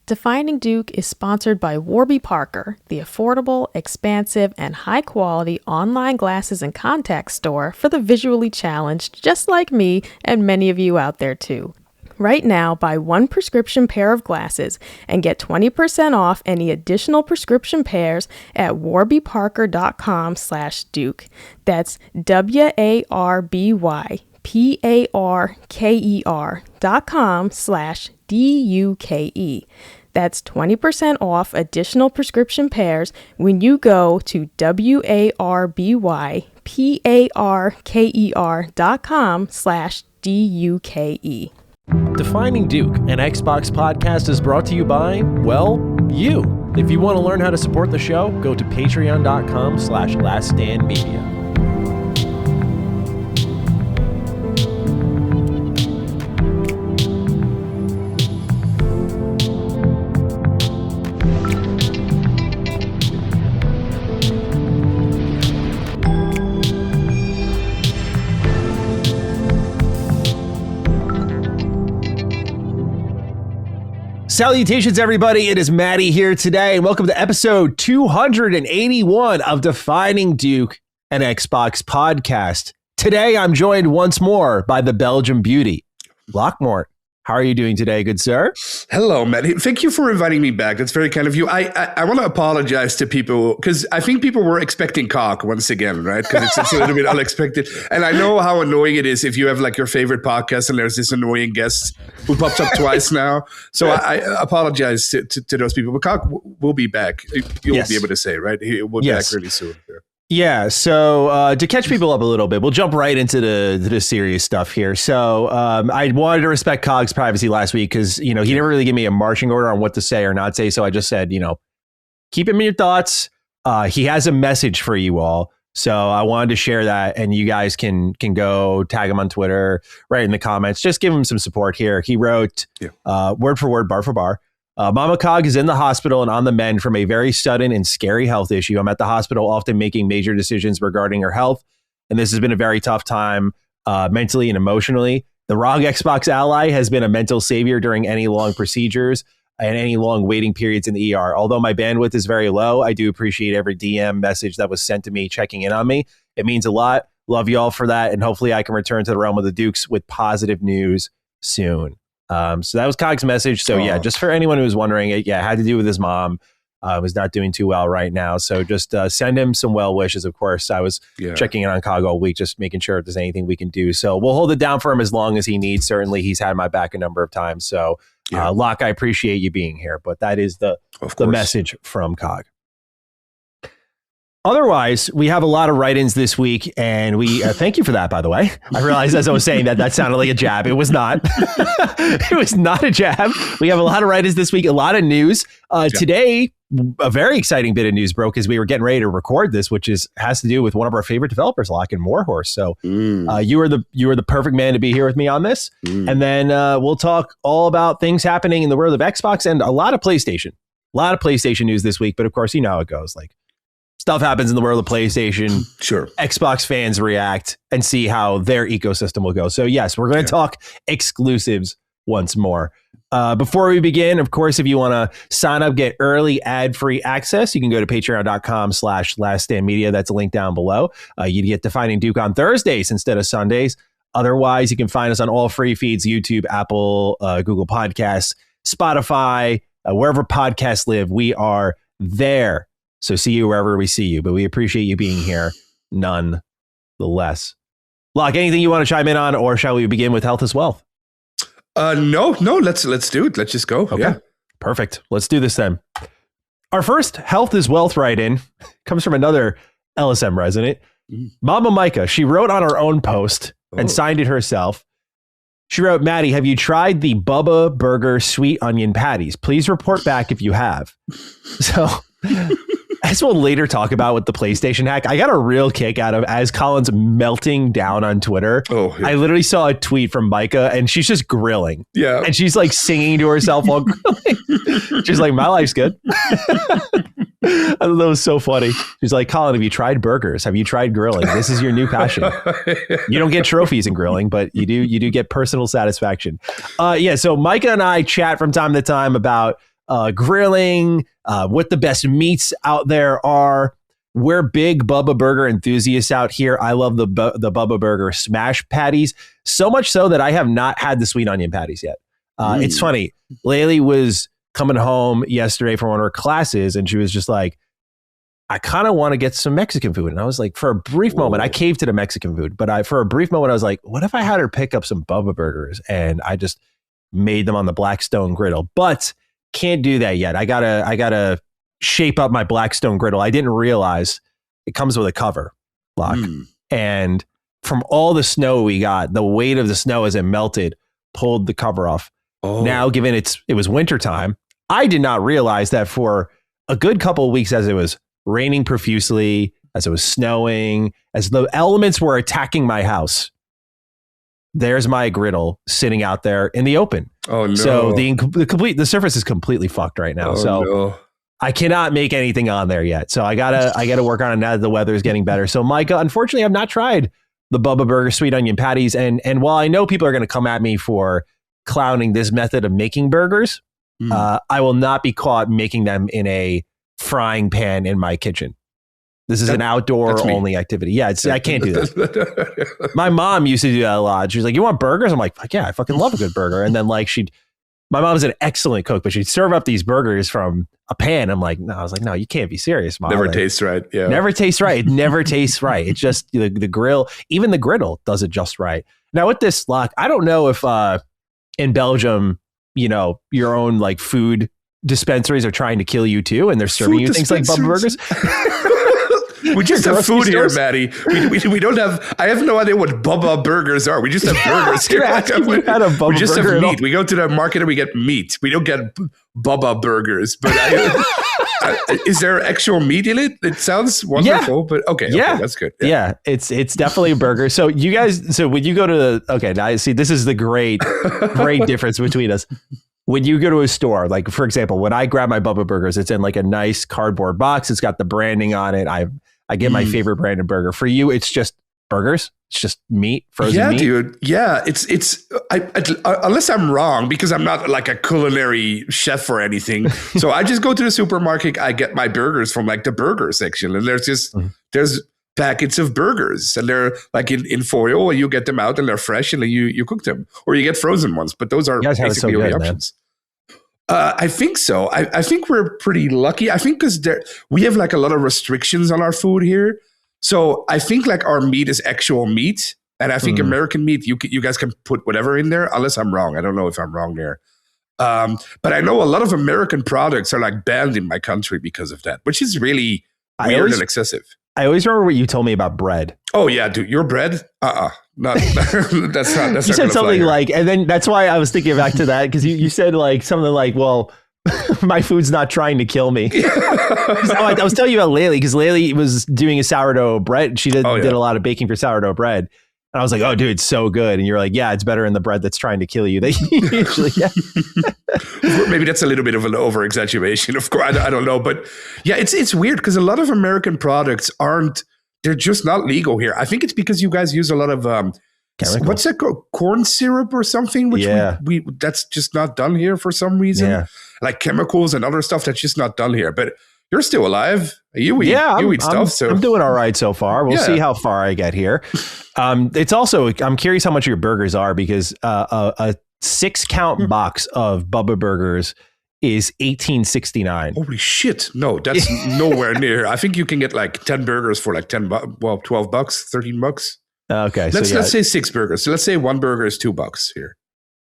Defining Duke is sponsored by Warby Parker, the affordable, expansive, and high-quality online glasses and contacts store for the visually challenged, just like me and many of you out there too. Right now, buy one prescription pair of glasses and get 20% off any additional prescription pairs at warbyparker.com/Duke. That's warbyparker.com/DUKE. That's 20% off additional prescription pairs when you go to warbyparker.com/DUKE. Defining Duke, an Xbox podcast, is brought to you by, well, you. If you want to learn how to support the show, go to patreon.com/laststandmedia. Salutations, everybody. It is Maddie here today, and welcome to episode 281 of Defining Duke, an Xbox podcast. Today, I'm joined once more by the Belgium Beauty, Lockmort. How are you doing today, good sir? Hello, Matt. Thank you for inviting me back. That's very kind of you. I want to apologize to people because I think people were expecting cock once again, right? Because it's a little bit unexpected. And I know how annoying it is if you have like your favorite podcast and there's this annoying guest who pops up twice now. So I apologize to those people. But cock will be back. You'll be able to say, right? We'll be back really soon. Yeah, so to catch people up a little bit, we'll jump right into the serious stuff here. So I wanted to respect Cog's privacy last week because, he didn't really give me a marching order on what to say or not say. So I just said, keep him in your thoughts. He has a message for you all. So I wanted to share that, and you guys can go tag him on Twitter, right in the comments. Just give him some support here. He wrote word for word, bar for bar. Mama Cog is in the hospital and on the mend from a very sudden and scary health issue. I'm at the hospital often making major decisions regarding her health, and this has been a very tough time mentally and emotionally. The wrong Xbox ally has been a mental savior during any long procedures and any long waiting periods in the ER. Although my bandwidth is very low, I do appreciate every DM message that was sent to me checking in on me. It means a lot. Love you all for that, and hopefully I can return to the realm of the Dukes with positive news soon. So that was Cog's message. So yeah, just for anyone who was wondering, it had to do with his mom. Was not doing too well right now. So just send him some well wishes. Of course, I was checking in on Cog all week, just making sure if there's anything we can do. So we'll hold it down for him as long as he needs. Certainly, he's had my back a number of times. So Locke, I appreciate you being here. But that is the message from Cog. Otherwise, we have a lot of write-ins this week, and we thank you for that, by the way. I realized as I was saying that sounded like a jab. It was not. It was not a jab. We have a lot of write-ins this week, a lot of news. Today, a very exciting bit of news broke as we were getting ready to record this, which has to do with one of our favorite developers, Locke and Warhorse. So you are the perfect man to be here with me on this. And then we'll talk all about things happening in the world of Xbox and a lot of PlayStation. A lot of PlayStation news this week, but of course, you know how it goes. Like, stuff happens in the world of PlayStation. Sure. Xbox fans react and see how their ecosystem will go. So yes, we're going to talk exclusives once more. Before we begin, of course, if you want to sign up, get early ad-free access, you can go to patreon.com/laststandmedia. That's a link down below. You get Defining Duke on Thursdays instead of Sundays. Otherwise, you can find us on all free feeds, YouTube, Apple, Google Podcasts, Spotify, wherever podcasts live. We are there. So see you wherever we see you, but we appreciate you being here nonetheless. Locke, anything you want to chime in on, or shall we begin with health is wealth? No, let's do it. Let's just go. Okay, yeah. Perfect. Let's do this then. Our first health is wealth write-in comes from another LSM resident, Mama Micah. She wrote on her own post and signed it herself. She wrote, Maddie, have you tried the Bubba Burger sweet onion patties? Please report back if you have. So as we'll later talk about with the PlayStation hack, I got a real kick out of as Colin's melting down on Twitter. I literally saw a tweet from Micah and she's just grilling. Yeah. And she's like singing to herself while grilling. She's like, my life's good. I thought that was so funny. She's like, Colin, have you tried burgers? Have you tried grilling? This is your new passion. You don't get trophies in grilling, but you do get personal satisfaction. So Micah and I chat from time to time about grilling, what the best meats out there are. We're big Bubba Burger enthusiasts out here. I love the Bubba Burger smash patties, so much so that I have not had the sweet onion patties yet. It's funny. Laylee was coming home yesterday from one of her classes, and she was just like, I kind of want to get some Mexican food. And I was like, for a brief moment, I caved to the Mexican food, but for a brief moment, I was like, what if I had her pick up some Bubba Burgers? And I just made them on the Blackstone griddle, but can't do that yet. I gotta shape up my Blackstone griddle. I didn't realize it comes with a cover lock. And from all the snow we got, the weight of the snow as it melted, pulled the cover off. Now, given it was wintertime, I did not realize that for a good couple of weeks as it was raining profusely, as it was snowing, as the elements were attacking my house, there's my griddle sitting out there in the open. Oh no! So the surface is completely fucked right now. No. I cannot make anything on there yet. So I gotta work on it now that the weather is getting better. So Micah, unfortunately, I've not tried the Bubba Burger sweet onion patties, and while I know people are going to come at me for clowning this method of making burgers, I will not be caught making them in a frying pan in my kitchen. This is an outdoor only activity. Yeah, I can't do that. My mom used to do that a lot. She was like, you want burgers? I'm like, yeah, I fucking love a good burger. And then like my mom's an excellent cook, but she'd serve up these burgers from a pan. I'm like, no, I was like, no, you can't be serious, Mom. Never tastes right. Yeah. Never tastes right. It never tastes right. It's just the grill, even the griddle does it just right. Now with this lock, I don't know if in Belgium, your own like food dispensaries are trying to kill you too, and they're serving you things like Bubba Burgers. We just have food here, Maddie. We don't have. I have no idea what Bubba Burgers are. We just have burgers here. We just have meat. We go to the market and we get meat. We don't get Bubba Burgers. But is there actual meat in it? It sounds wonderful. But okay, that's good. Yeah, it's definitely a burger. So you guys, when you go to now see, this is the great difference between us. When you go to a store, like for example, when I grab my Bubba Burgers, it's in like a nice cardboard box. It's got the branding on it. I get my favorite branded burger. For you, it's just burgers. It's just meat, frozen meat. Yeah, dude. Yeah, it's unless I'm wrong, because I'm not like a culinary chef or anything. So I just go to the supermarket. I get my burgers from like the burger section, and there's packets of burgers, and they're like in foil, and you get them out, and they're fresh, and then you cook them, or you get frozen ones. But those are basically the only options. I think so. I think we're pretty lucky. I think because we have like a lot of restrictions on our food here. So I think like our meat is actual meat. And I think American meat, you guys can put whatever in there, unless I'm wrong. I don't know if I'm wrong there. But I know a lot of American products are like banned in my country because of that, which is really weird and excessive. I always remember what you told me about bread. Oh yeah, dude, your bread? No, that's not. You said something like, and then that's why I was thinking back to that, because you said like something like, well, my food's not trying to kill me. I was telling you about Laylee, because Laylee was doing a sourdough bread. She did a lot of baking for sourdough bread. And I was like, oh, dude, it's so good. And you're like, yeah, it's better than the bread that's trying to kill you. They usually, Maybe that's a little bit of an over exaggeration. Of course, I don't know. But yeah, it's weird because a lot of American products they're just not legal here. I think it's because you guys use a lot of, what's that called? Corn syrup or something, which we that's just not done here for some reason. Yeah. Like chemicals and other stuff that's just not done here. But you're still alive. You eat stuff. So I'm doing all right so far. We'll see how far I get here. It's also, I'm curious how much your burgers are, because a 6-count box of Bubba Burgers is $18.69. Holy shit. No, that's nowhere near. I think you can get like 10 burgers for like $12, $13. Okay. Let's say 6 burgers. So let's say one burger is $2 here.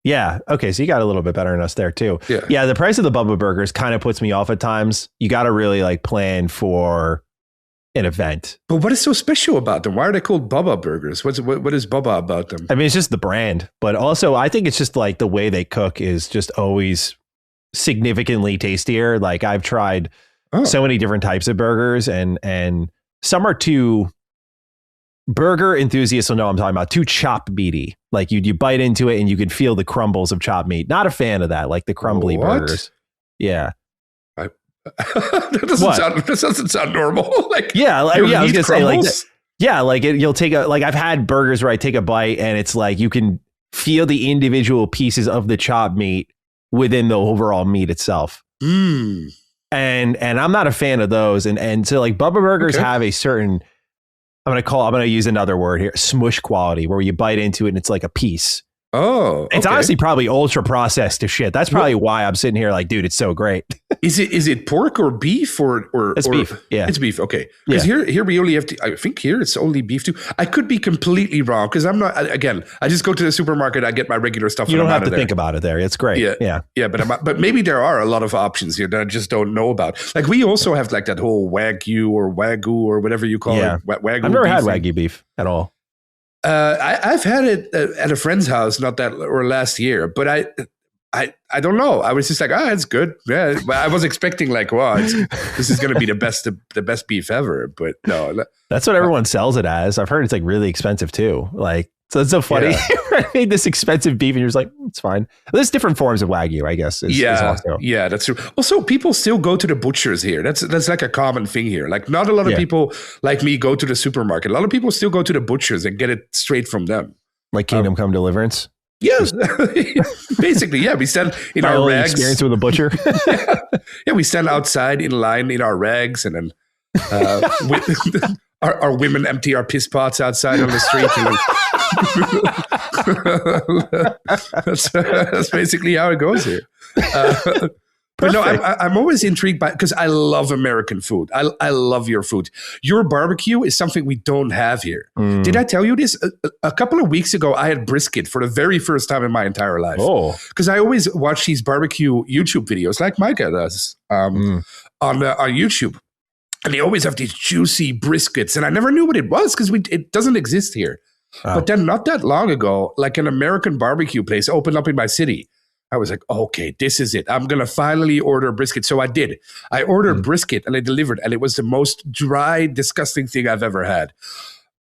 Yeah. Okay. So you got a little bit better than us there too. Yeah. The price of the Bubba Burgers kind of puts me off at times. You got to really like plan for an event. But what is so special about them? Why are they called Bubba Burgers? What is Bubba about them? I mean, it's just the brand, but also I think it's just like the way they cook is just always significantly tastier. Like I've tried so many different types of burgers, and some are too, burger enthusiasts will know what I'm talking about, too chop meaty. Like you bite into it and you can feel the crumbles of chopped meat. Not a fan of that, like the crumbly burgers. Yeah. That doesn't sound normal. Like I was gonna say like you'll take I've had burgers where I take a bite and it's like you can feel the individual pieces of the chopped meat within the overall meat itself. Mm. And I'm not a fan of those. And so like Bubba Burgers have a certain, I'm going to use another word here, smush quality, where you bite into it and it's like a piece. Oh, okay. It's honestly probably ultra processed to shit. That's probably why I'm sitting here like, dude, it's so great. Is it pork or beef or it's beef? Yeah, it's beef. Okay, because here we only have to. I think here it's only beef too. I could be completely wrong because I'm not. Again, I just go to the supermarket. I get my regular stuff. You don't have to think about it there. It's great. Yeah. But maybe there are a lot of options here that I just don't know about. Like we also have like that whole Wagyu or whatever you call it. Wagyu. I've never had Wagyu beef at all. I've had it at a friend's house, last year, but I don't know. I was just like, it's good. Yeah, but I was expecting like, wow, this is going to be the best beef ever. But no, that's what everyone sells it as. I've heard it's like really expensive too. Like, so it's so funny. Yeah. I made this expensive beef, and you're just like, it's fine. There's different forms of Wagyu, I guess. Yeah, that's true. Also, people still go to the butchers here. That's like a common thing here. Like, not a lot of people like me go to the supermarket. A lot of people still go to the butchers and get it straight from them. Like Kingdom Come Deliverance. Yes, basically, yeah. We stand in our rags. Experience with a butcher. Yeah, we stand outside in line in our rags, and then our women empty our piss pots outside on the street. That's basically how it goes here. But no, I'm always intrigued by, because I love American food. I love your food. Your barbecue is something we don't have here. Did I tell you this? A couple of weeks ago, I had brisket for the very first time in my entire life. Oh, because I always watch these barbecue YouTube videos, like Micah does on YouTube, and they always have these juicy briskets, and I never knew what it was because it doesn't exist here. Oh. But then not that long ago, like an American barbecue place opened up in my city. I was like, okay, this is it. I'm going to finally order brisket. So I did. I ordered brisket and they delivered, and it was the most dry, disgusting thing I've ever had.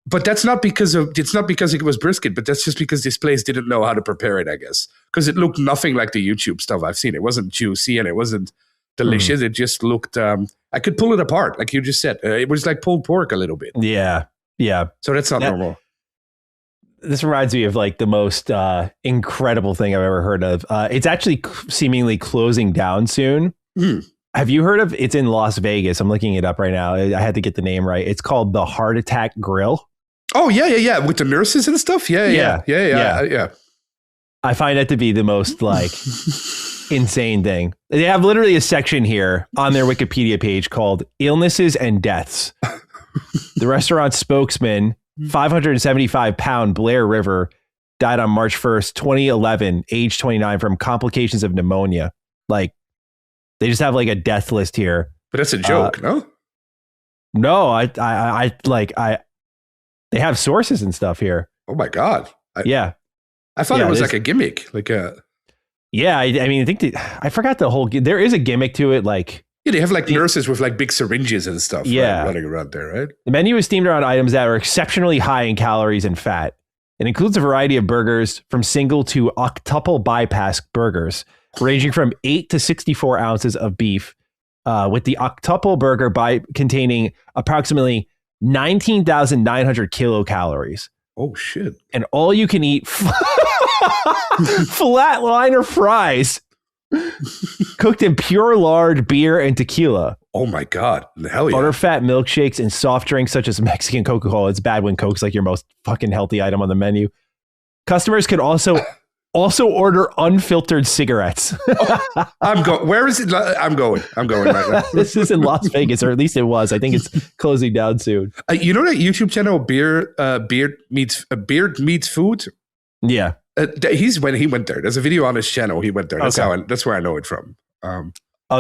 But it's not because it was brisket, but that's just because this place didn't know how to prepare it, I guess. Because it looked nothing like the YouTube stuff I've seen. It wasn't juicy and it wasn't delicious. It just looked, I could pull it apart, like you just said. It was like pulled pork a little bit. Yeah. Yeah. So that's not normal. This reminds me of like the most incredible thing I've ever heard of. It's actually seemingly closing down soon. Have you heard of? It's in Las Vegas. I'm looking it up right now. I had to get the name right. It's called the Heart Attack Grill. Oh yeah. With the nurses and stuff. Yeah. I find that to be the most like insane thing. They have literally a section here on their Wikipedia page called Illnesses and Deaths. The restaurant spokesman, 575-pound Blair River, died on March 1st, 2011, age 29, from complications of pneumonia. Like, they just have like a death list here. But that's a joke, no? No, they have sources and stuff here. Oh my God. I thought it was like a gimmick. Yeah, I mean, I forgot the whole, there is a gimmick to it, like. Yeah, they have like nurses with like big syringes and stuff running around there, right? The menu is themed around items that are exceptionally high in calories and fat. It includes a variety of burgers, from single to octuple bypass burgers, ranging from 8 to 64 ounces of beef, with the octuple burger containing approximately 19,900 kilocalories. Oh, shit. And all you can eat flatliner fries cooked in pure lard, beer, and tequila. Oh my God. Hell yeah. Butterfat milkshakes and soft drinks such as Mexican Coca-Cola. It's bad when Coke's like your most fucking healthy item on the menu. Customers can also order unfiltered cigarettes. Where is it? I'm going right now. This is in Las Vegas, or at least it was. I think it's closing down soon. You know that YouTube channel, Beard Meets Food? Yeah. When he went there. There's a video on his channel. He went there. That's where I know it from.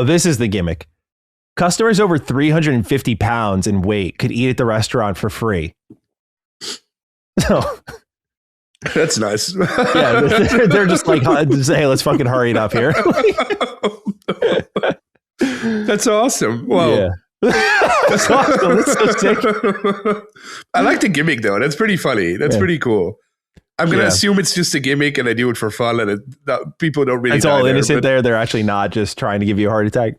This is the gimmick. Customers over 350 pounds in weight could eat at the restaurant for free. So that's nice. Yeah, they're just like, hey, let's fucking hurry it up here. That's awesome. Well, yeah. That's awesome. That's so sick. I like the gimmick though. That's pretty funny. That's pretty cool. I'm going to assume it's just a gimmick and they do it for fun, and people don't really. It's all innocent there. They're actually not just trying to give you a heart attack.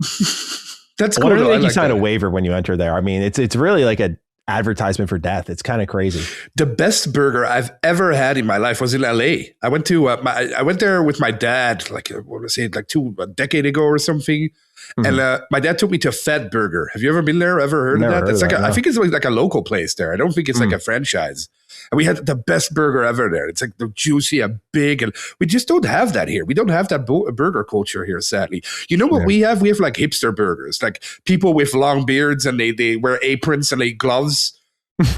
That's cool. Why do you sign a waiver when you enter there? I mean, it's really like an advertisement for death. It's kind of crazy. The best burger I've ever had in my life was in LA. I went to I went there with my dad, like I want to say like a decade ago or something. And my dad took me to Fat Burger. Have you ever been there? Ever heard of that? It's like I think it's like a local place there. I don't think it's like a franchise. And we had the best burger ever there. It's like the juicy and big, and we just don't have that here. We don't have that burger culture here, sadly. You know what we have? We have like hipster burgers, like people with long beards and they wear aprons and they gloves.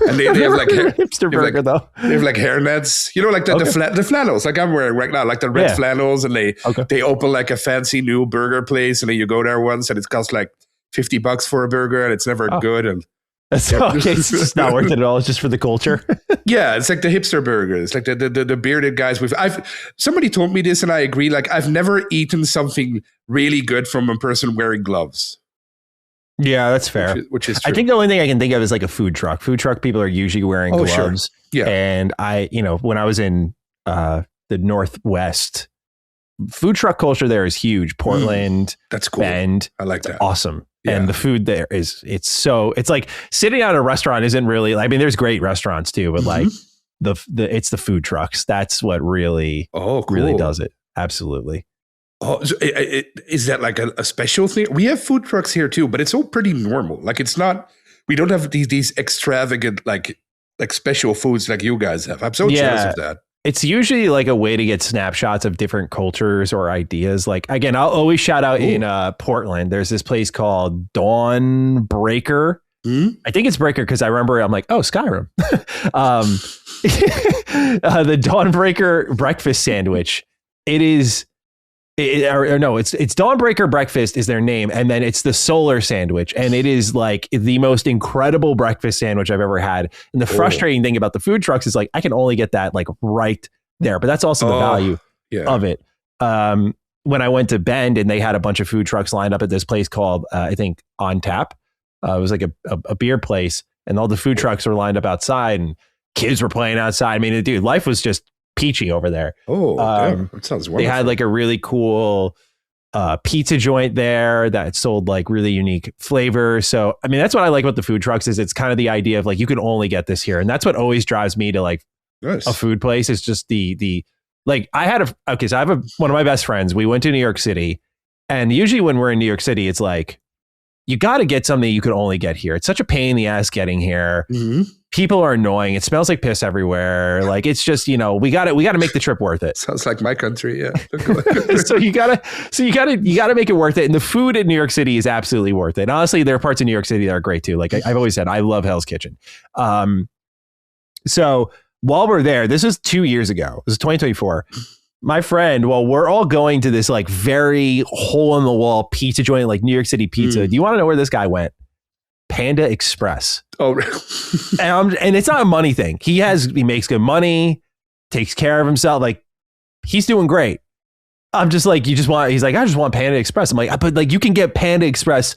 And they have like hipster burger though. They have like hairnets, you know, like the flannels, like I'm wearing right now, like the red flannels, and they open like a fancy new burger place, and then you go there once, and it costs like $50 for a burger, and it's never good. And it's just not worth it at all. It's just for the culture. Yeah, it's like the hipster burgers, like the bearded guys with. Somebody told me this, and I agree. Like I've never eaten something really good from a person wearing gloves. Yeah, that's fair. Which is true. I think the only thing I can think of is like a food truck. Food truck people are usually wearing gloves. Sure. Yeah. And when I was in the Northwest, food truck culture there is huge. Portland, that's cool. Bend, I like that. Awesome. Yeah. And the food there it's like sitting at a restaurant isn't really, I mean, there's great restaurants too, but like it's the food trucks. That's what really, really does it. Absolutely. Oh, so is that like a special thing? We have food trucks here too, but it's all pretty normal. Like it's not, we don't have these extravagant, like special foods like you guys have. I'm so jealous of that. It's usually like a way to get snapshots of different cultures or ideas. Like, again, I'll always shout out in Portland, there's this place called Dawn Breaker. I think it's Breaker because I remember I'm like, Skyrim. The Dawn Breaker breakfast sandwich. It's Dawnbreaker Breakfast is their name, and then it's the Solar Sandwich, and it is like the most incredible breakfast sandwich I've ever had. And the frustrating thing about the food trucks is like I can only get that like right there, but that's also the value of it. When I went to Bend and they had a bunch of food trucks lined up at this place called I think On Tap. It was like a beer place, and all the food trucks were lined up outside, and kids were playing outside. I mean, dude, life was just peachy over there. Damn. That sounds wonderful. They had like a really cool pizza joint there that sold like really unique flavors. So, I mean, that's what I like about the food trucks is it's kind of the idea of like, you can only get this here. And that's what always drives me to like a food place is just the like I have one of my best friends. We went to New York City, and usually when we're in New York City, it's like, you got to get something you could only get here. It's such a pain in the ass getting here. People are annoying. It smells like piss everywhere. Like it's just, we got to make the trip worth it. Sounds like my country. Yeah. So you gotta make it worth it. And the food in New York City is absolutely worth it. And honestly, there are parts of New York City that are great too. Like I've always said, I love Hell's Kitchen. So while we're there, this was 2 years ago. This is 2024. My friend, we're all going to this like very hole in the wall pizza joint, like New York City pizza. Do you want to know where this guy went? Panda Express. Oh, and it's not a money thing. He makes good money, takes care of himself. Like he's doing great. I'm just like, he's like, I just want Panda Express. I'm like, but like you can get Panda Express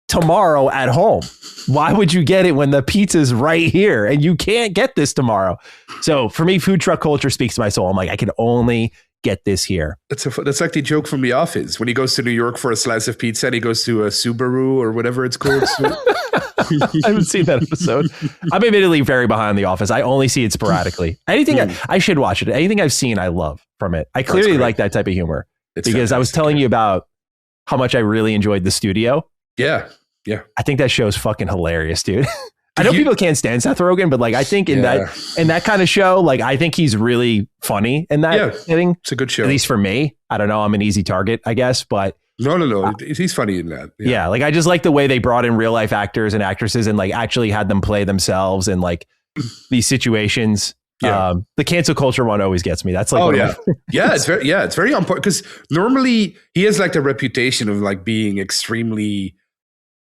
tomorrow at home. Why would you get it when the pizza's right here and you can't get this tomorrow? So for me, food truck culture speaks to my soul. I'm like, I can only get this here. That's like the joke from The Office when he goes to New York for a slice of pizza and he goes to a Subaru or whatever it's called. I haven't seen that episode. I'm admittedly very behind The Office. I only see it sporadically. Anything I should watch it. Anything I've seen, I love from it. I clearly like that type of humor because I was telling you about how much I really enjoyed The Studio. Yeah. I think that show's fucking hilarious, dude. I know people can't stand Seth Rogen, but like I think in that kind of show, like I think he's really funny in that thing. It's a good show. At least for me. I don't know. I'm an easy target, I guess, but no. He's funny in that. Yeah. Like I just like the way they brought in real life actors and actresses and like actually had them play themselves in like these situations. Yeah. The cancel culture one always gets me. That's like, it's very on point because normally he has like the reputation of like being extremely,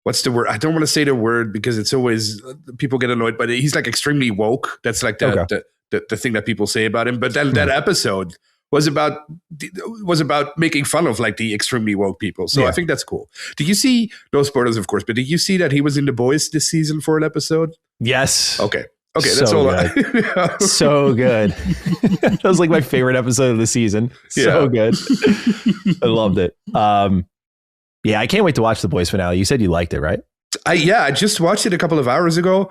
what's the word? I don't want to say the word because it's always people get annoyed, but he's like extremely woke. That's like the thing that people say about him. But then that episode was about making fun of like the extremely woke people. So I think that's cool. Did you see, no spoilers of course, but did you see that he was in The Boys this season for an episode? Yes. Okay, that's all. Good. So good. That was like my favorite episode of the season. So good. I loved it. Yeah, I can't wait to watch The Boys finale. You said you liked it, right? I just watched it a couple of hours ago.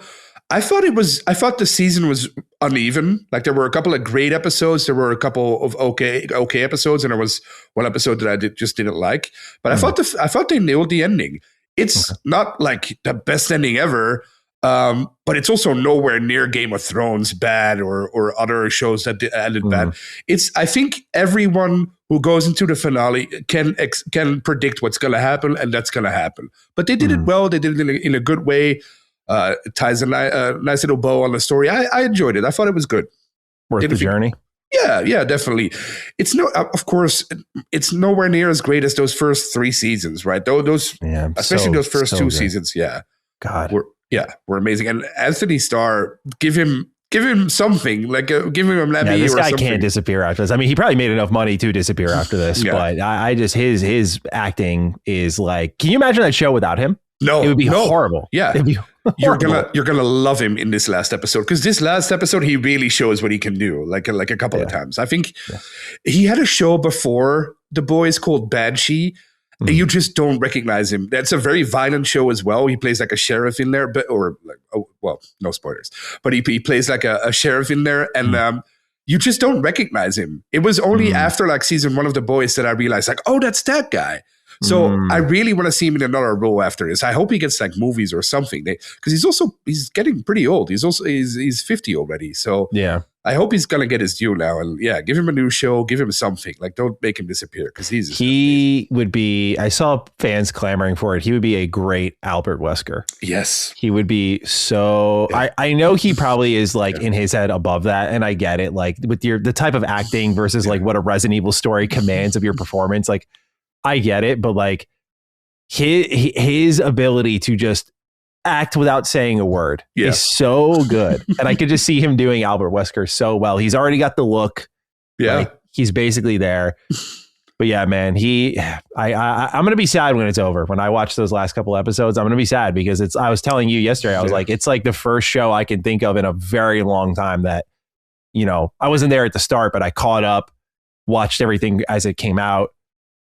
I thought the season was uneven. Like there were a couple of great episodes, there were a couple of okay episodes, and there was one episode that I just didn't like. But I thought they nailed the ending. It's not like the best ending ever, but it's also nowhere near Game of Thrones bad or other shows that ended bad. I think everyone who goes into the finale can predict what's going to happen, and that's going to happen. But they did it well. They did it in a good way. It ties a nice little bow on the story. I enjoyed it. I thought it was good. Worth the journey. Yeah, definitely. Of course, it's nowhere near as great as those first 3 seasons, right? Especially those first 2 seasons. Yeah, God, were amazing. And Anthony Starr, give him something, like give him a Lemmy. This or guy something. can't disappear after this. I mean, he probably made enough money to disappear after this, but I just his acting is like. Can you imagine that show without him? No, it would be horrible. Yeah, it'd be horrible. You're gonna love him in this last episode, because this last episode he really shows what he can do. Like a couple of times. I think he had a show before The Boys called Banshee. And you just don't recognize him. That's a very violent show as well. He plays like a sheriff in there, no spoilers. But he plays like a sheriff in there, and you just don't recognize him. It was only after like season 1 of The Boys that I realized, like, oh, that's that guy. So I really want to see him in another role after this. I hope he gets like movies or something. Because he's getting pretty old. He's 50 already. So yeah, I hope he's gonna get his due now. And give him a new show. Give him something. Like, don't make him disappear, because he would be. I saw fans clamoring for it. He would be a great Albert Wesker. Yes, he would be. So I know he probably is like in his head above that, and I get it. Like with the type of acting versus like what a Resident Evil story commands of your performance, like. I get it, but like his ability to just act without saying a word is so good. And I could just see him doing Albert Wesker so well. He's already got the look. Yeah. Like, he's basically there. But yeah, man, I'm going to be sad when it's over. When I watch those last couple episodes, I'm going to be sad because I was telling you yesterday, I was like, it's like the first show I can think of in a very long time that, I wasn't there at the start, but I caught up, watched everything as it came out.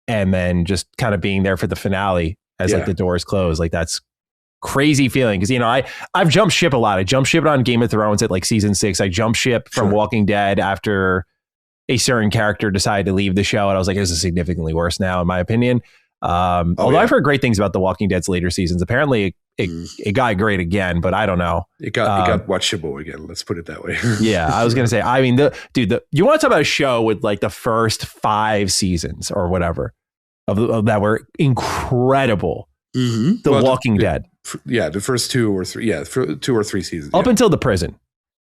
And then just kind of being there for the finale as like the doors close. Like that's crazy feeling. Because, I've jumped ship a lot. I jumped ship on Game of Thrones at like season 6. I jumped ship from Walking Dead after a certain character decided to leave the show. And I was like, this is significantly worse now, in my opinion. Although I've heard great things about the Walking Dead's later seasons. Apparently it got great again, but I don't know. It got watchable again. Let's put it that way. Yeah, I was going to say, I mean, you want to talk about a show with like the first 5 seasons or whatever. Of that were incredible. The Walking Dead. The first 2 or 3. Yeah, 2 or 3 seasons. Up until the prison.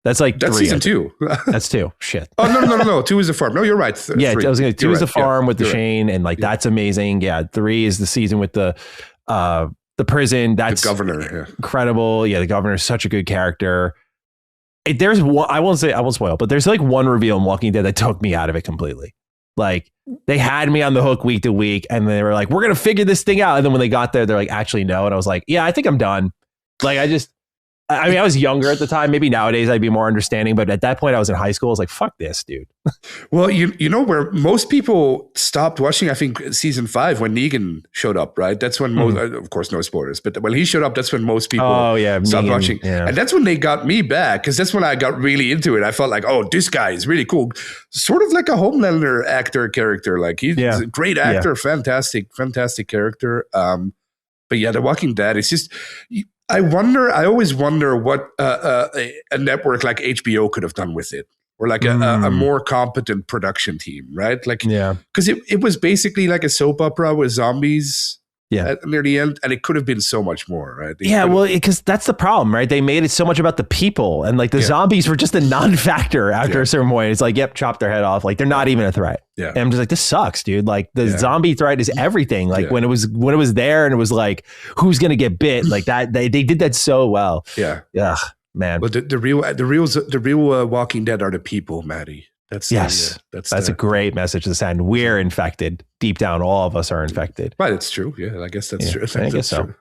That's 3. Season 2. That's 2. Shit. Oh no. 2 is the farm. No, you're right. 3. I was going to 2 is the farm with the Shane, and like that's amazing. Yeah, 3 is the season with the prison. That's the governor. Incredible. Yeah, the governor is such a good character. There's one. I won't spoil, but there's like one reveal in Walking Dead that took me out of it completely. Like they had me on the hook week to week, and they were like, we're going to figure this thing out. And then when they got there, they're like, actually, no. And I was like, yeah, I think I'm done. Like, I was younger at the time. Maybe nowadays I'd be more understanding. But at that point, I was in high school. I was like, fuck this, dude. Well, you know where most people stopped watching, I think, season 5 when Negan showed up, right? That's when most, of course, no spoilers, but when he showed up, that's when most people stopped watching. Yeah. And that's when they got me back, because that's when I got really into it. I felt like, oh, this guy is really cool. Sort of like a Homelander character. Like he's a great actor, fantastic character. But yeah, The Walking Dead is just... I always wonder what a network like HBO could have done with it, or like a more competent production team, right? Like, because it was basically like a soap opera with zombies near the end, and it could have been so much more, right? Because that's the problem, right? They made it so much about the people, and like the zombies were just a non-factor after a certain point. It's like, yep, chop their head off. Like they're not even a threat. Yeah. And I'm just like, this sucks, dude. Like the zombie threat is everything. Like when it was there, and it was like, who's gonna get bit? Like that, they did that so well. Yeah. Yeah, man. But the real Walking Dead are the people, Maddie. That's a great message to send. We're infected deep down. All of us are infected. Right. It's true. Yeah. I guess that's true. I guess so.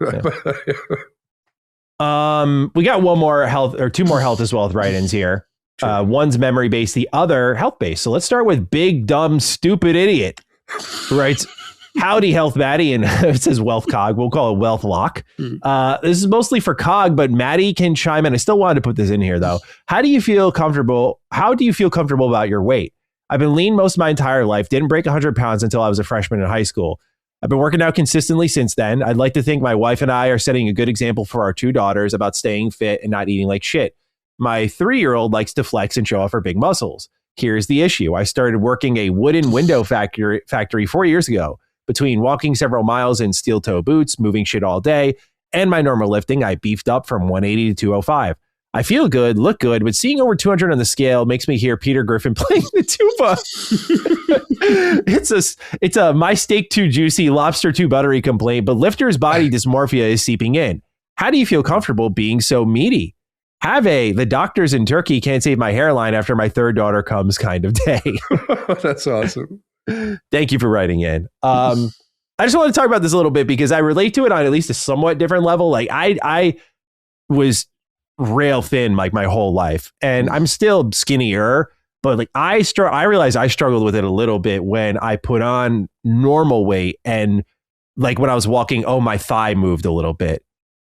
We got 2 more health as wealth write-ins here. Sure. One's memory based, the other health based. So let's start with big, dumb, stupid idiot. Right. Howdy, Health Maddie, and it says Wealth Cog. We'll call it Wealth Lock. This is mostly for Cog, but Maddie can chime in. I still wanted to put this in here, though. How do you feel comfortable about your weight? I've been lean most of my entire life. Didn't break 100 pounds until I was a freshman in high school. I've been working out consistently since then. I'd like to think my wife and I are setting a good example for our 2 daughters about staying fit and not eating like shit. My 3-year-old likes to flex and show off her big muscles. Here's the issue. I started working a wooden window factory 4 years ago. Between walking several miles in steel toe boots, moving shit all day, and my normal lifting, I beefed up from 180 to 205. I feel good, look good, but seeing over 200 on the scale makes me hear Peter Griffin playing the tuba. It's a my steak too juicy, lobster too buttery complaint, but lifter's body dysmorphia is seeping in. How do you feel comfortable being so meaty? The doctors in Turkey can't save my hairline after my 3rd daughter comes kind of day. That's awesome. Thank you for writing in. I just want to talk about this a little bit because I relate to it on at least a somewhat different level. Like I was rail thin like my whole life, and I'm still skinnier, but like I realized I struggled with it a little bit when I put on normal weight, and like when I was walking, my thigh moved a little bit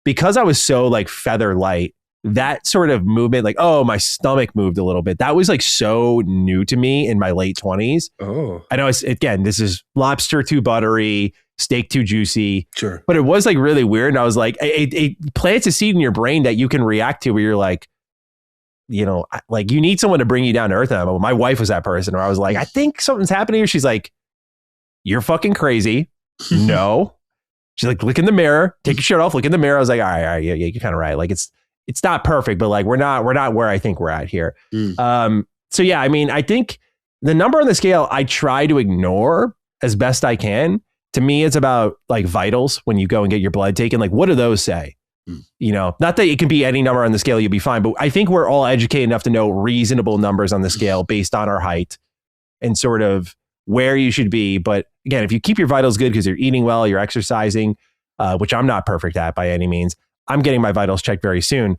because I was so like feather light. That sort of movement, like, my stomach moved a little bit. That was like so new to me in my late 20s. Oh, I know this is lobster too buttery, steak too juicy. Sure. But it was like really weird. And I was like, it plants a seed in your brain that you can react to where you're like, like you need someone to bring you down to earth. And my wife was that person where I was like, I think something's happening here. She's like, you're fucking crazy. No. She's like, look in the mirror, take your shirt off, look in the mirror. I was like, all right, yeah, you're kind of right. Like it's not perfect, but like we're not where I think we're at here. So yeah, I mean, I think the number on the scale I try to ignore as best I can. To me, it's about like vitals when you go and get your blood taken. Like, what do those say? Not that it can be any number on the scale, you'll be fine. But I think we're all educated enough to know reasonable numbers on the scale based on our height and sort of where you should be. But again, if you keep your vitals good because you're eating well, you're exercising, which I'm not perfect at by any means. I'm getting my vitals checked very soon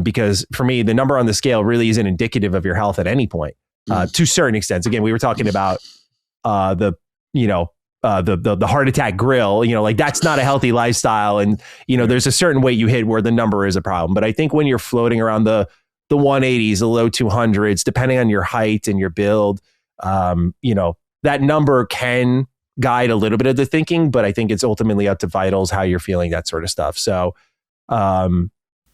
because for me, the number on the scale really isn't indicative of your health at any point to certain extents. Again, we were talking about the heart attack grill, like that's not a healthy lifestyle. And, there's a certain weight you hit where the number is a problem. But I think when you're floating around the 180s, the low 200s, depending on your height and your build, that number can guide a little bit of the thinking, but I think it's ultimately up to vitals, how you're feeling, that sort of stuff. So,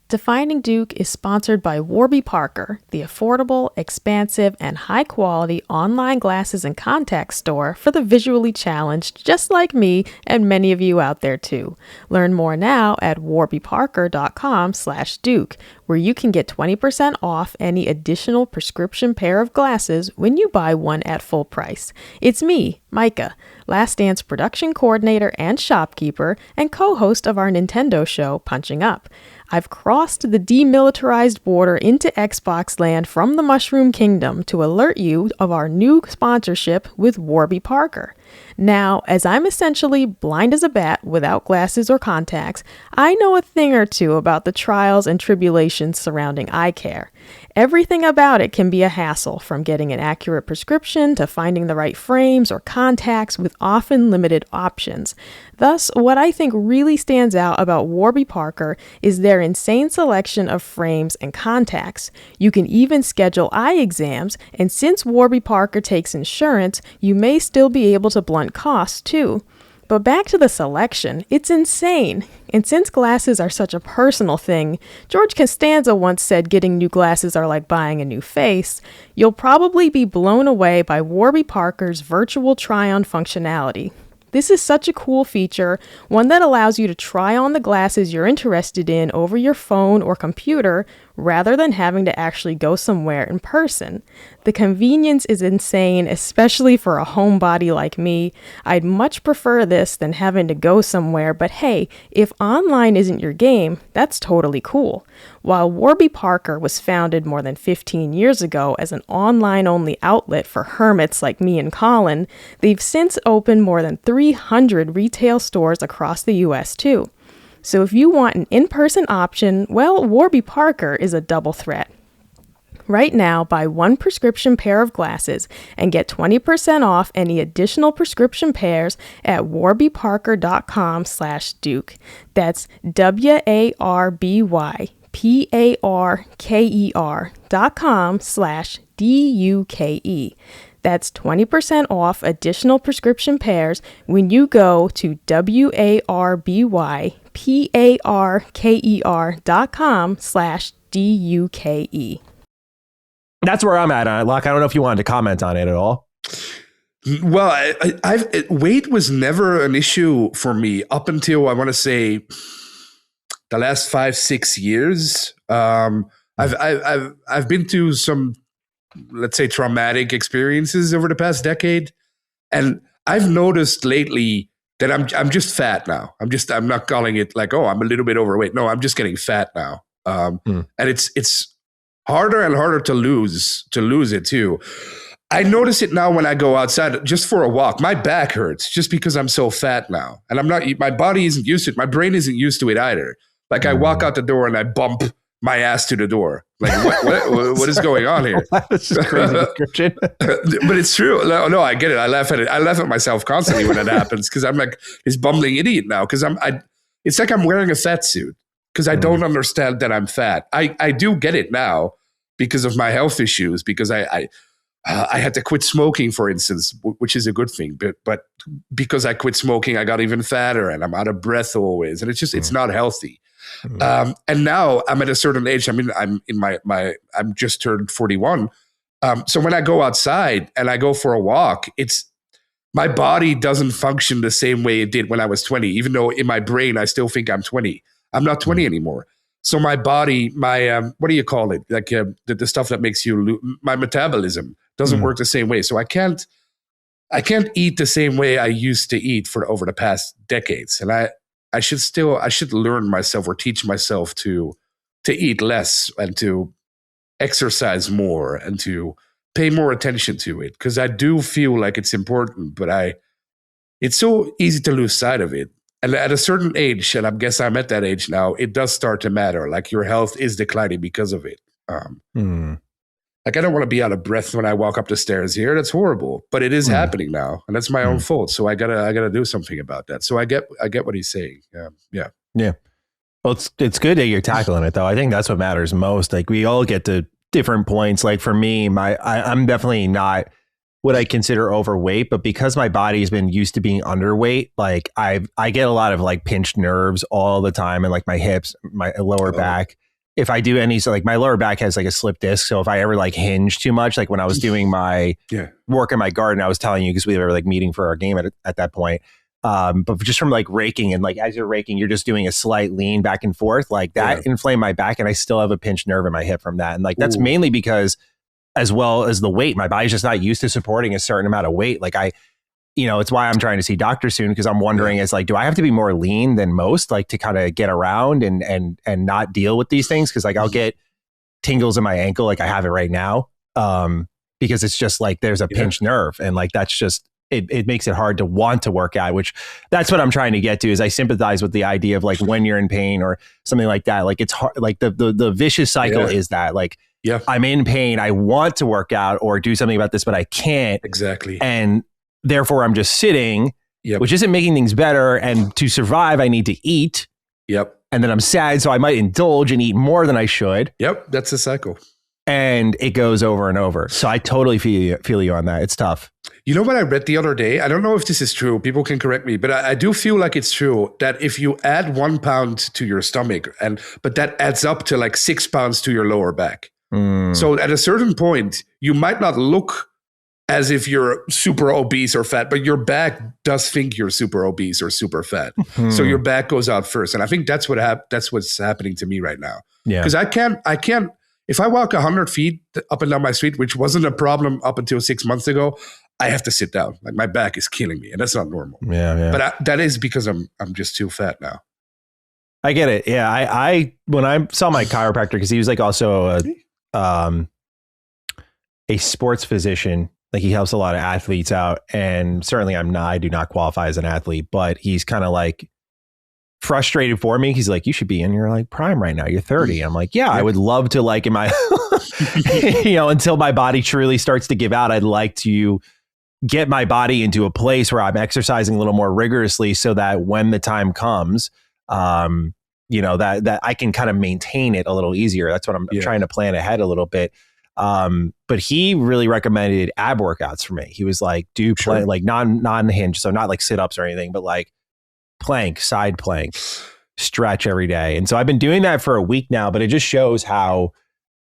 Defining Duke is sponsored by Warby Parker, the affordable, expansive, and high-quality online glasses and contacts store for the visually challenged, just like me and many of you out there too. Learn more now at warbyparker.com/Duke, where you can get 20% off any additional prescription pair of glasses when you buy one at full price. It's me, Micah, Last Dance production coordinator and shopkeeper, and co-host of our Nintendo show, Punching Up. I've crossed the demilitarized border into Xbox land from the Mushroom Kingdom to alert you of our new sponsorship with Warby Parker. Now, as I'm essentially blind as a bat without glasses or contacts, I know a thing or two about the trials and tribulations surrounding eye care. Everything about it can be a hassle, from getting an accurate prescription to finding the right frames or contacts with often limited options. Thus, what I think really stands out about Warby Parker is their insane selection of frames and contacts. You can even schedule eye exams, and since Warby Parker takes insurance, you may still be able to blunt costs too. But back to the selection, it's insane. And since glasses are such a personal thing, George Costanza once said getting new glasses are like buying a new face. You'll probably be blown away by Warby Parker's virtual try-on functionality. This is such a cool feature, one that allows you to try on the glasses you're interested in over your phone or computer rather than having to actually go somewhere in person. The convenience is insane, especially for a homebody like me. I'd much prefer this than having to go somewhere, but hey, if online isn't your game, that's totally cool. While Warby Parker was founded more than 15 years ago as an online-only outlet for hermits like me and Colin, they've since opened more than 300 retail stores across the US too. So if you want an in-person option, well, Warby Parker is a double threat. Right now, buy one prescription pair of glasses and get 20% off any additional prescription pairs at warbyparker.com/Duke. That's WARBYPARKER.com/DUKE. That's 20% off additional prescription pairs when you go to WARBYPARKER.com/DUKE. That's where I'm at on it, Locke. I don't know if you wanted to comment on it at all. Well, weight was never an issue for me up until, I want to say, the last 5-6 years. I've been through some, let's say, traumatic experiences over the past decade, and I've noticed lately that I'm just fat now. I'm not calling it like, oh, I'm a little bit overweight. No, I'm just getting fat now, and it's harder and harder to lose it too. I notice it now when I go outside just for a walk. My back hurts just because I'm so fat now, and my body isn't used to it. My brain isn't used to it either. Like I walk out the door and I bump my ass to the door. Like what is going on here? That's a crazy description. But it's true. No, I get it. I laugh at it. I laugh at myself constantly when that happens because I'm like this bumbling idiot now. Because it's like I'm wearing a fat suit because I don't understand that I'm fat. I do get it now because of my health issues. Because I had to quit smoking, for instance, which is a good thing. But because I quit smoking, I got even fatter and I'm out of breath always, and it's not healthy. And now I'm at a certain age. I mean, I'm just turned 41. So when I go outside and I go for a walk, my body doesn't function the same way it did when I was 20, even though in my brain, I still think I'm 20. I'm not 20 anymore. So my body, what do you call it? Like the stuff that makes my metabolism doesn't work the same way. So I can't eat the same way I used to eat for over the past decades. And I should learn myself or teach myself to eat less and to exercise more and to pay more attention to it. Because I do feel like it's important, but it's so easy to lose sight of it. And at a certain age, and I guess I'm at that age now, it does start to matter. Like your health is declining because of it. Like I don't want to be out of breath when I walk up the stairs here. That's horrible, but it is happening now, and that's my own fault. So I gotta do something about that. So I get what he's saying. Yeah. Well, it's good that you're tackling it though. I think that's what matters most. Like we all get to different points. Like for me, I'm definitely not what I consider overweight, but because my body's been used to being underweight, like I get a lot of like pinched nerves all the time, and like my hips, my lower back. If I do any, so like my lower back has like a slip disc. So if I ever like hinge too much, like when I was doing my work in my garden, I was telling you, because we were like meeting for our game at that point. But just from like raking, and like as you're raking, you're just doing a slight lean back and forth, like that inflamed my back, and I still have a pinched nerve in my hip from that. And like that's mainly because, as well as the weight, my body's just not used to supporting a certain amount of weight. Like it's why I'm trying to see doctors soon, because I'm wondering is like, do I have to be more lean than most, like to kind of get around and not deal with these things? Because like I'll get tingles in my ankle, like I have it right now, because it's just like there's a pinched nerve, and like that's just it makes it hard to want to work out. Which that's what I'm trying to get to. Is I sympathize with the idea of like when you're in pain or something like that. Like it's hard. Like the vicious cycle is that like I'm in pain, I want to work out or do something about this, but I can't. Exactly. And therefore, I'm just sitting, which isn't making things better. And to survive, I need to eat. Yep. And then I'm sad, so I might indulge and eat more than I should. Yep. That's the cycle. And it goes over and over. So I totally feel you on that. It's tough. You know what I read the other day? I don't know if this is true. People can correct me, but I do feel like it's true that if you add 1 pound to your stomach, but that adds up to like 6 pounds to your lower back. So at a certain point, you might not look as if you're super obese or fat, but your back does think you're super obese or super fat. So your back goes out first. And I think that's what's happening to me right now. Yeah. Because I can't, if I walk 100 feet up and down my street, which wasn't a problem up until 6 months ago, I have to sit down. Like my back is killing me, and that's not normal. Yeah. But that is because I'm just too fat now. I get it. Yeah. I when I saw my chiropractor, because he was like also a sports physician. Like he helps a lot of athletes out, and certainly I do not qualify as an athlete, but he's kind of like frustrated for me. He's like, you should be in your like prime right now. You're 30. I'm like, yeah, I would love to like in my, until my body truly starts to give out, I'd like to get my body into a place where I'm exercising a little more rigorously so that when the time comes, that I can kind of maintain it a little easier. That's what I'm trying to plan ahead a little bit. But he really recommended ab workouts for me. He was like, do plank, like non-hinge. So not like sit-ups or anything, but like plank, side plank, stretch every day. And so I've been doing that for a week now, but it just shows how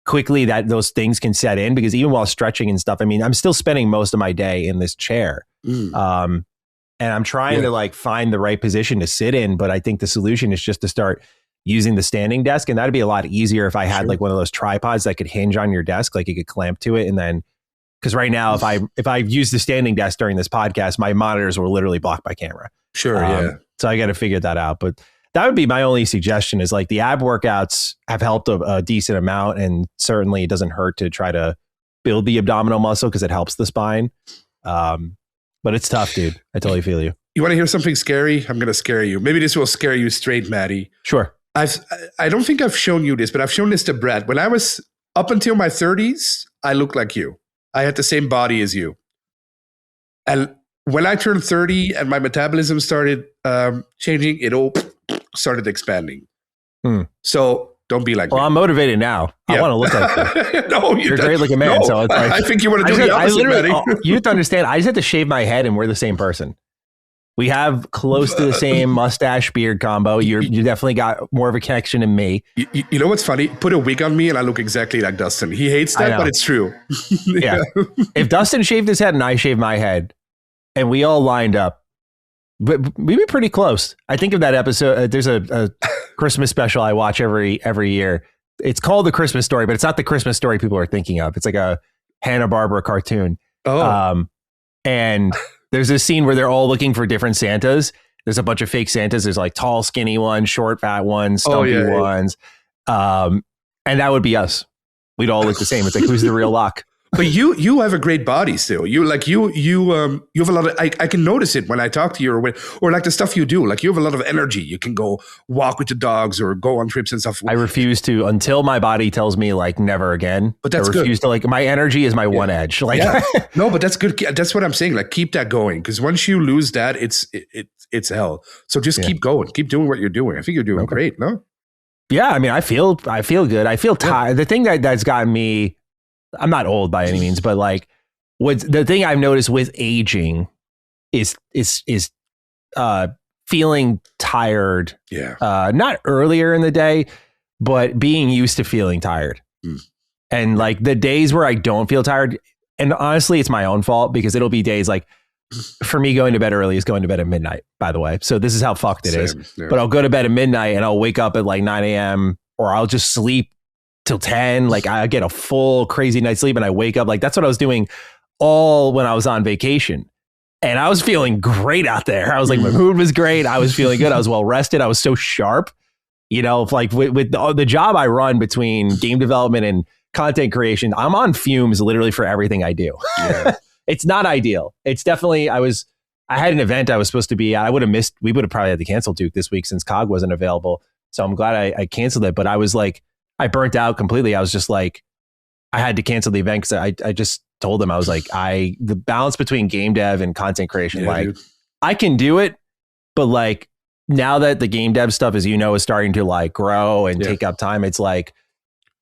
quickly that those things can set in, because even while stretching and stuff, I mean, I'm still spending most of my day in this chair. And I'm trying to like find the right position to sit in. But I think the solution is just to start using the standing desk. And that'd be a lot easier if I had like one of those tripods that could hinge on your desk, like you could clamp to it. And then, because right now, if I use the standing desk during this podcast, my monitors will literally block my camera. So I got to figure that out. But that would be my only suggestion, is like the ab workouts have helped a decent amount. And certainly it doesn't hurt to try to build the abdominal muscle because it helps the spine. But it's tough, dude. I totally feel you. You want to hear something scary? I'm going to scare you. Maybe this will scare you straight, Maddie. Sure. I don't think I've shown you this, but I've shown this to Brett. When I was up until my 30s, I looked like you. I had the same body as you. And when I turned 30 and my metabolism started changing, it all started expanding. So don't be like me. Well, I'm motivated now. I want to look like you. No, you're great looking man. So it's like, I think you want to do the opposite, Maddie. You have to understand, I just have to shave my head and we're the same person. We have close to the same mustache beard combo. You definitely got more of a connection than me. You know what's funny? Put a wig on me and I look exactly like Dustin. He hates that, but it's true. Yeah. If Dustin shaved his head and I shaved my head and we all lined up, but we'd be pretty close. I think of that episode. There's a Christmas special I watch every year. It's called The Christmas Story, but it's not the Christmas story people are thinking of. It's like a Hanna-Barbera cartoon. And there's this scene where they're all looking for different Santas. There's a bunch of fake Santas. There's like tall, skinny ones, short, fat ones, stumpy ones. And that would be us. We'd all look the same. It's like, who's the real Locke? But you have a great body still. You have a lot of. I can notice it when I talk to you, or like the stuff you do. Like you have a lot of energy. You can go walk with the dogs or go on trips and stuff. I refuse to until my body tells me like never again. But that's I refuse to, like, my energy is my one edge. Like no, but that's good. That's what I'm saying. Like keep that going, because once you lose that, it's hell. So just keep going. Keep doing what you're doing. I think you're doing great. No. Yeah, I mean, I feel good. I feel tired. The thing that's gotten me. I'm not old by any means, but like the thing I've noticed with aging is feeling tired. Not earlier in the day, but being used to feeling tired. And like the days where I don't feel tired, and honestly, it's my own fault, because it'll be days like, for me, going to bed early is going to bed at midnight, by the way. So this is how fucked it is. Yeah. But I'll go to bed at midnight and I'll wake up at like 9 a.m. or I'll just sleep till 10. Like I get a full crazy night's sleep and I wake up. Like that's what I was doing all when I was on vacation. And I was feeling great out there. I was like, my mood was great. I was feeling good. I was well rested. I was so sharp. You know, like with the job I run between game development and content creation, I'm on fumes literally for everything I do. Yeah. It's not ideal. It's definitely, I had an event I was supposed to be at. We would have probably had to cancel Duke this week since COG wasn't available. So I'm glad I canceled it. But I was like, I burnt out completely. I was just like, I had to cancel the event because I just told them, I was like, the balance between game dev and content creation, dude. I can do it, but like now that the game dev stuff, as you know, is starting to like grow and take up time, it's like,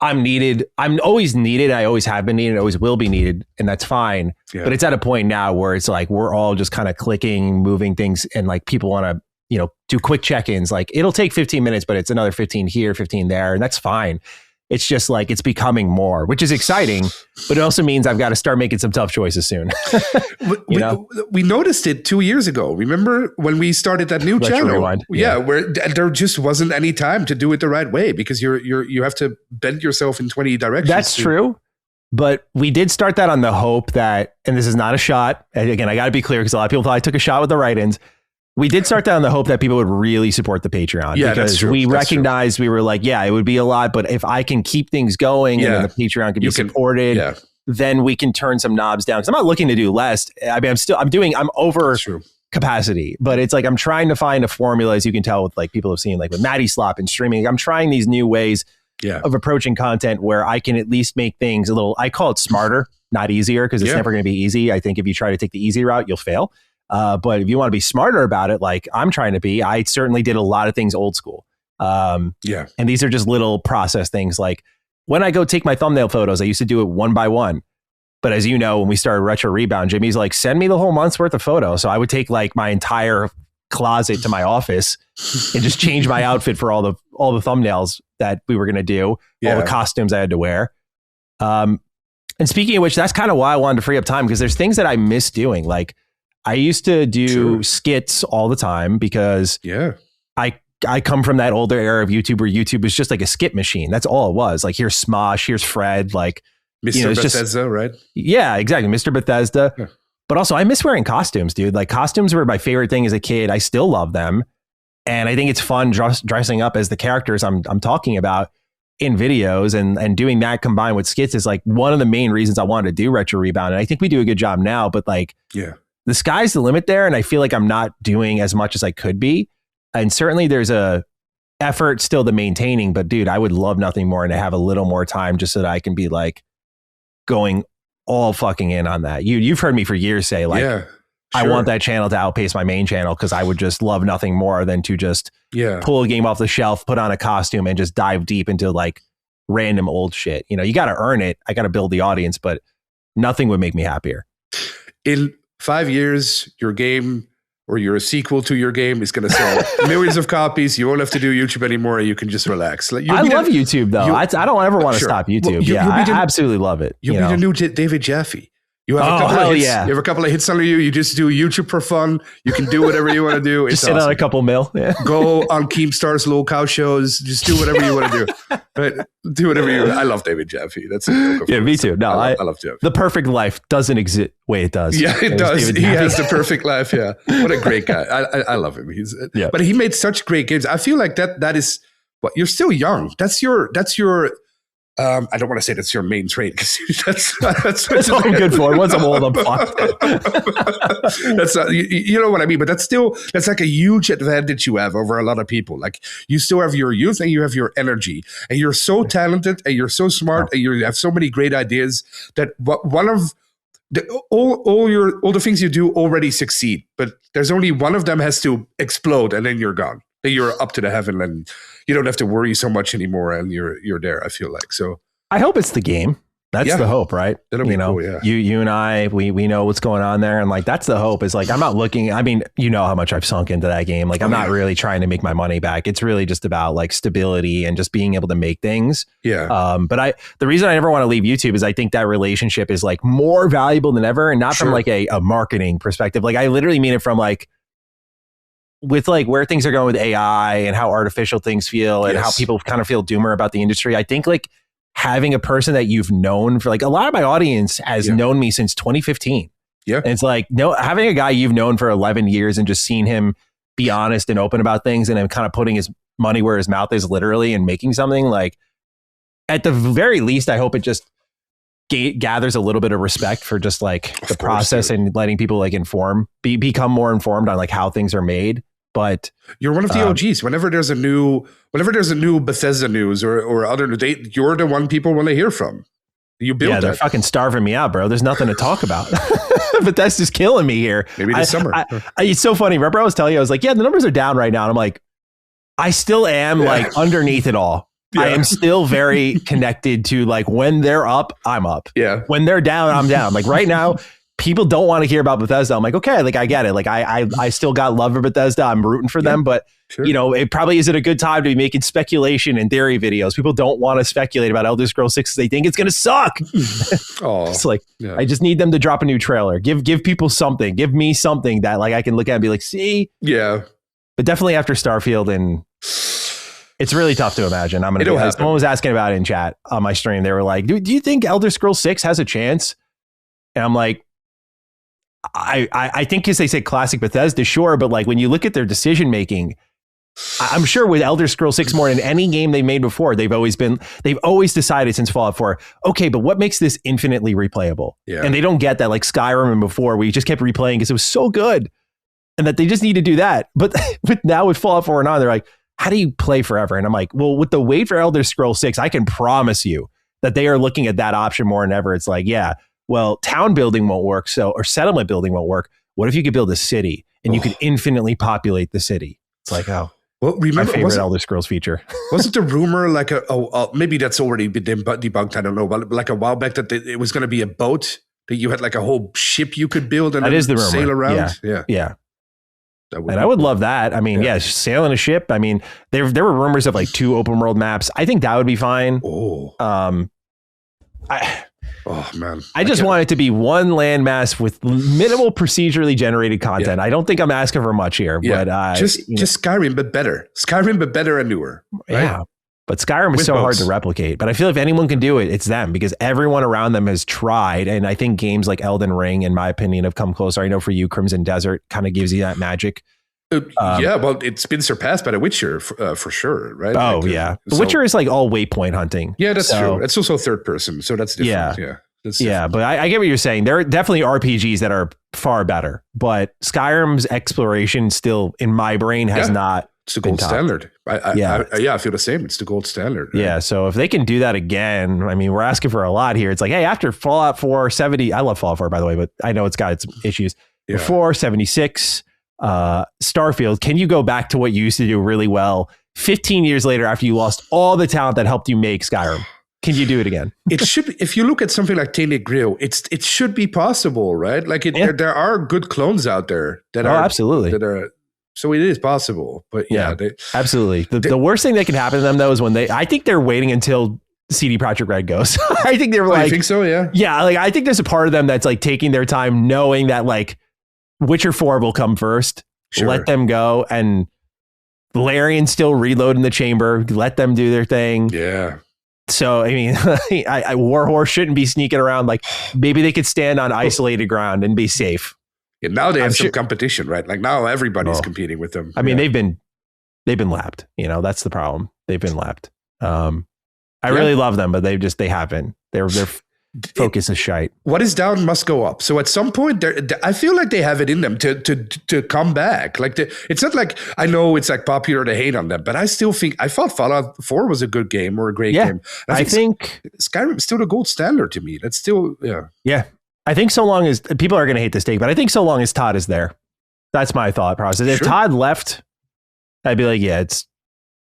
I'm needed. I'm always needed. I always have been needed. I always will be needed. And that's fine. Yeah. But it's at a point now where it's like, we're all just kind of clicking, moving things. And like people want to, do quick check-ins. Like it'll take 15 minutes, but it's another 15 here, 15 there. And that's fine. It's just like, it's becoming more, which is exciting, but it also means I've got to start making some tough choices soon. We noticed it 2 years ago. Remember when we started that new channel? Rewind. Yeah, where there just wasn't any time to do it the right way because you have to bend yourself in 20 directions. That's true. But we did start that on the hope that, and this is not a shot. And again, I got to be clear because a lot of people thought I took a shot with the write-ins. We did start that on the hope that people would really support the Patreon. Yeah, because that's true. We recognized, we were like, yeah, it would be a lot, but if I can keep things going and then the Patreon can be supported, then we can turn some knobs down. Because I'm not looking to do less. I mean, I'm over capacity, but it's like I'm trying to find a formula, as you can tell with like people have seen like with Maddie Slop and streaming. I'm trying these new ways of approaching content where I can at least make things a little, I call it smarter, not easier, because it's never going to be easy. I think if you try to take the easy route, you'll fail. But if you want to be smarter about it, like I'm trying to be, I certainly did a lot of things old school. And these are just little process things. Like when I go take my thumbnail photos, I used to do it one by one. But as you know, when we started Retro Rebound, Jimmy's like, send me the whole month's worth of photos. So I would take like my entire closet to my office and just change my outfit for all the thumbnails that we were going to do, all the costumes I had to wear. And speaking of which, that's kind of why I wanted to free up time, because there's things that I miss doing. Like I used to do skits all the time because I come from that older era of YouTube where YouTube was just like a skit machine. That's all it was. Like here's Smosh, here's Fred, like Mr. Bethesda, right? Yeah, exactly. Mr. Bethesda. Yeah. But also I miss wearing costumes, dude. Like costumes were my favorite thing as a kid. I still love them. And I think it's fun dressing up as the characters I'm talking about in videos, and doing that combined with skits is like one of the main reasons I wanted to do Retro Rebound. And I think we do a good job now, but like the sky's the limit there. And I feel like I'm not doing as much as I could be. And certainly there's a effort still to maintaining, but dude, I would love nothing more than to have a little more time just so that I can be like going all fucking in on that. You've heard me for years say like, I want that channel to outpace my main channel, because I would just love nothing more than to just pull a game off the shelf, put on a costume, and just dive deep into like random old shit. You know, you got to earn it. I got to build the audience, but nothing would make me happier. In 5 years, your game or your sequel to your game is going to sell millions of copies. You won't have to do YouTube anymore. You can just relax. Like, I love YouTube though. I don't ever want to stop YouTube. Well, I absolutely love it. You'll be the new David Jaffe. You have a couple of hits. You have a couple of hits under you. You just do YouTube for fun. You can do whatever you want to do. Just sit on a couple mil. Yeah. Go on Keemstar's low cow shows. Just do whatever you want to do. But do whatever you. I love David Jaffe. That's me too. No, I love Jaffe. The perfect life doesn't exist the way it does. Yeah, it does. He has the perfect life. Yeah, what a great guy. I love him. But he made such great games. I feel like that is what you're still young. That's your. I don't want to say that's your main trait, because that's what I'm good for. Once I'm old, I'm fucked. That's not, you know what I mean. But that's like a huge advantage you have over a lot of people. Like you still have your youth and you have your energy, and you're so talented and you're so smart and you have so many great ideas that one of all the things you do already succeed. But there's only one of them has to explode, and then you're gone. Then you're up to the heaven, and you don't have to worry so much anymore, and you're there. I feel like so. I hope it's the game. That's the hope, right? That'll be cool. Yeah. You and I, we know what's going on there, and like that's the hope. Is like I'm not looking. I mean, you know how much I've sunk into that game. Like I'm not really trying to make my money back. It's really just about like stability and just being able to make things. Yeah. But the reason I never want to leave YouTube is I think that relationship is like more valuable than ever, and not from like a marketing perspective. Like I literally mean it from like, with like where things are going with AI and how artificial things feel and how people kind of feel doomer about the industry. I think like having a person that you've known for like a lot of my audience has known me since 2015. Yeah. And it's like, having a guy you've known for 11 years and just seen him be honest and open about things, and then kind of putting his money where his mouth is literally and making something, like at the very least, I hope it just gathers a little bit of respect for just like the process and letting people like become more informed on like how things are made. But you're one of the OGs. Whenever there's a new Bethesda news or other, you're the one people want to hear from. You built that. They're fucking starving me out, bro. There's nothing to talk about. Bethesda's killing me here. Maybe this summer. It's so funny. Remember I was telling you, I was like, yeah, the numbers are down right now. And I'm like, I still am like underneath it all. Yeah. I am still very connected to like when they're up, I'm up. Yeah. When they're down, I'm down. Like right now, people don't want to hear about Bethesda. I'm like, okay, like I get it. Like I still got love for Bethesda. I'm rooting for them, but you know, it probably isn't a good time to be making speculation and theory videos. People don't want to speculate about Elder Scrolls 6 because they think it's going to suck. It's like, I just need them to drop a new trailer. Give people something. Give me something that like I can look at and be like, see? Yeah. But definitely after Starfield, and it's really tough to imagine. Someone was asking about it in chat on my stream. They were like, do you think Elder Scrolls 6 has a chance? And I'm like, I think because they say classic Bethesda, sure, but like when you look at their decision making, I'm sure with Elder Scrolls 6 more than any game they made before, they've always decided since Fallout 4, okay, but what makes this infinitely replayable? Yeah. And they don't get that like Skyrim and before, we just kept replaying because it was so good. and that they just need to do that. But now with Fallout 4 and on, they're like, how do you play forever? And I'm like, well, with the wait for Elder Scrolls 6, I can promise you that they are looking at that option more than ever. It's like, yeah, well, town building won't work, or settlement building won't work. What if you could build a city and you could infinitely populate the city? It's like, oh, well, remember, my favorite Elder Scrolls feature. Wasn't the rumor like maybe that's already been debunked? I don't know, but like a while back that it was going to be a boat that you had like a whole ship you could build and that is the rumor. Sail around. Yeah. I would love that. I mean, sailing a ship. I mean, there were rumors of like 2 open world maps. I think that would be fine. I just want it to be one landmass with minimal procedurally generated content. I don't think I'm asking for much here, but just Skyrim, but better. Skyrim, but better and newer. Right? Yeah. But Skyrim is so hard to replicate. But I feel if anyone can do it, it's them, because everyone around them has tried. And I think games like Elden Ring, in my opinion, have come closer. I know for you, Crimson Desert kind of gives you that magic. Well, it's been surpassed by The Witcher for sure, right? Oh, like, The Witcher is like all waypoint hunting. Yeah, that's true. It's also third person, so that's different. Yeah, but I get what you're saying. There are definitely RPGs that are far better, but Skyrim's exploration still, in my brain, has not. It's the gold standard. I feel the same. It's the gold standard. Right? Yeah. So if they can do that again, I mean, we're asking for a lot here. It's like, hey, after Fallout 4, 70, I love Fallout 4, by the way, but I know it's got its issues. Yeah. 4, 76, Starfield, can you go back to what you used to do really well 15 years later after you lost all the talent that helped you make Skyrim? Can you do it again? It should be. If you look at something like Tainted Grail, it should be possible, right? Like there are good clones out there that are absolutely that are. So it is possible, but absolutely. The worst thing that can happen to them though is when I think they're waiting until CD Projekt Red goes. I think they're like, I think so, yeah. Yeah, like I think there's a part of them that's like taking their time, knowing that like Witcher 4 will come first. Sure. Let them go, and Larian still reload in the chamber. Let them do their thing. Yeah. So I mean, Warhorse shouldn't be sneaking around. Like maybe they could stand on isolated ground and be safe. Yeah, now they have some competition, right? Like now everybody's competing with them. I mean, they've been lapped. You know, that's the problem. They've been lapped. I really love them, but they haven't. Their focus is shite. What is down must go up. So at some point, I feel like they have it in them to come back. Like it's not like, I know it's like popular to hate on them, but I still think I thought Fallout 4 was a good game or a great game. I think Skyrim is still the gold standard to me. That's still yeah. I think so long as people are going to hate this take, but I think so long as Todd is there, that's my thought process. If Todd left, I'd be like, yeah, it's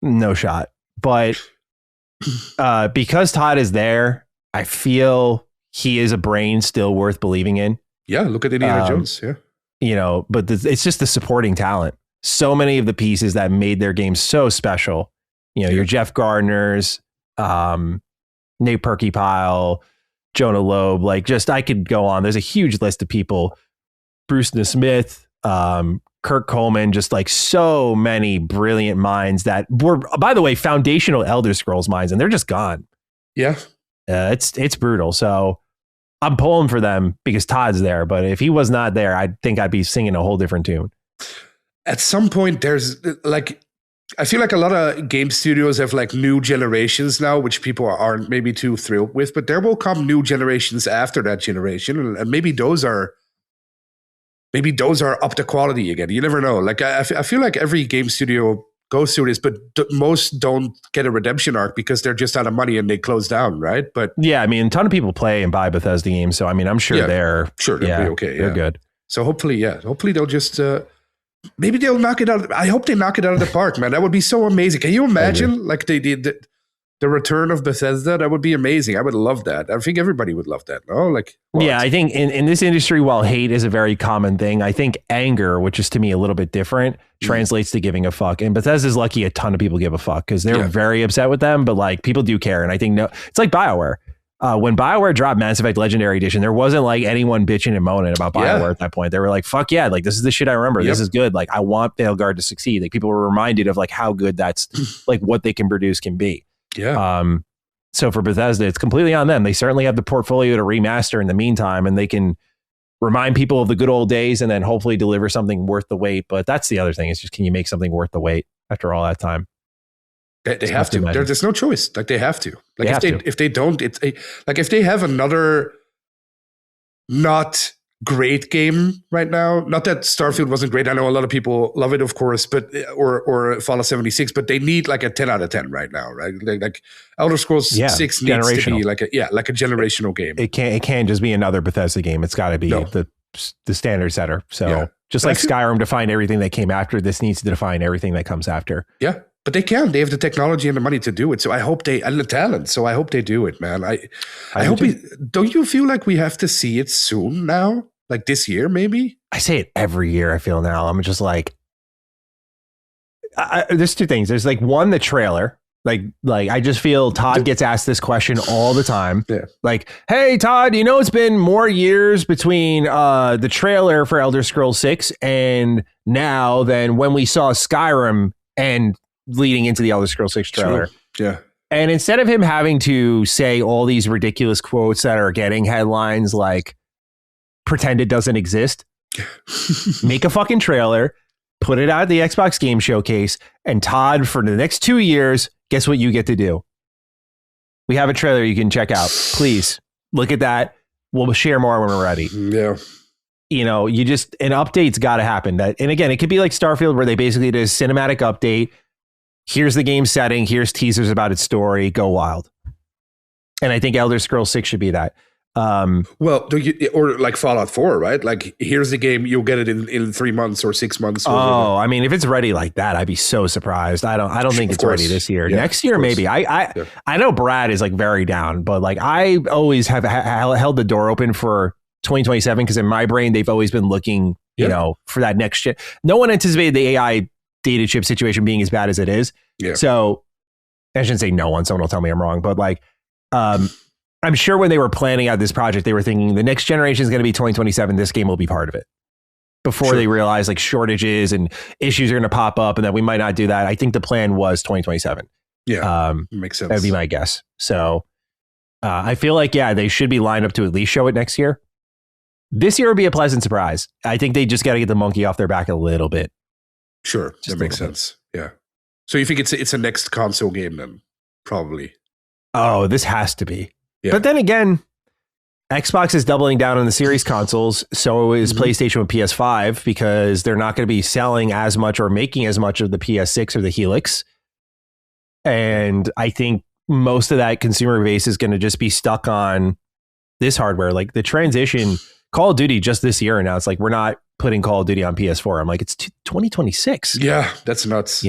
no shot. But because Todd is there, I feel he is a brain still worth believing in. Yeah, look at Indiana Jones. Yeah, you know, but it's just the supporting talent. So many of the pieces that made their game so special. You know, your Jeff Gardners, Nate Perkypile, Jonah Loeb, like just I could go on. There's a huge list of people. Bruce Smith, Kirk Coleman, just like so many brilliant minds that were, by the way, foundational Elder Scrolls minds, and they're just gone. Yeah. It's brutal. So I'm pulling for them because Todd's there. But if he was not there, I think I'd be singing a whole different tune. At some point, there's like, I feel like a lot of game studios have like new generations now, which people aren't maybe too thrilled with, but there will come new generations after that generation. And maybe those are up to quality again. You never know. Like I feel like every game studio goes through this, but most don't get a redemption arc because they're just out of money and they close down, right? But yeah, I mean, a ton of people play and buy Bethesda games, so I mean, I'm sure they'll be okay. They're good. So hopefully they'll just maybe they'll knock it out. I hope they knock it out of the park, man. That would be so amazing. Can you imagine like they did the return of Bethesda? That would be amazing. I would love that. I think everybody would love that. No, like yeah, I think in this industry, while hate is a very common thing, I think anger, which is to me a little bit different, translates to giving a fuck. And Bethesda's lucky a ton of people give a fuck because they're very upset with them, but like people do care. And I think it's like BioWare. When BioWare dropped Mass Effect Legendary Edition, there wasn't like anyone bitching and moaning about BioWare at that point. They were like, fuck yeah, like this is the shit I remember. This is good. Like I want Veilguard to succeed. Like people were reminded of like how good that's like what they can produce can be. Yeah. So for Bethesda, it's completely on them. They certainly have the portfolio to remaster in the meantime, and they can remind people of the good old days and then hopefully deliver something worth the wait. But that's the other thing, is just, can you make something worth the wait after all that time? They have to. There's no choice. Like they have to. Like if they don't, it's like if they have another not great game right now. Not that Starfield wasn't great. I know a lot of people love it, of course, but or Fallout 76, but they need like a 10 out of 10 right now, right? Like Elder Scrolls 6 needs to be like a generational game. It can't just be another Bethesda game. It's got to be the standard setter. So just like Skyrim defined everything that came after, this needs to define everything that comes after. Yeah. But they can. They have the technology and the money to do it. So I hope and the talent. So I hope they do it, man. I hope don't you feel like we have to see it soon now? Like this year, maybe? I say it every year, I feel now. I'm just like, there's two things. There's like one, the trailer. Like I just feel Todd gets asked this question all the time. Yeah. Like, hey, Todd, it's been more years between the trailer for Elder Scrolls 6 and now than when we saw Skyrim and leading into the Elder Scrolls 6 trailer. True. Yeah. And instead of him having to say all these ridiculous quotes that are getting headlines like pretend it doesn't exist, make a fucking trailer, put it out at the Xbox Game Showcase, and Todd, for the next 2 years, guess what you get to do? We have a trailer you can check out. Please look at that. We'll share more when we're ready. Yeah. An update's got to happen. And again, it could be like Starfield where they basically did a cinematic update. Here's the game setting. Here's teasers about its story. Go wild. And I think Elder Scrolls 6 should be that. Or like Fallout 4, right? Like, here's the game. You'll get it in 3 months or 6 months. I mean, if it's ready like that, I'd be so surprised. I don't think it's ready this year. Yeah, next year, maybe. I know Brad is like very down, but like I always have held the door open for 2027 because in my brain, they've always been looking, for that next shit. No one anticipated the AI data chip situation being as bad as it is. Yeah. So I shouldn't say no one. Someone will tell me I'm wrong, but like, I'm sure when they were planning out this project, they were thinking the next generation is going to be 2027. This game will be part of it before they realized like shortages and issues are going to pop up and that we might not do that. I think the plan was 2027. Yeah. Makes sense. That'd be my guess. So I feel like, they should be lined up to at least show it next year. This year would be a pleasant surprise. I think they just got to get the monkey off their back a little bit. Sure. That makes sense. Yeah. So you think it's a next console game then? Probably. Oh, this has to be. Yeah. But then again, Xbox is doubling down on the series consoles. So is PlayStation with PS5 because they're not going to be selling as much or making as much of the PS6 or the Helix. And I think most of that consumer base is going to just be stuck on this hardware. Like the transition, Call of Duty just this year announced, like, we're not putting Call of Duty on PS4. I'm like, it's 2026. Yeah, that's nuts.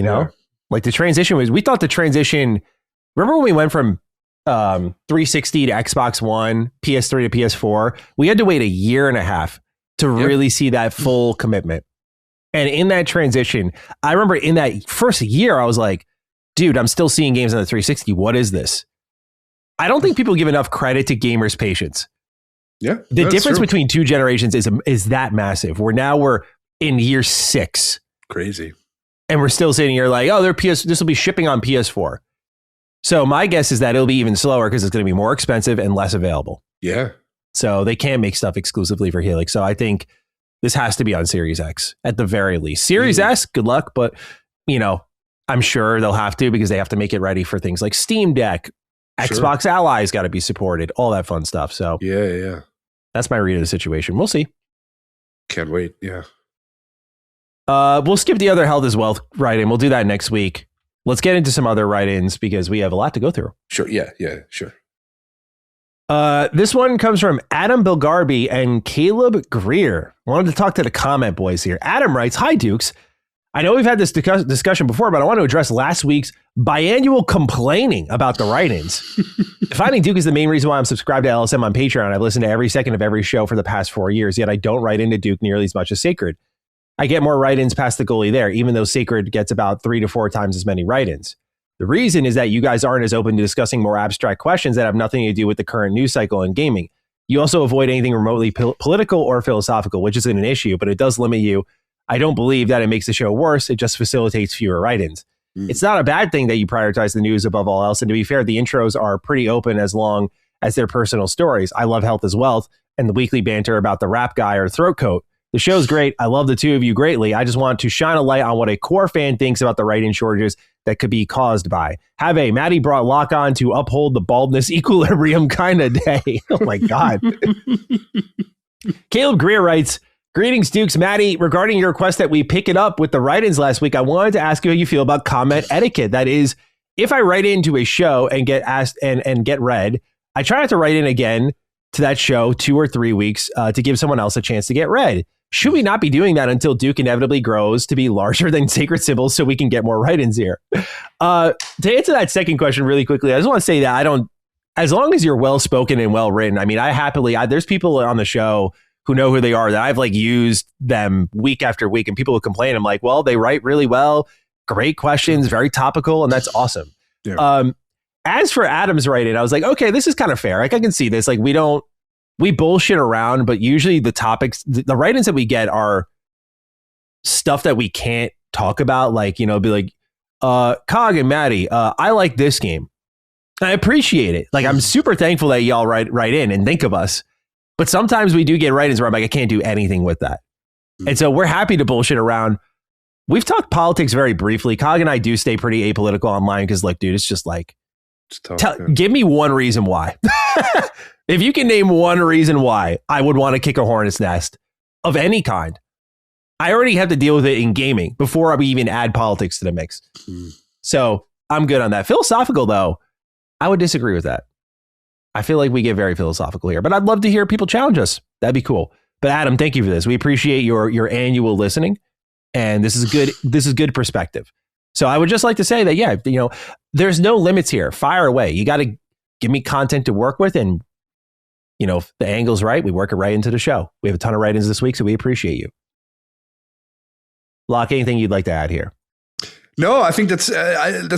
Like the transition we thought the transition, remember when we went from 360 to Xbox One, PS3 to PS4, we had to wait a year and a half to really see that full commitment. And in that transition, I remember in that first year, I was like, dude, I'm still seeing games on the 360. What is this? I don't think people give enough credit to gamers' patience. Yeah. The difference between two generations is that massive. We're in year 6. Crazy. And we're still sitting here like, this will be shipping on PS4. So my guess is that it'll be even slower because it's going to be more expensive and less available. Yeah. So they can't make stuff exclusively for Helix. So I think this has to be on Series X at the very least. Series S, good luck. But, I'm sure they'll have to because they have to make it ready for things like Steam Deck. Sure. Xbox Ally's got to be supported. All that fun stuff. So yeah. That's my read of the situation. We'll see. Can't wait. Yeah. We'll skip the other health as well write-in. We'll do that next week. Let's get into some other write-ins because we have a lot to go through. Sure. Yeah, sure. This one comes from Adam Bilgarby and Caleb Greer. Wanted to talk to the comment boys here. Adam writes, "Hi, Dukes. I know we've had this discussion before, but I want to address last week's biannual complaining about the write-ins. Finding Duke is the main reason why I'm subscribed to LSM on Patreon. I've listened to every second of every show for the past 4 years, yet I don't write into Duke nearly as much as Sacred. I get more write-ins past the goalie there, even though Sacred gets about 3 to 4 times as many write-ins. The reason is that you guys aren't as open to discussing more abstract questions that have nothing to do with the current news cycle in gaming. You also avoid anything remotely political or philosophical, which isn't an issue, but it does limit you. I don't believe that it makes the show worse. It just facilitates fewer write-ins. It's not a bad thing that you prioritize the news above all else. And to be fair, the intros are pretty open as long as they're personal stories. I love Health as Wealth and the weekly banter about the rap guy or throat coat. The show's great. I love the two of you greatly. I just want to shine a light on what a core fan thinks about the write-in shortages that could be caused by. Have a Maddie brought lock on to uphold the baldness equilibrium kind of day." Oh my God. Caleb Greer writes, greetings, Dukes. Maddie, regarding your request that we pick it up with the write-ins last week, I wanted to ask you how you feel about comment etiquette. That is, if I write into a show and get asked and get read, I try not to write in again to that show 2 or 3 weeks to give someone else a chance to get read. Should we not be doing that until Duke inevitably grows to be larger than Sacred Symbols so we can get more write-ins here? To answer that second question really quickly, I just want to say that as long as you're well-spoken and well-written, I mean, there's people on the show who know who they are that I've like used them week after week, and people will complain. I'm like, well, they write really well, great questions, very topical, and that's awesome. Yeah. As for Adam's writing, I was like, okay, this is kind of fair. Like, I can see this. Like, we bullshit around, but usually the topics, the write-ins that we get are stuff that we can't talk about. Like, be like, Cog and Maddie, I like this game. I appreciate it. Like, I'm super thankful that y'all write in and think of us. But sometimes we do get write-ins where I'm like, I can't do anything with that. And so we're happy to bullshit around. We've talked politics very briefly. Cog and I do stay pretty apolitical online because, like, dude, it's just like, give me one reason why. If you can name one reason why I would want to kick a hornet's nest of any kind, I already have to deal with it in gaming before we even add politics to the mix. So I'm good on that. Philosophical, though, I would disagree with that. I feel like we get very philosophical here, but I'd love to hear people challenge us. That'd be cool. But Adam, thank you for this. We appreciate your annual listening, and this is good. This is good perspective. So I would just like to say that, yeah, there's no limits here. Fire away. You got to give me content to work with, and if the angle's right, we work it right into the show. We have a ton of write-ins this week, so we appreciate you. Locke, anything you'd like to add here? No, I think that's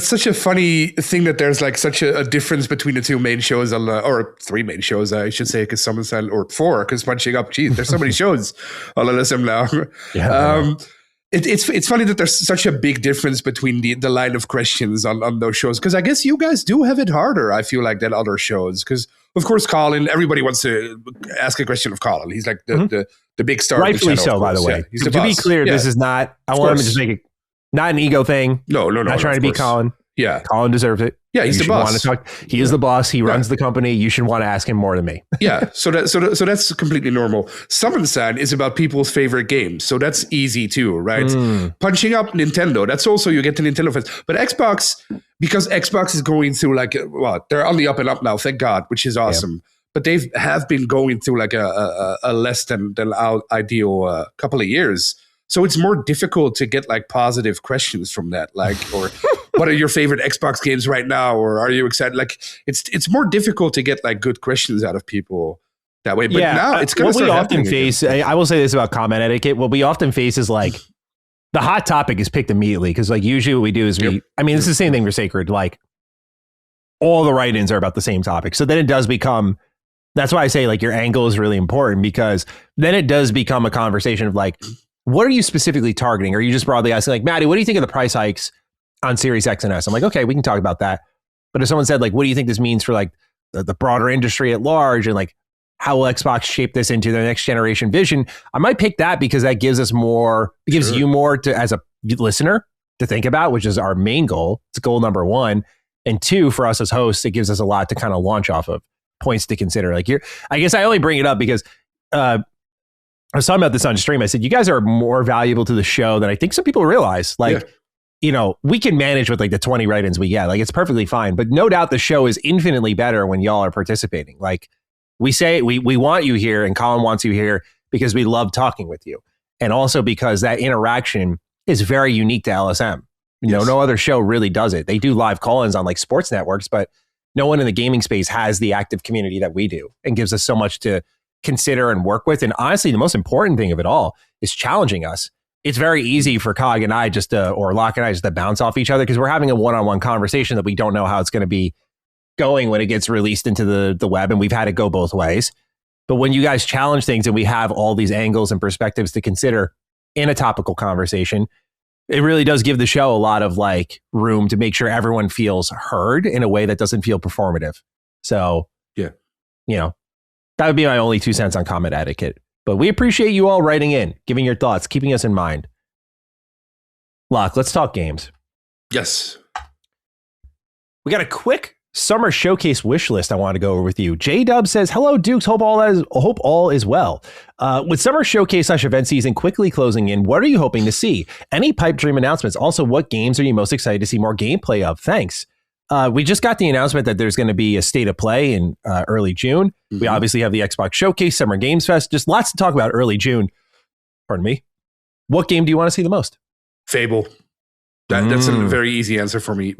such a funny thing that there's like such a difference between the two main shows or 3 main shows, I should say, because someone said, or 4, because Punching Up, geez, there's so many shows on LSM now. Yeah. It's funny that there's such a big difference between the line of questions on those shows, because I guess you guys do have it harder, I feel like, than other shows. Because, of course, Colin, everybody wants to ask a question of Colin. He's like the big star. Rightfully of the channel, so, by the way. Yeah, to be clear, this is not, I want him to just make it, not an ego thing. No. Not trying to be Colin. Yeah. Colin deserves it. Yeah, he's the boss. He is the boss. He runs the company. You should want to ask him more than me. Yeah, so that's completely normal. Summon-san is about people's favorite games, so that's easy too, right? Punching Up, Nintendo, that's also, you get the Nintendo fans. But Xbox, because Xbox is going through like, they're on the up and up now, thank God, which is awesome. Yep. But they have been going through like a less than ideal couple of years. So it's more difficult to get like positive questions from that, like, or what are your favorite Xbox games right now, or are you excited? Like, it's more difficult to get like good questions out of people that way. But now it's going to start happening again. I will say this about comment etiquette. What we often face is like the hot topic is picked immediately, because like usually what we do is this is the same thing for Sacred. Like, all the write-ins are about the same topic. So then it does become, that's why I say like your angle is really important, because then it does become a conversation of like, what are you specifically targeting? Or are you just broadly asking, like, Maddie, what do you think of the price hikes on Series X and S? I'm like, okay, we can talk about that. But if someone said, like, what do you think this means for like the broader industry at large, and like, how will Xbox shape this into their next generation vision? I might pick that because that gives us more, it gives you more to, as a listener, to think about, which is our main goal. It's goal number 1. And 2, for us as hosts, it gives us a lot to kind of launch off of, points to consider. Like, I guess I only bring it up because I was talking about this on stream. I said, you guys are more valuable to the show than I think some people realize. Like, we can manage with like the 20 write-ins we get. Like, it's perfectly fine. But no doubt the show is infinitely better when y'all are participating. Like, we say we want you here, and Colin wants you here because we love talking with you. And also because that interaction is very unique to LSM. No other show really does it. They do live call-ins on like sports networks, but no one in the gaming space has the active community that we do, and gives us so much to consider and work with. And honestly, the most important thing of it all is challenging us. It's very easy for Cog and I or Locke and I just to bounce off each other, because we're having a one-on-one conversation that we don't know how it's going to be going when it gets released into the web, and we've had it go both ways. But when you guys challenge things and we have all these angles and perspectives to consider in a topical conversation, it really does give the show a lot of like room to make sure everyone feels heard in a way that doesn't feel performative. So, that would be my only 2 cents on comment etiquette. But we appreciate you all writing in, giving your thoughts, keeping us in mind. Locke, let's talk games. Yes. We got a quick summer showcase wish list I want to go over with you. J-Dub says, hello, Dukes. Hope all is well. With summer showcase / event season quickly closing in, what are you hoping to see? Any pipe dream announcements? Also, what games are you most excited to see more gameplay of? Thanks. We just got the announcement that there's going to be a state of play in early June. Mm-hmm. We obviously have the Xbox Showcase, Summer Games Fest. Just lots to talk about early June. Pardon me. What game do you want to see the most? Fable. That's a very easy answer for me.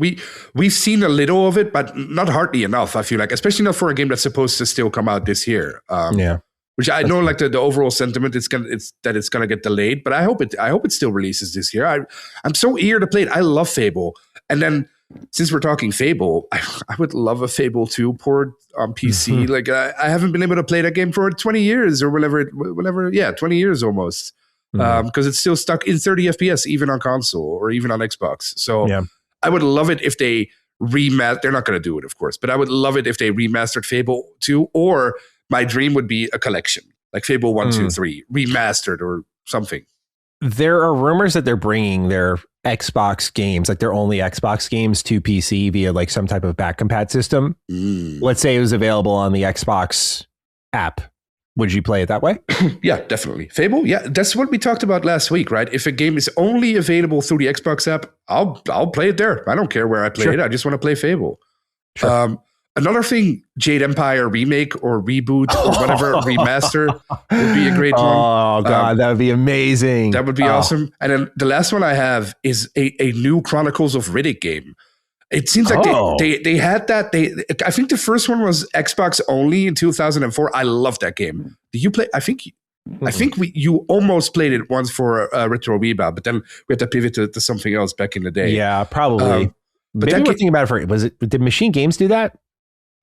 We've seen a little of it, but not hardly enough, I feel like, especially not for a game that's supposed to still come out this year. Which I know, like the overall sentiment, it's gonna get delayed, but I hope it still releases this year. I'm so eager to play it. I love Fable, and then since we're talking Fable, I would love a Fable 2 port on PC. Mm-hmm. Like I haven't been able to play that game for 20 years or whatever. Yeah, 20 years almost. Because it's still stuck in 30 FPS, even on console or even on Xbox. So I would love it if they remaster. They're not going to do it, of course, but I would love it if they remastered Fable 2. Or my dream would be a collection, like Fable 1, 2, 3, remastered or something. There are rumors that they're bringing their Xbox games, like their only Xbox games, to PC via like some type of back compat system. Let's say it was available on the Xbox app. Would you play it that way? Yeah, definitely. Fable, yeah, that's what we talked about last week, right? If a game is only available through the Xbox app, I'll play it there. I don't care where I play it. I just want to play Fable. Sure. Another thing, Jade Empire remake or reboot or whatever remaster would be a great one. Oh God, that would be amazing. That would be awesome. And then the last one I have is a new Chronicles of Riddick game. It seems like they had that. I think the first one was Xbox only in 2004. I love that game. Did you play? I think you almost played it once for Retro Rebound, but then we had to pivot to something else back in the day. Yeah, probably. But maybe we're thinking about it did Machine Games do that?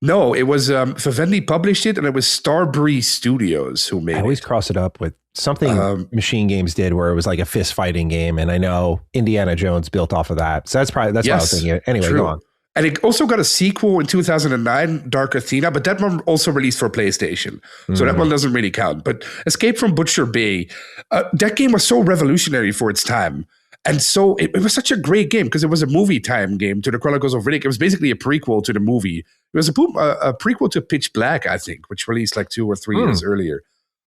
No, it was Vivendi published it, and it was Starbreeze Studios who made it. I always cross it up with something Machine Games did where it was like a fist fighting game, and I know Indiana Jones built off of that. So that's what I was thinking. Anyway, go on. And it also got a sequel in 2009, Dark Athena, but that one also released for PlayStation. So that one doesn't really count. But Escape from Butcher Bay, that game was so revolutionary for its time. And so it was such a great game because it was a movie time game to the Chronicles of Riddick. It was basically a prequel to the movie. It was a prequel to Pitch Black, I think, which released like 2 or 3 years earlier.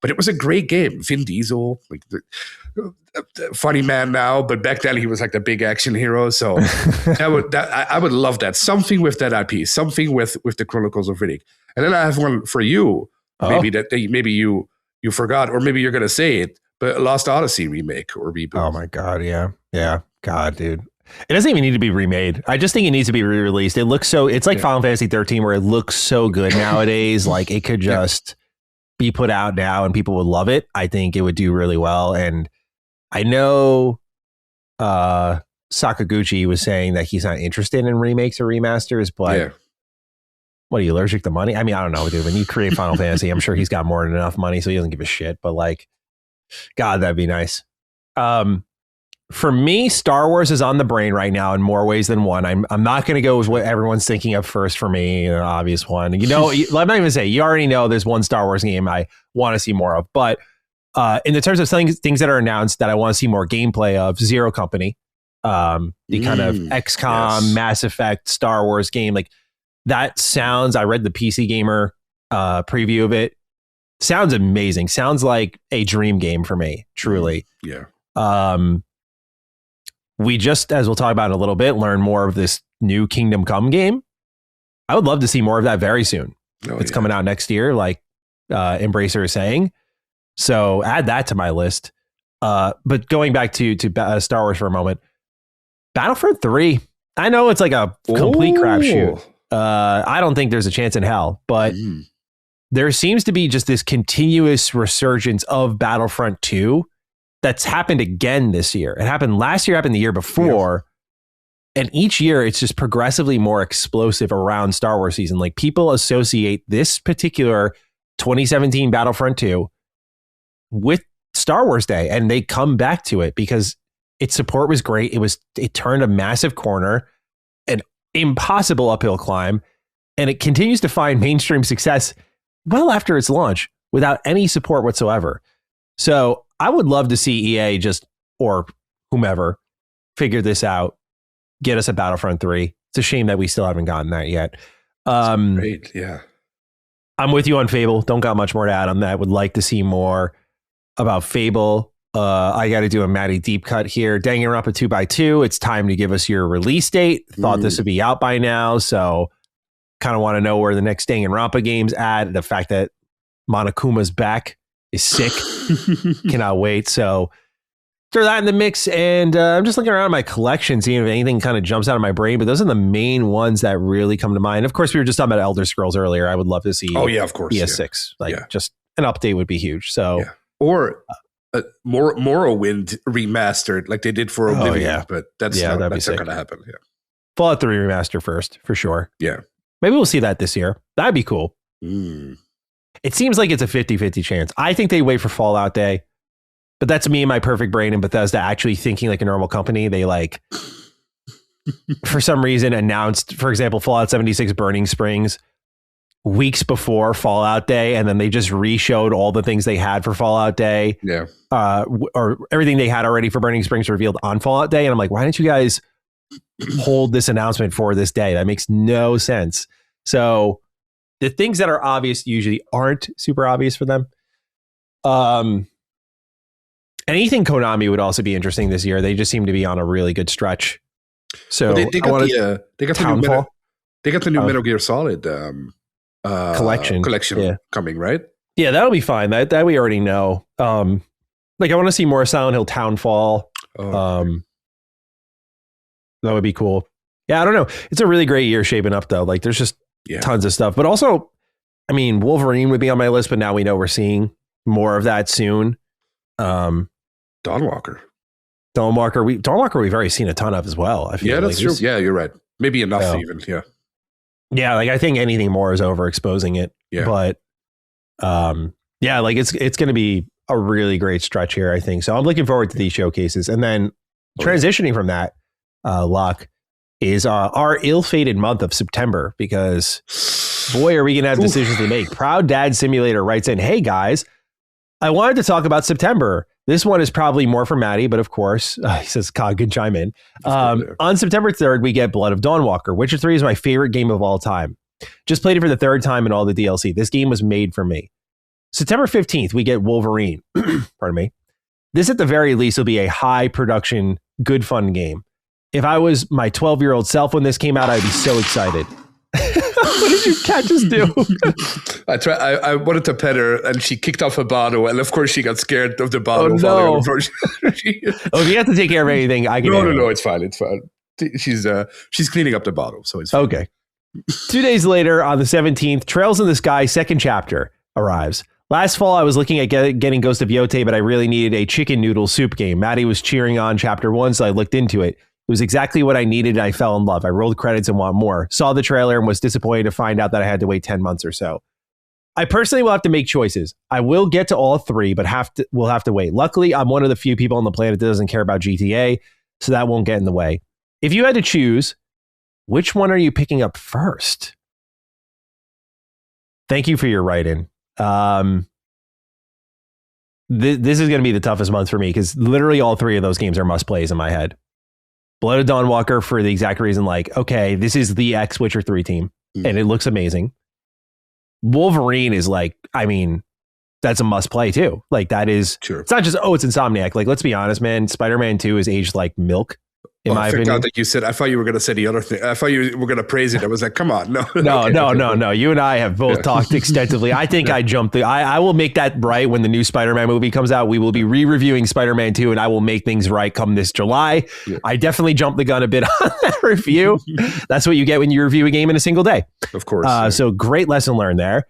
But it was a great game. Vin Diesel, like the funny man now, but back then he was like the big action hero. So I would love that. Something with that IP, something with the Chronicles of Riddick. And then I have one for you. Maybe you forgot, or maybe you're going to say it. But a Lost Odyssey remake or reboot. Oh my God, yeah. God, dude. It doesn't even need to be remade. I just think it needs to be re-released. It looks so, it's like Final Fantasy 13 where it looks so good nowadays. Like it could just be put out now and people would love it. I think it would do really well. And I know Sakaguchi was saying that he's not interested in remakes or remasters, but what are you, allergic to money? I mean, I don't know, dude. When you create Final Fantasy, I'm sure he's got more than enough money, so he doesn't give a shit. But like, God, that'd be nice. For me, Star Wars is on the brain right now in more ways than one. I'm not going to go with what everyone's thinking of first for me, an obvious one. You know, I'm not even say you already know there's one Star Wars game I want to see more of. But in the terms of things that are announced that I want to see more gameplay of, Zero Company, the kind of XCOM, Mass Effect, Star Wars game, like that sounds. I read the PC Gamer preview of it. Sounds amazing. Sounds like a dream game for me, truly. Yeah. We just, as we'll talk about in a little bit, learn more of this new Kingdom Come game. I would love to see more of that very soon. It's coming out next year, like Embracer is saying. So add that to my list. But going back to Star Wars for a moment, Battlefront 3. I know it's like a complete crapshoot. I don't think there's a chance in hell, but there seems to be just this continuous resurgence of Battlefront 2 that's happened again this year. It happened last year, happened the year before. And each year it's just progressively more explosive around Star Wars season. Like people associate this particular 2017 Battlefront 2 with Star Wars Day, and they come back to it because its support was great. It turned a massive corner, an impossible uphill climb, and it continues to find mainstream success well after its launch without any support whatsoever. So I would love to see EA or whomever figure this out, get us a Battlefront 3. It's a shame that we still haven't gotten that yet. Great, yeah. I'm with you on Fable. Don't got much more to add on that. Would like to see more about Fable. I got to do a Matty deep cut here. Danganronpa 2x2. It's time to give us your release date. Thought this would be out by now, so kind of want to know where the next Danganronpa game's at. The fact that Monokuma's back is sick. Cannot wait. So throw that in the mix, and I'm just looking around my collection, seeing if anything kind of jumps out of my brain. But those are the main ones that really come to mind. Of course, we were just talking about Elder Scrolls earlier. I would love to see. Oh yeah, of course. PS6. Just an update would be huge. So or Morrowind remastered, like they did for Oblivion. But that's not going to happen. Yeah. Fallout 3 remaster first, for sure. Yeah. Maybe we'll see that this year. That'd be cool. It seems like it's a 50-50 chance. I think they wait for Fallout Day. But that's me and my perfect brain and Bethesda actually thinking like a normal company. They for some reason announced, for example, Fallout 76 Burning Springs weeks before Fallout Day. And then they just re-showed all the things they had for Fallout Day. Yeah. Or everything they had already for Burning Springs revealed on Fallout Day. And I'm like, why didn't you guys hold this announcement for this day? That makes no sense. So the things that are obvious usually aren't super obvious for them. Anything Konami would also be interesting this year. They just seem to be on a really good stretch. So they got the new Metal Gear Solid collection coming, right? Yeah, that'll be fine. That we already know. I want to see more Silent Hill Townfall. That would be cool. Yeah, I don't know. It's a really great year shaping up though. Like there's just tons of stuff. But also, I mean, Wolverine would be on my list, but now we know we're seeing more of that soon. Dawnwalker we've already seen a ton of as well. I feel that's true. Yeah, you're right. Maybe enough even. Yeah, like I think anything more is overexposing it. Yeah, but like it's going to be a really great stretch here, I think. So I'm looking forward to these showcases, and then transitioning from that, Locke, is our ill-fated month of September, because boy, are we going to have decisions to make. Proud Dad Simulator writes in, "Hey guys, I wanted to talk about September. This one is probably more for Maddie, but of course," he says, "Cog can chime in. On September 3rd, we get Blood of Dawnwalker. Witcher 3 is my favorite game of all time. Just played it for the third time in all the DLC. This game was made for me. September 15th, we get Wolverine. Pardon me. This at the very least will be a high production, good fun game. If I was my 12-year-old self when this came out, I'd be so excited." What did your cat just do? I wanted to pet her, and she kicked off a bottle, and of course she got scared of the bottle. Oh no! If you have to take care of anything, I can. No, it's fine. It's fine. She's cleaning up the bottle, so it's fine. Okay. 2 days later, on the 17th, Trails in the Sky second chapter arrives. Last fall, I was looking at getting Ghost of Yotei, but I really needed a chicken noodle soup game. Maddie was cheering on chapter 1, so I looked into it. It was exactly what I needed, and I fell in love. I rolled credits and want more. Saw the trailer and was disappointed to find out that I had to wait 10 months or so. I personally will have to make choices. I will get to all three, but we'll have to wait. Luckily, I'm one of the few people on the planet that doesn't care about GTA, so that won't get in the way. If you had to choose, which one are you picking up first? Thank you for your write-in. This is going to be the toughest month for me, because literally all three of those games are must-plays in my head. Blood of Dawnwalker for the exact reason, like, okay, this is the ex-Witcher 3 team, and it looks amazing. Wolverine is like, I mean, that's a must-play too. Like, that is, sure. It's not just, it's Insomniac. Like, let's be honest, man, Spider-Man 2 is aged like milk, in my opinion. That you said, I thought you were going to say the other thing. I thought you were going to praise it. I was like, come on, no. No. You and I have both talked extensively. I think I jumped I will make that right when the new Spider-Man movie comes out. We will be re-reviewing Spider-Man 2, and I will make things right come this July. Yeah. I definitely jumped the gun a bit on that review. That's what you get when you review a game in a single day. Of course. So great lesson learned there.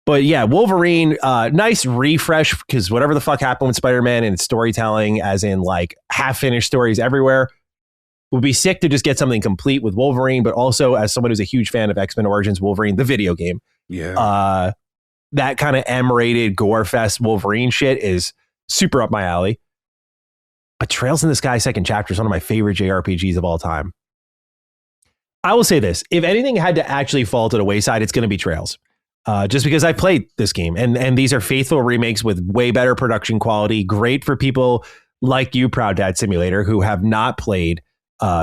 But yeah, Wolverine, nice refresh, because whatever the fuck happened with Spider-Man and its storytelling, as in like half-finished stories everywhere, would be sick to just get something complete with Wolverine, but also as someone who's a huge fan of X-Men Origins Wolverine, the video game. Yeah. That kind of M-rated gore fest Wolverine shit is super up my alley. But Trails in the Sky second chapter is one of my favorite JRPGs of all time. I will say this, if anything had to actually fall to the wayside, it's going to be Trails. Just because I played this game, and these are faithful remakes with way better production quality, great for people like you, Proud Dad Simulator, who have not played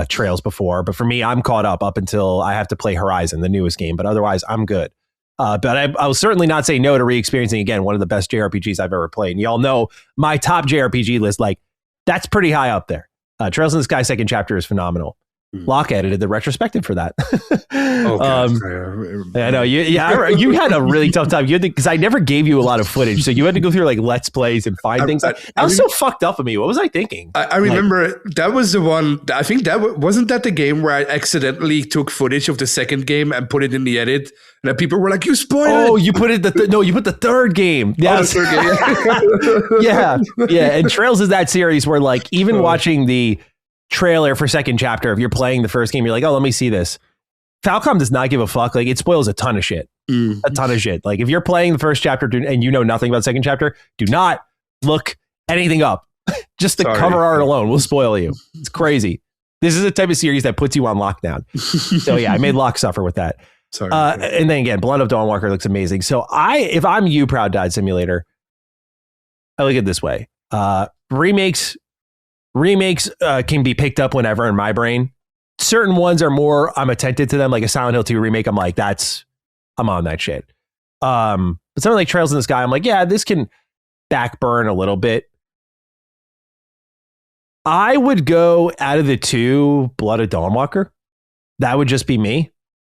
Trails before, but for me, I'm caught up until I have to play Horizon, the newest game. But otherwise, I'm good. But I will certainly not say no to re-experiencing again one of the best JRPGs I've ever played. And y'all know my top JRPG list, like that's pretty high up there. Trails in the Sky second chapter is phenomenal. Locke edited the retrospective for that. I know you had a really tough time. You had because I never gave you a lot of footage, so you had to go through like Let's Plays and find things. That was so fucked up of me. What was I thinking? I remember that was the one. I think that wasn't that the game where I accidentally took footage of the second game and put it in the edit, and that people were like, "You spoiled it." Oh, you put it you put the third game. Yes. Oh, the third yeah. game. Yeah. And Trails is that series where like even watching the trailer for second chapter, if you're playing the first game, you're like, oh, let me see this. Falcom does not give a fuck. Like it spoils a ton of shit. A ton of shit. Like if you're playing the first chapter and you know nothing about the second chapter, do not look anything up. Just the cover art alone will spoil you. It's crazy. This is a type of series that puts you on lockdown. So yeah, I made Locke suffer with that. Sorry. And then again, Blood of Dawnwalker looks amazing. So if I'm you, Proud Dad Simulator, I look at it this way. Remakes can be picked up whenever in my brain. Certain ones are more, I'm attentive to them, like a Silent Hill 2 remake. I'm like, I'm on that shit. But something like Trails in the Sky, I'm like, yeah, this can backburn a little bit. I would go out of the two, Blood of Dawnwalker. That would just be me.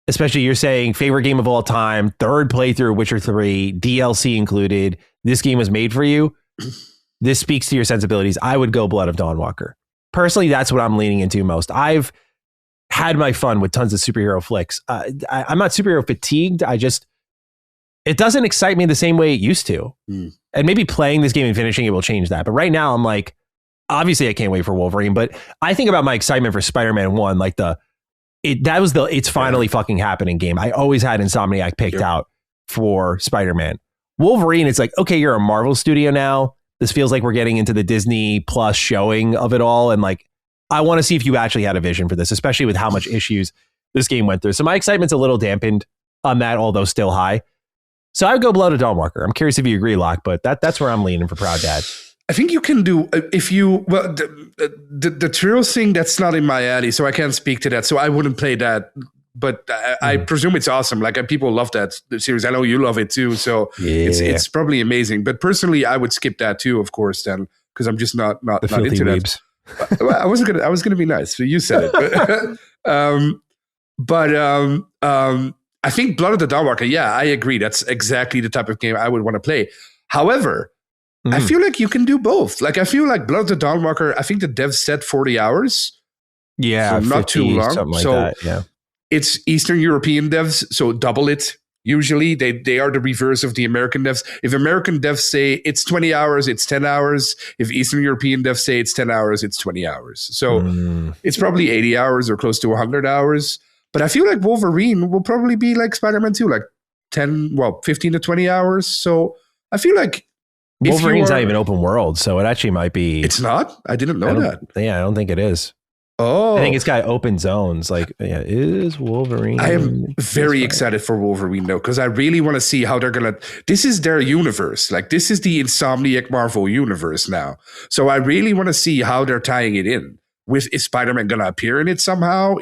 Especially you're saying favorite game of all time, third playthrough Witcher 3, DLC included. This game was made for you. This speaks to your sensibilities. I would go Blood of Dawnwalker. Personally, that's what I'm leaning into most. I've had my fun with tons of superhero flicks. I'm not superhero fatigued. It doesn't excite me the same way it used to. And maybe playing this game and finishing it will change that. But right now I'm like, obviously I can't wait for Wolverine, but I think about my excitement for Spider-Man 1, like it's finally fucking happening game. I always had Insomniac picked out for Spider-Man. Wolverine, it's like, okay, you're a Marvel studio now. This feels like we're getting into the Disney Plus showing of it all. And like, I want to see if you actually had a vision for this, especially with how much issues this game went through. So my excitement's a little dampened on that, although still high. So I would go Blood of Dawnwalker. I'm curious if you agree, Locke, but that's where I'm leaning for Proud Dad. I think you can do the Trails thing, that's not in my alley, so I can't speak to that. So I wouldn't play that. But I presume it's awesome. Like people love that series. I know you love it too. So it's probably amazing. But personally, I would skip that too, of course, then, because I'm just not into weebs. that. I was gonna be nice. So you said it. But I think Blood of the Dawnwalker. Yeah, I agree. That's exactly the type of game I would want to play. However, I feel like you can do both. Like I feel like Blood of the Dawnwalker. I think the devs said 40 hours. Yeah, so not 50, too long. Something like so that. Yeah. It's Eastern European devs, so double it. Usually they are the reverse of the American devs. If American devs say it's 20 hours, it's 10 hours. If Eastern European devs say it's 10 hours, it's 20 hours. So it's probably 80 hours or close to 100 hours. But I feel like Wolverine will probably be like Spider-Man 2, like 15 to 20 hours. So I feel like Wolverine's not even open world, so it actually might be. It's not? I didn't know that. Yeah, I don't think it is. Oh, I think it's got open zones. Like, yeah, is Wolverine? I am very excited for Wolverine though, because I really want to see how they're gonna. This is their universe. Like, this is the Insomniac Marvel universe now. So I really want to see how they're tying it in. Is Spider-Man gonna appear in it somehow?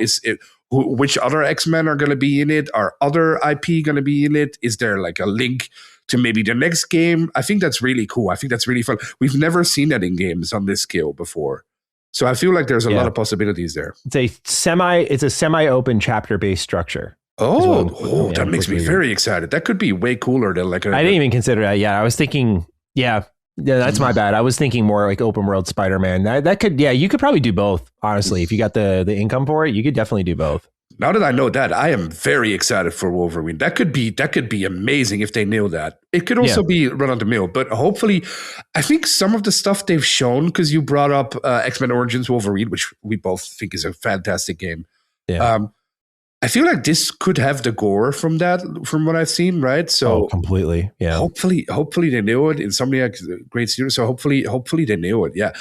Which other X-Men are gonna be in it? Are other IP gonna be in it? Is there like a link to maybe the next game? I think that's really cool. I think that's really fun. We've never seen that in games on this scale before. So I feel like there's a lot of possibilities there. It's a semi-open chapter-based structure. That makes me very excited. That could be way cooler than like I didn't even consider that. Yeah, I was thinking, that's my bad. I was thinking more like open world Spider-Man. That could, you could probably do both. Honestly, if you got the income for it, you could definitely do both. Now that I know that, I am very excited for Wolverine. That could be amazing if they nail that. It could also be run of the mill, but hopefully, I think some of the stuff they've shown, because you brought up X-Men Origins Wolverine, which we both think is a fantastic game. Yeah. I feel like this could have the gore from what I've seen, right? So completely. Yeah. Hopefully they nail it. Insomniac's a great series, so hopefully they nail it. Yeah.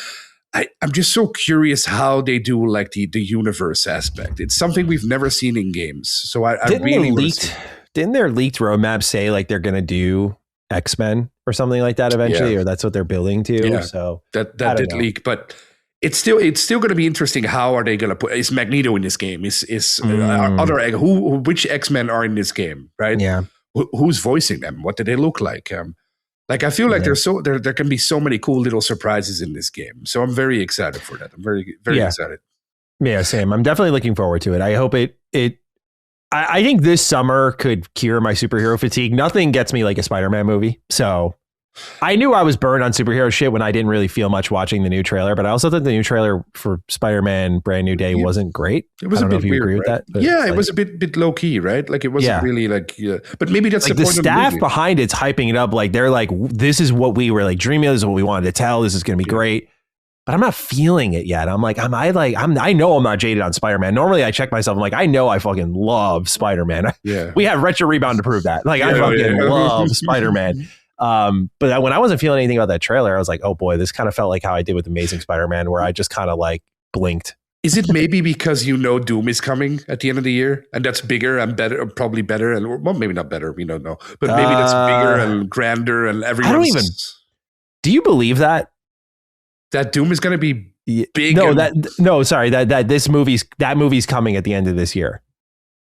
I'm just so curious how they do like the universe aspect. It's something we've never seen in games. So I really didn't their leaked roadmap say like they're going to do X-Men or something like that eventually, or that's what they're building to? Yeah, so that did leak, but it's still going to be interesting. How are they going to put? Is Magneto in this game? Which X-Men are in this game? Right? Yeah. Who's voicing them? What do they look like? I feel like there can be so many cool little surprises in this game. So I'm very excited for that. I'm very excited. Yeah, same. I'm definitely looking forward to it. I hope I think this summer could cure my superhero fatigue. Nothing gets me like a Spider-Man movie. So I knew I was burned on superhero shit when I didn't really feel much watching the new trailer, but I also thought the new trailer for Spider-Man Brand New Day wasn't great. It was I don't know if you weird, agree with right? that. Yeah, it was a bit low key, right? Like it wasn't really like, but maybe that's like the the point staff of the movie. behind it's hyping it up. Like they're like, this is what we were like dreaming of. This is what we wanted to tell. This is going to be great. But I'm not feeling it yet. I'm like, I know I'm not jaded on Spider-Man. Normally I check myself. I'm like, I know I fucking love Spider-Man. Yeah. We have Retro Rebound to prove that. Like I fucking love Spider-Man. But when I wasn't feeling anything about that trailer, I was like, oh boy, this kind of felt like how I did with Amazing Spider-Man, where I just kind of like blinked. Is it maybe because Doom is coming at the end of the year, and that's bigger and better, probably better, and well, maybe not better, we don't know, but maybe that's bigger and grander, and everyone. Do you believe that Doom is going to be big? That movie's coming at the end of this year.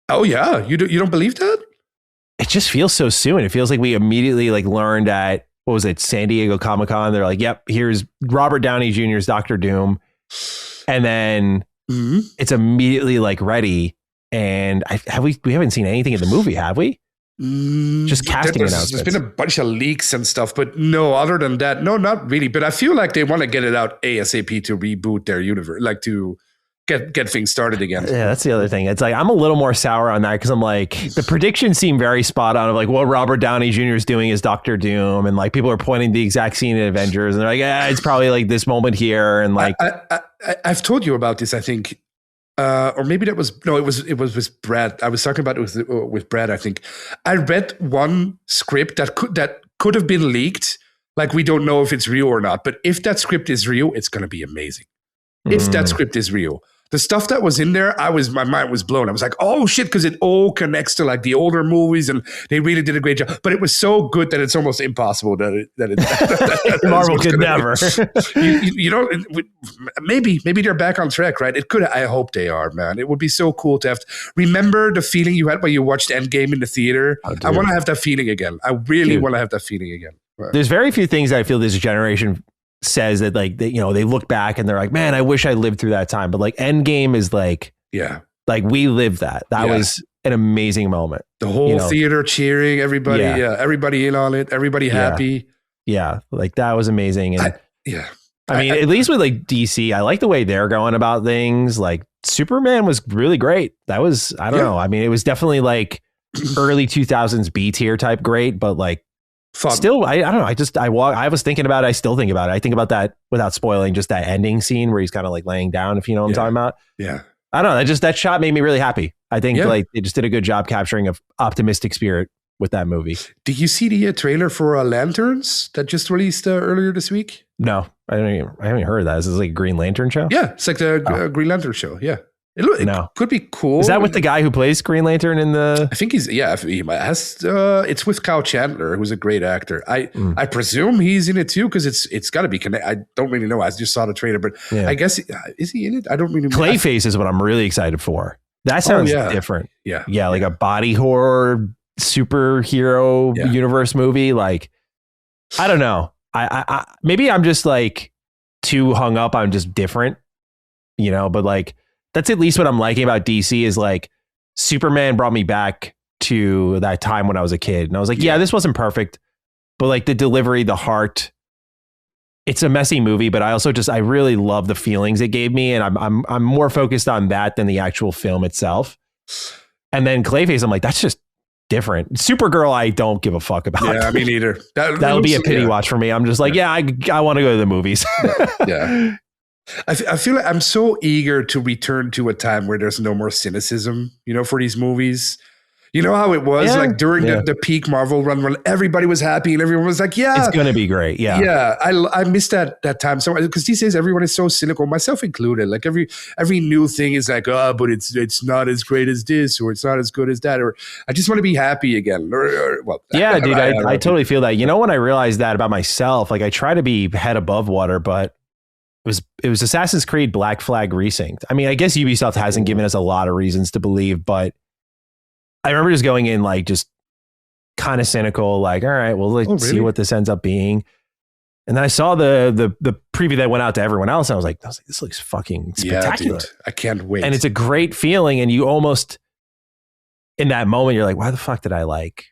Oh yeah, you don't believe that? It just feels so soon. It feels like we immediately like learned at, what was it, San Diego Comic-Con. They're like, yep, here's Robert Downey Jr.'s Dr. Doom. And then it's immediately like ready. And we haven't seen anything in the movie, have we? Just casting announcements. There's been a bunch of leaks and stuff, but no, other than that, no, not really. But I feel like they want to get it out ASAP to reboot their universe, like to get things started again. Yeah, that's the other thing. It's like I'm a little more sour on that because I'm like, the predictions seem very spot on of like what Robert Downey Jr. is doing as Dr. Doom, and like people are pointing the exact scene in Avengers, and they're like, it's probably like this moment here, and like I've told you about this, I think, or maybe it was with Brad. I was talking about it with Brad. I think I read one script that could have been leaked. Like we don't know if it's real or not, but if that script is real, it's going to be amazing. If that script is real. The stuff that was in there, my mind was blown. I was like, oh shit, because it all connects to like the older movies, and they really did a great job. But it was so good that it's almost impossible that Marvel could never. Maybe they're back on track, right? It could. I hope they are, man. It would be so cool to have. Remember the feeling you had when you watched Endgame in the theater? I want to have that feeling again. I really want to have that feeling again. There's very few things that I feel this generation says that like they look back and they're like, man, I wish I lived through that time. But like Endgame is like, like we lived that. That was an amazing moment. The whole theater cheering, everybody, everybody in on it, everybody happy. Yeah, like that was amazing. And I mean, at least with like DC, I like the way they're going about things. Like Superman was really great. That was, I don't know. I mean, it was definitely like early 2000s B tier type great, but like fun. Still, I don't know. I was thinking about it. I still think about it. I think about that without spoiling, just that ending scene where he's kind of like laying down, if you know what I'm talking about. Yeah. I don't know. That shot made me really happy. I think like they just did a good job capturing an optimistic spirit with that movie. Did you see the trailer for Lanterns that just released earlier this week? No, I haven't heard of that. Is this like a Green Lantern show? Yeah, it's like the Green Lantern show. Yeah. It could be cool. Is that with the guy who plays Green Lantern in the? I think he has. It's with Kyle Chandler, who's a great actor. I presume he's in it too because it's got to be connected. I don't really know. I just saw the trailer, but I guess is he in it? I don't really know. Clayface is what I'm really excited for. That sounds different. Yeah, like a body horror superhero universe movie. Like I don't know. I maybe I'm just like too hung up. I'm just different, but like. That's at least what I'm liking about DC is like Superman brought me back to that time when I was a kid. And I was like, this wasn't perfect, but like the delivery, the heart, it's a messy movie, but I really love the feelings it gave me. And I'm more focused on that than the actual film itself. And then Clayface, I'm like, that's just different. Supergirl, I don't give a fuck about. Yeah, me neither. That'll be a pity watch for me. I'm just like, I want to go to the movies. Yeah. I feel like I'm so eager to return to a time where there's no more cynicism, for these movies. You know how it was like during the peak Marvel run when everybody was happy and everyone was like, it's going to be great. Yeah. Yeah. I miss that time. So, because these days everyone is so cynical, myself included. Like every new thing is like, but it's not as great as this, or it's not as good as that. Or I just want to be happy again. Dude, I totally feel that. When I realized that about myself, like I try to be head above water, but was Assassin's Creed Black Flag Resynced. I mean, I guess Ubisoft hasn't given us a lot of reasons to believe, but I remember just going in like just kind of cynical, like, all right, well, let's see what this ends up being. And then I saw the preview that went out to everyone else. And I was like, this looks fucking spectacular. Dude, I can't wait. And it's a great feeling. And you almost, in that moment, you're like, why the fuck did I like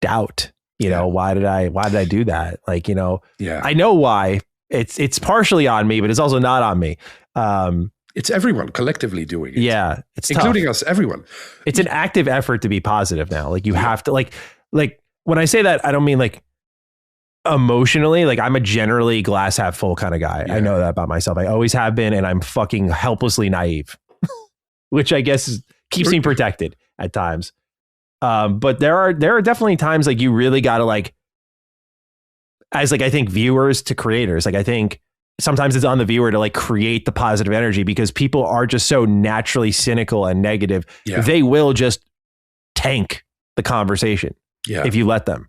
doubt? You know, why did I do that? Like, you know, I know why. It's partially on me, but it's also not on me. It's everyone collectively doing it. Yeah. It's including tough. us, everyone. It's an active effort to be positive now. Like you have to like when I say that, I don't mean like emotionally, like I'm a generally glass half full kind of guy. I know that about myself. I always have been, and I'm fucking helplessly naive, which I guess keeps me protected at times. But there are definitely times like you really got to like, as like, I think viewers to creators, like I think sometimes it's on the viewer to like create the positive energy because people are just so naturally cynical and negative. Yeah. They will just tank the conversation if you let them.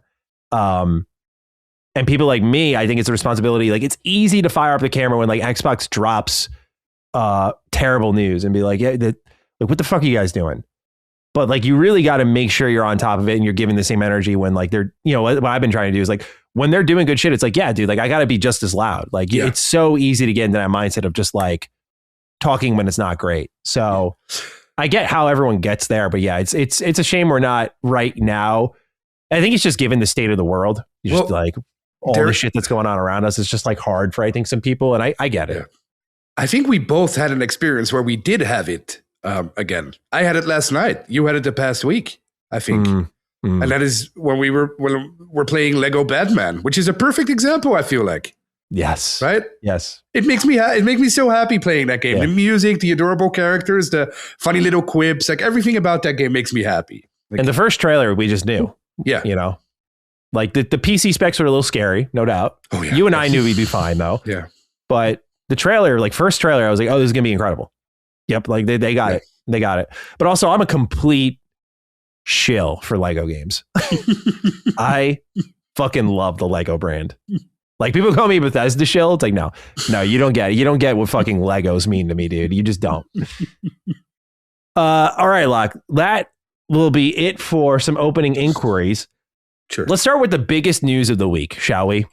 And people like me, I think it's a responsibility. Like it's easy to fire up the camera when like Xbox drops terrible news and be like, like, what the fuck are you guys doing? But like, you really got to make sure you're on top of it and you're giving the same energy when like they're, you know, what I've been trying to do is like, when they're doing good shit, it's like, yeah, dude, like I got to be just as loud. Like it's so easy to get into that mindset of just like talking when it's not great. So I get how everyone gets there, but yeah, it's a shame we're not right now. I think it's just given the state of the world, just like all the shit that's going on around us. It's just like hard for, I think, some people. And I get it. Yeah. I think we both had an experience where we did have it again. I had it last night. You had it the past week, I think. And that is when we're playing Lego Batman, which is a perfect example, I feel like. Yes. Right? Yes. It makes me so happy playing that game. Yeah. The music, the adorable characters, the funny little quips, like everything about that game makes me happy. Like, and the first trailer, we just knew. Yeah. You know, like the PC specs were a little scary, no doubt. Oh, yeah. You and I knew we'd be fine, though. Yeah. But the trailer, like first trailer, I was like, oh, this is going to be incredible. Yep. Like they got it. They got it. But also, I'm a complete shill for Lego games. I fucking love the Lego brand. Like people call me Bethesda shill. It's like, no, you don't get it. You don't get what fucking Legos mean to me, dude. You just don't. All right, Locke. That will be it for some opening inquiries. Sure. Let's start with the biggest news of the week, shall we?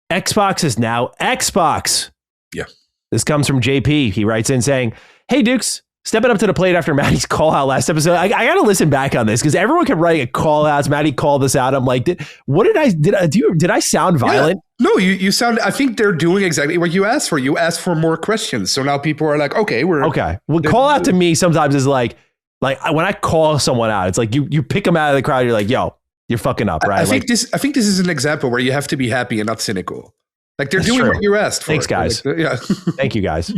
Xbox is now Xbox. Yeah. This comes from JP. He writes in saying, hey, Dukes. Stepping up to the plate after Maddie's call out last episode. I got to listen back on this because everyone kept writing a call outs. Maddie called this out. I'm like, did I sound violent? Yeah. No, you sound, I think they're doing exactly what you asked for. You asked for more questions. So now people are like, okay, okay. Well, call out to me sometimes is like when I call someone out, it's like you pick them out of the crowd. You're like, yo, you're fucking up, right? I think this is an example where you have to be happy and not cynical. Like they're doing what you asked for. Thanks, guys. Like, yeah. Thank you, guys.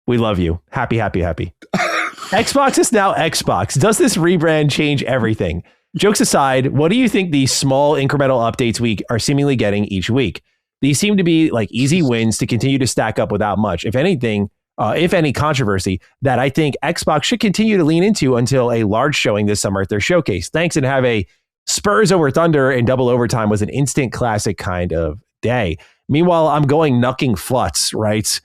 We love you. Happy, happy, happy. Xbox is now Xbox. Does this rebrand change everything? Jokes aside, what do you think these small incremental updates we are seemingly getting each week? These seem to be like easy wins to continue to stack up without much, if anything, if any controversy, that I think Xbox should continue to lean into until a large showing this summer at their showcase. Thanks, and have a Spurs over Thunder and double overtime was an instant classic kind of day. Meanwhile, I'm going knucking Flutz, writes,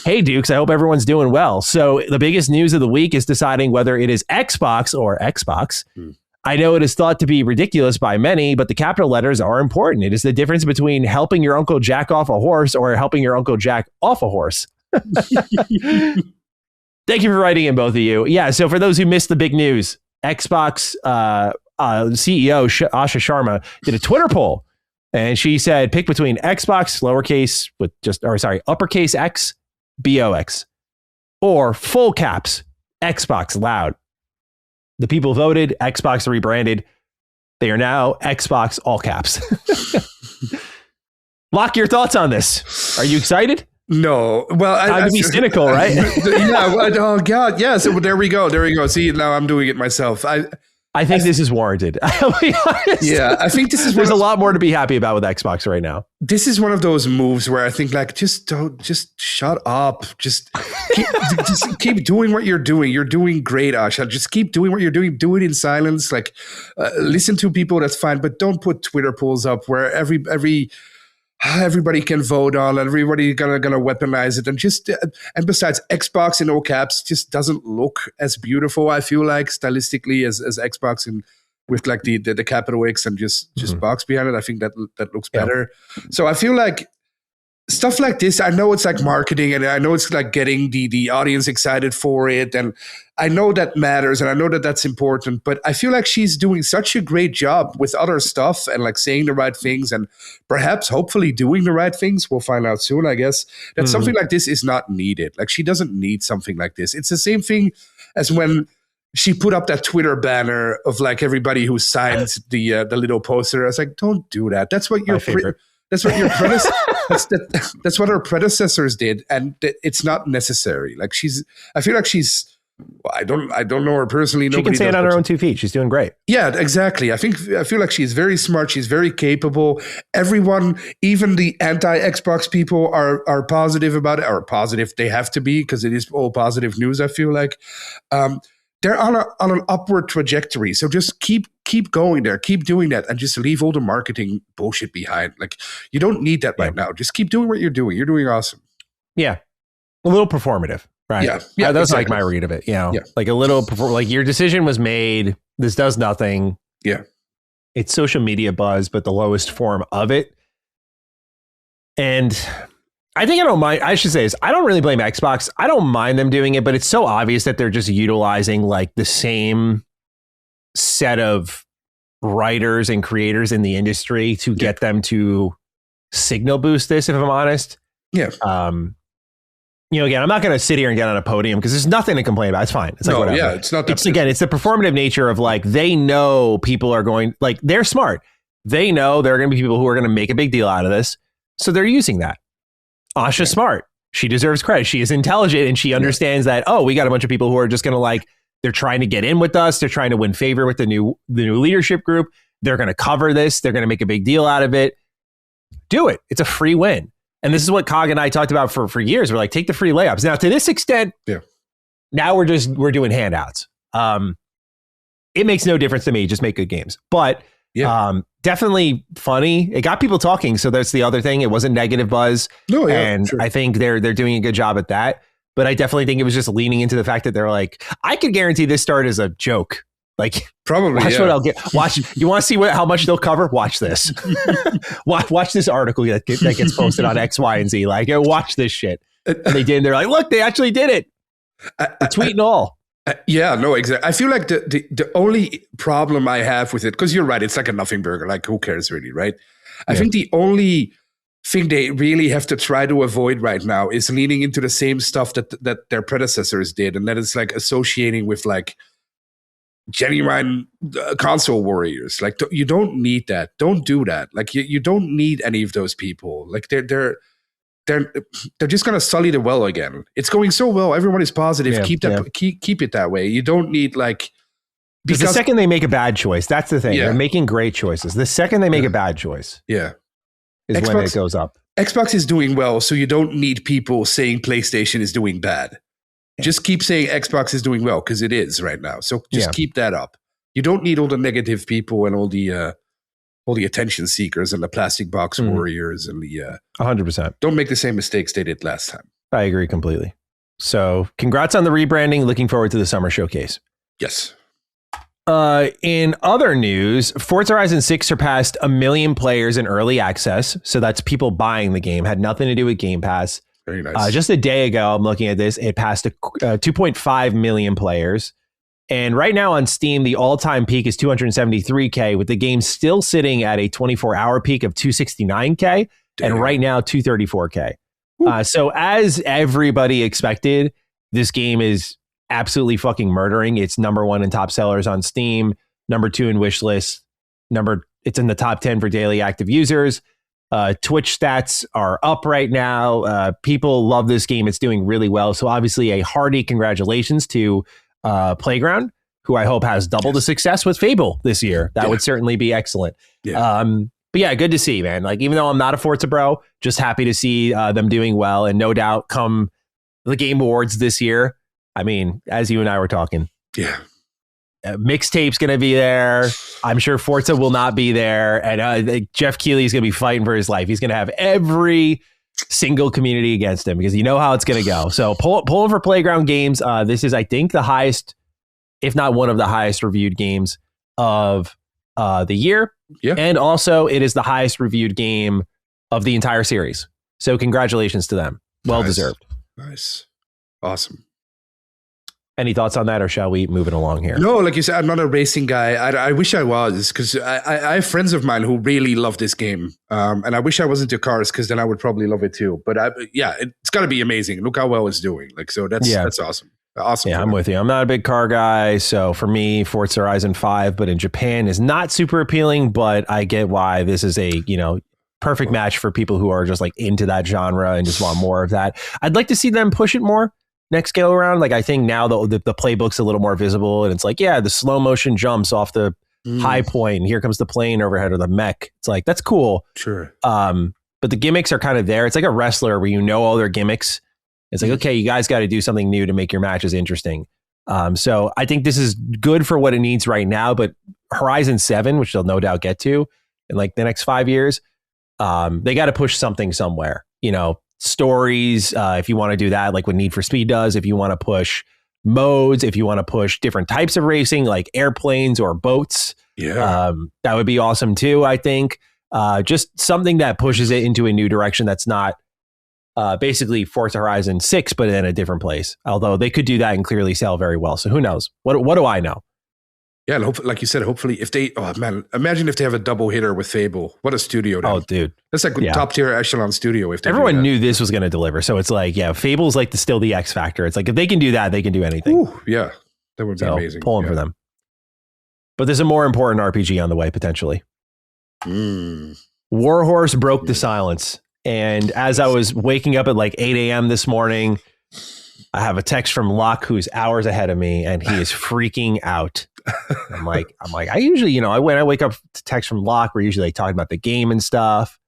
hey, Dukes, I hope everyone's doing well. So the biggest news of the week is deciding whether it is Xbox or Xbox. I know it is thought to be ridiculous by many, but the capital letters are important. It is the difference between helping your Uncle Jack off a horse or helping your Uncle Jack off a horse. Thank you for writing in, both of you. Yeah, so for those who missed the big news, Xbox CEO Asha Sharma did a Twitter poll. And she said, pick between Xbox, lowercase uppercase X, BOX, or full caps, Xbox loud. The people voted, Xbox rebranded. They are now Xbox all caps. Locke, your thoughts on this? Are you excited? No. Well, I would be cynical, right? Yeah. Oh God. Yeah. So there we go. See, now I'm doing it myself. I think this is warranted. I'll be honest. Yeah, I think this is. There's a lot more to be happy about with Xbox right now. This is one of those moves where I think, like, just shut up. Just keep doing what you're doing. You're doing great, Asha. Just keep doing what you're doing. Do it in silence. Like, listen to people. That's fine, but don't put Twitter polls up where every everybody can vote on, everybody gonna weaponize it, and besides, Xbox in all caps just doesn't look as beautiful, I feel like, stylistically as Xbox in with like the capital X and just box behind it. I think that looks better. So I feel like stuff like this, I know it's like marketing, and I know it's like getting the audience excited for it, and I know that matters, and I know that that's important, but I feel like she's doing such a great job with other stuff and like saying the right things and perhaps hopefully doing the right things. We'll find out soon, I guess, that something like this is not needed. Like, she doesn't need something like this. It's the same thing as when she put up that Twitter banner of like everybody who signed the little poster. I was like, don't do that. That's what your that's what your that's what her predecessors did, and it's not necessary. Like, I feel like she's. I don't know her personally. She can stand on her own 2 feet. She's doing great. Yeah, exactly. I feel like she's very smart. She's very capable. Everyone, even the anti-Xbox people, are positive about it. Or positive, they have to be, because it is all positive news. I feel like they're on an upward trajectory. So just keep going there, keep doing that, and just leave all the marketing bullshit behind. Like, you don't need that right now. Just keep doing what you're doing. You're doing awesome. Yeah, a little performative. Right. Yeah. That's exactly. Like my read of it. Like a little, like your decision was made. This does nothing. Yeah. It's social media buzz, but the lowest form of it. And I think I don't mind. I should say this. I don't really blame Xbox. I don't mind them doing it, but it's so obvious that they're just utilizing like the same set of writers and creators in the industry to get them to signal boost this, if I'm honest. Yeah. Again, I'm not going to sit here and get on a podium because there's nothing to complain about. It's fine. It's like whatever. Yeah, it's not. It's the performative nature of like, they know people are going, like, they're smart. They know there are going to be people who are going to make a big deal out of this. So they're using that. Asha's smart. She deserves credit. She is intelligent, and she understands that, we got a bunch of people who are just going to like, they're trying to get in with us. They're trying to win favor with the new leadership group. They're going to cover this. They're going to make a big deal out of it. Do it. It's a free win. And this is what Cog and I talked about for years. We're like, take the free layups. Now, to this extent, now we're doing handouts. It makes no difference to me. Just make good games. But definitely funny. It got people talking. So that's the other thing. It wasn't negative buzz. I think they're doing a good job at that. But I definitely think it was just leaning into the fact that they're like, I could guarantee this started as a joke. Like, probably watch what I'll get. Watch. You want to see how much they'll cover? Watch this. watch this article that gets posted on X, Y, and Z. Like, watch this shit. And they did. And they're like, look, they actually did it. The tweet and all. Yeah, no, exactly. I feel like the only problem I have with it, because you're right, it's like a nothing burger. Like, who cares really, right? I think the only thing they really have to try to avoid right now is leaning into the same stuff that their predecessors did, and that is like associating with like genuine console warriors. Like, you don't need that. Don't do that. Like, you don't need any of those people. Like, they're just gonna sully the well again. It's going so well. Everyone is positive. Keep it that way. You don't need like, because the second they make a bad choice, that's the thing. They're making great choices. The second they make a bad choice, is Xbox, when it goes up. Xbox is doing well, so you don't need people saying PlayStation is doing bad. Just keep saying Xbox is doing well, because it is right now. So just keep that up. You don't need all the negative people and all the attention seekers and the plastic box warriors and the 100%. Don't make the same mistakes they did last time. I agree completely. So congrats on the rebranding. Looking forward to the summer showcase. Yes. In other news, Forza Horizon 6 surpassed 1 million players in early access. So that's people buying the game. Had nothing to do with Game Pass. Very nice. Just a day ago, I'm looking at this. It passed 2.5 million players. And right now on Steam, the all-time peak is 273K, with the game still sitting at a 24-hour peak of 269K. Damn. And right now, 234K. So as everybody expected, this game is absolutely fucking murdering. It's number 1 in top sellers on Steam, number 2 in wishlist, it's in the top 10 for daily active users. Twitch stats are up right now. People love this game. It's doing really well. So obviously a hearty congratulations to Playground, who I hope has double the success with Fable this year. That would certainly be excellent. But yeah, good to see, man. Like, even though I'm not a Forza bro, just happy to see them doing well. And no doubt come the Game Awards this year, I mean, as you and I were talking, Mixtape's going to be there. I'm sure Forza will not be there. And Jeff Keighley's going to be fighting for his life. He's going to have every single community against him because you know how it's going to go. So pull for Playground Games. This is, I think, the highest, if not one of the highest reviewed games of the year. Yeah. And also it is the highest reviewed game of the entire series. So congratulations to them. Well deserved. Nice. Awesome. Any thoughts on that, or shall we move it along here? No, like you said, I'm not a racing guy. I wish I was, because I have friends of mine who really love this game. And I wish I was into cars, because then I would probably love it too. But it's got to be amazing. Look how well it's doing. Like, so that's awesome. Awesome. Yeah, I'm with you. I'm not a big car guy. So for me, Forza Horizon 5, but in Japan is not super appealing, but I get why this is a, perfect match for people who are just like into that genre and just want more of that. I'd like to see them push it more next go around. Like, I think now the playbook's a little more visible, and it's like, yeah, the slow motion jumps off the high point, and here comes the plane overhead or the mech. It's like, that's cool. Sure. But the gimmicks are kind of there. It's like a wrestler where you know all their gimmicks. It's like, okay, you guys got to do something new to make your matches interesting. So I think this is good for what it needs right now, but Horizon 7, which they'll no doubt get to in like the next 5 years, they got to push something somewhere, stories, if you want to do that, like what Need for Speed does, if you want to push modes, if you want to push different types of racing, like airplanes or boats, that would be awesome too, I think. Just something that pushes it into a new direction that's not basically Forza Horizon 6, but in a different place. Although they could do that and clearly sell very well. So who knows? What do I know? Yeah, and hopefully, like you said, hopefully if they, imagine if they have a double hitter with Fable. What a studio. Oh, dude. That's like top tier echelon studio. If they Everyone knew this was going to deliver. So it's like, yeah, Fable's like still the X factor. It's like, if they can do that, they can do anything. Ooh, yeah, that would be amazing. Pulling for them. But there's a more important RPG on the way, potentially. Warhorse broke the silence. And as I was waking up at like 8 a.m. this morning, I have a text from Locke, who's hours ahead of me, and he is freaking out. I'm like, I usually, when I wake up to text from Locke, we're usually like talking about the game and stuff.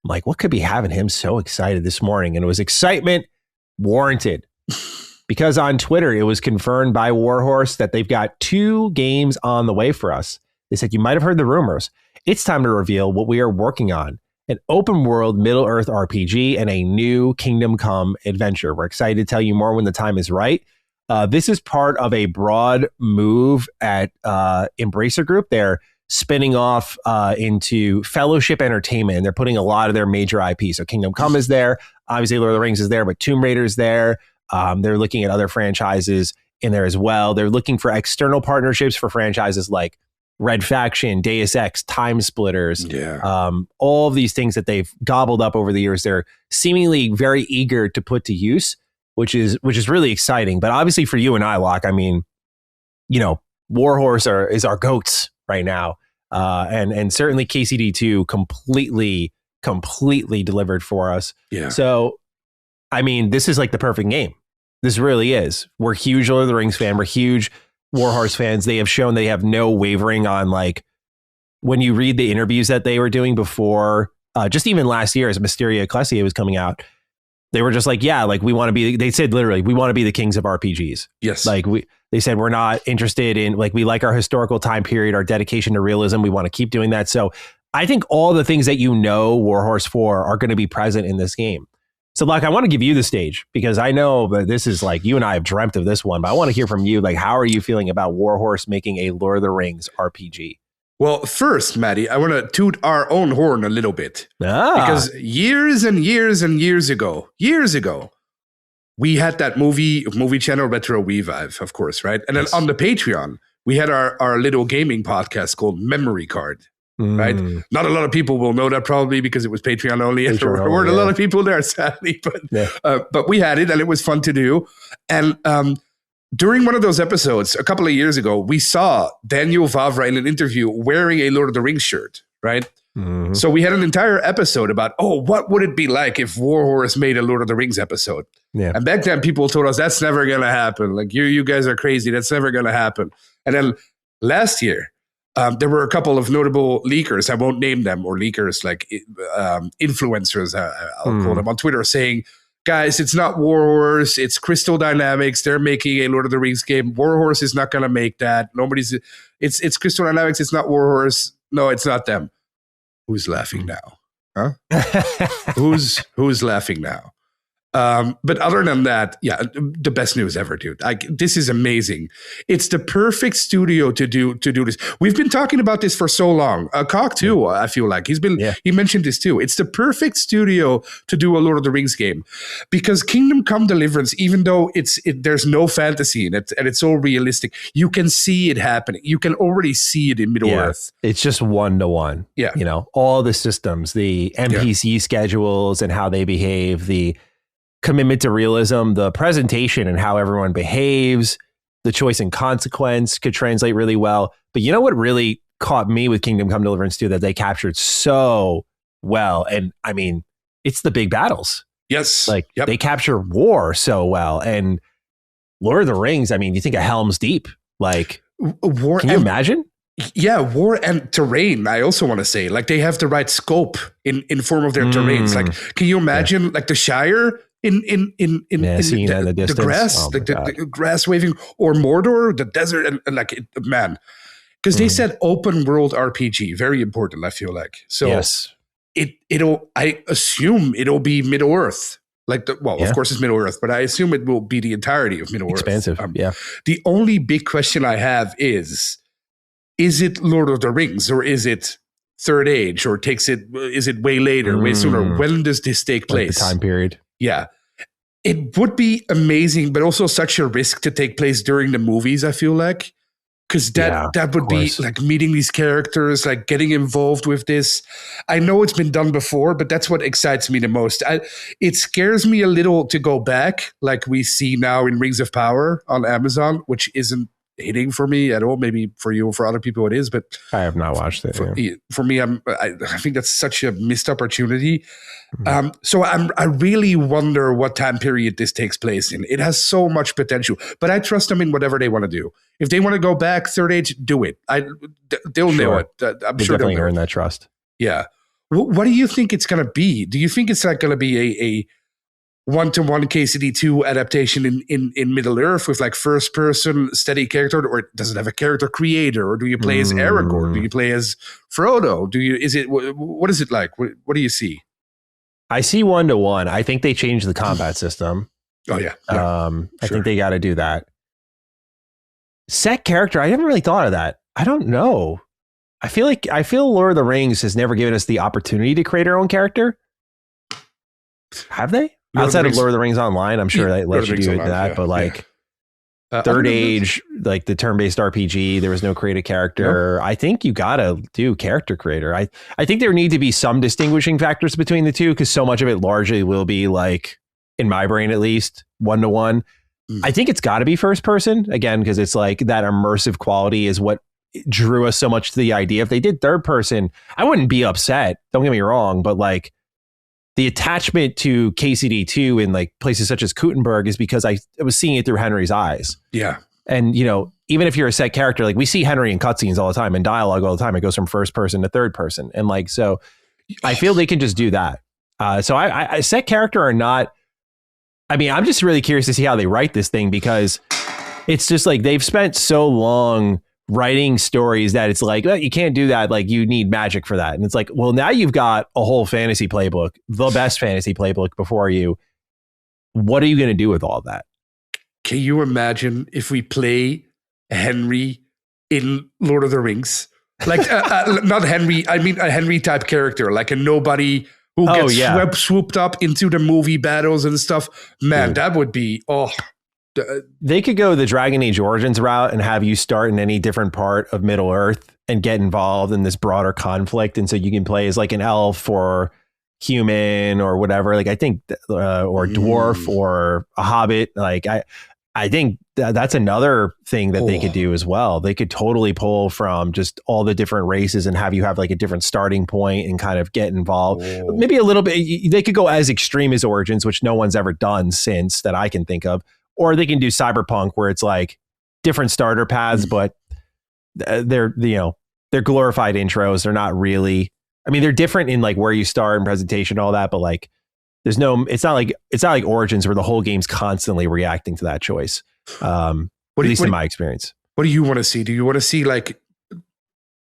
I'm like, what could be having him so excited this morning? And it was excitement warranted, because on Twitter, it was confirmed by Warhorse that they've got 2 games on the way for us. They said, you might have heard the rumors. It's time to reveal what we are working on. An open world Middle-earth RPG and a new Kingdom Come adventure. We're excited to tell you more when the time is right. This is part of a broad move at Embracer Group. They're spinning off into Fellowship Entertainment, and they're putting a lot of their major IP. So Kingdom Come is there. Obviously, Lord of the Rings is there, but Tomb Raider's there. They're looking at other franchises in there as well. They're looking for external partnerships for franchises like Red Faction, Deus Ex, Time Splitters, all of these things that they've gobbled up over the years. They're seemingly very eager to put to use, which is really exciting. But obviously for you and I, Locke, I mean, Warhorse is our goats right now, and certainly KCD2 completely delivered for us. Yeah. So, I mean, this is like the perfect game. This really is. We're huge Lord of the Rings fan. We're huge Warhorse fans. They have shown they have no wavering on, like, when you read the interviews that they were doing before, just even last year as Mysteria Ecclesia was coming out, they were just like, yeah, like we want to be, they said literally, we want to be the kings of RPGs. Yes. Like they said, we're not interested in, like, we like our historical time period, our dedication to realism. We want to keep doing that. So I think all the things that Warhorse for are going to be present in this game. So, Locke, I want to give you the stage, because I know that this is like, you and I have dreamt of this one, but I want to hear from you. Like, how are you feeling about Warhorse making a Lord of the Rings RPG? Well, first, Maddie, I want to toot our own horn a little bit. Because years and years and years ago, we had that movie channel Retro Revive, of course, right? And then on the Patreon, we had our little gaming podcast called Memory Card. Right, not a lot of people will know that probably because it was Patreon only, and there weren't a lot of people there, sadly. But we had it, and it was fun to do. And during one of those episodes a couple of years ago, we saw Daniel Vavra in an interview wearing a Lord of the Rings shirt. Right, so we had an entire episode about, what would it be like if Warhorse made a Lord of the Rings episode? Yeah, and back then people told us that's never going to happen. Like you guys are crazy. That's never going to happen. And then last year, there were a couple of notable leakers, I won't name them, or leakers, like influencers, I'll call them, on Twitter, saying, guys, it's not Warhorse, it's Crystal Dynamics. They're making a Lord of the Rings game. Warhorse is not going to make that. It's Crystal Dynamics. It's not Warhorse. No, it's not them. Who's laughing now? Huh? Who's laughing now? But other than that, yeah, the best news ever, dude. This is amazing. It's the perfect studio to do this. We've been talking about this for so long. Cock too, I feel like he mentioned this too. It's the perfect studio to do a Lord of the Rings game, because Kingdom Come Deliverance, even though there's no fantasy in it and it's all realistic, you can see it happening. You can already see it in Middle Earth. It's just 1-to-1. Yeah, all the systems, the NPC schedules and how they behave, the commitment to realism, the presentation and how everyone behaves, the choice and consequence could translate really well. But you know what really caught me with Kingdom Come Deliverance 2 that they captured so well? And I mean, it's the big battles. Yes. They capture war so well. And Lord of the Rings, I mean, you think of Helm's Deep. War. Can you imagine? Yeah, war and terrain. I also want to say, they have the right scope in form of their terrains. Can you imagine the Shire in the grass, the grass waving, or Mordor, the desert, and man, because they said open world RPG, very important. I feel like so. Yes, I assume it'll be Middle Earth. Of course it's Middle Earth, but I assume it will be the entirety of Middle Earth. Expansive. The only big question I have is it Lord of the Rings, or is it Third Age, or is it way later, way sooner? When does this take place? The time period. Yeah. It would be amazing, but also such a risk to take place during the movies, I feel like. Because that would be meeting these characters, getting involved with this. I know it's been done before, but that's what excites me the most. It scares me a little to go back, like we see now in Rings of Power on Amazon, which isn't hitting for me at all. Maybe for you or for other people it is, but I have not watched it. For me, I think that's such a missed opportunity. So I really wonder what time period this takes place in. It has so much potential, but I trust them in whatever they want to do. If they want to go back Third Age, do it. They'll know it. I'm sure they'll earn that trust. Yeah. What do you think it's going to be? Do you think it's going to be a one-to-one KCD2 adaptation in Middle Earth with first person steady character, or does it have a character creator, or do you play as Aragorn? Do you play as Frodo? What is it like? What do you see? I see 1-to-1. I think they changed the combat system. Oh yeah. I think they got to do that. Set character, I haven't really thought of that. I don't know. I feel Lord of the Rings has never given us the opportunity to create our own character. Have they? Outside of Lord of the Rings Online, I'm sure they let you do that, but Third Age, the turn-based RPG, there was no created character. I think you gotta do character creator. I think there need to be some distinguishing factors between the two, because so much of it largely will be in my brain at least, 1-to-1. I think it's got to be first person again, because it's that immersive quality is what drew us so much to the idea. If they did third person, I wouldn't be upset. Don't get me wrong, but the attachment to KCD2 in places such as Kuttenberg is because I was seeing it through Henry's eyes. Yeah. And, even if you're a set character, we see Henry in cutscenes all the time and dialogue all the time. It goes from first person to third person. And so I feel they can just do that. So I set character or not, I mean, I'm just really curious to see how they write this thing, because it's just they've spent so long writing stories that it's you can't do that. You need magic for that. And it's well, now you've got a whole fantasy playbook, the best fantasy playbook before you. What are you going to do with all that? Can you imagine if we play Henry in Lord of the Rings? Not Henry, I mean a Henry type character, a nobody who gets swooped up into the movie battles and stuff. Man, that would be, They could go the Dragon Age Origins route and have you start in any different part of Middle Earth and get involved in this broader conflict. And so you can play as an elf or human or whatever, I think, or dwarf or a hobbit. I think that's another thing that they could do as well. They could totally pull from just all the different races and have you have a different starting point and kind of get involved. Maybe a little bit. They could go as extreme as Origins, which no one's ever done since that I can think of. Or they can do Cyberpunk, where it's different starter paths, but they're glorified intros. They're not really, I mean, they're different in where you start and presentation, all that, but There's no, it's not like Origins where the whole game's constantly reacting to that choice. At least in my experience. What do you want to see? Do you want to see like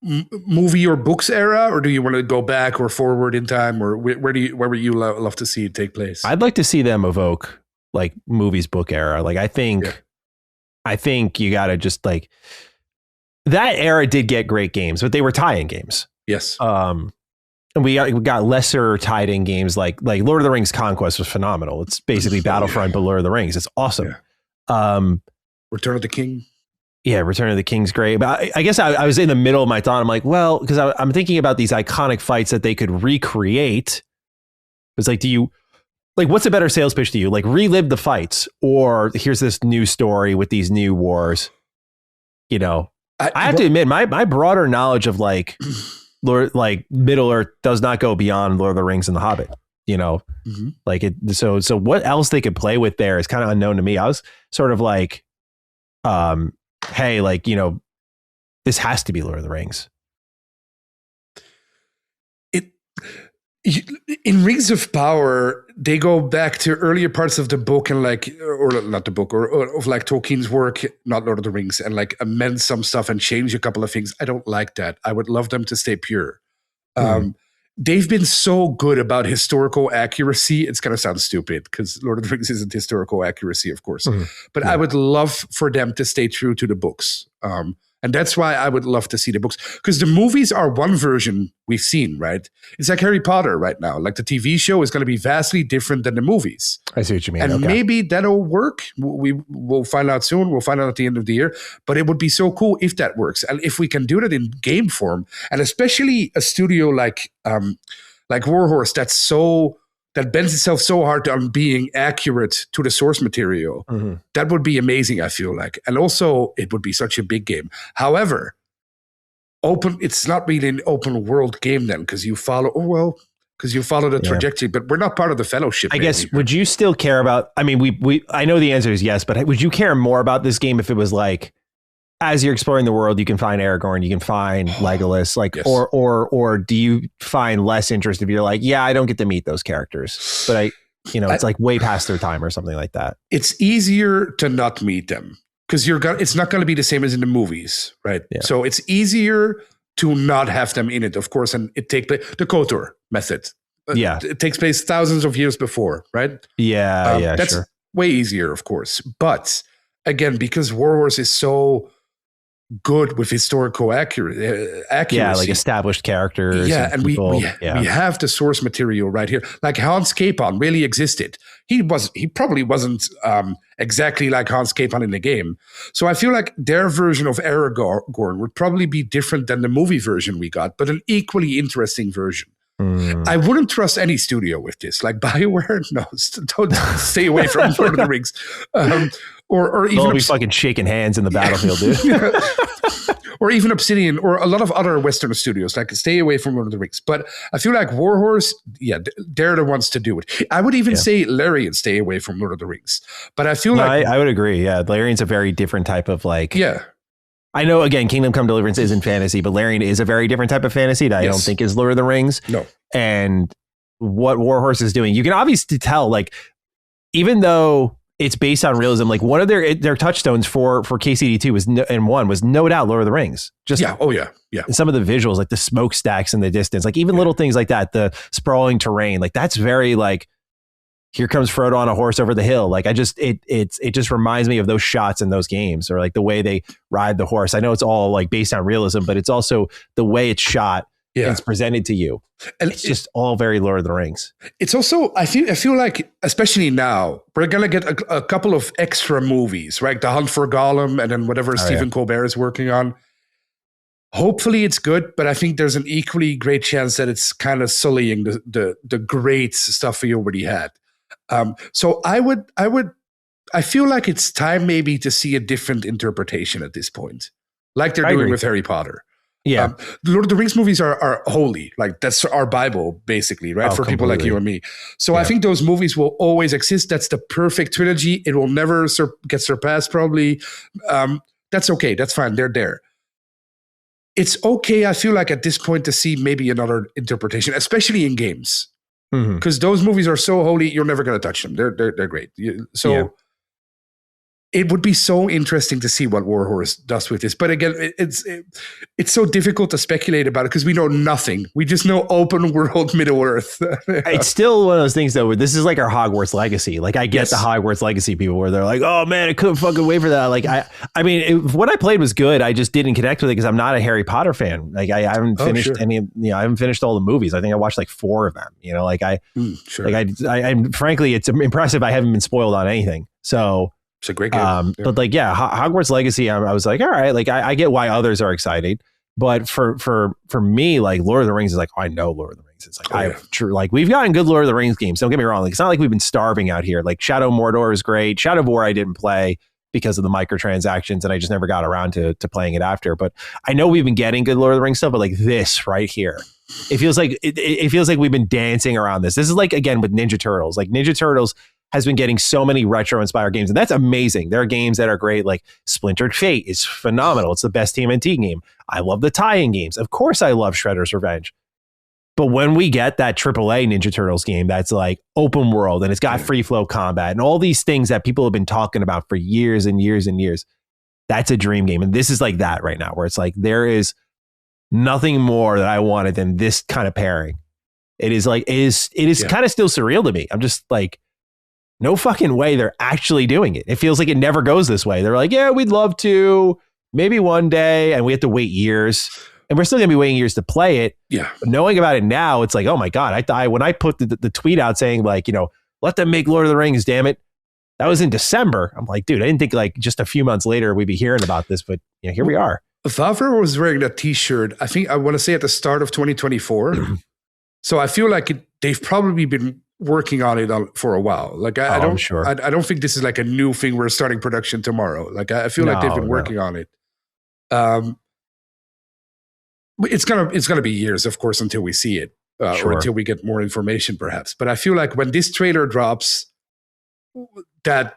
movie or books era, or do you want to go back or forward in time, or where would you love to see it take place? I'd like to see them evoke like movies, book era. Like I think you got to just like that era did get great games, but they were tie-in games. Yes. And we got lesser tied-in games like Lord of the Rings Conquest was phenomenal. It's basically Battlefront, but Lord of the Rings. It's awesome. Yeah. Return of the King. Yeah, Return of the King's great. But I guess I was in the middle of my thought. I'm like, well, because I'm thinking about these iconic fights that they could recreate. It's like, what's a better sales pitch to you? Like relive the fights, or here's this new story with these new wars. You know, I have to admit, my broader knowledge of like Middle Earth does not go beyond Lord of the Rings and The Hobbit. You know, like it. So what else they could play with there is kind of unknown to me. I was sort of like, hey, like, you know, this has to be Lord of the Rings. In Rings of Power, they go back to earlier parts of the book and like, or not the book, or of like Tolkien's work, not Lord of the Rings, and like amend some stuff and change a couple of things. I don't like that. I would love them to stay pure. They've been so good about historical accuracy. It's going to sound stupid because Lord of the Rings isn't historical accuracy, of course. But I would love for them to stay true to the books. And that's why I would love to see the books. Because the movies are one version we've seen, right? It's like Harry Potter right now. Like the TV show is going to be vastly different than the movies. I see what you mean. And maybe that'll work. We'll find out soon. We'll find out at the end of the year. But it would be so cool if that works. And if we can do that in game form, and especially a studio like Warhorse that bends itself so hard on being accurate to the source material, that would be amazing, I feel like. And also, it would be such a big game. However, it's not really an open world game then, because you follow the trajectory, but we're not part of the fellowship. I guess, would you still care about, I mean, I know the answer is yes, but would you care more about this game if it was like, as you're exploring the world, you can find Aragorn, you can find Legolas, like, yes. or do you find less interest if you're like, yeah, I don't get to meet those characters, but it's like way past their time or something like that. It's easier to not meet them because it's not going to be the same as in the movies, right? Yeah. So it's easier to not have them in it, of course, and it takes the KOTOR method. It takes place thousands of years before, right? That's sure. Way easier, of course. But again, because Warhorse is so good with historical accuracy. Yeah, like established characters. Yeah, and we have the source material right here. Like Hans Capon really existed. He probably wasn't exactly like Hans Capon in the game. So I feel like their version of Aragorn would probably be different than the movie version we got, but an equally interesting version. I wouldn't trust any studio with this. Like BioWare, no, don't stay away from Lord of the Rings. Or even they'll be fucking shaking hands in the battlefield, dude. Or even Obsidian, or a lot of other Western studios. Like stay away from Lord of the Rings. But I feel like Warhorse, they're the ones to do it. I would even say Larian stay away from Lord of the Rings. But I feel I would agree. Yeah, Larian's a very different type of like. Yeah. I know, again, Kingdom Come Deliverance isn't fantasy, but Larian is a very different type of fantasy that I don't think is Lord of the Rings. No. And what Warhorse is doing, you can obviously tell, like, even though it's based on realism, like one of their touchstones for KCD2 was no doubt Lord of the Rings. Just and some of the visuals, like the smokestacks in the distance, like even little things like that, the sprawling terrain, like that's very like, here comes Frodo on a horse over the hill. Like it just reminds me of those shots in those games, or like the way they ride the horse. I know it's all like based on realism, but it's also the way it's shot. Yeah. It's presented to you. And it's just all very Lord of the Rings. It's also, I feel like, especially now, we're going to get a couple of extra movies, right? The Hunt for Gollum, and then whatever Stephen Colbert is working on. Hopefully it's good, but I think there's an equally great chance that it's kind of sullying the great stuff we already had. So I feel like it's time maybe to see a different interpretation at this point, like they're doing with Harry Potter. Yeah. The Lord of the Rings movies are holy. Like that's our Bible, basically, right? For people like you and me. So I think those movies will always exist. That's the perfect trilogy. It will never get surpassed, probably. That's okay. That's fine. They're there. It's okay, I feel like, at this point to see maybe another interpretation, especially in games. because those movies are so holy, you're never going to touch them. They're great. It would be so interesting to see what Warhorse does with this. But again, it's so difficult to speculate about it because we know nothing. We just know open world Middle Earth. It's still one of those things, though, where this is like our Hogwarts legacy. Like, I get the Hogwarts legacy people where they're like, oh, man, I couldn't fucking wait for that. Like, I mean, what I played was good. I just didn't connect with it because I'm not a Harry Potter fan. Like, I haven't finished I haven't finished all the movies. I think I watched like 4 of them. Frankly, it's impressive. I haven't been spoiled on anything. So. It's a great game. But like, Hogwarts Legacy, I was like, all right, like I get why others are excited. But for me, like Lord of the Rings is like, I know Lord of the Rings. It's like, like we've gotten good Lord of the Rings games. Don't get me wrong. Like, it's not like we've been starving out here. Like Shadow of Mordor is great. Shadow of War I didn't play because of the microtransactions and I just never got around to playing it after. But I know we've been getting good Lord of the Rings stuff, but like this right here, it feels like it feels like we've been dancing around this. This is like, again, with Ninja Turtles. Like Ninja Turtles has been getting so many retro inspired games, and that's amazing. There are games that are great, like Splintered Fate is phenomenal. It's the best TMNT game. I love the tie-in games. Of course I love Shredder's Revenge. But when we get that AAA Ninja Turtles game that's like open world and it's got free flow combat and all these things that people have been talking about for years and years and years, that's a dream game. And this is like that right now, where it's like there is nothing more that I wanted than this kind of pairing. It is like, it is kind of still surreal to me. I'm just like, no fucking way they're actually doing it. It feels like it never goes this way. They're like, yeah, we'd love to, maybe one day, and we have to wait years. And we're still going to be waiting years to play it. Yeah. But knowing about it now, it's like, oh my God, when I put the tweet out saying like, let them make Lord of the Rings, damn it. That was in December. I'm like, dude, I didn't think like just a few months later we'd be hearing about this, but here we are. Favreau was wearing that t-shirt, I think I want to say at the start of 2024. So I feel like they've probably been working on it for a while. Like I don't think this is like a new thing. We're starting production tomorrow. Like I feel like they've been working on it. It's gonna be years, of course, until we see it, or until we get more information, perhaps. But I feel like when this trailer drops, that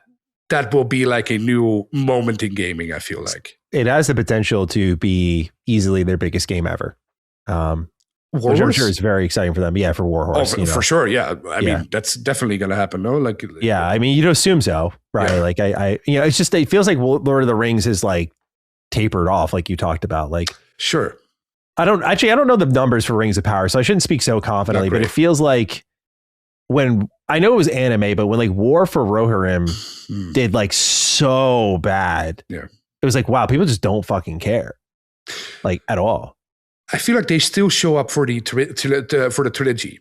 will be like a new moment in gaming. I feel like it has the potential to be easily their biggest game ever. Which I'm sure is very exciting for them. Yeah, for Warhorse. For sure. Yeah. I mean, that's definitely going to happen, no? Like, yeah, I mean, you'd assume so, right? Yeah. Like, I it's just, it feels like Lord of the Rings is like tapered off, like you talked about. Like, sure. I don't know the numbers for Rings of Power, so I shouldn't speak so confidently, but it feels like when, I know it was anime, but when like War for Rohirrim did like so bad, it was like, wow, people just don't fucking care, like at all. I feel like they still show up for the trilogy,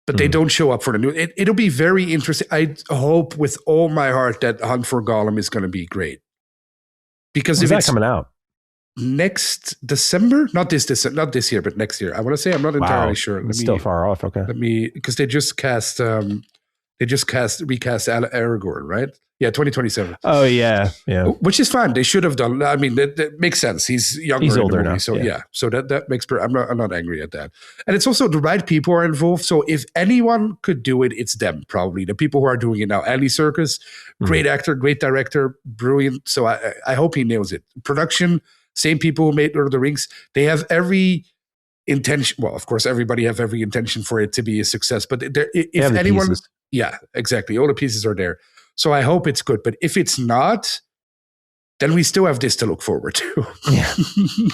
but they don't show up for the new. It'll be very interesting. I hope with all my heart that Hunt for Gollum is going to be great. Because if it's coming out next December, not this year, but next year. I want to say I'm not entirely sure. It's still far off. Okay, because they just recast Aragorn, right? Yeah, 2027. Oh yeah. Which is fine. They should have done. I mean, that makes sense. He's younger. He's older now. So so that makes. I'm not angry at that. And it's also the right people are involved. So if anyone could do it, it's them. Probably the people who are doing it now. Andy Serkis, great actor, great director, brilliant. So I hope he nails it. Production, same people who made Lord of the Rings. They have every intention. Well, of course, everybody have every intention for it to be a success. But if anyone, yeah, exactly, all the pieces are there. So I hope it's good. But if it's not, then we still have this to look forward to. Yeah.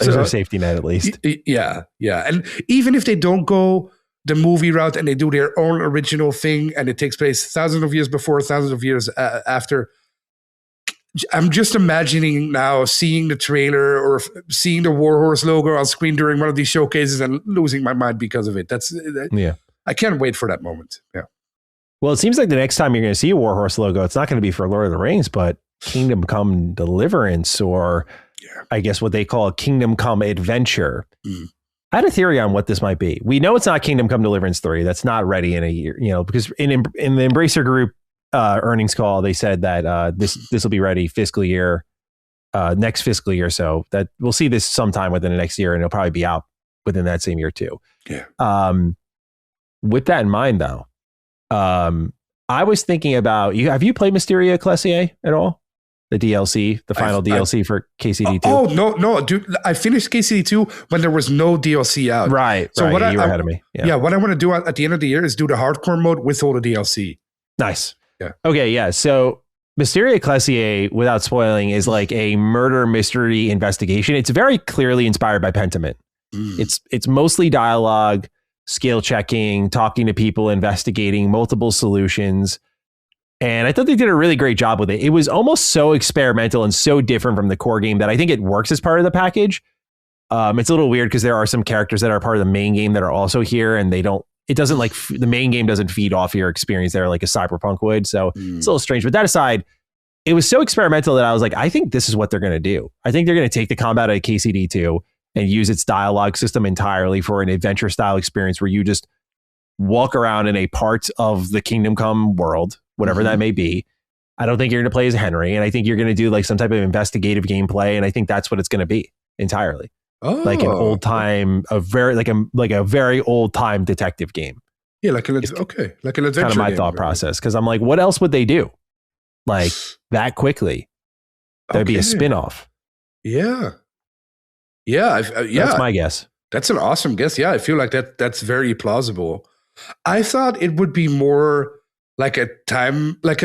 There's our safety net at least. Yeah. And even if they don't go the movie route and they do their own original thing and it takes place thousands of years before, thousands of years after, I'm just imagining now seeing the trailer or seeing the Warhorse logo on screen during one of these showcases and losing my mind because of it. I can't wait for that moment. Yeah. Well, it seems like the next time you're going to see a Warhorse logo, it's not going to be for Lord of the Rings, but Kingdom Come Deliverance, or I guess what they call Kingdom Come Adventure. I had a theory on what this might be. We know it's not Kingdom Come Deliverance 3. That's not ready in a year, because in the Embracer Group earnings call, they said that this will be ready next fiscal year. So that we'll see this sometime within the next year, and it'll probably be out within that same year too. Yeah. With that in mind, though, I was thinking about you. Have you played Mysteria Ecclesiae at all? The DLC, the final DLC for KCD2. Oh, no, dude. I finished KCD2 when there was no DLC out. Right. So what you were ahead of me. Yeah. What I want to do at the end of the year is do the hardcore mode with all the DLC. Nice. Yeah. Okay. Yeah. So Mysteria Ecclesiae, without spoiling, is like a murder mystery investigation. It's very clearly inspired by Pentiment. It's mostly dialogue, skill checking, talking to people, investigating multiple solutions. And I thought they did a really great job with it. It was almost so experimental and so different from the core game that I think it works as part of the package. It's a little weird because there are some characters that are part of the main game that are also here, and it doesn't like the main game doesn't feed off your experience there like a Cyberpunk would. So it's a little strange. But that aside, it was so experimental that I was like, I think this is what they're going to do. I think they're going to take the combat of KCD2 and use its dialogue system entirely for an adventure style experience where you just walk around in a part of the Kingdom Come world, whatever that may be. I don't think you're going to play as Henry, and I think you're going to do like some type of investigative gameplay, and I think that's what it's going to be entirely. Like an old time, a very old time detective game. Yeah, like an adventure. Kind of my thought process, because I'm like, what else would they do like that quickly? That'd be a spin-off. Yeah. That's my guess. That's an awesome guess. Yeah, I feel like that's very plausible. I thought it would be more like a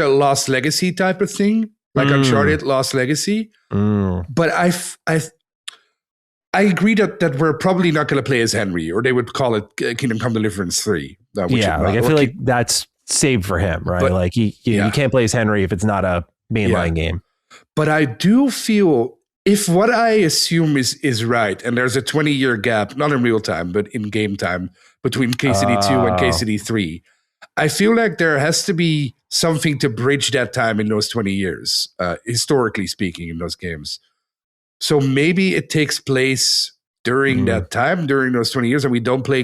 Lost Legacy type of thing, like Uncharted Lost Legacy. But I agree that we're probably not going to play as Henry, or they would call it Kingdom Come Deliverance 3. I feel like that's saved for him, right? But, you can't play as Henry if it's not a mainline game. But I do feel, if what I assume is right, and there's a 20-year gap, not in real time, but in game time, between KCD2 and KCD3, I feel like there has to be something to bridge that time in those 20 years, historically speaking, in those games. So maybe it takes place during that time, during those 20 years, and we don't play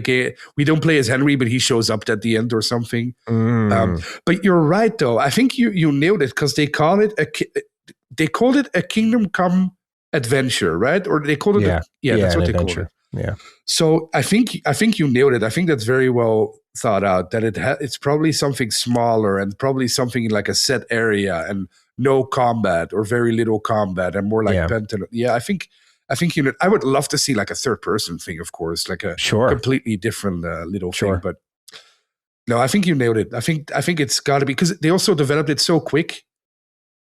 as Henry, but he shows up at the end or something. But you're right, though. I think you nailed it, because they called it a Kingdom Come adventure, right? Or they called it that's what they called it. Yeah. So I think you nailed it. I think that's very well thought out, that it's probably something smaller and probably something like a set area and no combat or very little combat and more like Pentiment. Yeah, I think I would love to see like a third person thing, of course, like a completely different little thing. But no, I think you nailed it. I think it's got to be, because they also developed it so quick.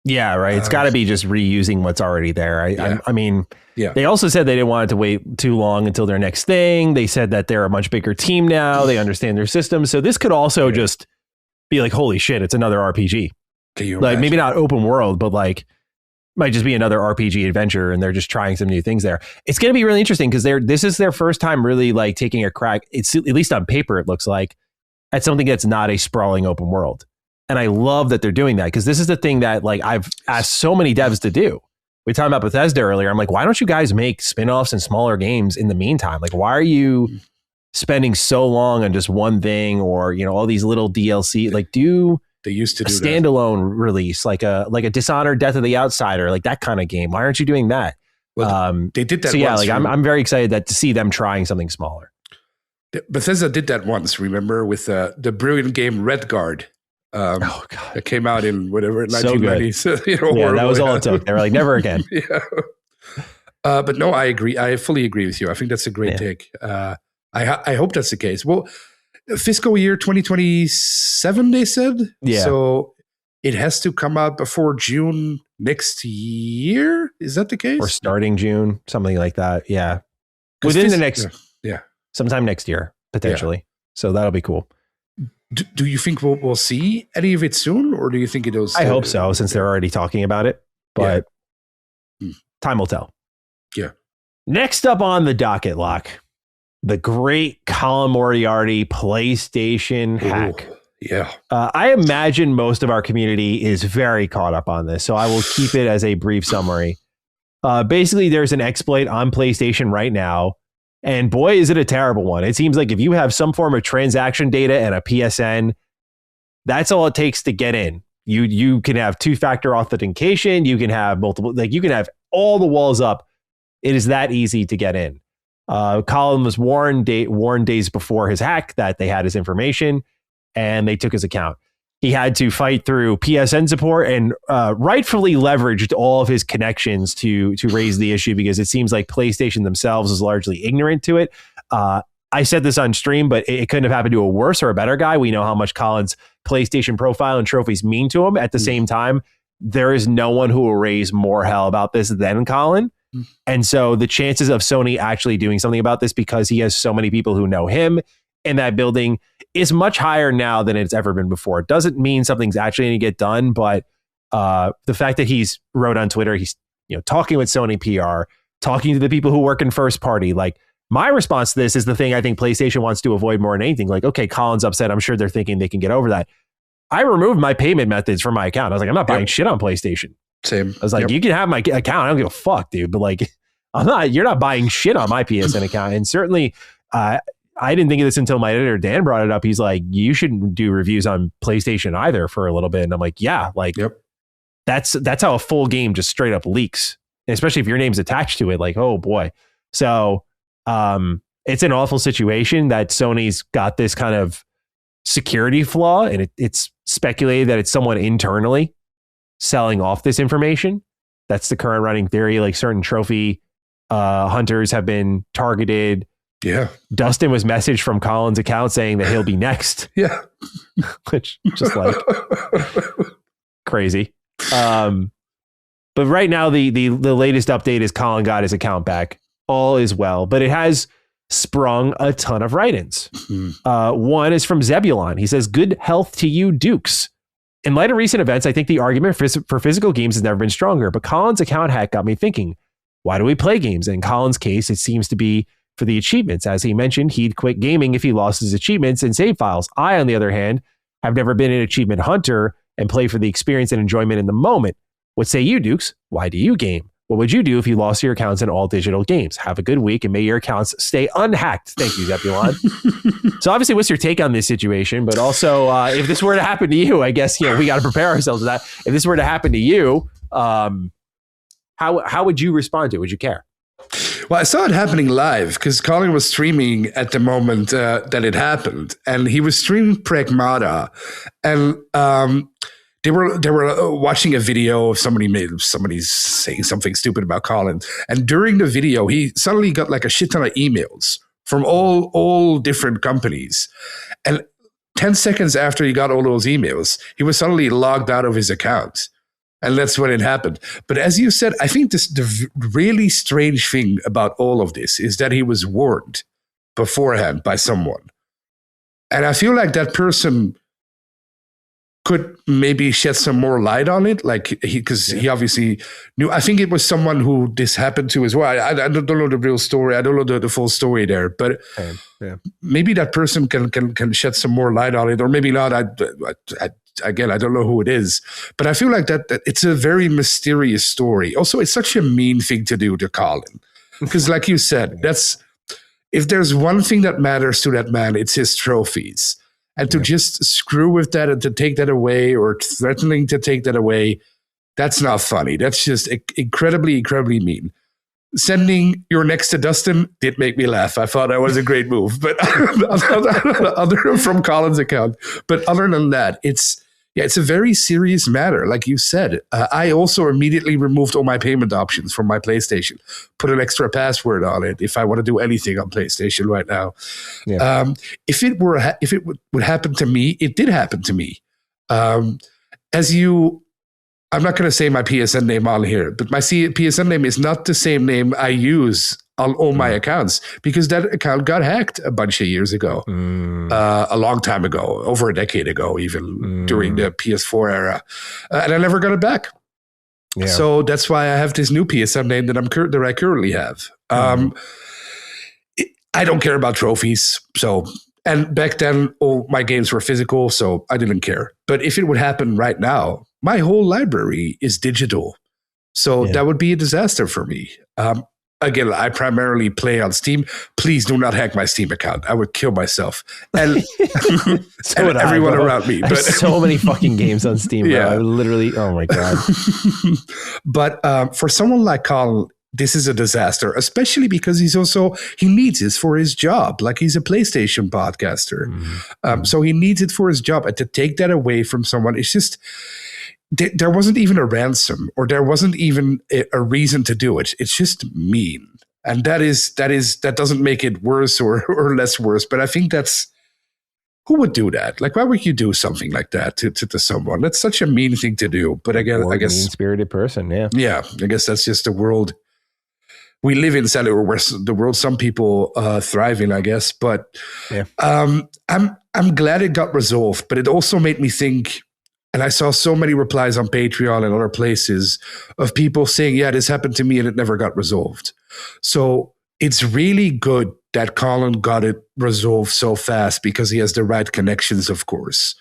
Yeah, right. It's got to be just reusing what's already there. I mean, they also said they didn't want it to wait too long until their next thing. They said that they're a much bigger team now. They understand their system. So this could also just be like, holy shit, it's another RPG. Can you like, maybe not open world, but like might just be another RPG adventure, and they're just trying some new things there. It's going to be really interesting, because this is their first time really like taking a crack. It's, at least on paper, it looks like, at something that's not a sprawling open world. And I love that they're doing that, because this is the thing that like I've asked so many devs to do. We were talking about Bethesda earlier. I'm like, why don't you guys make spin-offs and smaller games in the meantime? Like, why are you spending so long on just one thing, or, you know, all these little DLC? Like, they used to do a standalone release, like a Dishonored, Death of the Outsider, like that kind of game. Why aren't you doing that? Well, they did that. So yeah, like I'm very excited to see them trying something smaller. Bethesda did that once. Remember, with the brilliant game Redguard. Oh God! It came out in whatever 1990s. So that was all it took. They were like, never again. But no, I agree. I fully agree with you. I think that's a great take. I hope that's the case. Well, fiscal year 2027, they said. Yeah. So it has to come out before June next year. Is that the case? Or starting June, something like that. Yeah. Within the next, sometime next year potentially. Yeah. So that'll be cool. Do you think we'll see any of it soon, or do you think it'll? I hope so, since they're already talking about it. But time will tell. Yeah. Next up on the docket, Locke, the great Colin Moriarty PlayStation hack. Yeah. I imagine most of our community is very caught up on this, so I will keep it as a brief summary. Basically, there's an exploit on PlayStation right now. And boy, is it a terrible one. It seems like if you have some form of transaction data and a PSN, that's all it takes to get in. You can have two-factor authentication. You can have multiple, like you can have all the walls up. It is that easy to get in. Colin was warned days before his hack that they had his information and they took his account. he had to fight through PSN support and rightfully leveraged all of his connections to raise the issue, because it seems like PlayStation themselves is largely ignorant to it. I said this on stream, but it couldn't have happened to a worse or a better guy. We know how much Colin's PlayStation profile and trophies mean to him. At the same time, there is no one who will raise more hell about this than Colin. And so the chances of Sony actually doing something about this, because he has so many people who know him in that building, is much higher now than it's ever been before. It doesn't mean something's actually going to get done, but the fact that he's wrote on Twitter, he's talking with Sony PR, talking to the people who work in first party. Like, my response to this is the thing I think PlayStation wants to avoid more than anything. Like, okay, Colin's upset. I'm sure they're thinking they can get over that. I removed my payment methods from my account. I was like, I'm not buying shit on PlayStation. Same. I was like, you can have my account. I don't give a fuck, dude. But like, you're not buying shit on my PSN account. And certainly, I didn't think of this until my editor, Dan, brought it up. He's like, you shouldn't do reviews on PlayStation either for a little bit. And I'm like, yeah, like that's how a full game just straight up leaks. And especially if your name's attached to it, like, oh boy. So it's an awful situation that Sony's got this kind of security flaw, and it's speculated that it's someone internally selling off this information. That's the current running theory. Like, certain trophy hunters have been targeted. Yeah. Dustin was messaged from Colin's account saying that he'll be next. Yeah. Which just like crazy. But right now the latest update is Colin got his account back. All is well, but it has sprung a ton of write-ins. One is from Zebulon. He says, "Good health to you, Dukes. In light of recent events, I think the argument for physical games has never been stronger, but Colin's account hack got me thinking, why do we play games? In Colin's case, it seems to be for the achievements. As he mentioned, he'd quit gaming if he lost his achievements and save files. I, on the other hand, have never been an achievement hunter and play for the experience and enjoyment in the moment. What say you, Dukes? Why do you game? What would you do if you lost your accounts in all digital games? Have a good week and may your accounts stay unhacked." Thank you, Zebulon. So obviously, what's your take on this situation? But also, if this were to happen to you, I guess, we got to prepare ourselves for that. If this were to happen to you, how would you respond to it? Would you care? Well, I saw it happening live because Colin was streaming at the moment that it happened, and he was streaming Pragmata, and they were watching a video of somebody's saying something stupid about Colin, and during the video, he suddenly got like a shit ton of emails from all different companies, and 10 seconds after he got all those emails, he was suddenly logged out of his account. And that's when it happened. But as you said, I think the really strange thing about all of this is that he was warned beforehand by someone. And I feel like that person could maybe shed some more light on it, because he obviously knew. I think it was someone who this happened to as well. I don't know the real story. I don't know the full story there, but maybe that person can shed some more light on it, or maybe not. Again, I don't know who it is, but I feel like that it's a very mysterious story. Also, it's such a mean thing to do to Colin, because like you said, if there's one thing that matters to that man, it's his trophies. And to just screw with that and to take that away, or threatening to take that away, that's not funny. That's just incredibly, incredibly mean. Sending your next to Dustin did make me laugh. I thought that was a great move, but other from Colin's account. But other than that, it's a very serious matter. Like you said, I also immediately removed all my payment options from my PlayStation, put an extra password on it if I want to do anything on PlayStation right now. Yeah. If it would happen to me, it did happen to me. I'm not going to say my PSN name on here, but my PSN name is not the same name I use on all my accounts, because that account got hacked a bunch of years ago, a long time ago, over a decade ago, even during the PS4 era, and I never got it back. Yeah. So that's why I have this new PSN name that I currently have. I don't care about trophies, and back then all my games were physical, so I didn't care. But if it would happen right now, my whole library is digital, so that would be a disaster for me. Again, I primarily play on Steam. Please do not hack my Steam account. I would kill myself and, and everyone around me. But so many fucking games on Steam, bro. I literally, oh my God. But for someone like Colin, this is a disaster, especially because he needs this for his job. Like, he's a PlayStation podcaster. So he needs it for his job. And to take that away from someone, it's just, there wasn't even a ransom, or there wasn't even a reason to do it. It's just mean. And that doesn't make it worse or less worse. But I think who would do that? Like, why would you do something like that to someone? That's such a mean thing to do. But I guess mean-spirited person. Yeah. Yeah. I guess that's just the world we live in, sadly, or where the world some people thrive in, I guess. But yeah. I'm glad it got resolved, but it also made me think, and I saw so many replies on Patreon and other places of people saying, yeah, this happened to me and it never got resolved. So it's really good that Colin got it resolved so fast because he has the right connections, of course.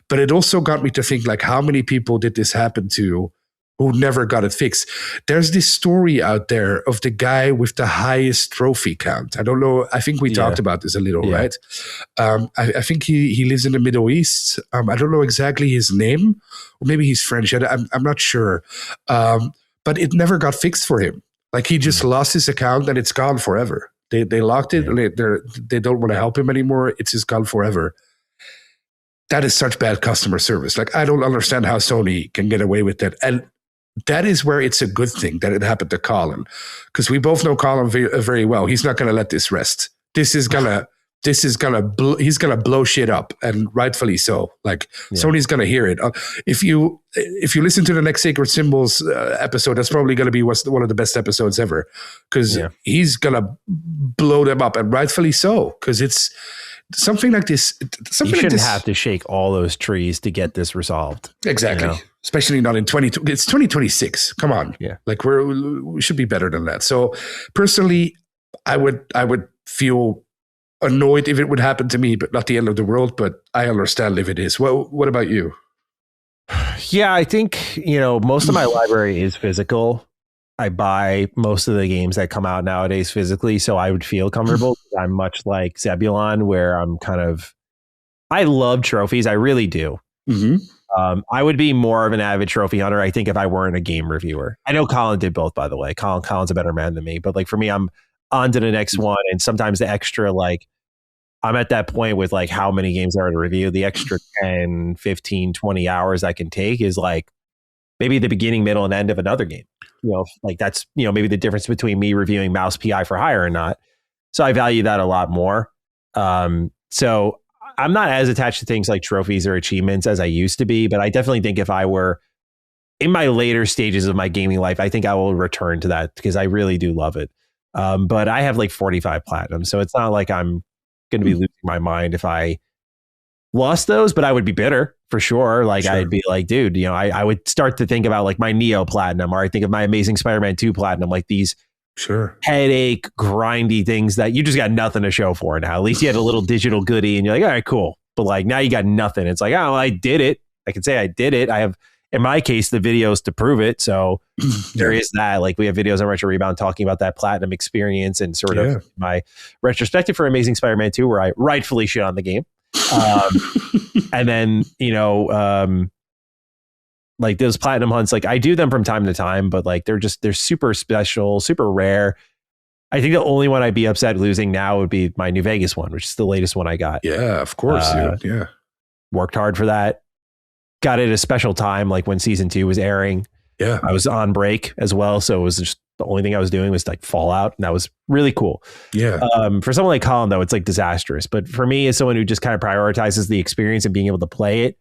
But it also got me to think, like, how many people did this happen to who never got it fixed? There's this story out there of the guy with the highest trophy count. I don't know. I think we talked about this a little, right? I think he lives in the Middle East. I don't know exactly his name, or maybe he's French. I'm not sure. But it never got fixed for him. Like, he just lost his account and it's gone forever. They locked it. They don't want to help him anymore. It's just gone forever. That is such bad customer service. Like, I don't understand how Sony can get away with that. And that is where it's a good thing that it happened to Colin, because we both know Colin very well. He's not going to let this rest. He's gonna blow shit up, and rightfully so. Like, Sony's gonna hear it. If you listen to the next Sacred Symbols episode, that's probably gonna be one of the best episodes ever, because he's gonna blow them up, and rightfully so, because it's something like this. You shouldn't have to shake all those trees to get this resolved. Exactly. You know? Especially not in 2020. It's 2026. Come on. Yeah. Like, we should be better than that. So personally, I would feel annoyed if it would happen to me, but not the end of the world. But I understand if it is. Well, what about you? Yeah, I think, most of my library is physical. I buy most of the games that come out nowadays physically, so I would feel comfortable. I'm much like Zebulon, where I love trophies. I really do. Mm-hmm. I would be more of an avid trophy hunter, I think, if I weren't a game reviewer. I know Colin did both, by the way. Colin's a better man than me. But like, for me, I'm on to the next one. And sometimes the extra, like, I'm at that point with like how many games there are to review. The extra 10, 15, 20 hours I can take is like maybe the beginning, middle, and end of another game. Like, that's, maybe the difference between me reviewing Mouse PI for hire or not. So I value that a lot more. So I'm not as attached to things like trophies or achievements as I used to be, but I definitely think if I were in my later stages of my gaming life, I think I will return to that because I really do love it. But I have like 45 platinum, so it's not like I'm going to be losing my mind if I lost those, but I would be bitter for sure. Like, I'd be like, dude, I would start to think about like my Neo platinum, or I think of my Amazing Spider-Man 2 platinum, like these headache, grindy things that you just got nothing to show for now. At least you had a little digital goodie and you're like, all right, cool. But like, now you got nothing. It's like, oh, I did it. I can say I did it. I have, in my case, the videos to prove it. So there is that. Like, we have videos on Retro Rebound talking about that platinum experience and sort of my retrospective for Amazing Spider-Man 2, where I rightfully shit on the game. And then, like those platinum hunts, like I do them from time to time, but like they're super special, super rare. I think the only one I'd be upset losing now would be my New Vegas one, which is the latest one I got. Yeah, of course. Yeah. Worked hard for that. Got it at a special time, like when season 2 was airing. Yeah. I was on break as well. So it was just the only thing I was doing was like Fallout. And that was really cool. Yeah. For someone like Colin, though, it's like disastrous. But for me, as someone who just kind of prioritizes the experience and being able to play it,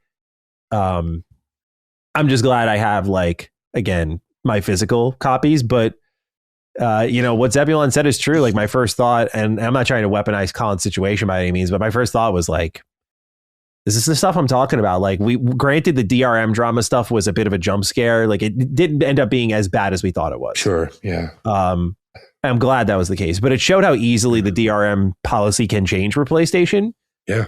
I'm just glad I have, like, again, my physical copies. But, what Zebulon said is true. Like, my first thought, and I'm not trying to weaponize Colin's situation by any means, but my first thought was like, this is the stuff I'm talking about. Like, granted, the DRM drama stuff was a bit of a jump scare. Like, it didn't end up being as bad as we thought it was. Sure. Yeah. I'm glad that was the case, but it showed how easily the DRM policy can change for PlayStation. Yeah.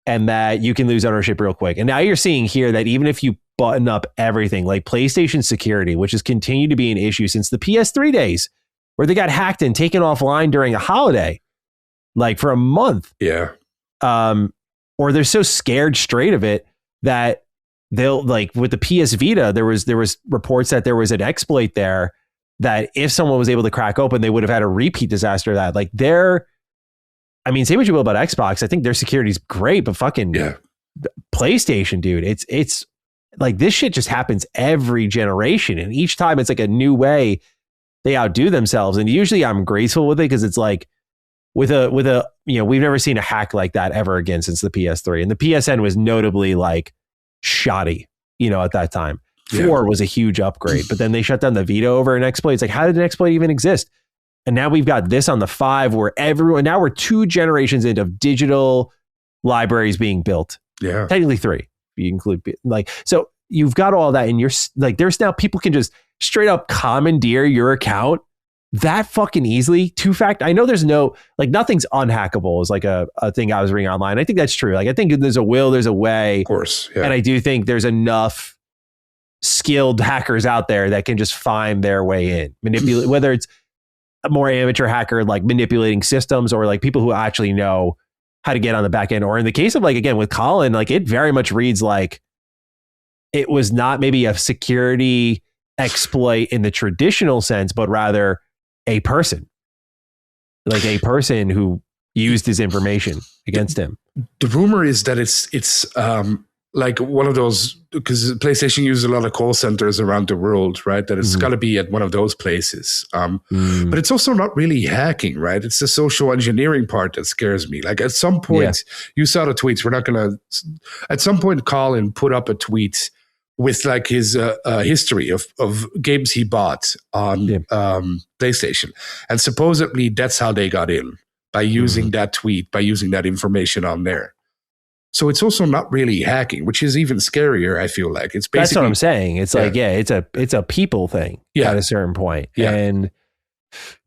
And that you can lose ownership real quick. And now you're seeing here that even if you button up everything, like PlayStation security, which has continued to be an issue since the PS3 days, where they got hacked and taken offline during a holiday, like for a month. Yeah. Or they're so scared straight of it that they'll, like with the PS Vita, there was reports that there was an exploit there that if someone was able to crack open, they would have had a repeat disaster of that. Like say what you will about Xbox. I think their security is great, but fucking PlayStation, dude, it's like this shit just happens every generation. And each time it's like a new way they outdo themselves. And usually I'm graceful with it because it's like with a, we've never seen a hack like that ever again since the PS3. And the PSN was notably like shoddy, at that time. 4 was a huge upgrade, but then they shut down the Vita over an exploit. It's like, how did an exploit even exist? And now we've got this on the 5 where now we're 2 generations into digital libraries being built. Yeah. Technically 3. If you include so you've got all that and you're like, there's now people can just straight up commandeer your account that fucking easily. I know there's nothing's unhackable is like a thing I was reading online. I think that's true. Like, I think there's a will, there's a way. Of course. Yeah. And I do think there's enough skilled hackers out there that can just find their way in, manipulate, whether it's a more amateur hacker, like manipulating systems, or like people who actually know how to get on the back end. Or in the case of like, again, with Colin, like it very much reads like it was not maybe a security exploit in the traditional sense, but rather a person who used his information against him. The rumor is that it's like one of those, because PlayStation uses a lot of call centers around the world, right? That it's got to be at one of those places. But it's also not really hacking, right? It's the social engineering part that scares me. Like at some point, you saw the tweets. We're not going to. At some point, Colin put up a tweet with like his history of games he bought on PlayStation, and supposedly that's how they got in, by using that tweet, by using that information on there. So it's also not really hacking, which is even scarier. I feel like it's basically, that's what I'm saying. It's like, it's a people thing at a certain point. And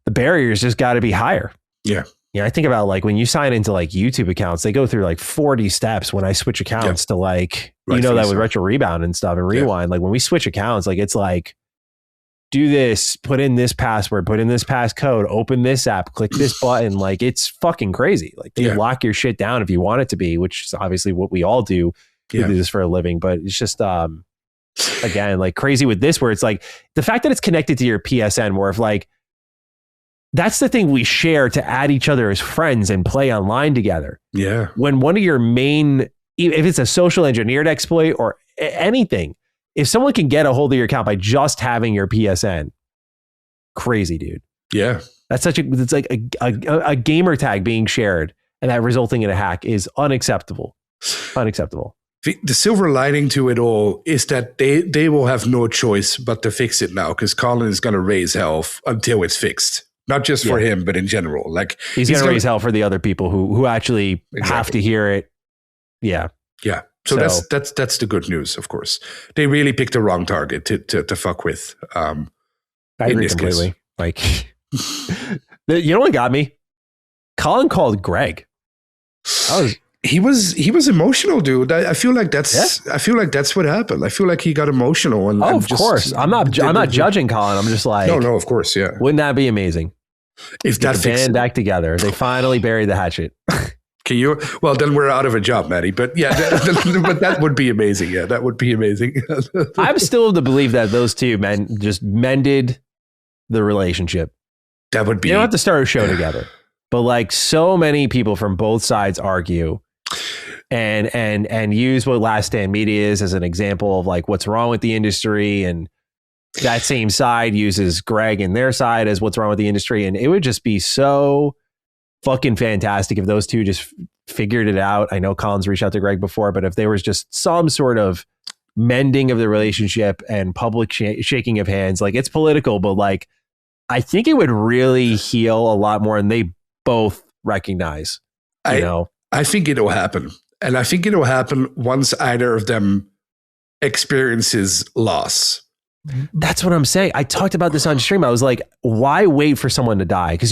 the barriers just got to be higher. Yeah. I think about like when you sign into like YouTube accounts, they go through like 40 steps when I switch accounts to like, that with retro rebound and stuff and rewind. Like when we switch accounts, like it's like, do this, put in this password, put in this passcode, open this app, click this button. Like it's fucking crazy. Like they lock your shit down if you want it to be, which is obviously what we all do. We do this for a living, but it's just, again, like crazy with this, where it's like the fact that it's connected to your PSN, where if like, that's the thing we share to add each other as friends and play online together. Yeah. When one of your main, if it's a social engineered exploit or anything, if someone can get a hold of your account by just having your PSN, crazy, dude. Yeah. It's like a gamer tag being shared and that resulting in a hack is unacceptable. Unacceptable. The silver lining to it all is that they will have no choice but to fix it now, because Colin is going to raise hell until it's fixed. Not just for him, but in general. Like he's going to raise hell for the other people who actually have to hear it. Yeah. Yeah. So that's the good news, of course. They really picked the wrong target to fuck with. I agree completely. Like, you know what got me? Colin called Greg. He was emotional, dude. I feel like that's what happened. I feel like he got emotional. And of course, I'm not judging Colin. I'm just like, no, of course, yeah. Wouldn't that be amazing? If that band back together, they finally buried the hatchet. Can you? Well, then we're out of a job, Maddie. But yeah, but that would be amazing. Yeah, that would be amazing. I'm still to believe that those two men just mended the relationship. That would be. You don't have to start a show together, but like so many people from both sides argue and use what Last Stand Media is as an example of like what's wrong with the industry, and that same side uses Greg and their side as what's wrong with the industry, and it would just be so fucking fantastic if those two just figured it out. I know Colin's reached out to Greg before, but if there was just some sort of mending of the relationship and public shaking of hands, like it's political, but like I think it would really heal a lot more, and they both recognize, I think it'll happen. And I think it'll happen once either of them experiences loss. That's what I'm saying. I talked about this on stream. I was like, why wait for someone to die? Because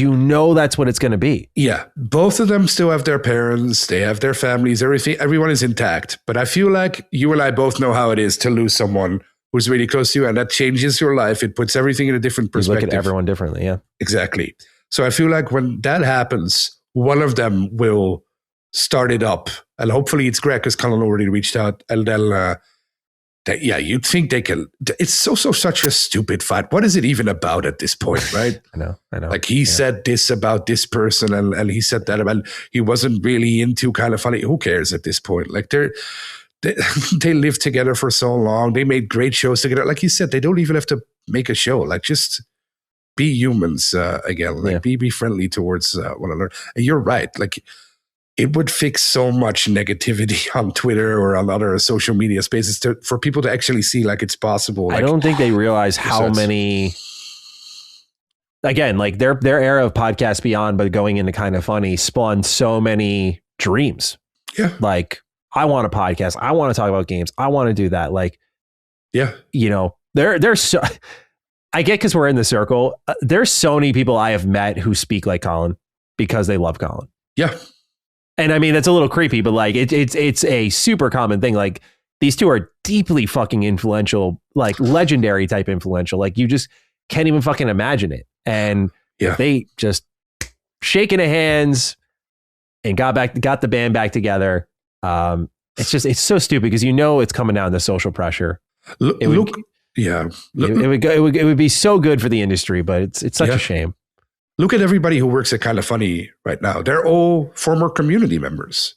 that's what it's going to be. Yeah. Both of them still have their parents. They have their families. Everyone is intact. But I feel like you and I both know how it is to lose someone who's really close to you. And that changes your life. It puts everything in a different perspective. You look at everyone differently. Yeah. Exactly. So I feel like when that happens, one of them will start it up. And hopefully it's Greg, because Colin already reached out, and you'd think they can. It's such a stupid fight. What is it even about at this point, right? I know. Like he said this about this person, and he said that about. He wasn't really into Kind of Funny. Who cares at this point? Like they lived together for so long. They made great shows together. Like you said, they don't even have to make a show. Like just be humans again. Like be friendly towards one another. And you're right. Like it would fix so much negativity on Twitter or on other social media spaces for people to actually see like it's possible. Like, I don't think they realize how many. Again, like their era of podcast beyond, but going into Kind of Funny spawned so many dreams. Yeah, like I want a podcast. I want to talk about games. I want to do that. Like, there's so. I get because we're in the circle. There's so many people I have met who speak like Colin because they love Colin. Yeah. And I mean, that's a little creepy, but like it's a super common thing. Like these two are deeply fucking influential, like legendary type influential. Like you just can't even fucking imagine it. And they just shaking of hands and got the band back together. It's so stupid because it's coming down to social pressure. It would be so good for the industry, but it's such a shame. Look at everybody who works at Kind of Funny right now. They're all former community members,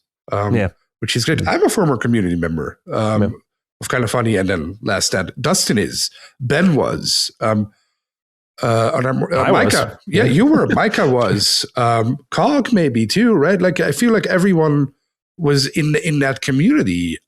which is great. I'm a former community member of Kind of Funny, and then last that Dustin is, Ben was, Micah. Yeah, you were. Micah was, Cog maybe too, right? Like I feel like everyone was in that community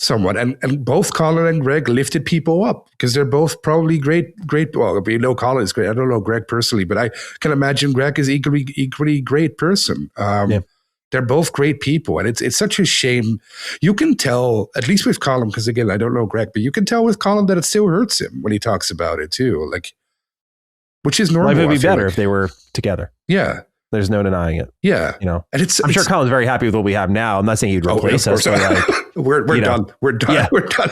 somewhat, and both Colin and Greg lifted people up because they're both probably great. Well, Colin is great. I don't know Greg personally, but I can imagine Greg is equally great person. They're both great people, and it's such a shame. You can tell, at least with Colin, because again, I don't know Greg, but you can tell with Colin that it still hurts him when he talks about it too. Like, which is normal. Life would be better if they were together. Yeah. There's no denying it. Yeah. And I'm sure Colin's very happy with what we have now. I'm not saying you'd replace us. But like, we're done. We're done. Yeah. We're done.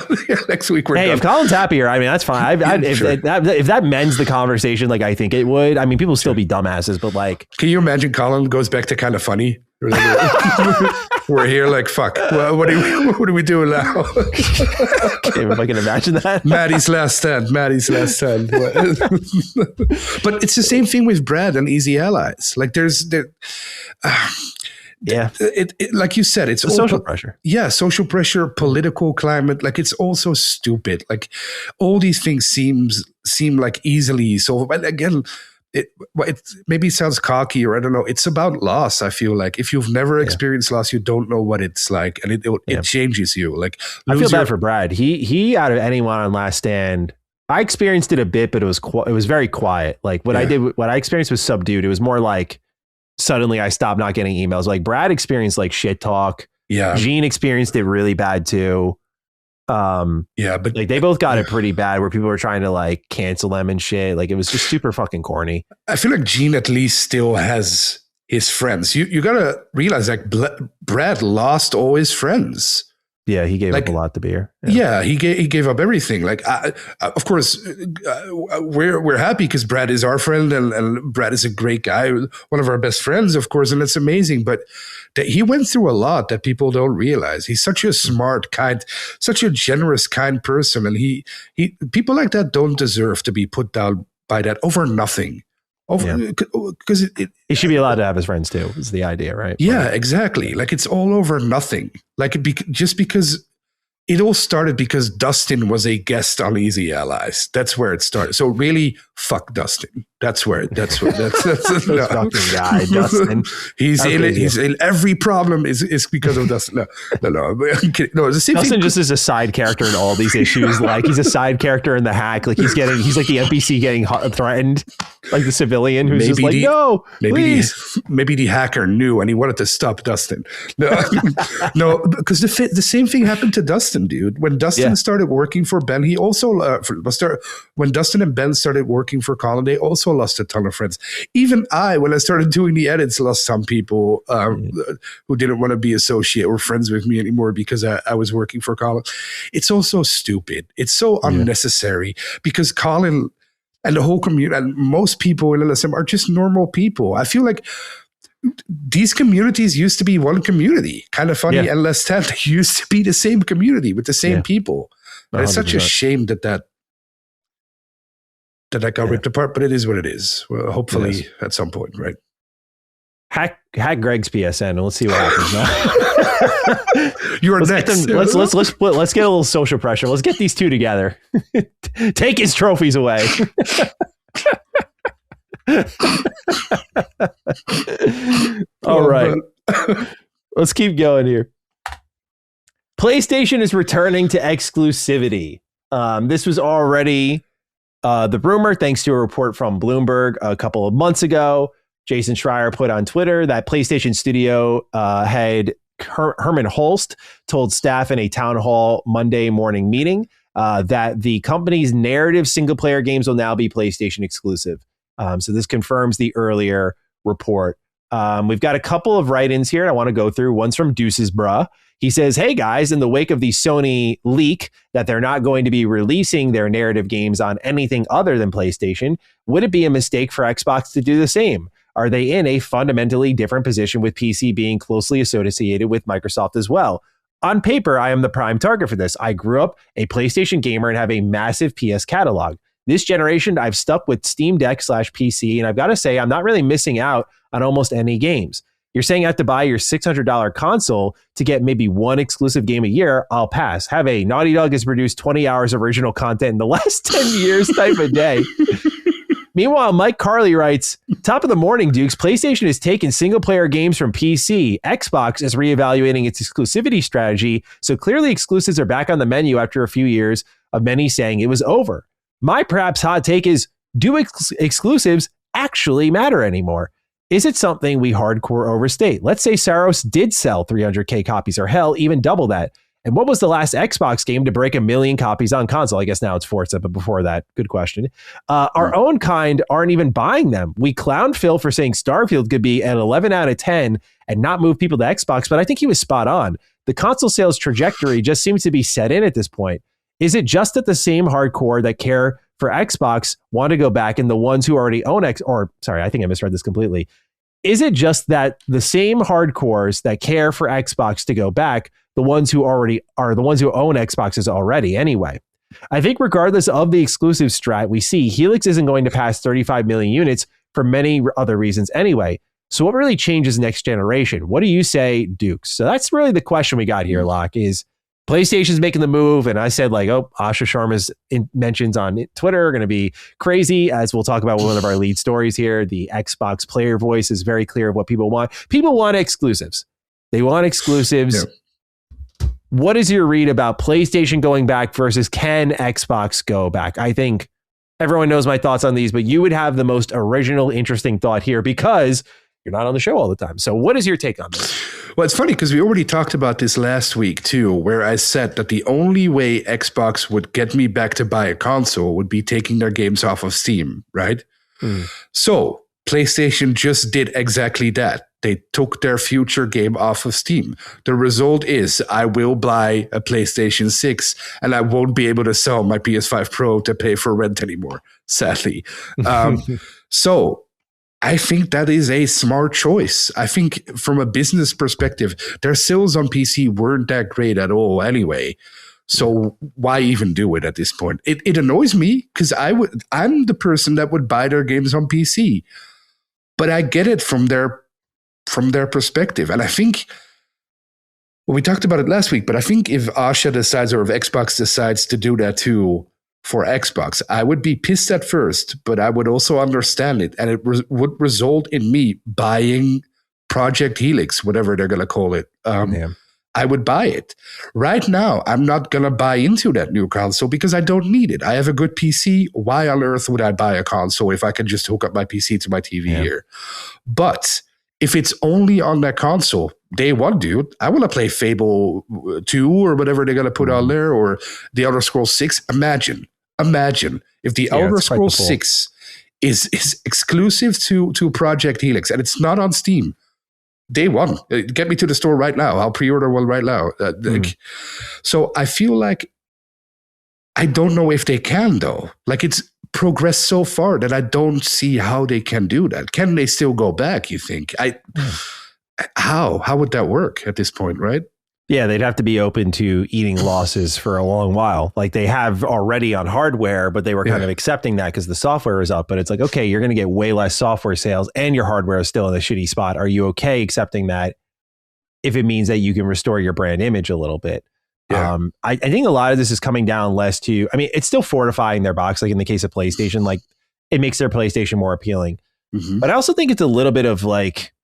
Next week we're done. Hey, if Colin's happier, I mean, that's fine. If that mends the conversation like I think it would, I mean, people still be dumbasses, but like. Can you imagine Colin goes back to Kind of Funny? We're here like, fuck. Well, what are we doing now? Okay, if I can imagine that. Maddie's last stand. But it's the same thing with Brad and Easy Allies. Like like you said, it's social pressure. Yeah, social pressure, political climate. Like it's also stupid. Like all these things seem like easily solvable. But again, it maybe sounds cocky or I don't know. It's about loss. I feel like if you've never experienced loss, you don't know what it's like, and it changes you. Like I feel bad for Brad. He out of anyone on Last Stand, I experienced it a bit, but it was very quiet. Like what I experienced was subdued. It was more like suddenly I stopped not getting emails. Like Brad experienced like shit talk. Yeah, Gene experienced it really bad too. But like they both got it pretty bad where people were trying to like cancel them and shit. Like it was just super fucking corny. I feel like Gene at least still has his friends. You gotta realize like Brad lost all his friends. Yeah, he gave up a lot to beer. Yeah, he gave up everything. Like, of course, we're happy because Brad is our friend and Brad is a great guy, one of our best friends, of course, and it's amazing. But that he went through a lot that people don't realize. He's such a smart, kind, such a generous, kind person, and he people like that don't deserve to be put down by that over nothing. Because he should be allowed to have his friends too, is the idea, right? Yeah, exactly. Like it's all over nothing. Like just because it all started because Dustin was a guest on Easy Allies. That's where it started. So really, fuck Dustin. That's that's no. Fucking guy, Dustin. He's in every problem is because of Dustin. No. It's the same Dustin thing. just is a side character in all these issues. Like he's a side character in The Hack. Like he's like the NPC getting threatened, like the civilian who's just like, no, maybe the hacker knew and he wanted to stop Dustin. No, because the same thing happened to Dustin, dude. When Dustin started working for Ben, he also when Dustin and Ben started working for Colin, they also lost a ton of friends. Even when I started doing the edits, lost some people who didn't want to be associated or friends with me anymore because I was working for Colin. It's also stupid. It's so unnecessary because Colin and the whole community and most people in LSM are just normal people. I feel like these communities used to be one community. Kind of Funny and Less Stand used to be the same community with the same people. And it's such a 100%. shame that got ripped apart, but it is what it is. Well, hopefully at some point, right? Hack Greg's PSN and let's see what happens now. You're next. Let's get a little social pressure. Let's get these two together. Take his trophies away. All right. Let's keep going here. PlayStation is returning to exclusivity. This was already the rumor, thanks to a report from Bloomberg a couple of months ago. Jason Schreier put on Twitter that PlayStation Studio head Herman Holst told staff in a town hall Monday morning meeting that the company's narrative single-player games will now be PlayStation exclusive. So this confirms the earlier report. We've got a couple of write-ins here I want to go through. One's from Deuces Bruh. He says, hey guys, in the wake of the Sony leak that they're not going to be releasing their narrative games on anything other than PlayStation, would it be a mistake for Xbox to do the same? Are they in a fundamentally different position with PC being closely associated with Microsoft as well? On paper, I am the prime target for this. I grew up a PlayStation gamer and have a massive PS catalog. This generation, I've stuck with Steam Deck /PC, and I've got to say, I'm not really missing out on almost any games. You're saying I have to buy your $600 console to get maybe one exclusive game a year, I'll pass. Have a Naughty Dog has produced 20 hours of original content in the last 10 years type of day. Meanwhile, Mike Carley writes, top of the morning, Dukes, PlayStation has taken single-player games from PC. Xbox is reevaluating its exclusivity strategy, so clearly exclusives are back on the menu after a few years of many saying it was over. My perhaps hot take is, do exclusives actually matter anymore? Is it something we hardcore overstate? Let's say Saros did sell 300K copies, or hell, even double that. And what was the last Xbox game to break 1 million copies on console? I guess now it's Forza, but before that, good question. Our own kind aren't even buying them. We clowned Phil for saying Starfield could be an 11 out of 10 and not move people to Xbox, but I think he was spot on. The console sales trajectory just seems to be set in at this point. Is it just that the same hardcore that care for Xbox want to go back, and the ones who already own I think I misread this completely. Is it just that the same hardcores that care for Xbox to go back, the ones who already are the ones who own Xboxes already anyway? I think regardless of the exclusive strat we see, Helix isn't going to pass 35 million units for many other reasons anyway. So what really changes next generation? What do you say, Dukes? So that's really the question we got here, Locke, is PlayStation's making the move, and I said, like, Asha Sharma's mentions on Twitter are going to be crazy, as we'll talk about one of our lead stories here. The Xbox player voice is very clear of what people want. People want exclusives. They want exclusives. Yeah. What is your read about PlayStation going back versus can Xbox go back? I think everyone knows my thoughts on these, but you would have the most original, interesting thought here because you're not on the show all the time. So what is your take on this? Well, it's funny because we already talked about this last week too, where I said that the only way Xbox would get me back to buy a console would be taking their games off of Steam, right? So PlayStation just did exactly that. They took their future game off of Steam. The result is I will buy a PlayStation 6 and I won't be able to sell my PS5 Pro to pay for rent anymore, sadly. So I think that is a smart choice. I think from a business perspective, their sales on PC weren't that great at all anyway. So why even do it at this point? It annoys me because I'm the person that would buy their games on PC. But I get it from their perspective. And I think we talked about it last week, but I think if Asha decides or if Xbox decides to do that too for Xbox, I would be pissed at first, but I would also understand it. And it would result in me buying Project Helix, whatever they're going to call it. I would buy it. Right now, I'm not going to buy into that new console because I don't need it. I have a good PC. Why on earth would I buy a console if I can just hook up my PC to my TV here? But if it's only on that console, day one, dude, I want to play Fable 2 or whatever they're going to put on there, or The Elder Scrolls 6. Imagine if The Elder Scrolls 6 is exclusive to Project Helix and it's not on Steam. Day one, get me to the store right now. I'll pre-order one right now. So I feel like I don't know if they can, though. Like, it's progressed so far that I don't see how they can do that. Can they still go back, you think? How would that work at this point, right? Yeah, they'd have to be open to eating losses for a long while. Like they have already on hardware, but they were kind of accepting that because the software is up. But it's like, okay, you're going to get way less software sales and your hardware is still in a shitty spot. Are you okay accepting that if it means that you can restore your brand image a little bit? Yeah. I think a lot of this is coming down less to, I mean, it's still fortifying their box. Like in the case of PlayStation, like it makes their PlayStation more appealing. Mm-hmm. But I also think it's a little bit of like,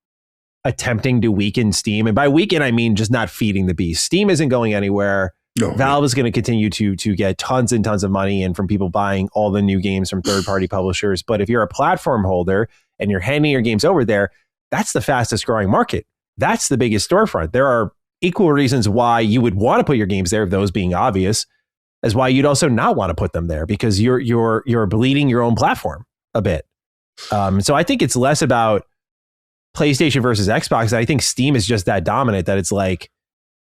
attempting to weaken Steam. And by weaken, I mean just not feeding the beast. Steam isn't going anywhere. No, Valve is going to continue to get tons and tons of money in from people buying all the new games from third-party publishers. But if you're a platform holder and you're handing your games over there, that's the fastest growing market. That's the biggest storefront. There are equal reasons why you would want to put your games there, those being obvious, as why you'd also not want to put them there because you're bleeding your own platform a bit. So I think it's less about PlayStation versus Xbox. I think Steam is just that dominant that it's like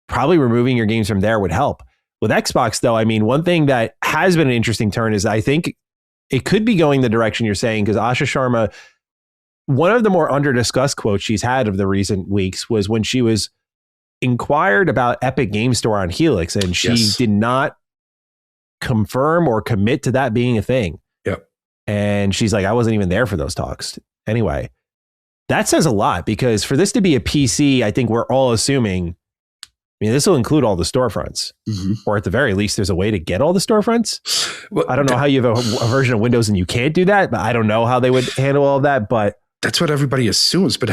probably removing your games from there would help. With Xbox, though, I mean, one thing that has been an interesting turn is I think it could be going the direction you're saying because Asha Sharma, one of the more under-discussed quotes she's had of the recent weeks was when she was inquired about Epic Game Store on Helix, and she did not confirm or commit to that being a thing. Yep. And she's like, I wasn't even there for those talks. Anyway. That says a lot because for this to be a PC, I think we're all assuming, I mean, this will include all the storefronts, or at the very least, there's a way to get all the storefronts. Well, I don't know how you have a version of Windows and you can't do that, but I don't know how they would handle all of that. But that's what everybody assumes. But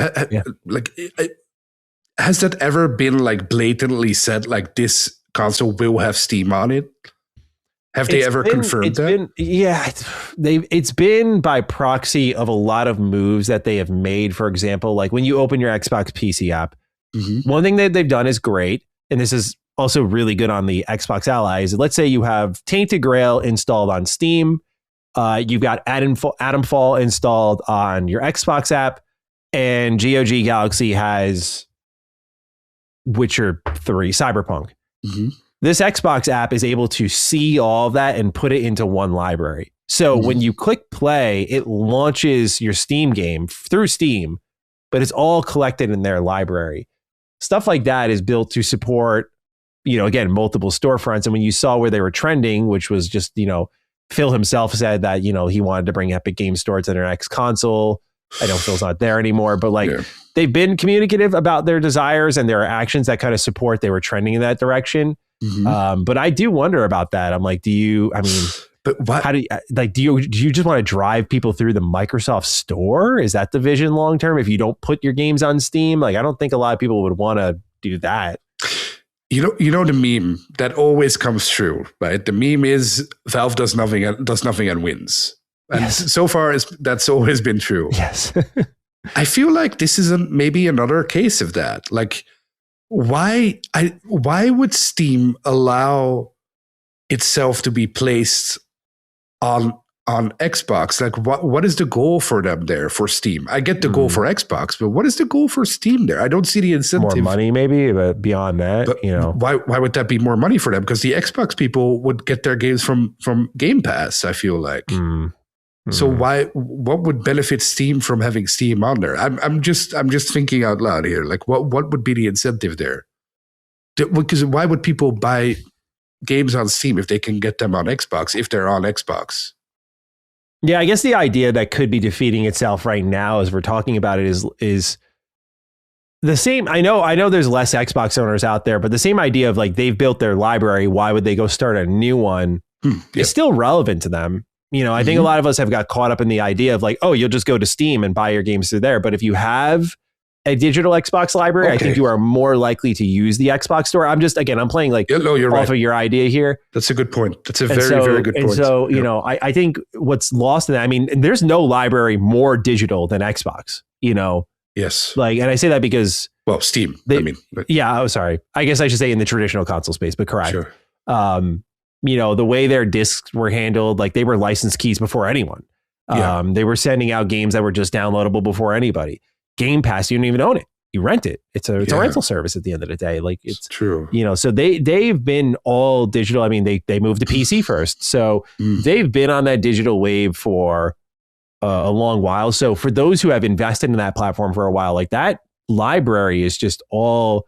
has that ever been like blatantly said, like this console will have Steam on it? Have they ever confirmed that? It's been by proxy of a lot of moves that they have made. For example, like when you open your Xbox PC app, one thing that they've done is great, and this is also really good on the Xbox Ally, is let's say you have Tainted Grail installed on Steam, you've got Atomfall installed on your Xbox app, and GOG Galaxy has Witcher 3, Cyberpunk. This Xbox app is able to see all of that and put it into one library. So when you click play, it launches your Steam game through Steam, but it's all collected in their library. Stuff like that is built to support, again, multiple storefronts. And when you saw where they were trending, which was just, Phil himself said that, he wanted to bring Epic Game Store to their next console. I know Phil's not there anymore, but they've been communicative about their desires and their actions that kind of support they were trending in that direction. But I do wonder about that. I'm like, how do you just want to drive people through the Microsoft store? Is that the vision long term? If you don't put your games on Steam, like I don't think a lot of people would want to do that. You know the meme that always comes true, right? The meme is Valve does nothing and wins. And so far that's always been true. Yes. I feel like this is maybe another case of that. Like why would Steam allow itself to be placed on Xbox? Like what is the goal for them there for Steam? I get the goal for Xbox, but what is the goal for Steam there? I don't see the incentive. More money maybe, but beyond that, but why would that be more money for them? Because the Xbox people would get their games from Game Pass, I feel like. So what would benefit Steam from having Steam on there? I'm just thinking out loud here. Like what would be the incentive there? Because why would people buy games on Steam if they can get them on Xbox, if they're on Xbox? Yeah, I guess the idea that could be defeating itself right now as we're talking about it is the same. I know there's less Xbox owners out there, but the same idea of like they've built their library, why would they go start a new one? It's still relevant to them. I think a lot of us have got caught up in the idea of like, oh, you'll just go to Steam and buy your games through there. But if you have a digital Xbox library, I think you are more likely to use the Xbox store. I'm playing like off of your idea here. That's a good point. That's a very good point. And so, I think what's lost in that, I mean, there's no library more digital than Xbox, Yes. Like, and I say that because... Well, Steam, sorry. I guess I should say in the traditional console space, but correct. Sure. The way their discs were handled, like they were licensed keys before anyone. They were sending out games that were just downloadable before anybody. Game Pass, you don't even own it. You rent it. It's a rental service at the end of the day. Like it's true. So they've been all digital. I mean, they moved to PC first. So they've been on that digital wave for a long while. So for those who have invested in that platform for a while, like that library is just all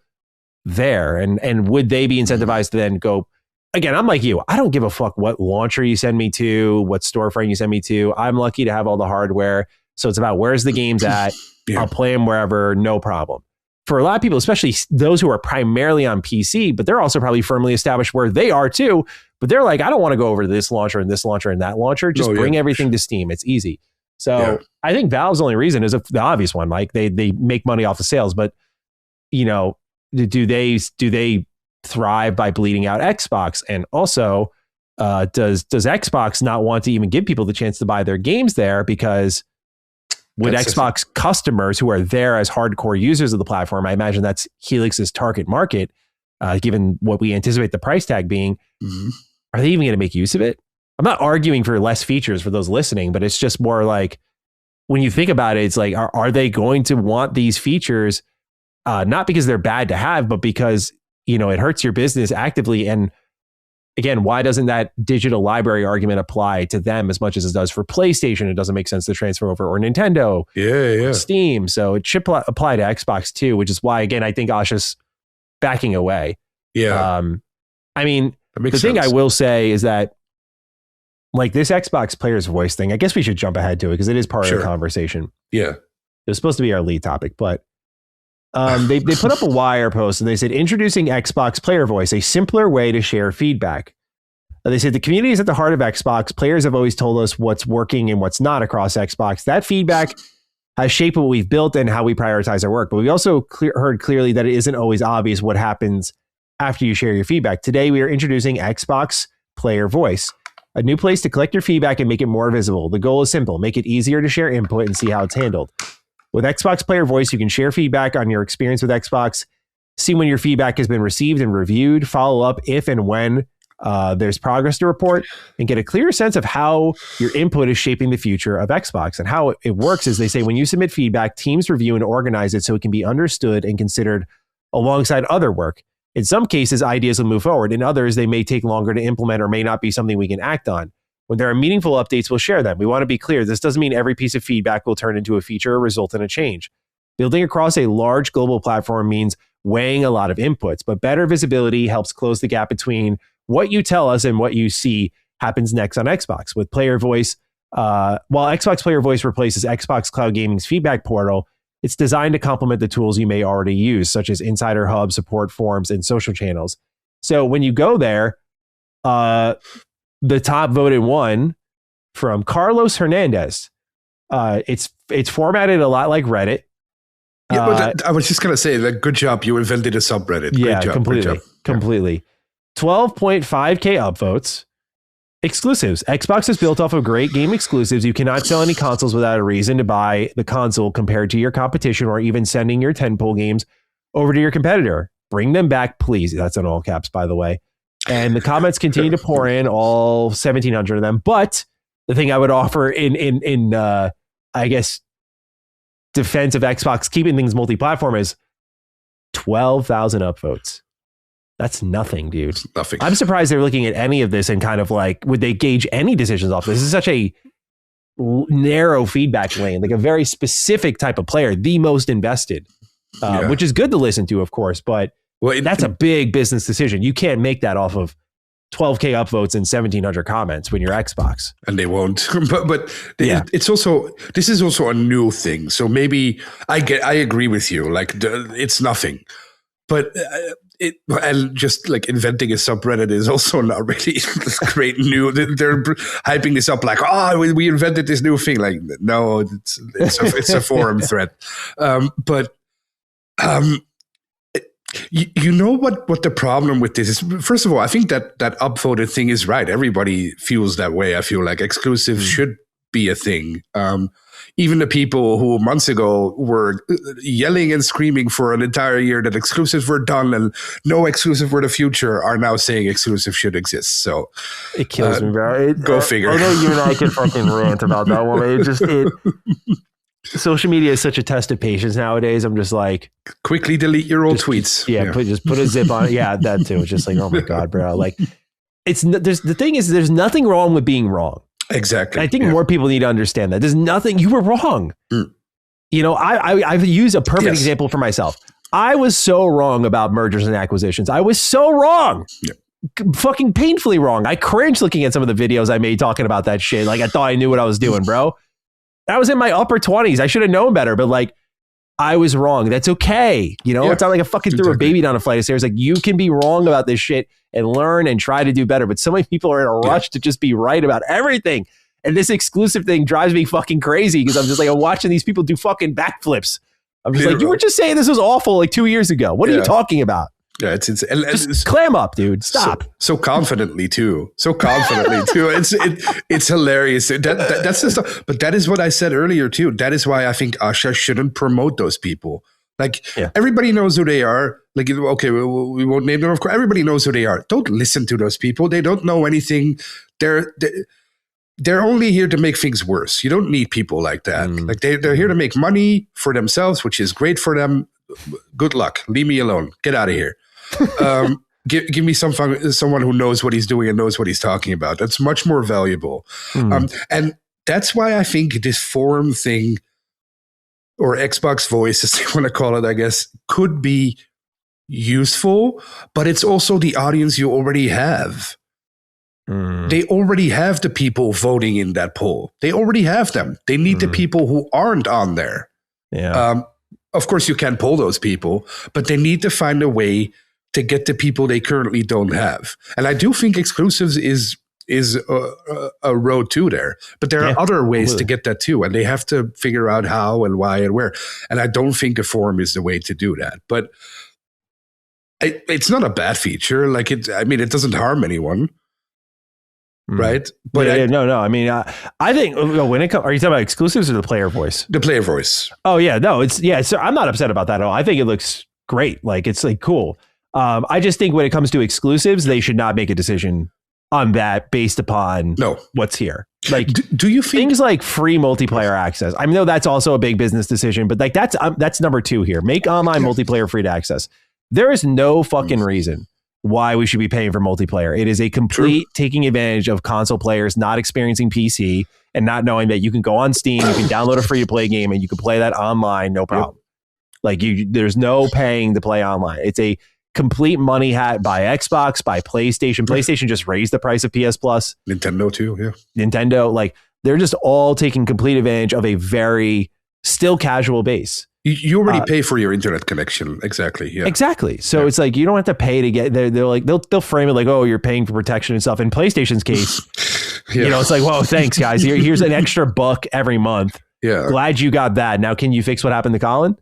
there? And would they be incentivized to then go, again, I'm like you. I don't give a fuck what launcher you send me to, what storefront you send me to. I'm lucky to have all the hardware. So it's about where's the games at. I'll play them wherever, no problem. For a lot of people, especially those who are primarily on PC, but they're also probably firmly established where they are too. But they're like, I don't want to go over to this launcher and this launcher and that launcher. Just bring everything to Steam. It's easy. So I think Valve's only reason is the obvious one. Like they make money off the sales, but you know, do they thrive by bleeding out Xbox? And also, does Xbox not want to even give people the chance to buy their games there? Because would Xbox customers who are there as hardcore users of the platform, I imagine that's Helix's target market, given what we anticipate the price tag being, are they even going to make use of it? I'm not arguing for less features for those listening, but it's just more like, when you think about it, it's like, are they going to want these features, not because they're bad to have, but because, you know, it hurts your business actively? And again, why doesn't that digital library argument apply to them as much as it does for PlayStation? It doesn't make sense to transfer over, or Nintendo, or Steam. So it should apply to Xbox too, which is why, again, I think Asha's backing away. I mean, the thing I will say is that, like, this Xbox player's voice thing, I guess we should jump ahead to it because it is part of the conversation. It was supposed to be our lead topic, but they put up a Wire post and they said, introducing Xbox player voice, a simpler way to share feedback. They said the community is at the heart of Xbox. Players have always told us what's working and what's not across Xbox. That feedback has shaped what we've built and how we prioritize our work. But we also heard clearly that it isn't always obvious what happens after you share your feedback. Today, we are introducing Xbox player voice, a new place to collect your feedback and make it more visible. The goal is simple: make it easier to share input and see how it's handled. With Xbox Player Voice, you can share feedback on your experience with Xbox, see when your feedback has been received and reviewed, follow up if and when there's progress to report, and get a clearer sense of how your input is shaping the future of Xbox. And how it works is, they say, when you submit feedback, teams review and organize it so it can be understood and considered alongside other work. In some cases, ideas will move forward. In others, they may take longer to implement or may not be something we can act on. When there are meaningful updates, we'll share them. We want to be clear. This doesn't mean every piece of feedback will turn into a feature or result in a change. Building across a large global platform means weighing a lot of inputs, but better visibility helps close the gap between what you tell us and what you see happens next on Xbox. With Player Voice, while Xbox Player Voice replaces Xbox Cloud Gaming's feedback portal, it's designed to complement the tools you may already use, such as Insider Hub, support forums, and social channels. So when you go there, the top voted one from Carlos Hernandez. It's formatted a lot like Reddit. I was just going to say that. Good job. You invented a subreddit. Great job. Completely. 12.5K upvotes. Exclusives. Xbox is built off of great game exclusives. You cannot sell any consoles without a reason to buy the console compared to your competition, or even sending your tentpole games over to your competitor. Bring them back, please. That's in all caps, by the way. And the comments continue to pour in, all 1,700 of them. But the thing I would offer in I guess, defense of Xbox keeping things multi-platform is 12,000 upvotes. That's nothing, dude. Nothing. I'm surprised they're looking at any of this and kind of like, would they gauge any decisions off this? This is such a narrow feedback lane, like a very specific type of player, the most invested, which is good to listen to, of course, but that's a big business decision. You can't make that off of 12K upvotes and 1,700 comments when you're Xbox. And they won't. But it's also, this is also a new thing. So maybe I agree with you. Like, it's nothing. But and just like inventing a subreddit is also not really great new. They're hyping this up like, we invented this new thing. Like, no, it's a forum thread. You know what the problem with this is? First of all, I think that upvoted thing is right. Everybody feels that way. I feel like exclusives should be a thing. Even the people who months ago were yelling and screaming for an entire year that exclusives were done and no exclusive for the future are now saying exclusive should exist. So it kills me, bro. Go figure. I know you and I can fucking rant about that one. Social media is such a test of patience nowadays. I'm just like, quickly delete your old tweets. Just put a zip on it. Yeah, that too. It's just like, oh my God, bro. Like, the thing is, there's nothing wrong with being wrong. Exactly. I think more people need to understand that. There's nothing, you were wrong. You know, I've used a perfect example for myself. I was so wrong about mergers and acquisitions. I was so wrong. Yeah. Fucking painfully wrong. I cringed looking at some of the videos I made talking about that shit. Like I thought I knew what I was doing, bro. I was in my upper 20s. I should have known better, but like I was wrong. That's okay. You know, it's not like I fucking threw a baby down a flight of stairs. Like you can be wrong about this shit and learn and try to do better. But so many people are in a rush to just be right about everything. And this exclusive thing drives me fucking crazy because I'm just like, I'm watching these people do fucking backflips. I'm just like, you were just saying this was awful like 2 years ago. What are you talking about? Yeah, it's just clam up, dude. Stop. So confidently too. It's hilarious. That's the stuff. But that is what I said earlier too. That is why I think Asha shouldn't promote those people. Like everybody knows who they are. Like okay, we won't name them. Of course, everybody knows who they are. Don't listen to those people. They don't know anything. They're only here to make things worse. You don't need people like that. Like they're here to make money for themselves, which is great for them. Good luck. Leave me alone. Get out of here. Give me someone who knows what he's doing and knows what he's talking about. That's much more valuable. And that's why I think this forum thing, or Xbox Voice, as they want to call it, I guess, could be useful, but it's also the audience you already have. They already have the people voting in that poll. They already have them. They need the people who aren't on there. Yeah. Of course, you can poll those people, but they need to find a way to get the people they currently don't have. And I do think exclusives is a road to there. But there are other ways to get that too. And they have to figure out how and why and where. And I don't think a forum is the way to do that. But it's not a bad feature. Like it doesn't harm anyone. Right. But no. I mean, I think when it comes, are you talking about exclusives or the player voice? The player voice. Oh yeah, no, so I'm not upset about that at all. I think it looks great. Like it's like cool. I just think when it comes to exclusives, they should not make a decision on that based upon what's here. Like, do you think things like free multiplayer access? I know that's also a big business decision, but like that's number 2 here. Make online multiplayer free to access. There is no fucking reason why we should be paying for multiplayer. It is a complete taking advantage of console players not experiencing PC and not knowing that you can go on Steam, you can download a free to play game and you can play that online, no problem. Like there's no paying to play online. It's a complete money hat by Xbox, by PlayStation. PlayStation just raised the price of PS Plus. Nintendo too, Nintendo, like they're just all taking complete advantage of a very still casual base. You already pay for your internet connection. Exactly. Yeah. Exactly. So it's like you don't have to pay to get there. They're like they'll frame it like, oh, you're paying for protection and stuff. In PlayStation's case, you know, it's like, whoa, thanks guys. Here's an extra $1 every month. Yeah. Glad you got that. Now, can you fix what happened to Colin?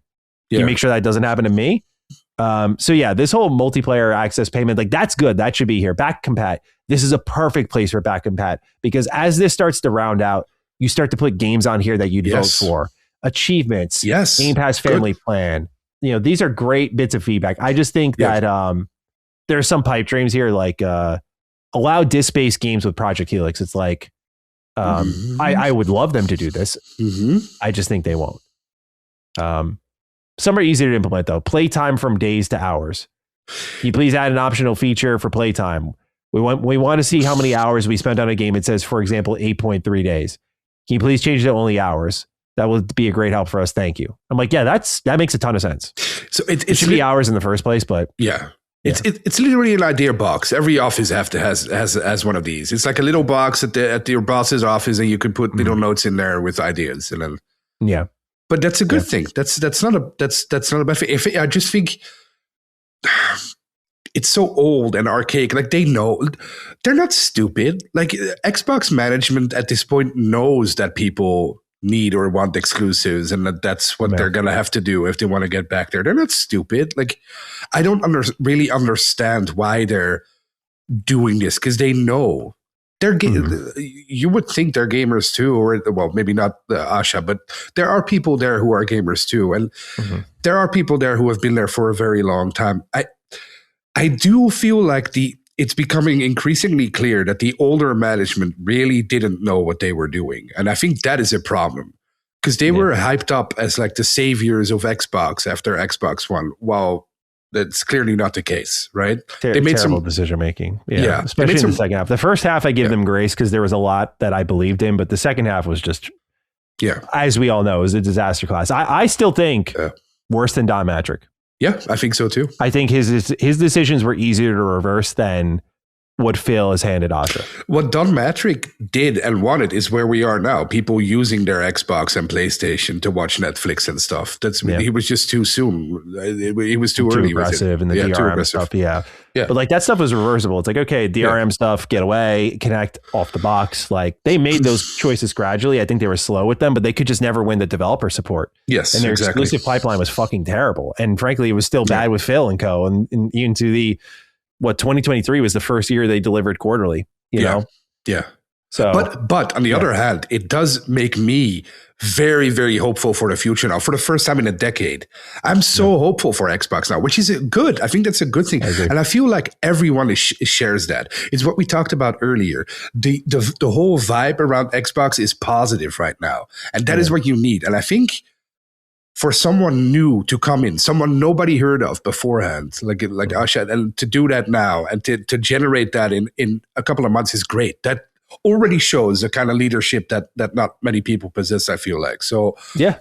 Can you make sure that doesn't happen to me? So yeah, this whole multiplayer access payment, like that's good. That should be here. Back compat. This is a perfect place for back compat because as this starts to round out, you start to put games on here that you'd vote for. Achievements, Game Pass family plan. You know, these are great bits of feedback. I just think that there are some pipe dreams here, like allow disk-based games with Project Helix. It's like I would love them to do this. I just think they won't. Some are easier to implement though. Playtime from days to hours. Can you please add an optional feature for playtime? We want to see how many hours we spent on a game. It says, for example, 8.3 days. Can you please change it to only hours? That would be a great help for us. Thank you. I'm like, yeah, that makes a ton of sense. So it should be hours in the first place, but it's literally an idea box. Every office has one of these. It's like a little box at your boss's office, and you can put little notes in there with ideas, and then But that's a good thing. That's not a bad thing. I just think it's so old and archaic. Like they know, they're not stupid. Like Xbox management at this point knows that people need or want exclusives, and that's what they're gonna have to do if they want to get back there. They're not stupid. Like I don't really understand why they're doing this, because they know they're you would think they're gamers too, or well, maybe not Asha, but there are people there who are gamers too, and there are people there who have been there for a very long time. I do feel like it's becoming increasingly clear that the older management really didn't know what they were doing. And I think that is a problem, because they were hyped up as like the saviors of Xbox after Xbox One. Well, that's clearly not the case, right? They made terrible decision making. Yeah. Especially in the second half. The first half, I give them grace because there was a lot that I believed in, but the second half was just, as we all know, is a disaster class. I still think worse than Don Matrick. Yeah, I think so too. I think his decisions were easier to reverse than what Phil has handed Asha. What Don Matrick did and wanted is where we are now. People using their Xbox and PlayStation to watch Netflix and stuff. He was just too soon. He was too early aggressive with it. And the DRM stuff. Yeah. But like that stuff was reversible. It's like, okay, DRM stuff, get away, connect off the box. Like they made those choices gradually. I think they were slow with them, but they could just never win the developer support. Yes, and their exclusive pipeline was fucking terrible. And frankly, it was still bad with Phil and co. And into the 2023 was the first year they delivered quarterly, you know? Yeah. So, but on the other hand, it does make me very, very hopeful for the future now. For the first time in a decade, I'm so hopeful for Xbox now, which is good. I think that's a good thing. And I feel like everyone shares that. It's what we talked about earlier. The whole vibe around Xbox is positive right now. And that is what you need. And I think for someone new to come in, someone nobody heard of beforehand, like Asha, and to do that now and to generate that in a couple of months is great. That already shows the kind of leadership that not many people possess, I feel like. So I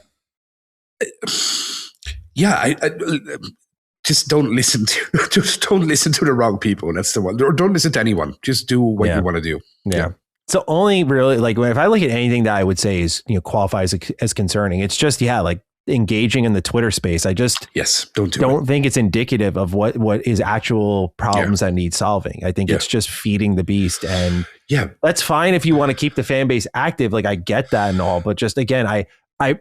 just don't listen to the wrong people. That's the one. Or don't listen to anyone. Just do what you want to do. Yeah. So only really like if I look at anything that I would say is, qualifies as concerning, it's just, like engaging in the Twitter space. I just don't think it's indicative of what is actual problems that need solving. I think it's just feeding the beast, and that's fine if you want to keep the fan base active. Like I get that and all, but just again,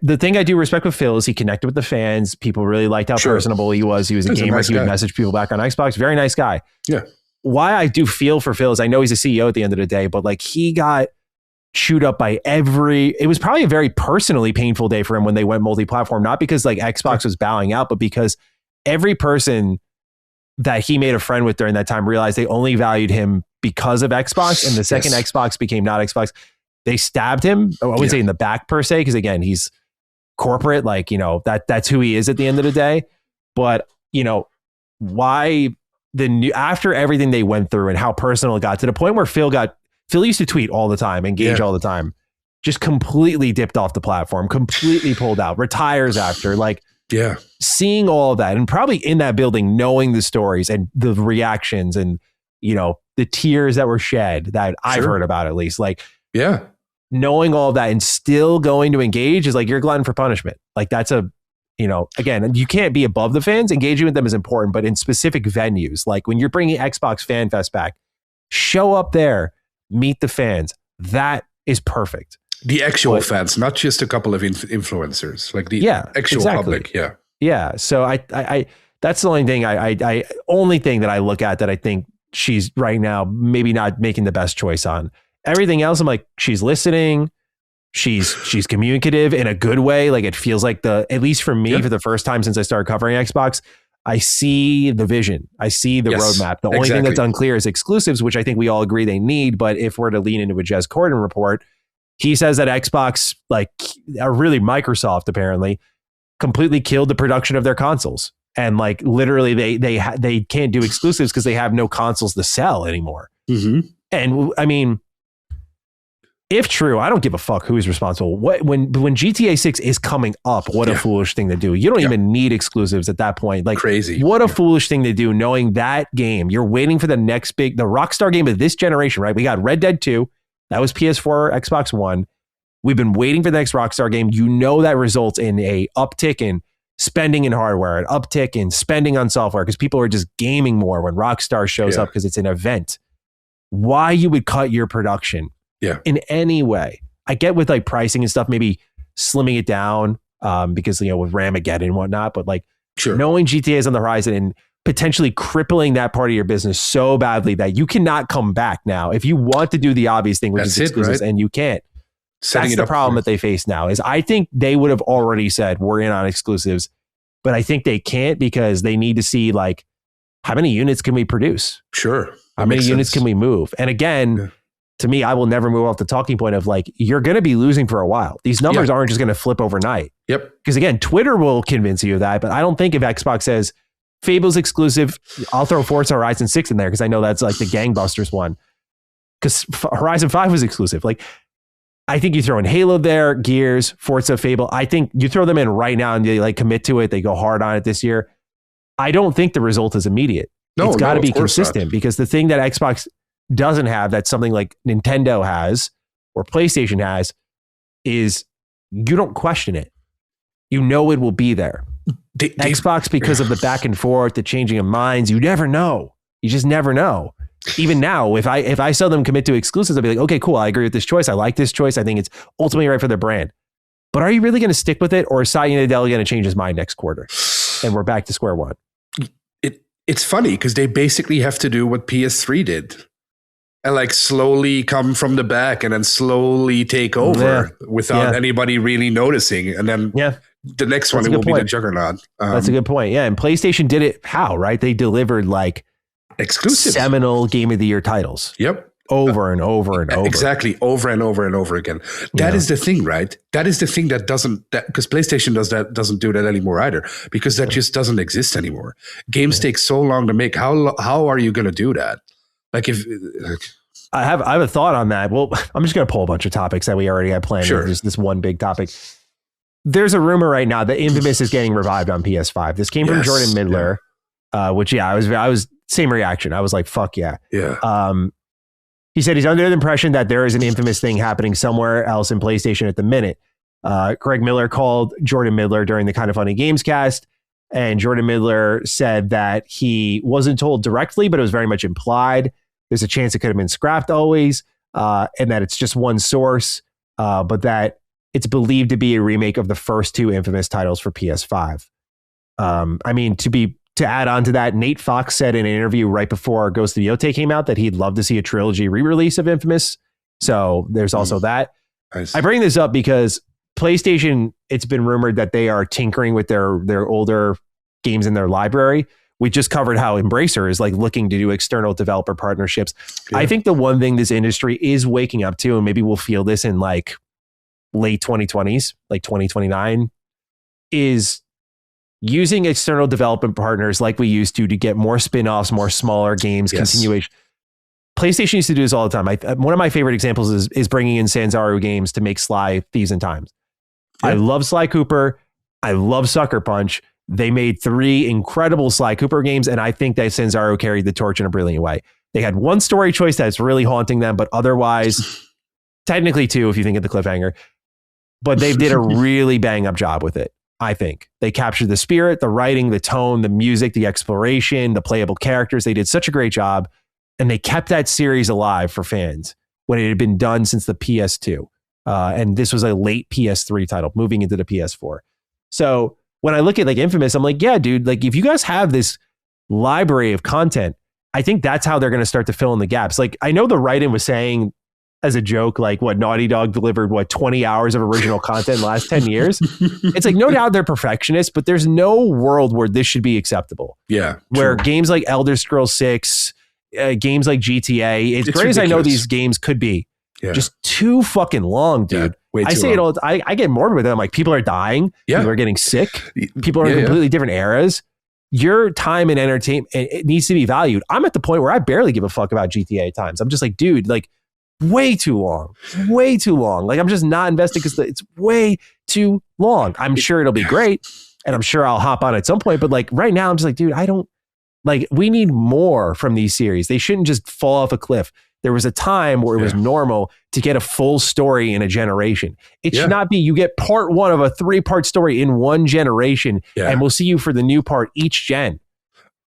the thing I do respect with Phil is he connected with the fans. People really liked how personable he was. He was a gamer. He would message people back on Xbox. Very nice guy. Yeah. Why I do feel for Phil is I know he's a CEO at the end of the day, but like he got chewed up by it was probably a very personally painful day for him when they went multi-platform, not because like Xbox was bowing out, but because every person that he made a friend with during that time realized they only valued him because of Xbox. And the second Xbox became not Xbox, they stabbed him. I wouldn't say in the back per se, because again, he's corporate, like, that's who he is at the end of the day. But, why after everything they went through and how personal it got to the point where Phil used to tweet all the time, engage all the time, just completely dipped off the platform, completely pulled out, retires after, seeing all of that and probably in that building, knowing the stories and the reactions and, the tears that were shed that I've heard about, at least, knowing all of that and still going to engage is like, you're glutton for punishment. Like that's again, you can't be above the fans. Engaging with them is important, but in specific venues, like when you're bringing Xbox Fan Fest back, show up there, meet the fans. That is perfect. The actual fans, not just a couple of influencers, like the actual public. Yeah. Yeah. So I that's the only thing only thing that I look at that I think she's right now maybe not making the best choice on. Everything else, I'm like, she's listening. She's communicative in a good way. Like it feels like at least for me, for the first time since I started covering Xbox, I see the vision. I see the roadmap. The only thing that's unclear is exclusives, which I think we all agree they need. But if we're to lean into a Jez Corden report, he says that Xbox, or really Microsoft apparently, completely killed the production of their consoles. And like literally they can't do exclusives because they have no consoles to sell anymore. Mm-hmm. And I mean, if true, I don't give a fuck who is responsible. When GTA 6 is coming up, what a foolish thing to do. You don't even need exclusives at that point. Like crazy. What a foolish thing to do, knowing that game. You're waiting for the next the Rockstar game of this generation, right? We got Red Dead 2. That was PS4, Xbox One. We've been waiting for the next Rockstar game. That results in a uptick in spending in hardware, an uptick in spending on software because people are just gaming more when Rockstar shows up because it's an event. Why you would cut your production in any way? I get with like pricing and stuff, maybe slimming it down because, with Ramageddon and whatnot, but knowing GTA is on the horizon and potentially crippling that part of your business so badly that you cannot come back now. If you want to do the obvious thing, which is exclusives, and you can't, that's the problem that they face now. Is I think they would have already said we're in on exclusives, but I think they can't because they need to see how many units can we produce? Sure. How many units can we move? And again, to me, I will never move off the talking point of you're going to be losing for a while. These numbers aren't just going to flip overnight. Yep. Because again, Twitter will convince you of that, but I don't think if Xbox says Fable's exclusive, I'll throw Forza Horizon 6 in there because I know that's like the gangbusters one. Because Horizon 5 was exclusive. I think you throw in Halo there, Gears, Forza, Fable. I think you throw them in right now and they commit to it. They go hard on it this year. I don't think the result is immediate. It's got to be consistent because the thing that Xbox doesn't have, that something like Nintendo has or PlayStation has, is you don't question it. You know it will be there. Xbox, because of the back and forth, the changing of minds, you never know. You just never know. Even now, if I saw them commit to exclusives, I'd be like, okay, cool. I agree with this choice. I like this choice. I think it's ultimately right for their brand. But are you really going to stick with it, or is Satya Nadella going to change his mind next quarter? And we're back to square one. It's funny because they basically have to do what PS3 did. And like slowly come from the back and then slowly take over without anybody really noticing. And then the next one, it will be the juggernaut. That's a good point. Yeah. And PlayStation did it how, right? They delivered like exclusive seminal Game of the Year titles. Yep. Over and over and over. Exactly. Over and over and over again. That is the thing, right? That is the thing that because PlayStation doesn't do that anymore either, because that just doesn't exist anymore. Games take so long to make. How are you going to do that? Like I have a thought on that. Well, I'm just going to pull a bunch of topics that we already had planned. Sure. There's this one big topic. There's a rumor right now that Infamous is getting revived on PS5. This came from Jordan Midler, which I was same reaction. I was like, fuck yeah. Yeah. He said he's under the impression that there is an Infamous thing happening somewhere else in PlayStation at the minute. Greg Miller called Jordan Midler during the Kind of Funny Games cast, and Jordan Midler said that he wasn't told directly, but it was very much implied. There's a chance it could have been scrapped always, and that it's just one source, but that it's believed to be a remake of the first two Infamous titles for PS5. I mean, to add on to that, Nate Fox said in an interview right before Ghost of Yotei came out that he'd love to see a trilogy re-release of Infamous. So there's also that. I bring this up because PlayStation, it's been rumored that they are tinkering with their older games in their library. We just covered how Embracer is like looking to do external developer partnerships. Yeah. I think the one thing this industry is waking up to, and maybe we'll feel this in like late 2020s, like 2029, is using external development partners like we used to get more spin-offs, more smaller games, continuation. PlayStation used to do this all the time. One of my favorite examples is bringing in Sanzaru Games to make Sly Thieves in Times. Yeah. I love Sly Cooper. I love Sucker Punch. They made 3 incredible Sly Cooper games, and I think that Sanzaru carried the torch in a brilliant way. They had one story choice that's really haunting them, but otherwise, technically 2 if you think of the cliffhanger, but they did a really bang up job with it. I think they captured the spirit, the writing, the tone, the music, the exploration, the playable characters. They did such a great job, and they kept that series alive for fans when it had been done since the PS2. And this was a late PS3 title moving into the PS4. So when I look at like Infamous, I'm like, yeah, dude, like if you guys have this library of content, I think that's how they're going to start to fill in the gaps. Like I know the write-in was saying as a joke, like what Naughty Dog delivered, 20 hours of original content in the last 10 years. It's like, no doubt they're perfectionists, but there's no world where this should be acceptable. Yeah. Where games like Elder Scrolls 6, games like GTA, as great as I know these games could be, just too fucking long, dude. Yeah, I say long. it all. I get morbid with it. I'm like, people are dying. Yeah. People are getting sick. People are in completely different eras. Your time and entertainment, it needs to be valued. I'm at the point where I barely give a fuck about GTA at times. I'm just like, dude, like way too long. Like I'm just not invested because it's way too long. I'm sure it'll be great. And I'm sure I'll hop on at some point. But like right now, I'm just like, dude, we need more from these series. They shouldn't just fall off a cliff. There was a time where it was normal to get a full story in a generation. It should not be you get part 1 of a 3-part story in one generation and we'll see you for the new part each gen.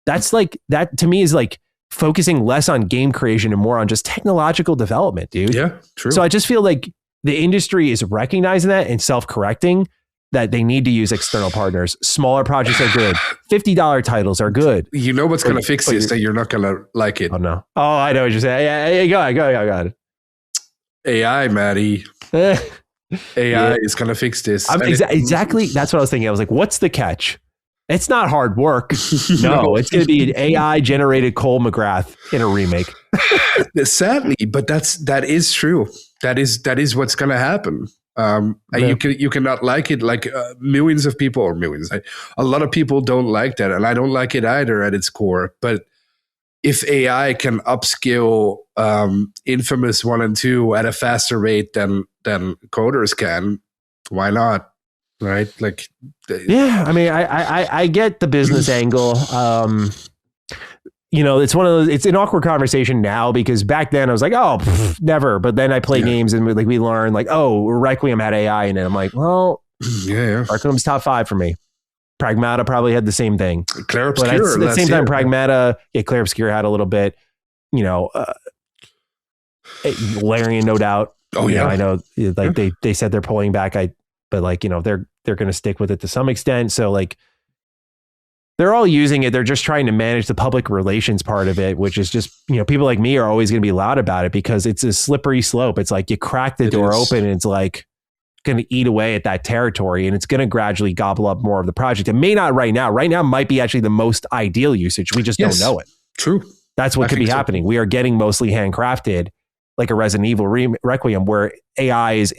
That's like, that to me is like focusing less on game creation and more on just technological development, dude. Yeah, true. So I just feel like the industry is recognizing that and self-correcting that they need to use external partners. Smaller projects are good. $50 titles are good. You know what's going to fix this? That you're not going to like it. Oh, no. Oh, I know what you're saying. Yeah, go. AI, Maddie. AI is going to fix this. Exactly. That's what I was thinking. I was like, what's the catch? It's not hard work. No, it's going to be an AI-generated Cole McGrath in a remake. Sadly, but that is true. That is what's going to happen. You cannot like it. Like millions of people, a lot of people don't like that, and I don't like it either at its core. But if AI can upskill Infamous 1 and 2 at a faster rate than coders can, why not? right? Like, yeah, I mean, I get the business angle. It's one of those, it's an awkward conversation now because back then I was like, oh, never. But then I play games and we learn like, oh, Requiem had AI in it. I'm like, well, Arkham's top 5 for me. Pragmata probably had the same thing. Clair Obscur. But at the same time, Pragmata, Clair Obscur had a little bit, Larian, no doubt. Oh yeah, I know. Like they said they're pulling back. But like they're going to stick with it to some extent. So like they're all using it. They're just trying to manage the public relations part of it, which is just people like me are always going to be loud about it because it's a slippery slope. It's like you crack the door open and it's like going to eat away at that territory and it's going to gradually gobble up more of the project. It may not right now. Right now might be actually the most ideal usage. We just don't know it. True. That's what could be happening. We are getting mostly handcrafted, like a Resident Evil Requiem, where AI is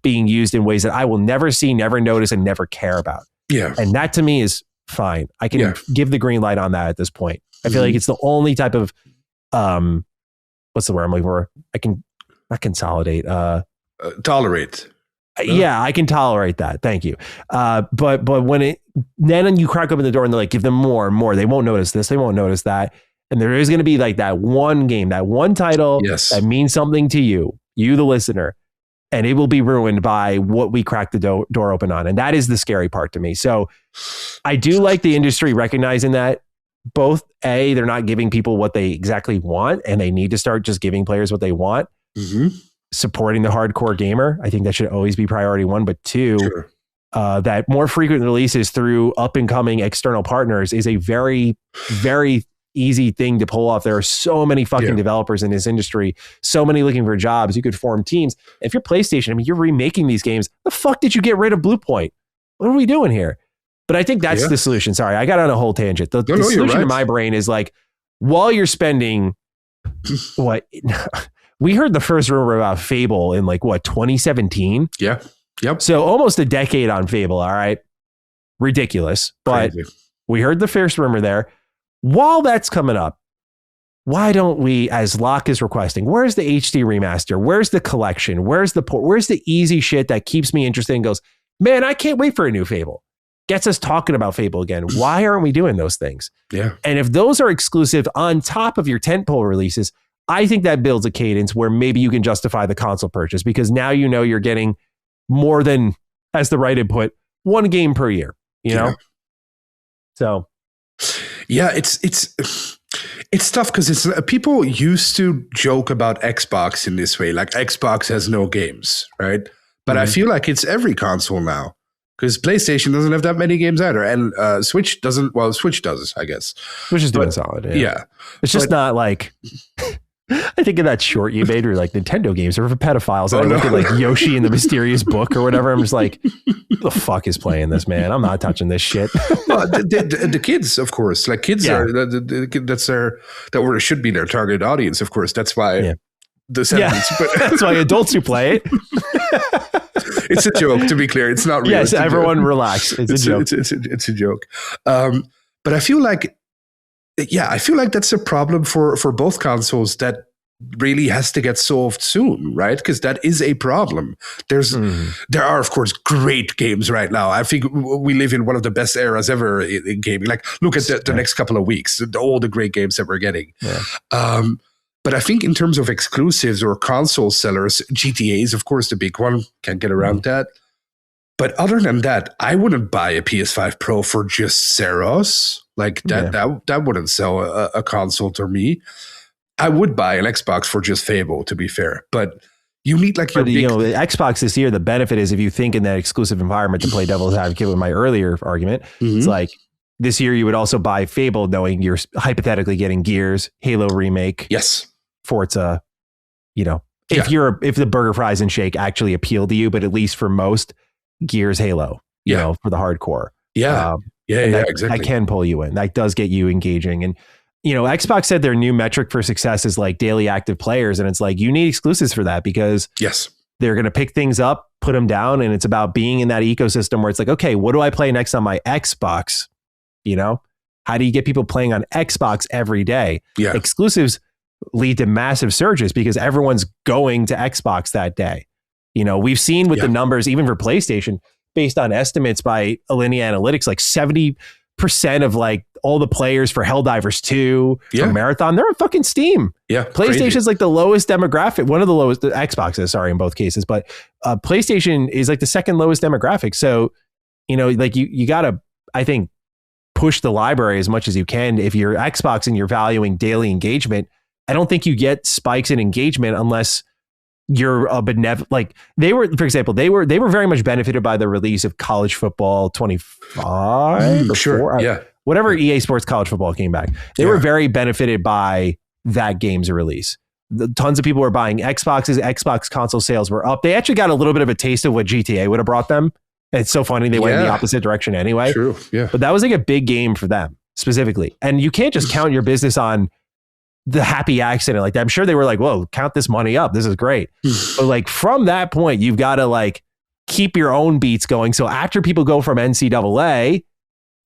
being used in ways that I will never see, never notice, and never care about. Yeah. And that to me is fine. I can give the green light on that at this point. I feel like it's the only type of, what's the word I'm looking for? I can not consolidate. Tolerate. Yeah, I can tolerate that. Thank you. But when then you crack open the door and they're like, give them more and more. They won't notice this. They won't notice that. And there is going to be like that one game, that one title that means something to you, the listener, and it will be ruined by what we crack the door open on. And that is the scary part to me. So I do like the industry recognizing that both they're not giving people what they exactly want and they need to start just giving players what they want. Supporting the hardcore gamer. I think that should always be priority 1, but 2, that more frequent releases through up and coming external partners is a very, very easy thing to pull off. There are so many fucking developers in this industry, so many looking for jobs. You could form teams. If you're PlayStation, I mean, you're remaking these games. The fuck did you get rid of Bluepoint? What are we doing here? But I think that's the solution. Sorry, I got on a whole tangent. The solution in my brain is like, while you're spending what we heard the first rumor about Fable in 2017. Yeah. Yep. So almost a decade on Fable. All right. Ridiculous. But we heard the first rumor there. While that's coming up, why don't we, as Locke is requesting, where's the HD remaster? Where's the collection? Where's the port? Where's the easy shit that keeps me interested and goes, man, I can't wait for a new Fable. Gets us talking about Fable again. Why aren't we doing those things? Yeah. And if those are exclusive on top of your tentpole releases, I think that builds a cadence where maybe you can justify the console purchase because now you're getting more than, as the right input, 1 game per year, you know? So. Yeah, it's tough because people used to joke about Xbox in this way, like Xbox has no games, right? But I feel like it's every console now because PlayStation doesn't have that many games either. And Switch doesn't, well, Switch does, I guess. Switch is doing solid. Yeah. It's just not like... I think of that short you made where like Nintendo games are for pedophiles. And I look at like Yoshi in the Mysterious Book or whatever. I'm just like, who the fuck is playing this, man? I'm not touching this shit. Well, the kids, of course, like kids are that should be their target audience. Of course, that's why the sentence. But that's why adults who play it. It's a joke, to be clear. It's not real. Yes, everyone relax. It's a joke. It's a joke. But I feel like. Yeah, I feel like that's a problem for both consoles that really has to get solved soon, right? Because that is a problem. There are, of course, great games right now. I think we live in one of the best eras ever in gaming. Like, look at the next couple of weeks, all the great games that we're getting. Yeah. But I think in terms of exclusives or console sellers, GTA is, of course, the big one. Can't get around that. But other than that, I wouldn't buy a PS5 Pro for just Seros. Like that wouldn't sell a console to me. I would buy an Xbox for just Fable, to be fair. But you need like your big... the Xbox this year, the benefit is if you think in that exclusive environment, to play devil's advocate with my earlier argument, it's like this year you would also buy Fable knowing you're hypothetically getting Gears, Halo Remake, Forza, if the burger, fries, and shake actually appeal to you, but at least for most, Gears, Halo, for the hardcore. Exactly. That can pull you in. That does get you engaging. And, Xbox said their new metric for success is like daily active players. And it's like, you need exclusives for that because they're going to pick things up, put them down. And it's about being in that ecosystem where it's like, okay, what do I play next on my Xbox? How do you get people playing on Xbox every day? Yeah. Exclusives lead to massive surges because everyone's going to Xbox that day. We've seen with the numbers, even for PlayStation, based on estimates by Alinea Analytics, like 70% of like all the players for Helldivers 2, for Marathon, they're on fucking Steam. Yeah. PlayStation's like the lowest demographic, one of the lowest, Xbox is, sorry, in both cases, but PlayStation is like the second lowest demographic. So, like you got to, I think, push the library as much as you can. If you're Xbox and you're valuing daily engagement, I don't think you get spikes in engagement unless you're a like they were, for example, they were very much benefited by the release of College Football 25 or sure, 4, whatever EA Sports College Football came back. They were very benefited by that game's release. Tons of people were buying Xboxes. Xbox console sales were up. They actually got a little bit of a taste of what GTA would have brought them. It's so funny. They went in the opposite direction anyway. True. Yeah. But that was like a big game for them specifically. And you can't just count your business on the happy accident like that. I'm sure they were like, whoa, count this money up. This is great. But like from that point, you've got to like keep your own beats going. So after people go from NCAA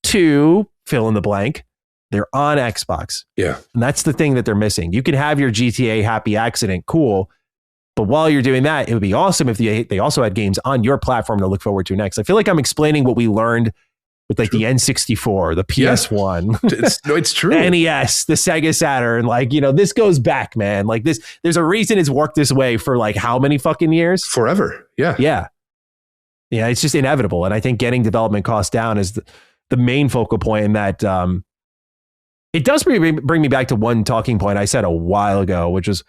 to fill in the blank, they're on Xbox. Yeah. And that's the thing that they're missing. You can have your GTA happy accident. Cool. But while you're doing that, it would be awesome if they also had games on your platform to look forward to next. I feel like I'm explaining what we learned with like the N64, the PS1. It's true. NES, the Sega Saturn. Like, this goes back, man. Like this, there's a reason it's worked this way for like how many fucking years? Forever. Yeah. Yeah. Yeah. It's just inevitable. And I think getting development costs down is the main focal point in that. It does bring me back to one talking point I said a while ago, which was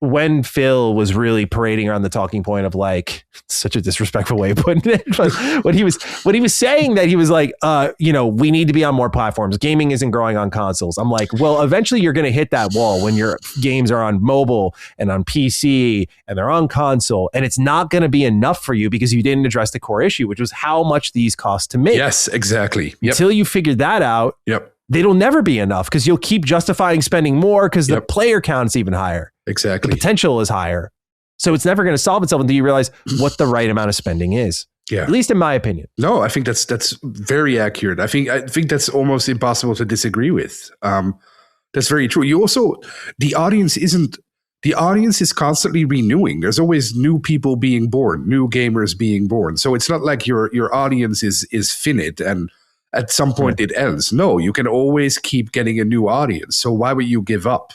when Phil was really parading around the talking point of like, such a disrespectful way of putting it, but when he was saying that he was like, we need to be on more platforms. Gaming isn't growing on consoles. I'm like, well, eventually you're going to hit that wall when your games are on mobile and on PC and they're on console, and it's not going to be enough for you because you didn't address the core issue, which was how much these cost to make. Yes, exactly. Yep. Until you figure that out. Yep. It'll never be enough because you'll keep justifying spending more because the player count is even higher. Exactly. The potential is higher. So it's never going to solve itself until you realize what the right amount of spending is. Yeah. At least in my opinion. No, I think that's very accurate. I think that's almost impossible to disagree with. That's very true. You also, the audience is constantly renewing. There's always new people being born, new gamers being born. So it's not like your audience is finite and at some point it ends. No, you can always keep getting a new audience. So why would you give up?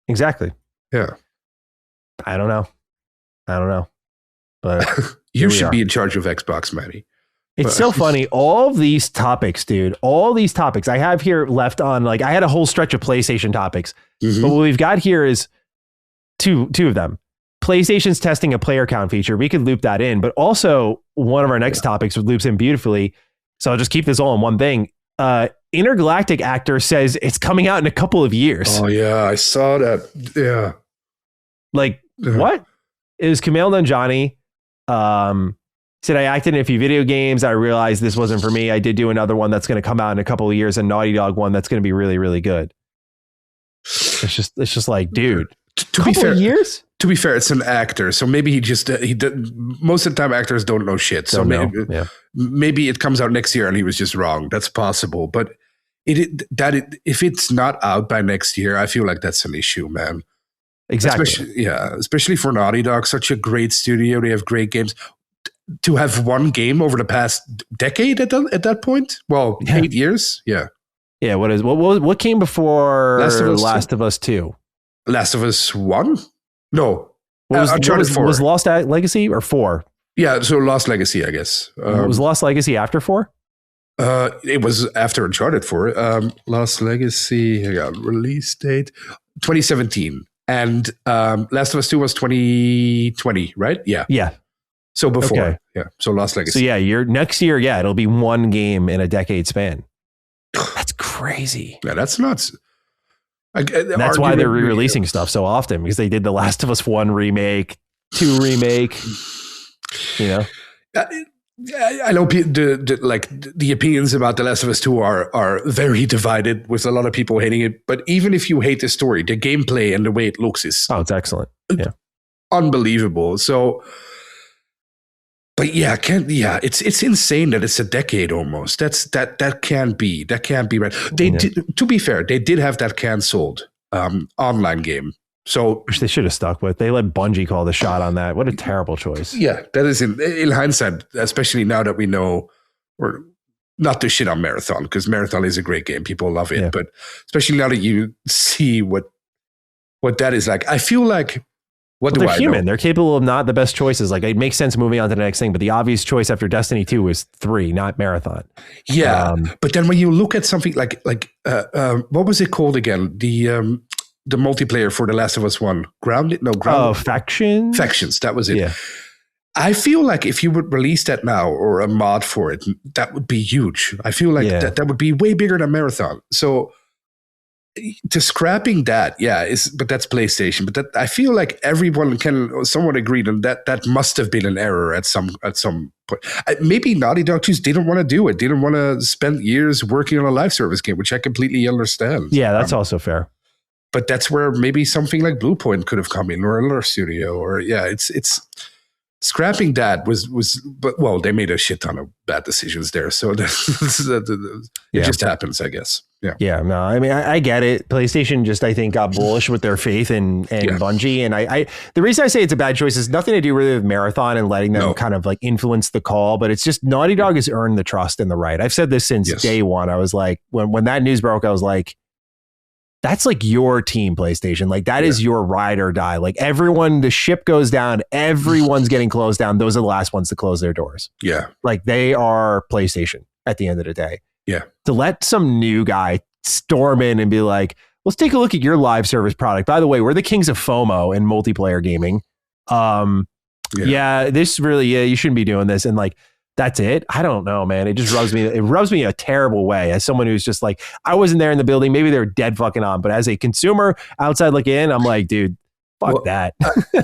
Exactly. Yeah. I don't know. But you should be in charge of Xbox, Manny. It's so funny. All these topics, dude, I have here left on, like, I had a whole stretch of PlayStation topics, but what we've got here is two of them. PlayStation's testing a player count feature. We could loop that in, but also one of our next topics loops in beautifully. So I'll just keep this all in one thing. Intergalactic Actor says it's coming out in a couple of years. Oh, yeah. I saw that. Yeah. Like, what? It was Kumail Nanjiani. Said, I acted in a few video games. I realized this wasn't for me. I did do another one that's going to come out in a couple of years, a Naughty Dog one that's going to be really, really good. It's just like, dude. To be fair, it's an actor, so maybe most of the time actors don't know shit. So maybe it comes out next year and he was just wrong. That's possible, but if it's not out by next year, I feel like that's an issue, man. Exactly. Especially for Naughty Dog, such a great studio. They have great games. To have one game over the past decade at that point, 8 years, yeah. What came before Last of Us 2? Last of Us 1? No. Was Lost Legacy or 4? Yeah, so Lost Legacy, I guess. Was Lost Legacy after 4? It was after Uncharted 4. Lost Legacy, release date, 2017. And Last of Us 2 was 2020, right? Yeah. Yeah. So before. Okay. Yeah. So Lost Legacy. So next year, it'll be one game in a decade span. That's crazy. Yeah, that's nuts. That's why they're re-releasing stuff so often, because they did the Last of Us 1 remake, 2 remake, I know the opinions about The Last of Us 2 are very divided, with a lot of people hating it. But even if you hate the story, the gameplay and the way it looks is it's excellent. Yeah. Unbelievable. So, but it's insane that it's a decade almost. That can't be right. To be fair, they did have that canceled online game So which they should have stuck with. They let Bungie call the shot on that. What a terrible choice. Yeah, that is in hindsight, especially now that we know, or not to shit on Marathon, because Marathon is a great game. People love it. But especially now that you see what that is like, I feel like, they're human. They're capable of not the best choices. Like, it makes sense moving on to the next thing, but the obvious choice after Destiny 2 was 3, not Marathon. Yeah, but then when you look at something like what was it called again? The multiplayer for The Last of Us 1. Grounded? Factions? Factions, that was it. Yeah. I feel like if you would release that now or a mod for it, that would be huge. I feel like that would be way bigger than Marathon. So to scrapping that, but that's PlayStation. But that, I feel like everyone can somewhat agree that must have been an error at some point. Maybe Naughty Dog just didn't want to do it. Didn't want to spend years working on a live service game, which I completely understand. Yeah, that's also fair. But that's where maybe something like Blue Point could have come in, or another studio, or it's scrapping that was but well, they made a shit ton of bad decisions there, so it just happens, I guess. Yeah, no, I mean, I get it. PlayStation just, I think, got bullish with their faith in Bungie, and I the reason I say it's a bad choice is nothing to do really with Marathon and letting them kind of like influence the call, but it's just Naughty Dog has earned the trust and the right. I've said this since day one. I was like, when that news broke, I was like, that's like your team, PlayStation. Like, that is your ride or die. Like, everyone, the ship goes down, everyone's getting closed down. Those are the last ones to close their doors. Yeah. Like, they are PlayStation at the end of the day. Yeah. To let some new guy storm in and be like, let's take a look at your live service product. By the way, we're the kings of FOMO in multiplayer gaming. This really, you shouldn't be doing this. And like, that's it. I don't know, man. It just rubs me a terrible way as someone who's just like, I wasn't there in the building. Maybe they're dead fucking on. But as a consumer outside looking in, I'm like, dude, fuck that.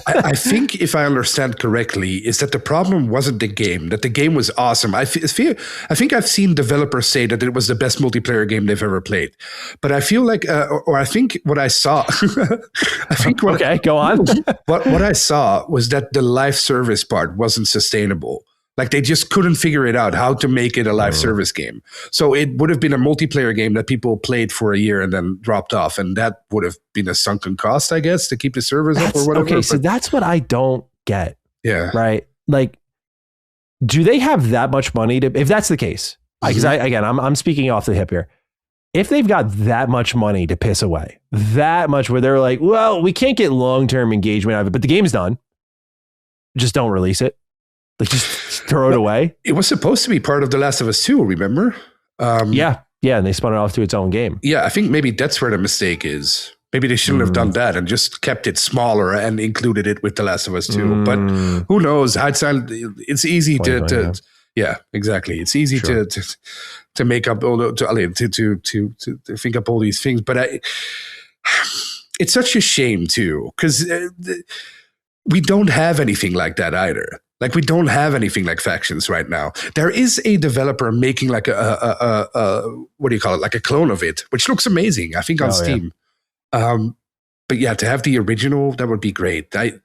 I think if I understand correctly, is that the problem wasn't the game, that the game was awesome. I think I've seen developers say that it was the best multiplayer game they've ever played. But I feel like, or I think what I saw, go on. what I saw was that the live service part wasn't sustainable. Like, they just couldn't figure it out how to make it a live service game. So it would have been a multiplayer game that people played for a year and then dropped off. And that would have been a sunken cost, I guess, to keep the servers up or whatever. Okay, so that's what I don't get. Yeah. Right? Like, do they have that much money to, if that's the case, because I'm speaking off the hip here. If they've got that much money to piss away, that much where they're like, well, we can't get long-term engagement out of it, but the game's done. Just don't release it. Like, just throw it away. It was supposed to be part of The Last of Us 2, remember? Yeah, and they spun it off to its own game. Yeah, I think maybe that's where the mistake is. Maybe they shouldn't have done that and just kept it smaller and included it with The Last of Us 2. But who knows? It's easy to yeah, exactly. It's easy to make up all to think up all these things. But it's such a shame too, because we don't have anything like that either. Like, we don't have anything like Factions right now. There is a developer making like a what do you call it? Like a clone of it, which looks amazing, I think, on Steam. But yeah, to have the original, that would be great. It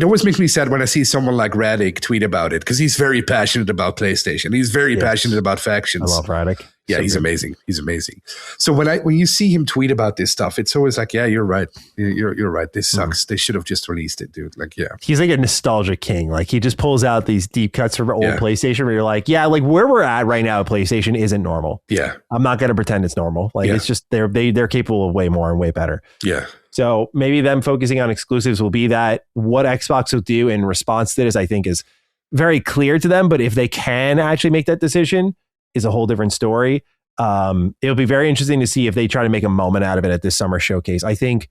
always makes me sad when I see someone like Radic tweet about it, because he's very passionate about PlayStation. He's very passionate about Factions. I love Radic. Yeah, he's amazing. He's amazing. So when you see him tweet about this stuff, it's always like, yeah, you're right. You're right. This sucks. They should have just released it, dude. Like, yeah. He's like a nostalgia king. Like, he just pulls out these deep cuts from old PlayStation where you're like, yeah, like where we're at right now at PlayStation isn't normal. Yeah. I'm not going to pretend it's normal. Like, it's just they're capable of way more and way better. Yeah. So maybe them focusing on exclusives will be that. What Xbox will do in response to this, I think, is very clear to them. But if they can actually make that decision, is a whole different story. It'll be very interesting to see if they try to make a moment out of it at this summer showcase. I think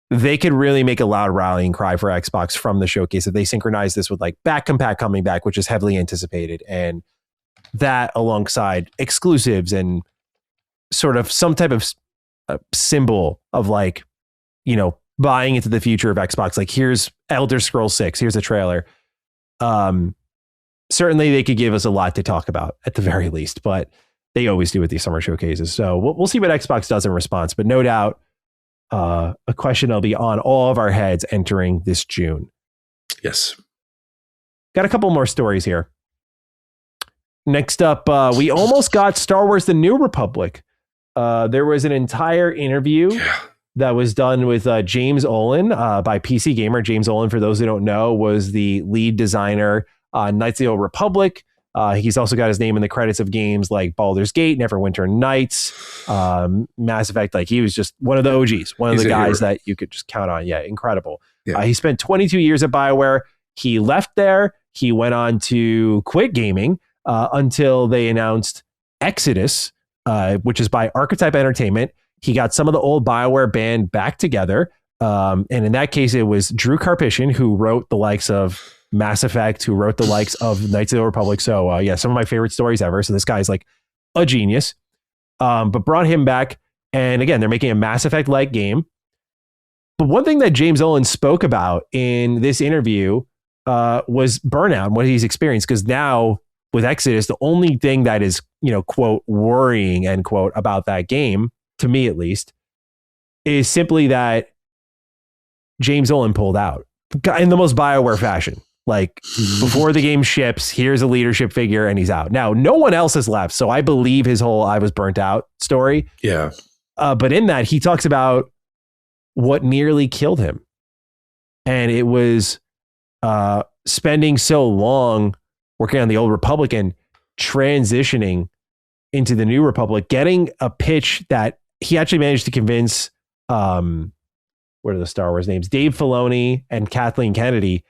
they could really make a loud rallying cry for Xbox from the showcase if they synchronize this with like Back Compat coming back, which is heavily anticipated, and that alongside exclusives and sort of some type of symbol of like, you know, buying into the future of Xbox. Like, here's Elder Scrolls 6, here's a trailer. Certainly they could give us a lot to talk about at the very least, but they always do with these summer showcases. So we'll see what Xbox does in response, but no doubt a question that'll be on all of our heads entering this June. Yes. Got a couple more stories here. Next up, we almost got Star Wars: The New Republic. There was an entire interview that was done with James Olin by PC Gamer. James Olin, for those who don't know, was the lead designer on Knights of the Old Republic. He's also got his name in the credits of games like Baldur's Gate, Neverwinter Nights, Mass Effect. Like, he was just one of the OGs, one of the guys that you could just count on. Yeah, incredible. Yeah. He spent 22 years at BioWare. He left there. He went on to quit gaming until they announced Exodus, which is by Archetype Entertainment. He got some of the old BioWare band back together. And in that case, it was Drew Karpyshyn, who wrote the likes of Mass Effect, who wrote the likes of Knights of the Republic. So yeah, some of my favorite stories ever. So this guy's like a genius, but brought him back. And again, they're making a Mass Effect-like game. But one thing that James Olin spoke about in this interview was burnout and what he's experienced. Because now with Exodus, the only thing that is, quote, worrying, end quote, about that game, to me at least, is simply that James Olin pulled out in the most BioWare fashion. Like, before the game ships, here's a leadership figure and he's out. Now, no one else has left, so I believe his whole I was burnt out story. Yeah. But in that, he talks about what nearly killed him. And it was spending so long working on the Old Republic and transitioning into the New Republic, getting a pitch that he actually managed to convince, what are the Star Wars names? Dave Filoni and Kathleen Kennedy.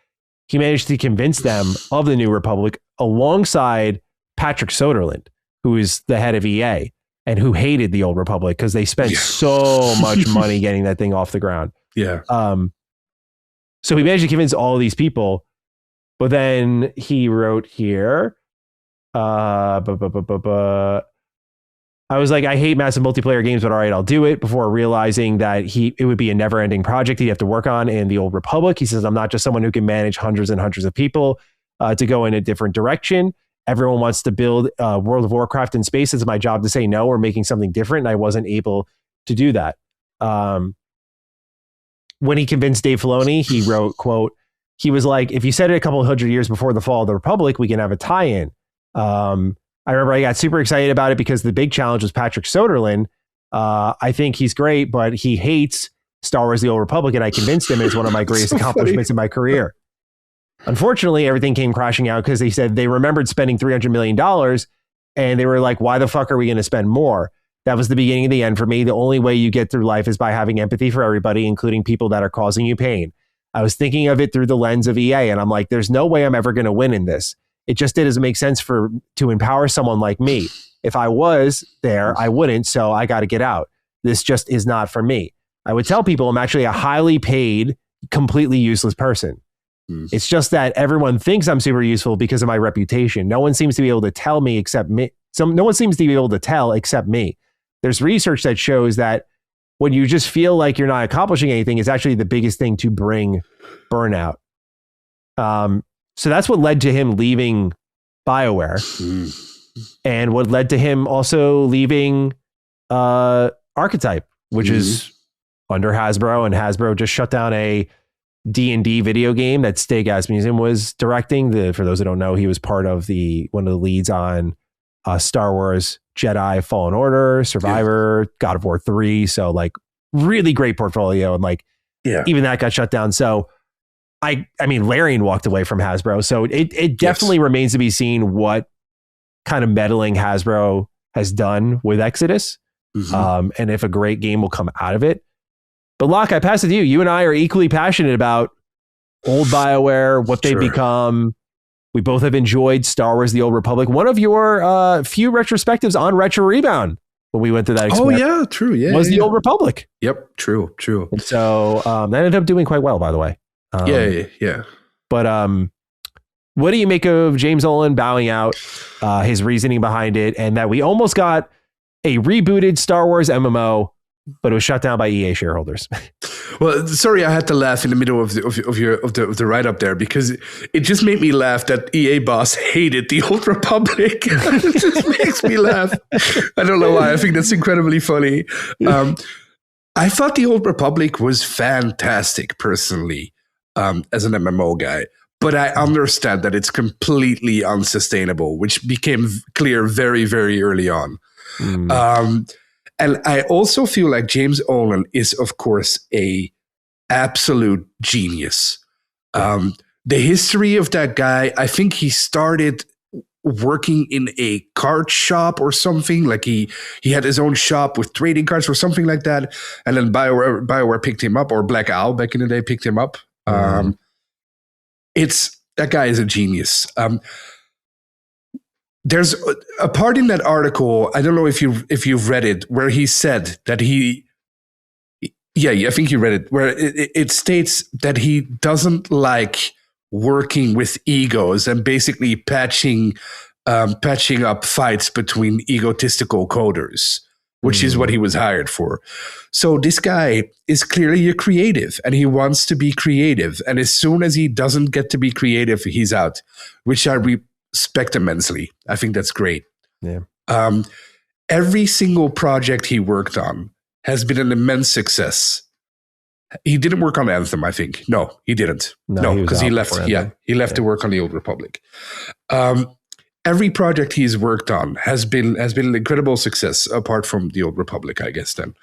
He managed to convince them of the New Republic alongside Patrick Soderlund, who is the head of EA and who hated the Old Republic because they spent so much money getting that thing off the ground. Yeah. So he managed to convince all of these people, but then he wrote here, I was like, I hate massive multiplayer games, but all right, I'll do it, before realizing that it would be a never ending project he'd have to work on in the Old Republic. He says, I'm not just someone who can manage hundreds and hundreds of people to go in a different direction. Everyone wants to build World of Warcraft in space. It's my job to say no, we're making something different. And I wasn't able to do that. When he convinced Dave Filoni, he wrote, quote, he was like, if you said it a couple of 100 years before the fall of the Republic, we can have a tie-in. I remember I got super excited about it because the big challenge was Patrick Soderlund. I think he's great, but he hates Star Wars The Old Republic, and I convinced him it's one of my greatest accomplishments in my career. Unfortunately, everything came crashing out because they said they remembered spending $300 million, and they were like, why the fuck are we going to spend more? That was the beginning of the end for me. The only way you get through life is by having empathy for everybody, including people that are causing you pain. I was thinking of it through the lens of EA, and I'm like, there's no way I'm ever going to win in this. It just doesn't make sense to empower someone like me. If I was there, I wouldn't, so I got to get out. This just is not for me. I would tell people I'm actually a highly paid, completely useless person. It's just that everyone thinks I'm super useful because of my reputation. No one seems to be able to tell me except me. No one seems to be able to tell except me. There's research that shows that when you just feel like you're not accomplishing anything, it's actually the biggest thing to bring burnout. So that's what led to him leaving BioWare, and what led to him also leaving Archetype, which is under Hasbro, and Hasbro just shut down a D&D video game that Stig Asmussen was directing. For those who don't know, he was part of one of the leads on Star Wars Jedi Fallen Order, Survivor, God of War 3. So like really great portfolio, and like even that got shut down. So I mean, Larian walked away from Hasbro, so it definitely remains to be seen what kind of meddling Hasbro has done with Exodus, and if a great game will come out of it. But Locke, I pass it to you. You and I are equally passionate about old BioWare, what they've become. We both have enjoyed Star Wars: The Old Republic. One of your few retrospectives on Retro Rebound when we went through that experience. Oh, yeah, true. Yeah. Was The Old Republic. Yep, true. And so that ended up doing quite well, by the way. Yeah. But what do you make of James Olin bowing out, his reasoning behind it, and that we almost got a rebooted Star Wars MMO, but it was shut down by EA shareholders? Well, sorry, I had to laugh in the middle of the write up there, because it just made me laugh that EA boss hated the Old Republic. It just makes me laugh. I don't know why. I think that's incredibly funny. I thought the Old Republic was fantastic personally, as an MMO guy. But I understand that it's completely unsustainable, which became clear very, very early on. And I also feel like James Olin is, of course, a absolute genius. The history of that guy, I think he started working in a card shop or something. Like he had his own shop with trading cards or something like that. And then BioWare picked him up, or Black Owl back in the day picked him up. That guy is a genius. There's a part in that article, I don't know if you've read it, where he said that I think you read it, where it states that he doesn't like working with egos and basically patching up fights between egotistical coders, which is what he was hired for. So this guy is clearly a creative, and he wants to be creative. And as soon as he doesn't get to be creative, he's out, which I respect immensely. I think that's great. Yeah. Every single project he worked on has been an immense success. He didn't work on Anthem, I think. No, he didn't. No, because he left. Yeah, he left to work on the Old Republic. Every project he's worked on has been an incredible success, apart from the Old Republic, I guess. Then,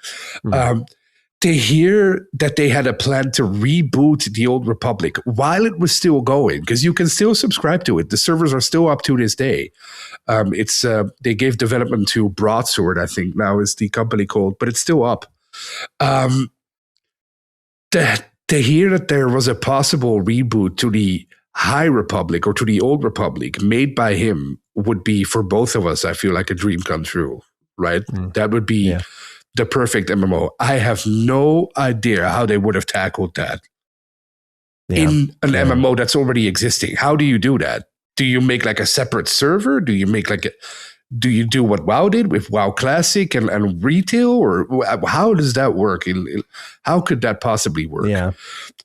to hear that they had a plan to reboot the Old Republic while it was still going, because you can still subscribe to it. The servers are still up to this day. They gave development to Broadsword, I think now is the company called, but it's still up. To hear that there was a possible reboot to the High Republic or to the Old Republic made by him would be, for both of us, I feel like a dream come true, right? That would be the perfect MMO. I have no idea how they would have tackled that in an MMO that's already existing. How do you do that? Do you make like a separate server? Do you make do you do what WoW did with WoW Classic and retail, or how does that work? How could that possibly work? Yeah.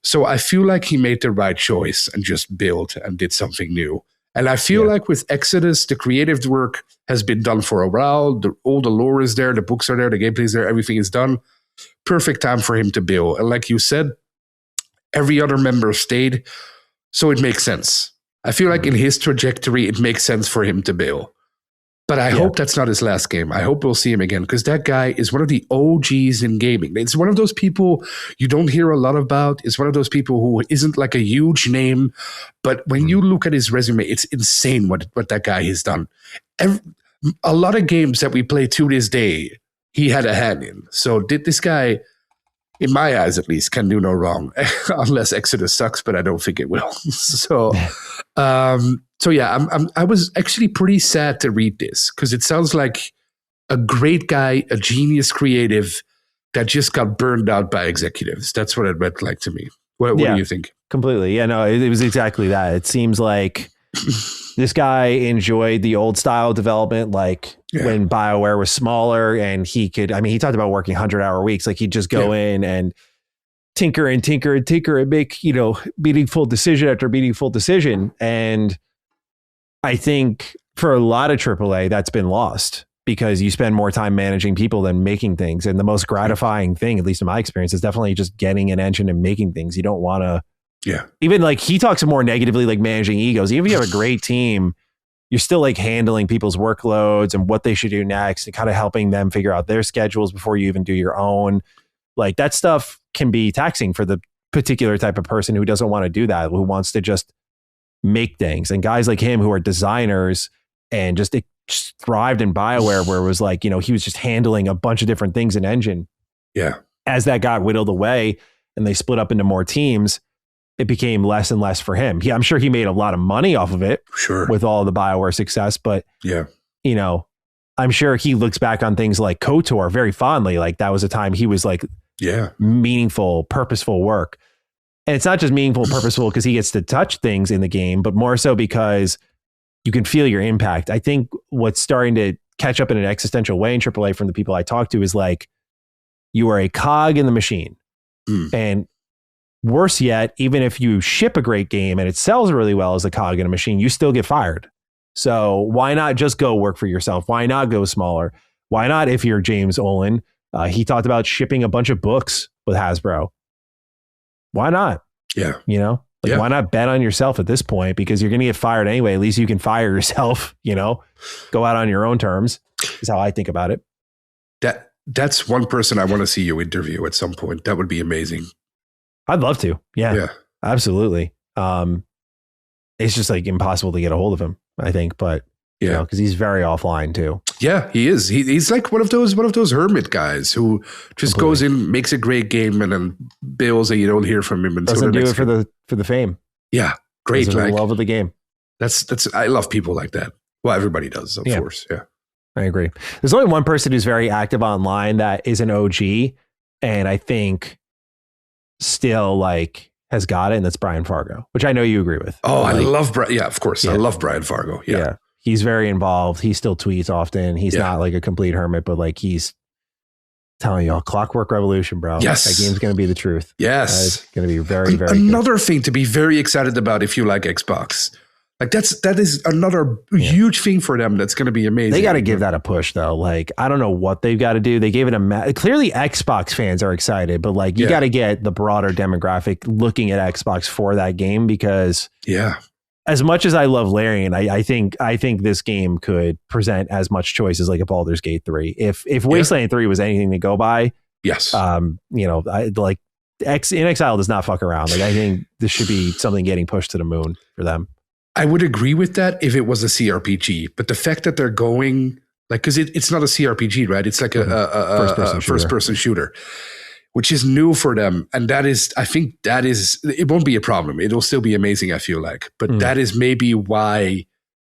So I feel like he made the right choice and just built and did something new. And I feel like with Exodus, the creative work has been done for a while. All the lore is there, the books are there, the gameplay is there, everything is done. Perfect time for him to build. And like you said, every other member stayed, so it makes sense. I feel like in his trajectory, it makes sense for him to bail. But I hope that's not his last game. I hope we'll see him again, because that guy is one of the OGs in gaming. It's one of those people you don't hear a lot about. It's one of those people who isn't like a huge name. But when you look at his resume, it's insane what that guy has done. A lot of games that we play to this day, he had a hand in. So did this guy, in my eyes at least, can do no wrong. Unless Exodus sucks, but I don't think it will. I was actually pretty sad to read this, because it sounds like a great guy, a genius creative that just got burned out by executives. That's what it read like to me. What do you think? Completely. Yeah, no, it was exactly that. It seems like this guy enjoyed the old style development, like when BioWare was smaller and he talked about working 100-hour weeks. Like he'd just go in and tinker and make, meaningful decision after meaningful decision. And I think for a lot of AAA, that's been lost, because you spend more time managing people than making things. And the most gratifying thing, at least in my experience, is definitely just getting an engine and making things. You don't want to, even like he talks more negatively, like managing egos. Even if you have a great team, you're still like handling people's workloads and what they should do next and kind of helping them figure out their schedules before you even do your own. Like that stuff can be taxing for the particular type of person who doesn't want to do that, who wants to just make things. And guys like him who are designers and just thrived in BioWare, where it was like, he was just handling a bunch of different things in engine. Yeah. As that got whittled away and they split up into more teams, it became less and less for him. I'm sure he made a lot of money off of it with all the BioWare success, but I'm sure he looks back on things like KOTOR very fondly. Like that was a time he was like meaningful, purposeful work. And it's not just meaningful, purposeful because he gets to touch things in the game, but more so because you can feel your impact. I think what's starting to catch up in an existential way in AAA from the people I talk to is like, you are a cog in the machine. And worse yet, even if you ship a great game and it sells really well as a cog in a machine, you still get fired. So why not just go work for yourself? Why not go smaller? Why not, if you're James Olin, he talked about shipping a bunch of books with Hasbro. Why not? Yeah. Why not bet on yourself at this point? Because you're going to get fired anyway. At least you can fire yourself, go out on your own terms is how I think about it. that's one person I want to see you interview at some point. That would be amazing. I'd love to. Yeah. Absolutely. It's just like impossible to get a hold of him, I think, but you know, because he's very offline too. Yeah, he is. He's like one of those hermit guys who just goes in, makes a great game, and then bails, and you don't hear from him until doesn't do it for the fame. Yeah, great. Like, love of the game. That's I love people like that. Well, everybody does, of course. Yeah, I agree. There's only one person who's very active online that is an OG, and I think still like has got it, and that's Brian Fargo, which I know you agree with. Oh, like, I love Brian. Yeah, of course, I love Brian Fargo. Yeah. He's very involved. He still tweets often. He's not like a complete hermit, but like he's telling y'all, Clockwork Revolution, bro. Yes. That game's going to be the truth. Yes. It's going to be very, very another thing to be very excited about if you like Xbox. Like that is another huge thing for them that's going to be amazing. They got to give that a push though. Like, I don't know what they've got to do. They gave it clearly Xbox fans are excited, but like you got to get the broader demographic looking at Xbox for that game because as much as I love Larian, I think this game could present as much choice as like a Baldur's Gate 3. If Wasteland 3 was anything to go by, you know, In Exile does not fuck around. Like I think this should be something getting pushed to the moon for them. I would agree with that if it was a CRPG, but the fact that they're going like, because it's not a CRPG, right? It's like a first-person shooter, which is new for them, and I think it won't be a problem. It'll still be amazing, I feel like, but that is maybe why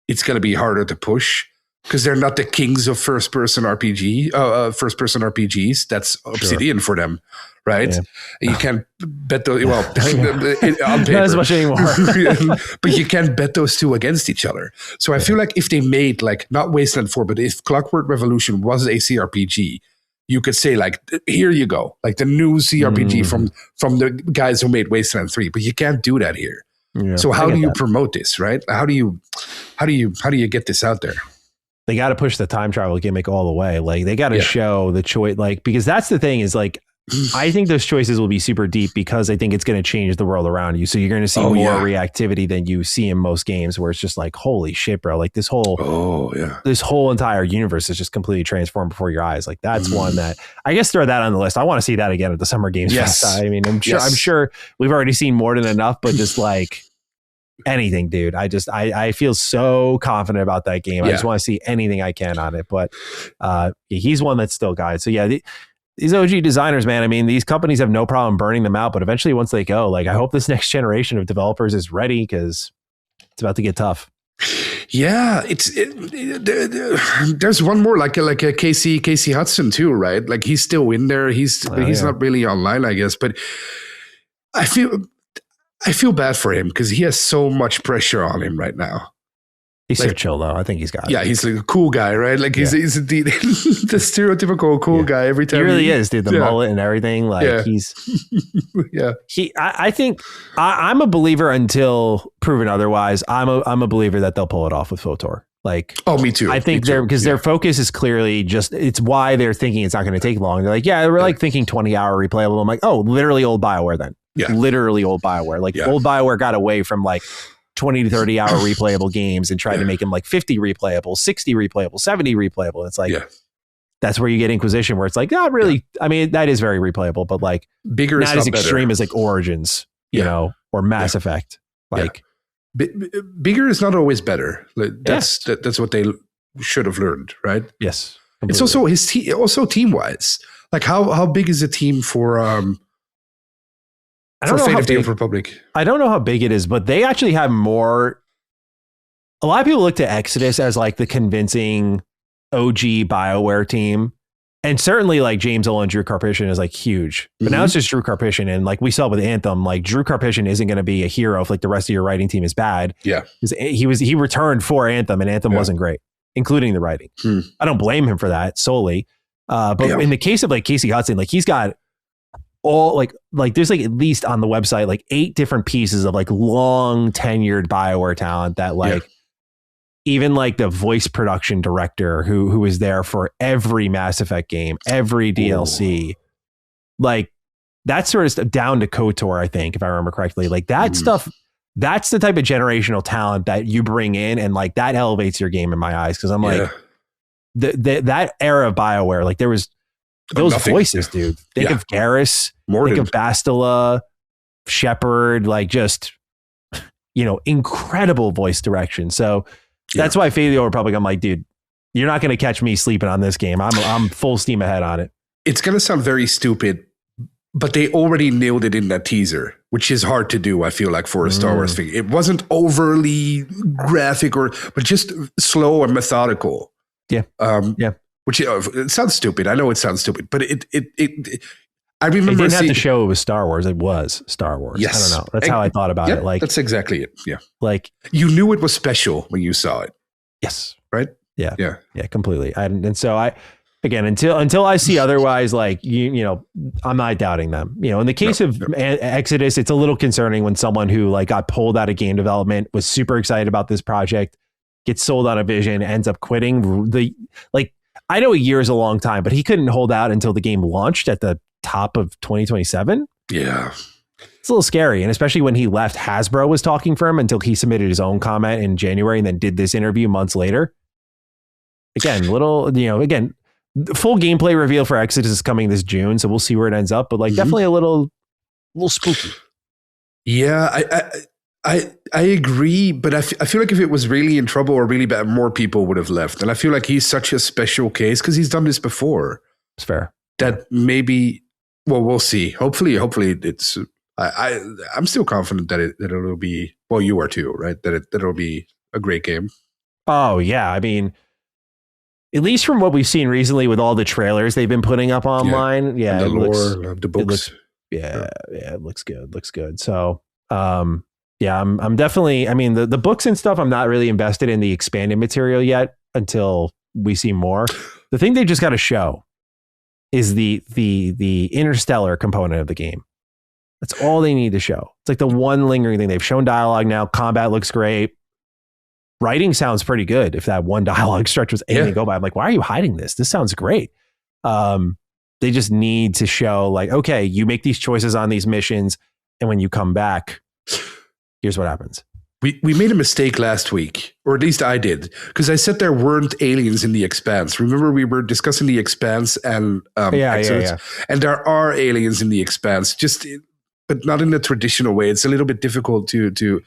it's going to be harder to push because they're not the kings of first-person RPGs. That's Obsidian for them. Right, you can't bet those. Well, on paper, not as much anymore. But you can't bet those two against each other. So I feel like if they made like not Wasteland 4, but if Clockwork Revolution was a CRPG, you could say like, here you go, like the new CRPG from the guys who made Wasteland 3. But you can't do that here. Yeah, so how do you promote this? Right? How do you get this out there? They got to push the time travel gimmick all the way. Like they got to show the choice. Like because that's the thing is like. I think those choices will be super deep because I think it's going to change the world around you. So you're going to see more reactivity than you see in most games where it's just like, holy shit, bro. Like this whole entire universe is just completely transformed before your eyes. Like that's one that I guess throw that on the list. I want to see that again at the Summer Games Fest. I mean, I'm sure we've already seen more than enough, but just like anything, dude. I feel so confident about that game. I just want to see anything I can on it, but he's one that's still guides. So these OG designers, man, I mean, these companies have no problem burning them out, but eventually once they go, like, I hope this next generation of developers is ready because it's about to get tough. Yeah, there's one more like a Casey Hudson too, right? Like he's still in there. He's not really online, I guess, but I feel bad for him because he has so much pressure on him right now. He's so chill though. I think he's got it. Yeah, he's like a cool guy, right? Like he's the stereotypical cool guy every time. He really is, dude. The mullet and everything. Like he's I think I'm a believer until proven otherwise. I'm a believer that they'll pull it off with FOTOR. Like, me too. I think their focus is clearly just, it's why they're thinking it's not going to take long. They're like, we're like thinking 20-hour replayable. I'm like, literally old BioWare then. Yeah. Literally old BioWare. Like old BioWare got away from like 20 to 30 hour replayable games and tried to make them like 50 replayable, 60 replayable, 70 replayable. It's like, that's where you get Inquisition, where it's like, not really. I mean, that is very replayable, but like bigger, not as extreme as like Origins, you know, or Mass Effect. Like bigger is not always better. Like, that's what they should have learned, right? Yes. Completely. It's also team wise. Like how big is a team for I don't know Fate how of the big, Republic? I don't know how big it is, but they actually have more. A lot of people look to Exodus as like the convincing OG BioWare team. And certainly like James Ola and Drew Karpyshyn is like huge. But now it's just Drew Karpyshyn. And like we saw with Anthem, like Drew Karpyshyn isn't going to be a hero if like the rest of your writing team is bad. Yeah. He returned for Anthem and Anthem wasn't great, including the writing. I don't blame him for that solely. But in the case of like Casey Hudson, like he's got all like there's like at least on the website like 8 different pieces of like long tenured BioWare talent that like even like the voice production director who was there for every Mass Effect game, every DLC, like that sort of stuff down to KOTOR, I think, if I remember correctly, like that stuff, that's the type of generational talent that you bring in and like that elevates your game in my eyes. Cause I'm like that era of BioWare, like there was those voices, dude. Think of Garrus, Morden. think of Bastila, Shepard, like just, incredible voice direction. So that's why Fate of the Old Republic, I'm like, dude, you're not going to catch me sleeping on this game. I'm full steam ahead on it. It's going to sound very stupid, but they already nailed it in that teaser, which is hard to do, I feel like, for a Star Wars thing. It wasn't overly graphic but just slow and methodical. Yeah. Which it sounds stupid. I know it sounds stupid, but I remember it didn't have to show it was Star Wars. It was Star Wars. Yes. I don't know. That's how I thought about it. Like, that's exactly it. Yeah. Like, you knew it was special when you saw it. Yes. Right? Yeah. Yeah. Yeah, completely. And so again, until I see otherwise, like, I'm not doubting them. In the case of Exodus, it's a little concerning when someone who like got pulled out of game development, was super excited about this project, gets sold on a vision, ends up quitting. I know a year is a long time, but he couldn't hold out until the game launched at the top of 2027. Yeah. It's a little scary. And especially when he left, Hasbro was talking for him until he submitted his own comment in January and then did this interview months later. Again, full gameplay reveal for Exodus is coming this June. So we'll see where it ends up, but definitely a little spooky. Yeah. I agree, but I feel like if it was really in trouble or really bad, more people would have left. And I feel like he's such a special case because he's done this before. It's fair. That maybe, well, we'll see. Hopefully it's, I'm still confident that it'll be, well, you are too, right? That it'll be a great game. Oh yeah. I mean, at least from what we've seen recently with all the trailers they've been putting up online. Yeah. And the lore, the books. It looks good. So, yeah, I'm definitely, I mean, the books and stuff, I'm not really invested in the expanded material yet until we see more. The thing they just got to show is the interstellar component of the game. That's all they need to show. It's like the one lingering thing. They've shown dialogue now. Combat looks great. Writing sounds pretty good. If that one dialogue stretch was anything to go by, I'm like, why are you hiding this? This sounds great. They just need to show like, okay, you make these choices on these missions, and when you come back, here's what happens. We made a mistake last week, or at least I did, because I said there weren't aliens in the Expanse. Remember, we were discussing the Expanse and Exodus, and there are aliens in the Expanse, but not in the traditional way. It's a little bit difficult to.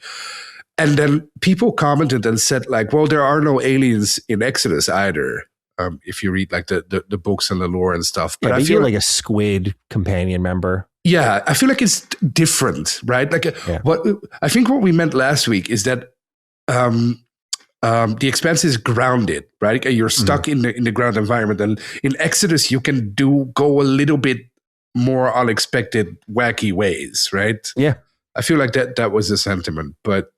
And then people commented and said, like, well, there are no aliens in Exodus either. If you read like the books and the lore and stuff, but I feel like a squid companion member. Yeah, I feel like it's different, right? Like what I think what we meant last week is that the Expanse is grounded, right? You're stuck in the ground environment, and in Exodus you can go a little bit more unexpected, wacky ways, right? Yeah, I feel like that was the sentiment, but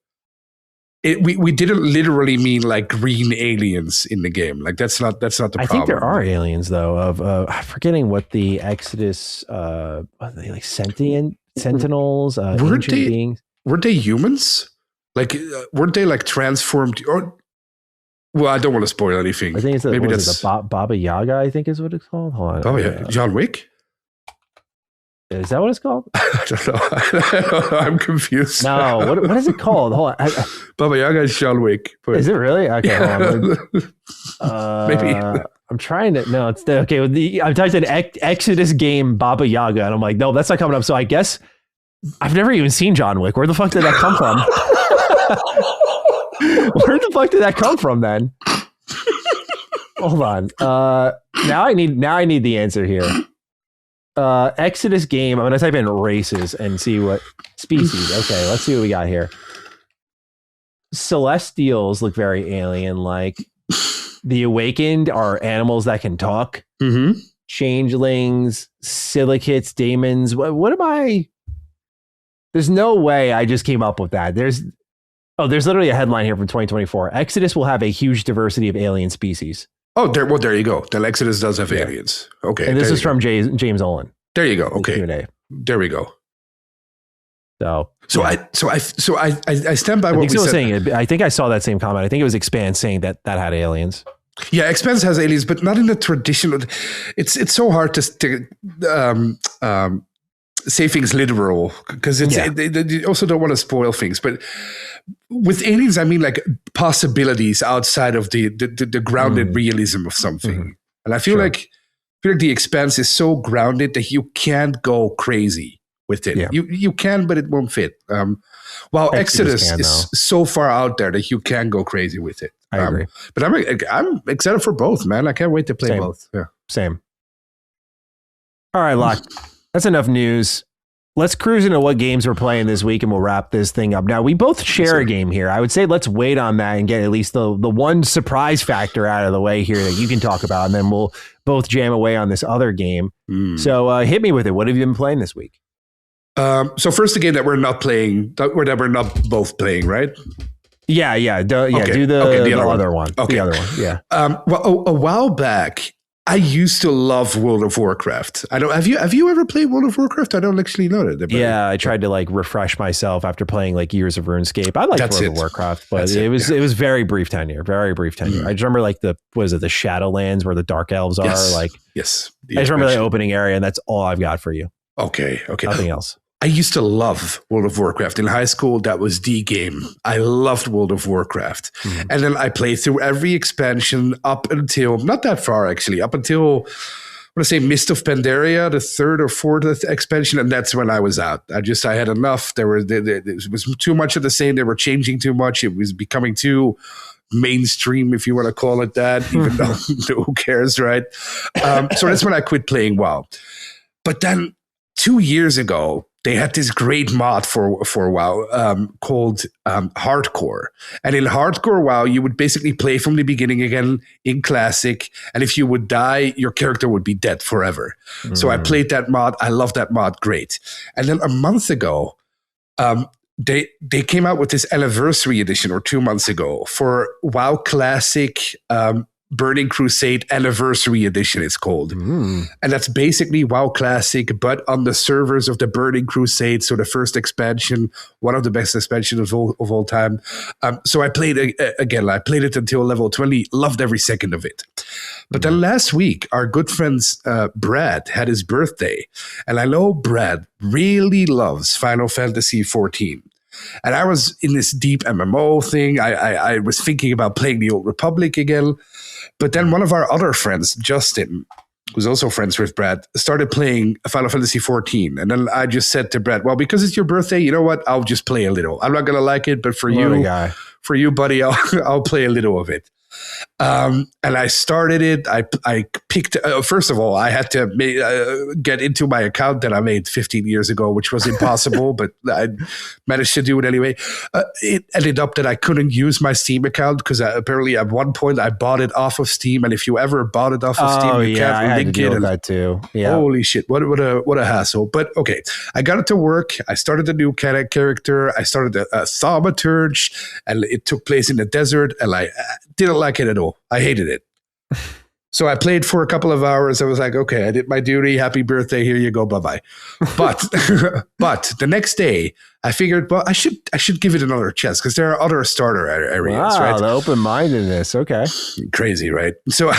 we didn't literally mean like green aliens in the game. Like that's not the problem. I think there are aliens though. I'm forgetting what the Exodus what are they, like sentient sentinels, ancient beings. Were they humans? Like weren't they like transformed? Or well, I don't want to spoil anything. I think it's maybe that's the Baba Yaga. I think is what it's called. Hold on. Oh yeah, John Wick. Is that what it's called? I don't know. I'm confused. No, what is it called? Hold on. Baba Yaga is John Wick. Is it really? Okay, hold on. Maybe. I'm trying to. No, it's okay. I'm typing Exodus game Baba Yaga, and I'm like, no, that's not coming up. So I guess I've never even seen John Wick. Where the fuck did that come from? Where the fuck did that come from then? Hold on. Now I need the answer here. Exodus game. I'm going to type in races and see what species. Okay, let's see what we got here. Celestials look very alien-like. The Awakened are animals that can talk. Mm-hmm. Changelings, silicates, daemons. What am I? There's no way I just came up with that. There's literally a headline here from 2024. Exodus will have a huge diversity of alien species. Oh, there you go. The Exodus does have aliens. Okay. And this is from James Olin. There you go. Okay. There we go. So I stand by what we said. Saying, I think I saw that same comment. I think it was Expanse saying that had aliens. Yeah, Expanse has aliens, but not in the traditional. It's so hard to say things literal because they also don't want to spoil things. But with aliens, I mean like possibilities outside of the grounded realism of something. Mm-hmm. And I feel like feel like the Expanse is so grounded that you can't go crazy with it. Yeah. You can, but it won't fit. While Exodus is so far out there that you can go crazy with it. I agree. But I'm excited for both, man. I can't wait to play both. Yeah. Same. All right, Locke. That's enough news. Let's cruise into what games we're playing this week, and we'll wrap this thing up. Now, we both share a game here. I would say let's wait on that and get at least the one surprise factor out of the way here that you can talk about, and then we'll both jam away on this other game. So hit me with it. What have you been playing this week? So first, the game that we're not playing, that we're not both playing, right? Yeah. Do the other one. Okay. The other one. Yeah. Well, a while back, I used to love World of Warcraft. I don't. Have you ever played World of Warcraft? I don't actually know that. Yeah, I tried to like refresh myself after playing like years of RuneScape. I liked World of Warcraft, but it was very brief tenure. Very brief tenure. I just remember like the Shadowlands where the Dark Elves are. Yes. I just remember the opening area, and that's all I've got for you. Okay. Nothing else. I used to love World of Warcraft. In high school, that was the game. I loved World of Warcraft. And then I played through every expansion up until, not that far actually, up until, I want to say Mist of Pandaria, the third or fourth expansion. And that's when I was out. I had enough. It was too much of the same. They were changing too much. It was becoming too mainstream, if you want to call it that, even though who cares, right? So that's when I quit playing WoW. But then 2 years ago, they had this great mod for WoW called Hardcore. And in Hardcore WoW, you would basically play from the beginning again in Classic. And if you would die, your character would be dead forever. So I played that mod. I love that mod. Great. And then a month ago, they came out with this anniversary edition, or 2 months ago, for WoW Classic Burning Crusade Anniversary Edition, it's called. And that's basically WoW Classic, but on the servers of the Burning Crusade. So the first expansion, one of the best expansions of all time. So I played again. I played it until level 20. Loved every second of it. But then last week, our good friend Brad had his birthday. And I know Brad really loves Final Fantasy 14. And I was in this deep MMO thing. I was thinking about playing the Old Republic again. But then one of our other friends, Justin, who's also friends with Brad, started playing Final Fantasy 14. And then I just said to Brad, well, because it's your birthday, you know what? I'll just play a little. I'm not going to like it, but for you, buddy, I'll play a little of it. And I started it. I picked, first of all, I had to get into my account that I made 15 years ago, which was impossible, but I managed to do it anyway. It ended up that I couldn't use my Steam account because apparently at one point I bought it off of Steam. And if you ever bought it off of Steam, you can't link it. And that too. Yeah. Holy shit. What a hassle. But okay, I got it to work. I started a new character. I started a thaumaturge, and it took place in the desert, and I didn't like it at all. I hated it. So I played for a couple of hours. I was like, okay, I did my duty. Happy birthday. Here you go. Bye-bye. But the next day, I figured, well, I should give it another chance because there are other starter areas, right? The open-mindedness. Okay. Crazy, right? So I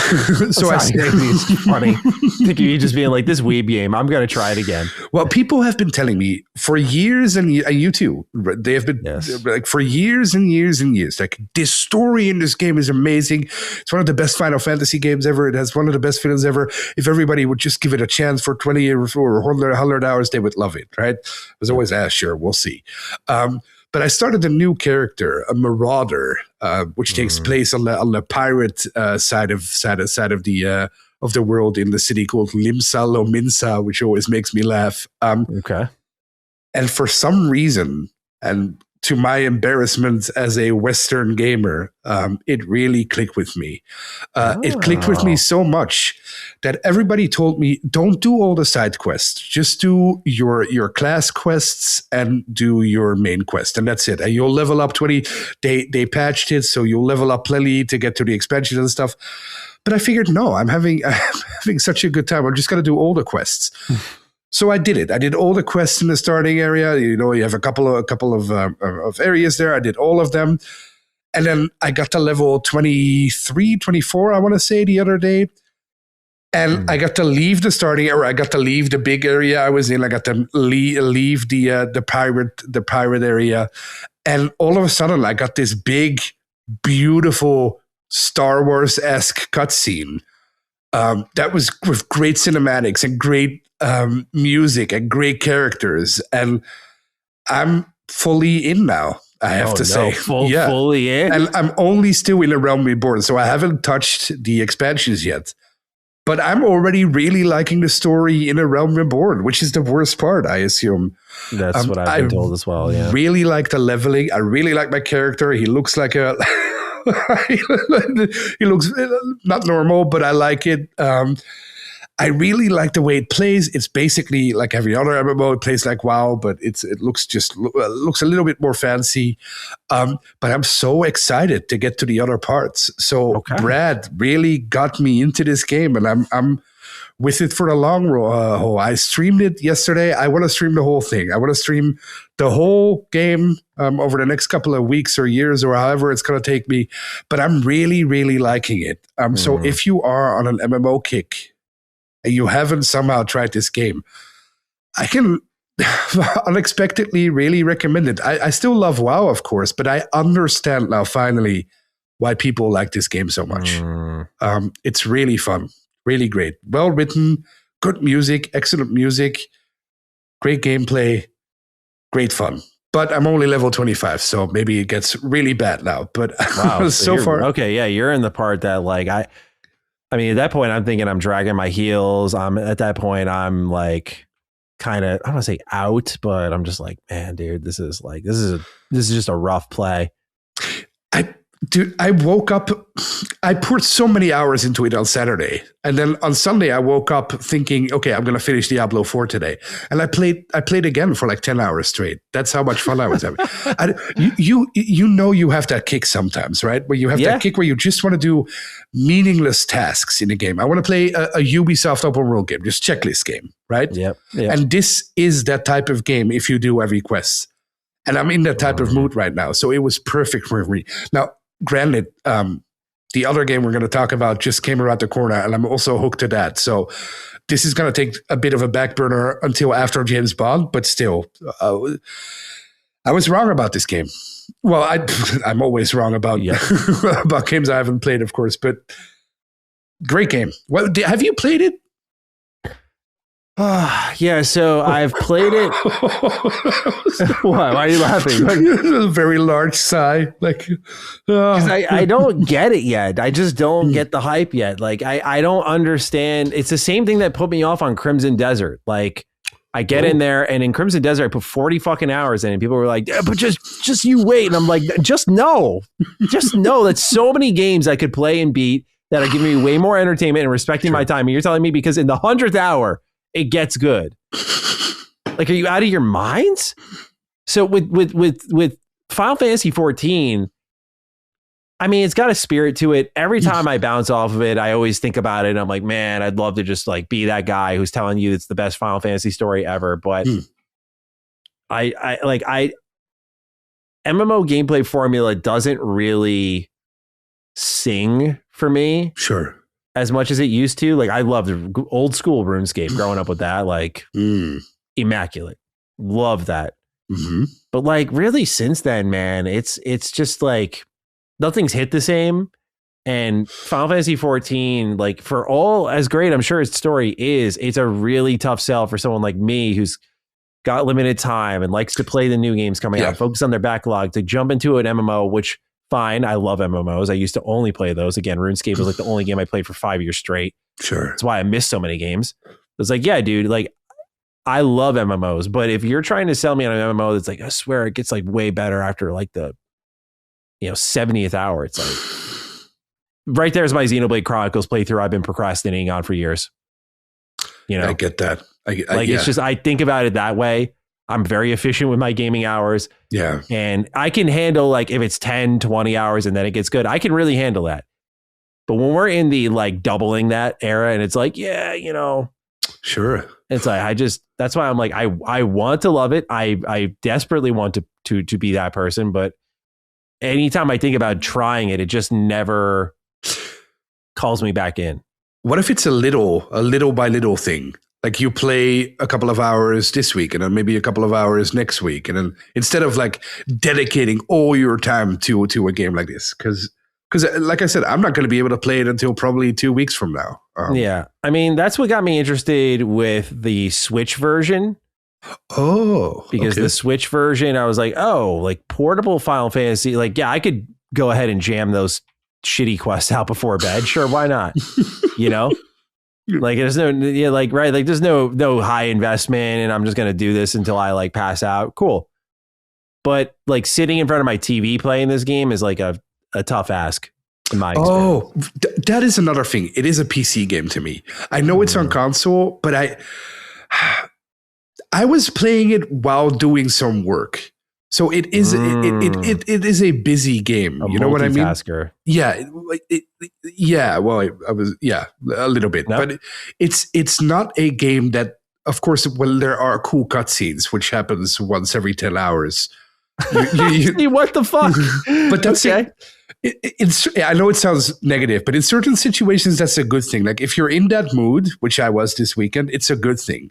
say it's funny. Thinking you just being like, this weeb game, I'm going to try it again. Well, people have been telling me for years, and you too, they have been like for years and years and years, like this story in this game is amazing. It's one of the best Final Fantasy games ever. It has one of the best villains ever. If everybody would just give it a chance for 20 years or 100 hours, they would love it, right? I was always asked, sure, we'll see. But I started a new character, a marauder, which takes place on the pirate side of the world in the city called Limsa Lominsa, which always makes me laugh. Okay. And for some reason, and to my embarrassment as a Western gamer, it really clicked with me. It clicked with me so much that everybody told me, don't do all the side quests. Just do your class quests and do your main quest. And that's it. And you'll level up 20. They patched it, so you'll level up plenty to get to the expansions and stuff. But I figured, no, I'm having such a good time. I'm just going to do all the quests. So I did it. I did all the quests in the starting area. You know, you have a couple of areas there. I did all of them. And then I got to level 23, 24, I want to say, the other day. And I got to leave the starting area. I got to leave the big area I was in. I got to leave the pirate area. And all of a sudden, I got this big, beautiful Star Wars-esque cutscene. That was with great cinematics and great music and great characters. And I'm fully in now, I have to say. Fully in? And I'm only still in A Realm Reborn, so I haven't touched the expansions yet. But I'm already really liking the story in A Realm Reborn, which is the worst part, I assume. That's what I've been told as well, yeah. I really like the leveling. I really like my character. He looks like a... he looks not normal, but I like it. I really like the way it plays. It's basically like every other MMO. It plays like WoW, but it looks a little bit more fancy. But I'm so excited to get to the other parts. So Brad really got me into this game, and I'm with it for the long haul. I streamed it yesterday. I want to stream the whole thing. I want to stream the whole game over the next couple of weeks or years or however it's going to take me. But I'm really, really liking it. So if you are on an MMO kick and you haven't somehow tried this game, I can unexpectedly really recommend it. I still love WoW, of course, but I understand now finally why people like this game so much. It's really fun. Really great. Well written, good music, excellent music, great gameplay, great fun. But I'm only level 25, so maybe it gets really bad now. But wow, so far. Okay, yeah, you're in the part that like I mean, at that point I'm thinking I'm dragging my heels. At that point I'm like kind of, I don't want to say out, but I'm just like, man, dude, this is just a rough play. I woke up, I poured so many hours into it on Saturday. And then on Sunday, I woke up thinking, okay, I'm going to finish Diablo 4 today. And I played again for like 10 hours straight. That's how much fun I was having. You have that kick sometimes, right? Where you have that kick where you just want to do meaningless tasks in a game. I want to play a Ubisoft open world game, just checklist game, right? Yep. And this is that type of game if you do every quest. And I'm in that type of mood right now. So it was perfect for me. Now, granted, the other game we're going to talk about just came around the corner, and I'm also hooked to that. So this is going to take a bit of a back burner until after James Bond, but still, I was wrong about this game. Well, I'm always wrong about about games I haven't played, of course, but great game. Well, have you played it? Yeah, so I've played it. Why are you laughing? A very large sigh. Like, I don't get it yet. I just don't get the hype yet. Like, I don't understand. It's the same thing that put me off on Crimson Desert. Like, I get in there, and in Crimson Desert, I put 40 fucking hours in, and people were like, yeah, but just you wait. And I'm like, just know. That's so many games I could play and beat that are giving me way more entertainment and respecting my time. And you're telling me because in the 100th hour, it gets good. Like, are you out of your minds? So with Final Fantasy 14, I mean, it's got a spirit to it. Every time I bounce off of it, I always think about it. And I'm like, man, I'd love to just like be that guy who's telling you it's the best Final Fantasy story ever. But MMO gameplay formula doesn't really sing for me. Sure. As much as it used to. Like, I loved old school RuneScape growing up with that. Like, immaculate. Love that. Mm-hmm. But like, really, since then, man, it's just like nothing's hit the same. And Final Fantasy 14, like, for all as great I'm sure its story is, it's a really tough sell for someone like me who's got limited time and likes to play the new games coming out, focus on their backlog, to jump into an MMO, which fine. I love MMOs. I used to only play those. Again, RuneScape was like the only game I played for 5 years straight. Sure. That's why I missed so many games. It's like, yeah, dude, like, I love MMOs, but if you're trying to sell me on an MMO that's like, I swear it gets like way better after like the 70th hour, it's like right there's my Xenoblade Chronicles playthrough I've been procrastinating on for years. I get that. It's just, I think about it that way. I'm very efficient with my gaming hours. Yeah. And I can handle, like, if it's 10, 20 hours and then it gets good, I can really handle that. But when we're in the like doubling that era and it's like, sure. It's like, that's why I'm like, I want to love it. I desperately want to be that person. But anytime I think about trying it, it just never calls me back in. What if it's a little by little thing? Like, you play a couple of hours this week and then maybe a couple of hours next week. And then instead of like dedicating all your time to a game like this, because Because, like I said, I'm not going to be able to play it until probably 2 weeks from now. Yeah. I mean, that's what got me interested with the Switch version. Oh. Because the Switch version, I was like, oh, like portable Final Fantasy. Like, yeah, I could go ahead and jam those shitty quests out before bed. Sure, why not? You know? Like there's there's no high investment and I'm just going to do this until I like pass out. Cool. But like sitting in front of my TV playing this game is like a tough ask in my experience. That is another thing. It is a PC game to me. I know it's on console, but I was playing it while doing some work. So it is it is a busy game. You know what I mean? Yeah. Well, I was a little bit, but it's not a game that, of course, there are cool cutscenes, which happens once every 10 hours. What the fuck? But that's okay. I know it sounds negative, but in certain situations, that's a good thing. Like if you're in that mood, which I was this weekend, it's a good thing.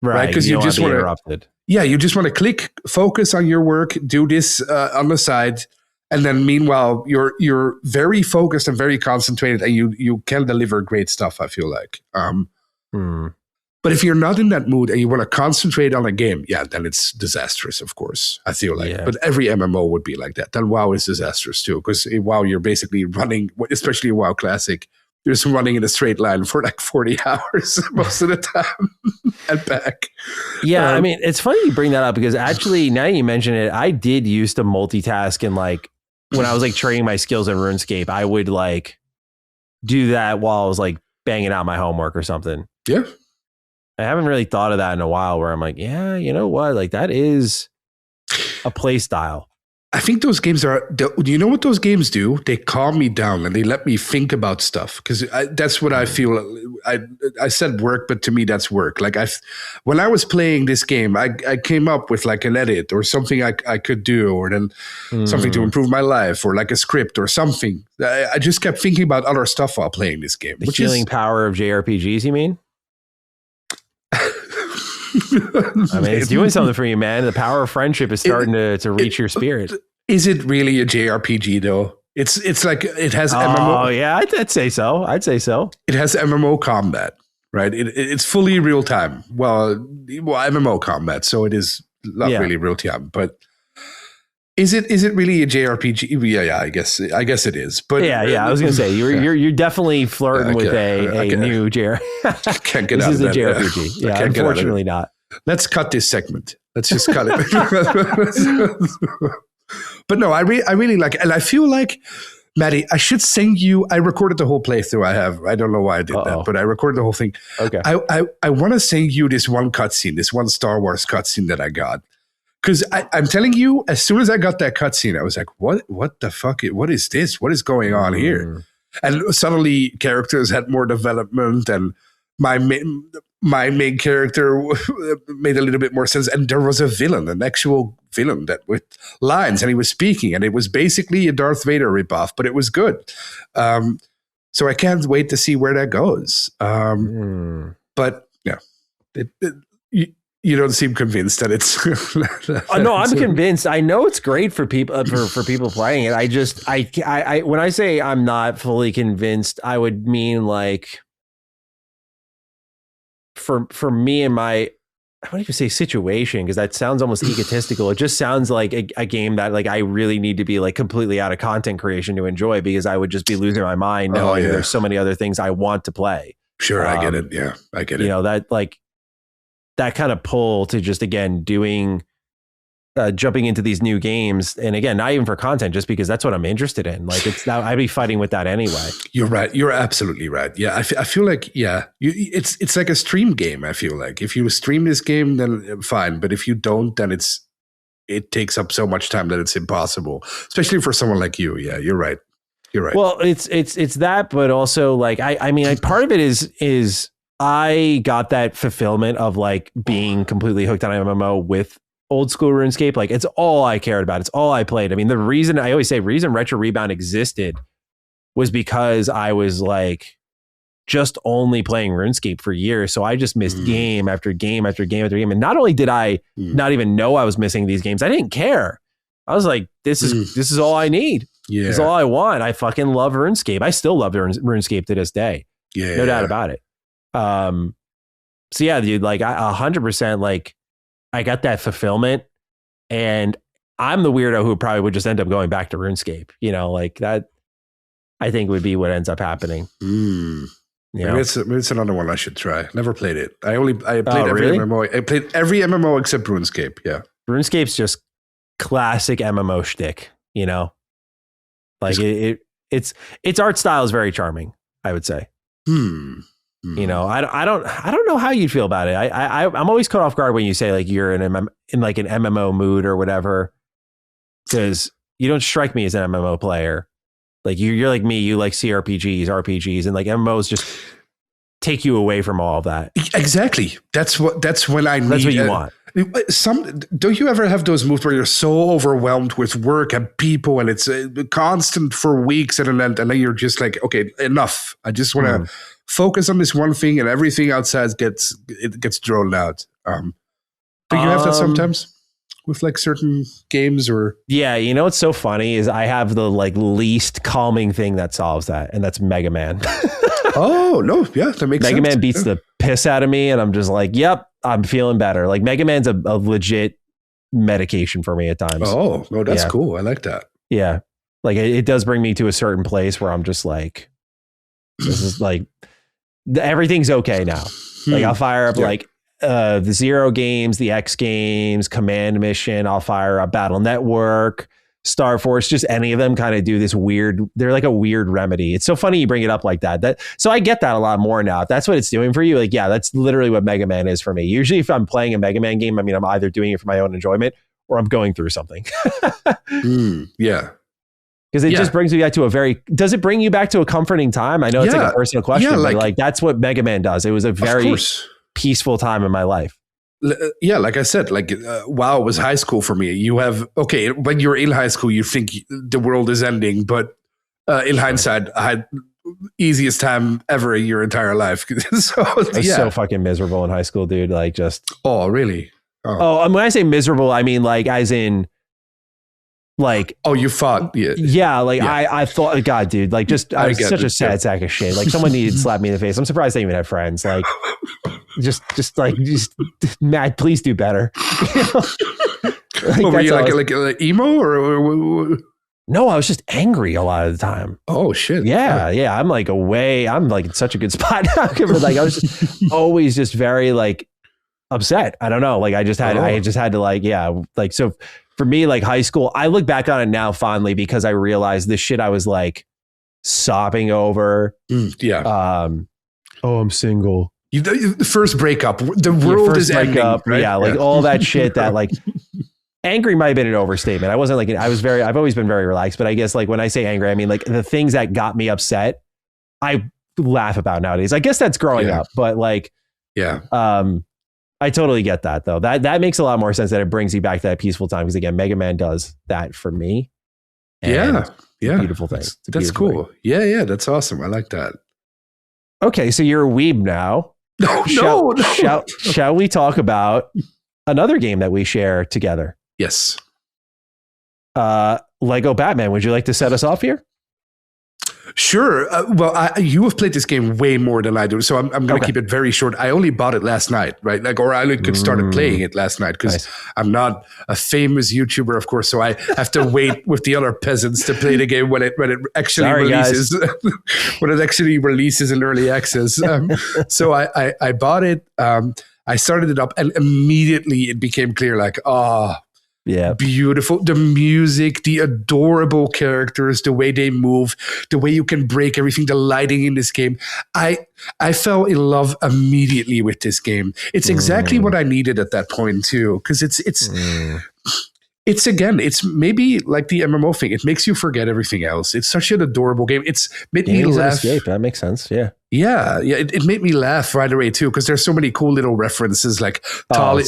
Right, because you just want to interrupted. Yeah, you just want to focus on your work, do this on the side, and then meanwhile you're very focused and very concentrated, and you can deliver great stuff. I feel like. But if you're not in that mood and you want to concentrate on a game, then it's disastrous. Of course, I feel like. But every MMO would be like that. Then WoW is disastrous too, because WoW you're basically running, especially WoW Classic. You're just running in a straight line for like 40 hours most of the time and back. Yeah, I mean, it's funny you bring that up because actually, now you mention it, I did used to multitask and like when I was like training my skills in RuneScape, I would like do that while I was like banging out my homework or something. Yeah. I haven't really thought of that in a while where I'm like, yeah, you know what? Like that is a play style. I think those games do you know what those games do? They calm me down and they let me think about stuff because that's what I feel. I said work, but to me that's work. Like when I was playing this game, I came up with like an edit or something I could do, or then something to improve my life, or like a script or something. I just kept thinking about other stuff while playing this game. The healing power of JRPGs, you mean? I mean, it's doing something for you, man. The power of friendship is starting to reach your spirit. Is it really a JRPG though? It's like it has MMO. Oh yeah, I'd say so. It has MMO combat, right? It's fully real time. Well, MMO combat, so it is not really real time. But is it really a JRPG? Yeah, I guess it is. But yeah, I was gonna say you're definitely flirting with a new JRPG. I can't get out of that. This is a JRPG. Yeah, unfortunately not. Let's cut this segment. Let's just cut it. But no, I really like it. And I feel like, Maddie, I should send you. I recorded the whole playthrough. I don't know why I did that, but I recorded the whole thing. Okay. I want to send you this one cutscene, this one Star Wars cutscene that I got. Because I'm telling you, as soon as I got that cutscene, I was like, what the fuck? What is this? What is going on here? And suddenly characters had more development, and my main character made a little bit more sense. And there was a villain, an actual villain that with lines, and he was speaking, and it was basically a Darth Vader ripoff, but it was good. So I can't wait to see where that goes. But yeah, you don't seem convinced that it's. No, I'm convinced. I know it's great for people for people playing it. I when I say I'm not fully convinced, I would mean like for me and my, I wouldn't even say situation, because that sounds almost egotistical. It just sounds like a game that like I really need to be like completely out of content creation to enjoy, because I would just be losing my mind knowing there's so many other things I want to play. Sure, I get it. Yeah, I get it. You know, that like that kind of pull to just again doing jumping into these new games, and again, not even for content, just because that's what I'm interested in. Like it's now I'd be fighting with that anyway. You're right. You're absolutely right. Yeah, I feel like it's like a stream game. I feel like if you stream this game, then fine. But if you don't, then it takes up so much time that it's impossible, especially for someone like you. Yeah, you're right. You're right. Well, it's that, but also like I mean, like part of it is I got that fulfillment of like being completely hooked on MMO with old school RuneScape. Like it's all I cared about. It's all I played. I mean, the reason Retro Rebound existed was because I was like just only playing RuneScape for years. So I just missed game after game after game after game. And not only did I not even know I was missing these games, I didn't care. I was like, this is all I need. Yeah. It's all I want. I fucking love RuneScape. I still love RuneScape to this day. Yeah. No doubt about it. So yeah, dude, like 100%, like I got that fulfillment, and I'm the weirdo who probably would just end up going back to RuneScape, you know, like that I think would be what ends up happening. Maybe it's another one I should try. Never played it. I played every really? MMO. I played every MMO except RuneScape. Yeah. RuneScape's just classic MMO shtick, you know, like its art style is very charming, I would say. You know, I don't know how you'd feel about it. I'm always caught off guard when you say like you're in like an MMO mood or whatever, because you don't strike me as an MMO player. Like you're like me, you like RPGs, and like MMOs just take you away from all of that. Exactly. That's when I need. That's what you want. Don't you ever have those moods where you're so overwhelmed with work and people, and it's constant for weeks and then you're just like, okay, enough. I just want to focus on this one thing, and everything outside gets drawn out. Do you have that sometimes with like certain games or? Yeah, you know what's so funny is I have the like least calming thing that solves that, and that's Mega Man. Oh no, yeah, that makes sense. Mega Man beats the piss out of me, and I'm just like, yep, I'm feeling better. Like Mega Man's a legit medication for me at times. Oh no, that's cool. I like that. Yeah, like it does bring me to a certain place where I'm just like, this is like everything's okay now. Like I'll fire up like the Zero games, the X games, Command Mission. I'll fire up Battle Network, Star Force, just any of them kind of do this weird, they're like a weird remedy. It's so funny you bring it up like that. So I get that a lot more now. If that's what it's doing for you, like, yeah, that's literally what Mega Man is for me. Usually if I'm playing a Mega Man game, I mean, I'm either doing it for my own enjoyment or I'm going through something. Yeah. Because it just brings me back to does it bring you back to a comforting time? I know it's like a personal question, but like that's what Mega Man does. It was a very peaceful time in my life. Yeah, like I said, like WoW was high school for me. You have when you're in high school, you think the world is ending, but in hindsight, I had easiest time ever in your entire life. So I was so fucking miserable in high school, dude. Like just really? When I say miserable, I mean like as in like you fought I thought, God, dude, like just I was such a sad sack of shit. Like someone needed to slap me in the face. I'm surprised I even had friends. Like just Matt, please do better. Were you like emo or? No, I was just angry a lot of the time. Oh shit. Yeah. I'm like I'm like in such a good spot now. Like I was just always just very like upset. I don't know. Like I just had to like so. For me, like high school, I look back on it now fondly because I realized this shit I was like sobbing over. I'm single. The first breakup, the world is ending. Right? Yeah, like all that shit that like angry might have been an overstatement. I wasn't like, I've always been very relaxed, but I guess like when I say angry, I mean like the things that got me upset, I laugh about nowadays. I guess that's growing up, but like, I totally get that though. That makes a lot more sense that it brings you back to that peaceful time. Because again, Mega Man does that for me. And beautiful thing. That's cool. Thing. Yeah. That's awesome. I like that. Okay. So you're a weeb now. No. Shall we talk about another game that we share together? Yes. Lego Batman. Would you like to set us off here? Sure. You have played this game way more than I do, so I'm going to keep it very short. I only bought it last night, right? Like, or I only started playing it last night because I'm not a famous YouTuber, of course. So I have to wait with the other peasants to play the game when it actually releases. When it actually releases in early access. So I bought it. I started it up, and immediately it became clear, like, beautiful. The music, the adorable characters, the way they move, the way you can break everything, the lighting in this game. I fell in love immediately with this game. It's exactly what I needed at that point too, because it's maybe like the MMO thing. It makes you forget everything else. It's such an adorable game. It's made me laugh. Escape. That makes sense. Yeah. Yeah, it made me laugh right away too, because there's so many cool little references, like Talia,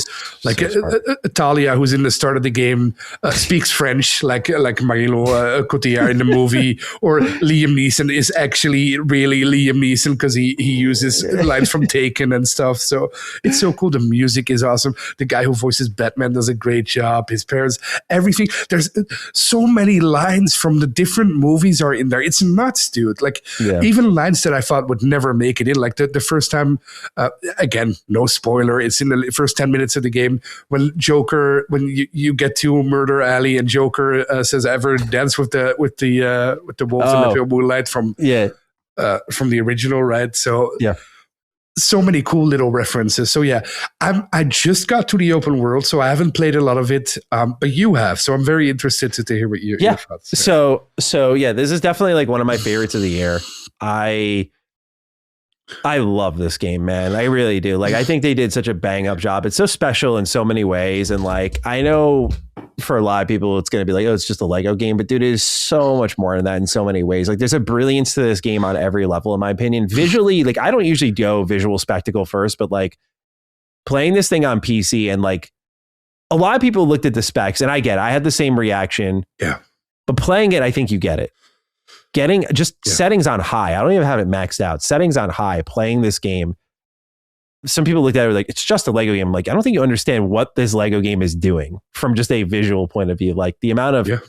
who's in the start of the game, speaks French, like Marilo Cotillard in the movie, or Liam Neeson is actually really Liam Neeson because he uses lines from Taken and stuff. So it's so cool. The music is awesome. The guy who voices Batman does a great job. His parents, everything. There's so many lines from the different movies are in there. It's nuts, dude. Like even lines that I thought would never make it in, like the first time, again, no spoiler, it's in the first 10 minutes of the game when you get to Murder Alley and Joker says, ever dance with the wolves in the pale moonlight from the original, right? So so many cool little references. So I just got to the open world, so I haven't played a lot of it, but you have, so I'm very interested to hear what your thoughts are. So this is definitely like one of my favorites of the year. I love this game, man. I really do. Like, I think they did such a bang up job. It's so special in so many ways. And like, I know for a lot of people, it's going to be like, oh, it's just a Lego game, but dude, it is so much more than that in so many ways. Like, there's a brilliance to this game on every level, in my opinion. Visually, like, I don't usually go visual spectacle first, but like playing this thing on PC, and like a lot of people looked at the specs, and I had the same reaction. Yeah. But playing it, I think you get it. Getting just settings on high. I don't even have it maxed out. Settings on high, playing this game. Some people looked at it like, it's just a Lego game. I'm like, I don't think you understand what this Lego game is doing from just a visual point of view. Like the amount of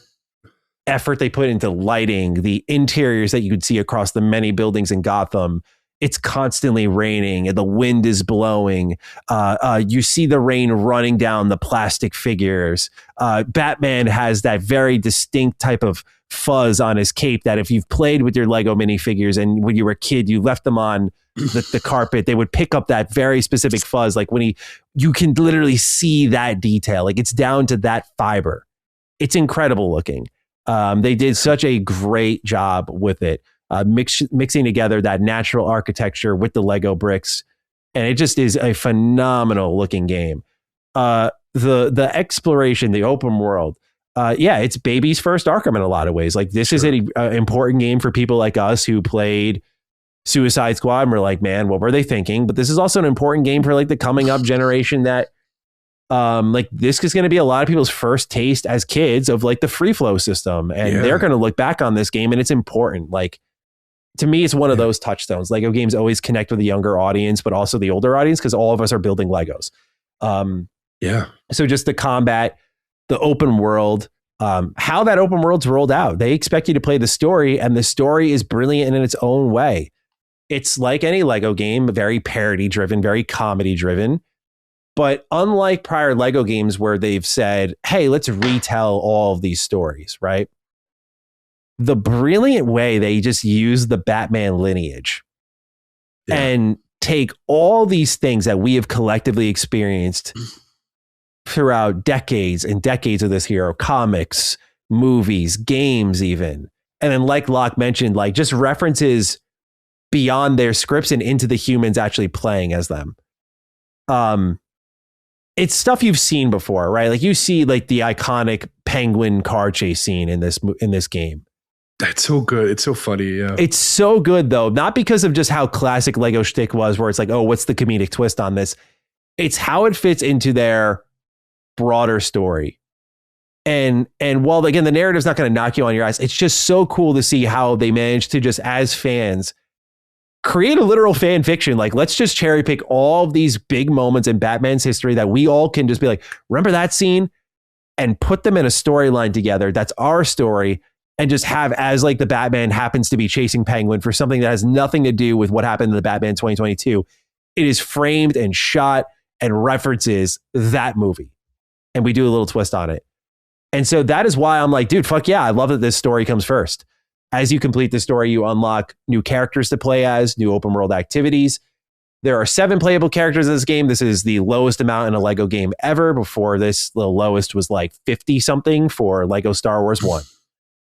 effort they put into lighting, the interiors that you could see across the many buildings in Gotham. It's constantly raining and the wind is blowing. You see the rain running down the plastic figures. Batman has that very distinct type of fuzz on his cape that if you've played with your Lego minifigures and when you were a kid, you left them on the carpet, they would pick up that very specific fuzz. Like when you can literally see that detail. Like it's down to that fiber. It's incredible looking. They did such a great job with it. Mixing together that natural architecture with the Lego bricks. And it just is a phenomenal looking game. The exploration, the open world, it's baby's first Arkham in a lot of ways. Like this is an important game for people like us who played Suicide Squad and we're like, man, what were they thinking? But this is also an important game for like the coming up generation that like this is going to be a lot of people's first taste as kids of like the free flow system. And they're going to look back on this game and it's important. Like to me, it's one of those touchstones. Lego games always connect with the younger audience, but also the older audience because all of us are building Legos. So just the combat, the open world, how that open world's rolled out. They expect you to play the story, and the story is brilliant in its own way. It's like any Lego game, very parody driven, very comedy driven. But unlike prior Lego games where they've said, hey, let's retell all of these stories, right? The brilliant way they just use the Batman lineage and take all these things that we have collectively experienced throughout decades and decades of this hero, comics, movies, games even. And then like Locke mentioned, like just references beyond their scripts and into the humans actually playing as them. It's stuff you've seen before, right? Like you see like the iconic penguin car chase scene in this game. That's so good. It's so funny. Yeah. It's so good though. Not because of just how classic Lego shtick was where it's like, oh, what's the comedic twist on this? It's how it fits into their broader story. And while again, the narrative's not going to knock you on your eyes, it's just so cool to see how they managed to just as fans create a literal fan fiction. Like let's just cherry pick all of these big moments in Batman's history that we all can just be like, remember that scene, and put them in a storyline together. That's our story. And just have as like the Batman happens to be chasing Penguin for something that has nothing to do with what happened in the Batman 2022. It is framed and shot and references that movie. And we do a little twist on it. And so that is why I'm like, dude, fuck yeah. I love that this story comes first. As you complete the story, you unlock new characters to play as, new open world activities. There are 7 playable characters in this game. This is the lowest amount in a Lego game ever. Before this, the lowest was like 50 something for Lego Star Wars 1.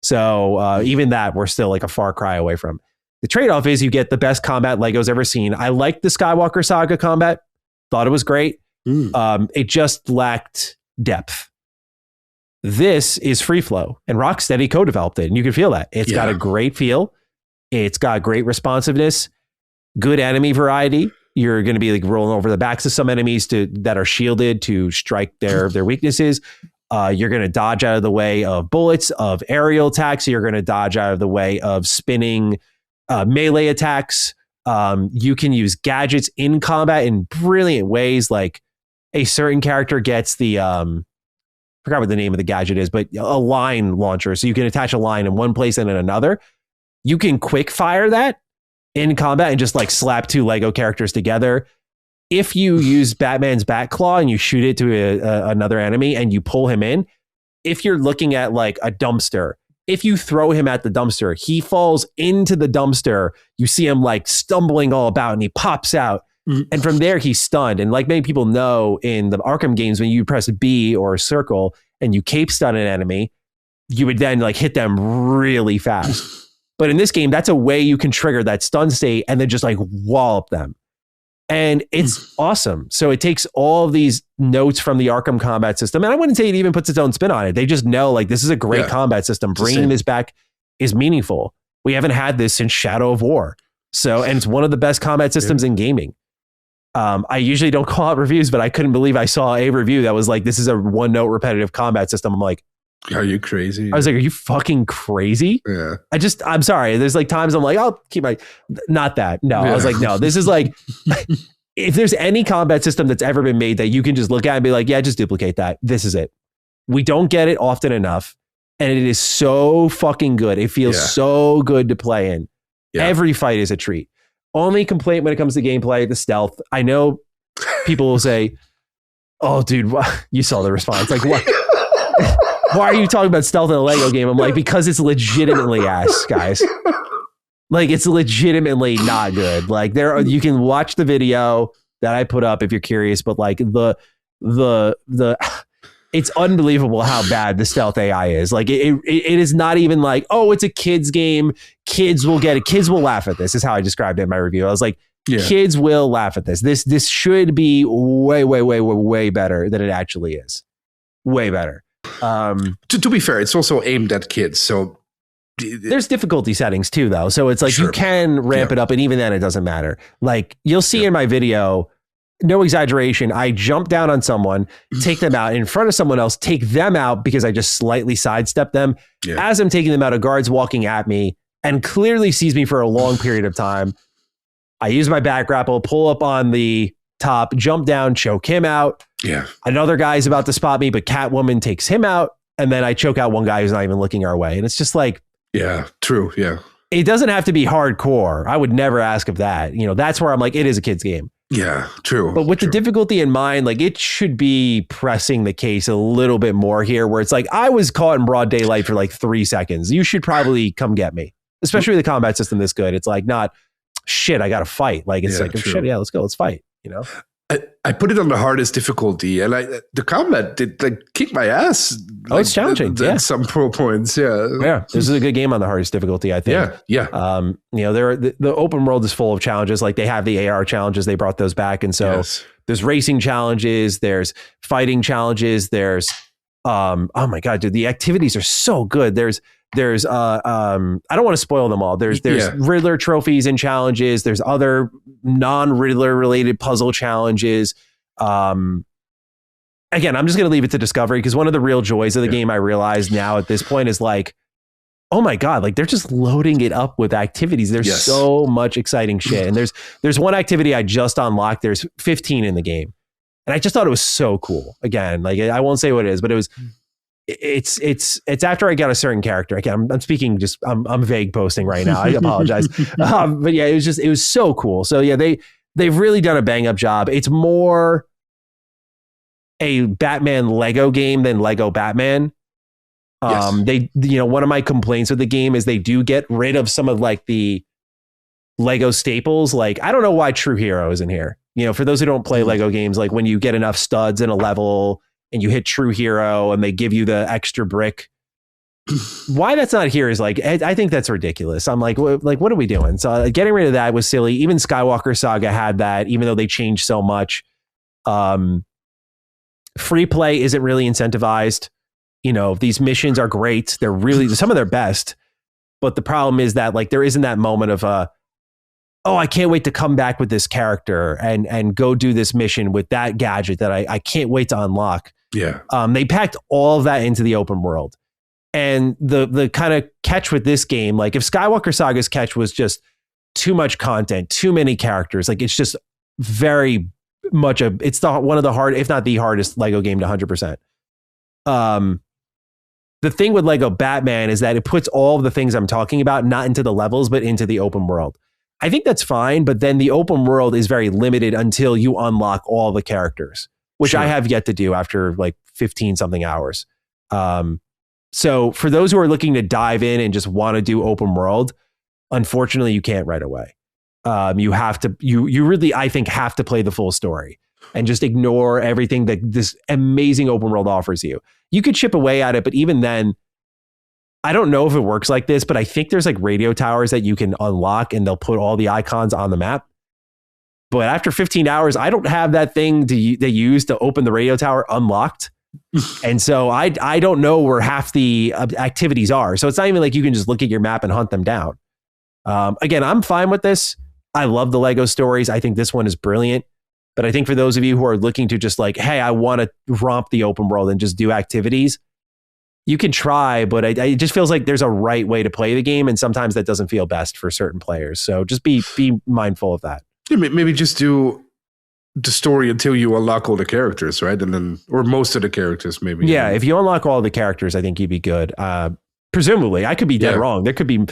So even that, we're still like a far cry away from. The trade-off is you get the best combat Lego's ever seen. I liked the Skywalker Saga combat. Thought it was great. It just lacked depth. This is free flow, and Rocksteady co-developed it, and you can feel that. It's got a great feel. It's got great responsiveness. good enemy variety. You're going to be like rolling over the backs of some enemies that are shielded to strike their weaknesses. You're going to dodge out of the way of bullets, of aerial attacks. You're going to dodge out of the way of spinning melee attacks. You can use gadgets in combat in brilliant ways. Like a certain character gets the, forgot what the name of the gadget is, but a line launcher. So you can attach a line in one place and in another. You can quick fire that in combat and just like slap two Lego characters together. If you use Batman's bat claw and you shoot it to another enemy and you pull him in, if you're looking at like a dumpster, if you throw him at the dumpster, he falls into the dumpster. You see him like stumbling all about and he pops out. And from there, he's stunned. And like many people know in the Arkham games, when you press B or circle and you cape stun an enemy, you would then like hit them really fast. But in this game, that's a way you can trigger that stun state and then just like wallop them. And it's awesome. So it takes all of these notes from the Arkham combat system. And I wouldn't say it even puts its own spin on it. They just know like this is a great combat system. Bringing this back is meaningful. We haven't had this since Shadow of War. So, and it's one of the best combat systems in gaming. I usually don't call out reviews, but I couldn't believe I saw a review that was like, this is a one note repetitive combat system. I'm like, are you crazy? I was like, are you fucking crazy? Yeah. I'm sorry. There's like times I'm like, I'll keep not that. No, I was like, no, this is like, if there's any combat system that's ever been made that you can just look at and be like, yeah, just duplicate that. This is it. We don't get it often enough. And it is so fucking good. It feels so good to play in. Yeah. Every fight is a treat. Only complaint when it comes to gameplay, the stealth. I know people will say, oh, dude, you saw the response. Like, what? Why are you talking about stealth in a Lego game? I'm like, because it's legitimately ass, guys. Like, it's legitimately not good. Like, you can watch the video that I put up if you're curious, but like it's unbelievable how bad the stealth AI is. Like, it is not even like, oh, it's a kid's game. Kids will get it. Kids will laugh at this. Is how I described it in my review. I was like, kids will laugh at this. This should be way, way, way, way, way better than it actually is. Way better. To be fair, it's also aimed at kids. So there's difficulty settings too, though. So it's like you can ramp it up, and even then it doesn't matter. Like you'll see in my video, no exaggeration, I jump down on someone, take them out in front of someone else, take them out because I just slightly sidestep them. Yeah. As I'm taking them out, a guard's walking at me and clearly sees me for a long period of time. I use my back grapple, pull up on the top, jump down, choke him out. Yeah. Another guy's about to spot me, but Catwoman takes him out. And then I choke out one guy who's not even looking our way. And it's just like, yeah, true. Yeah. It doesn't have to be hardcore. I would never ask of that. You know, that's where I'm like, it is a kid's game. Yeah, true. But with the difficulty in mind, like it should be pressing the case a little bit more here where it's like, I was caught in broad daylight for like 3 seconds. You should probably come get me, especially with the combat system this good. It's like not shit. I got to fight. Like it's like, oh, shit. Yeah, let's go. Let's fight. You know, I put it on the hardest difficulty and the combat did like kick my ass. Oh, it's challenging. At some pro points. Yeah. Yeah. This is a good game on the hardest difficulty, I think. Yeah. You know, the open world is full of challenges. Like they have the AR challenges. They brought those back. And so there's racing challenges. There's fighting challenges. There's, oh my God, dude, the activities are so good. There's I don't want to spoil them all. There's Riddler trophies and challenges. There's other non-Riddler related puzzle challenges. Again, I'm just going to leave it to discovery because one of the real joys of the game I realize now at this point is like, oh my God, like they're just loading it up with activities. There's so much exciting shit. And there's one activity I just unlocked. There's 15 in the game. And I just thought it was so cool. Again, like I won't say what it is, but it's after I got a certain character. Again, I'm speaking I'm vague posting right now. I apologize. But yeah, it was so cool. So yeah, they've really done a bang up job. It's more a Batman Lego game than Lego Batman. One of my complaints with the game is they do get rid of some of like the Lego staples. Like, I don't know why True Hero isn't here. You know, for those who don't play Lego games, like when you get enough studs in a level and you hit True Hero and they give you the extra brick, why that's not here is like, I think that's ridiculous. I'm like, what are we doing? So getting rid of that was silly. Even Skywalker Saga had that, even though they changed so much. Free play isn't really incentivized. You know, these missions are great. They're really some of their best. But the problem is that like there isn't that moment of oh, I can't wait to come back with this character and go do this mission with that gadget that I can't wait to unlock. Yeah. They packed all of that into the open world. And the kind of catch with this game, like if Skywalker Saga's catch was just too much content, too many characters, like it's just very much one of the hard, if not the hardest Lego game to 100%. The thing with Lego Batman is that it puts all of the things I'm talking about, not into the levels, but into the open world. I think that's fine, but then the open world is very limited until you unlock all the characters, which I have yet to do after like 15 something hours. So for those who are looking to dive in and just want to do open world, unfortunately, you can't right away. You have to, you really, I think, have to play the full story and just ignore everything that this amazing open world offers you. You could chip away at it, but even then, I don't know if it works like this, but I think there's like radio towers that you can unlock and they'll put all the icons on the map. But after 15 hours, I don't have that thing they use to open the radio tower unlocked. And so I don't know where half the activities are. So it's not even like you can just look at your map and hunt them down. Again, I'm fine with this. I love the Lego stories. I think this one is brilliant. But I think for those of you who are looking to just like, hey, I want to romp the open world and just do activities, you can try, but it just feels like there's a right way to play the game. And sometimes that doesn't feel best for certain players. So just be mindful of that. Yeah, maybe just do the story until you unlock all the characters, right? And then, or most of the characters, maybe. Yeah, if you unlock all the characters, I think you'd be good. Presumably, I could be dead wrong. There could be,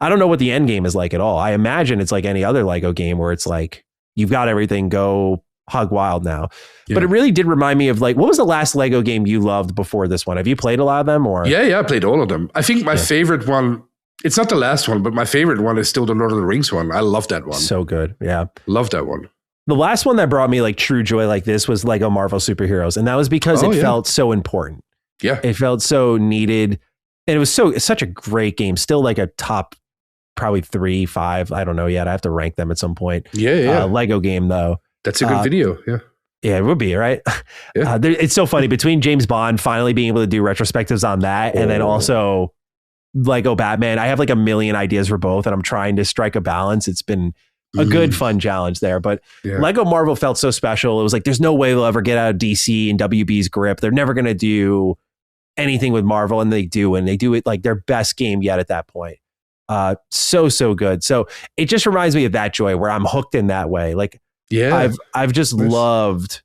I don't know what the end game is like at all. I imagine it's like any other Lego game where it's like, you've got everything, go hog wild now. Yeah. But it really did remind me of like, what was the last Lego game you loved before this one? Have you played a lot of them? Or Yeah, I played all of them. I think my favorite one, it's not the last one, but my favorite one is still the Lord of the Rings one. I love that one. So good. Yeah. Love that one. The last one that brought me like true joy like this was Lego Marvel Superheroes. And that was because it felt so important. Yeah. It felt so needed. And it was such a great game. Still like a top, probably 3, 5. I don't know yet. I have to rank them at some point. Yeah. Lego game though. That's a good video. Yeah. Yeah, it would be, right? Yeah. It's so funny between James Bond finally being able to do retrospectives on that and then also Lego Batman. I have like a million ideas for both and I'm trying to strike a balance. It's been a good, fun challenge there. But Lego Marvel felt so special. It was like, there's no way they'll ever get out of DC and WB's grip. They're never going to do anything with Marvel. And they do. And they do it like their best game yet at that point. So good. So it just reminds me of that joy where I'm hooked in that way. Like, I've just loved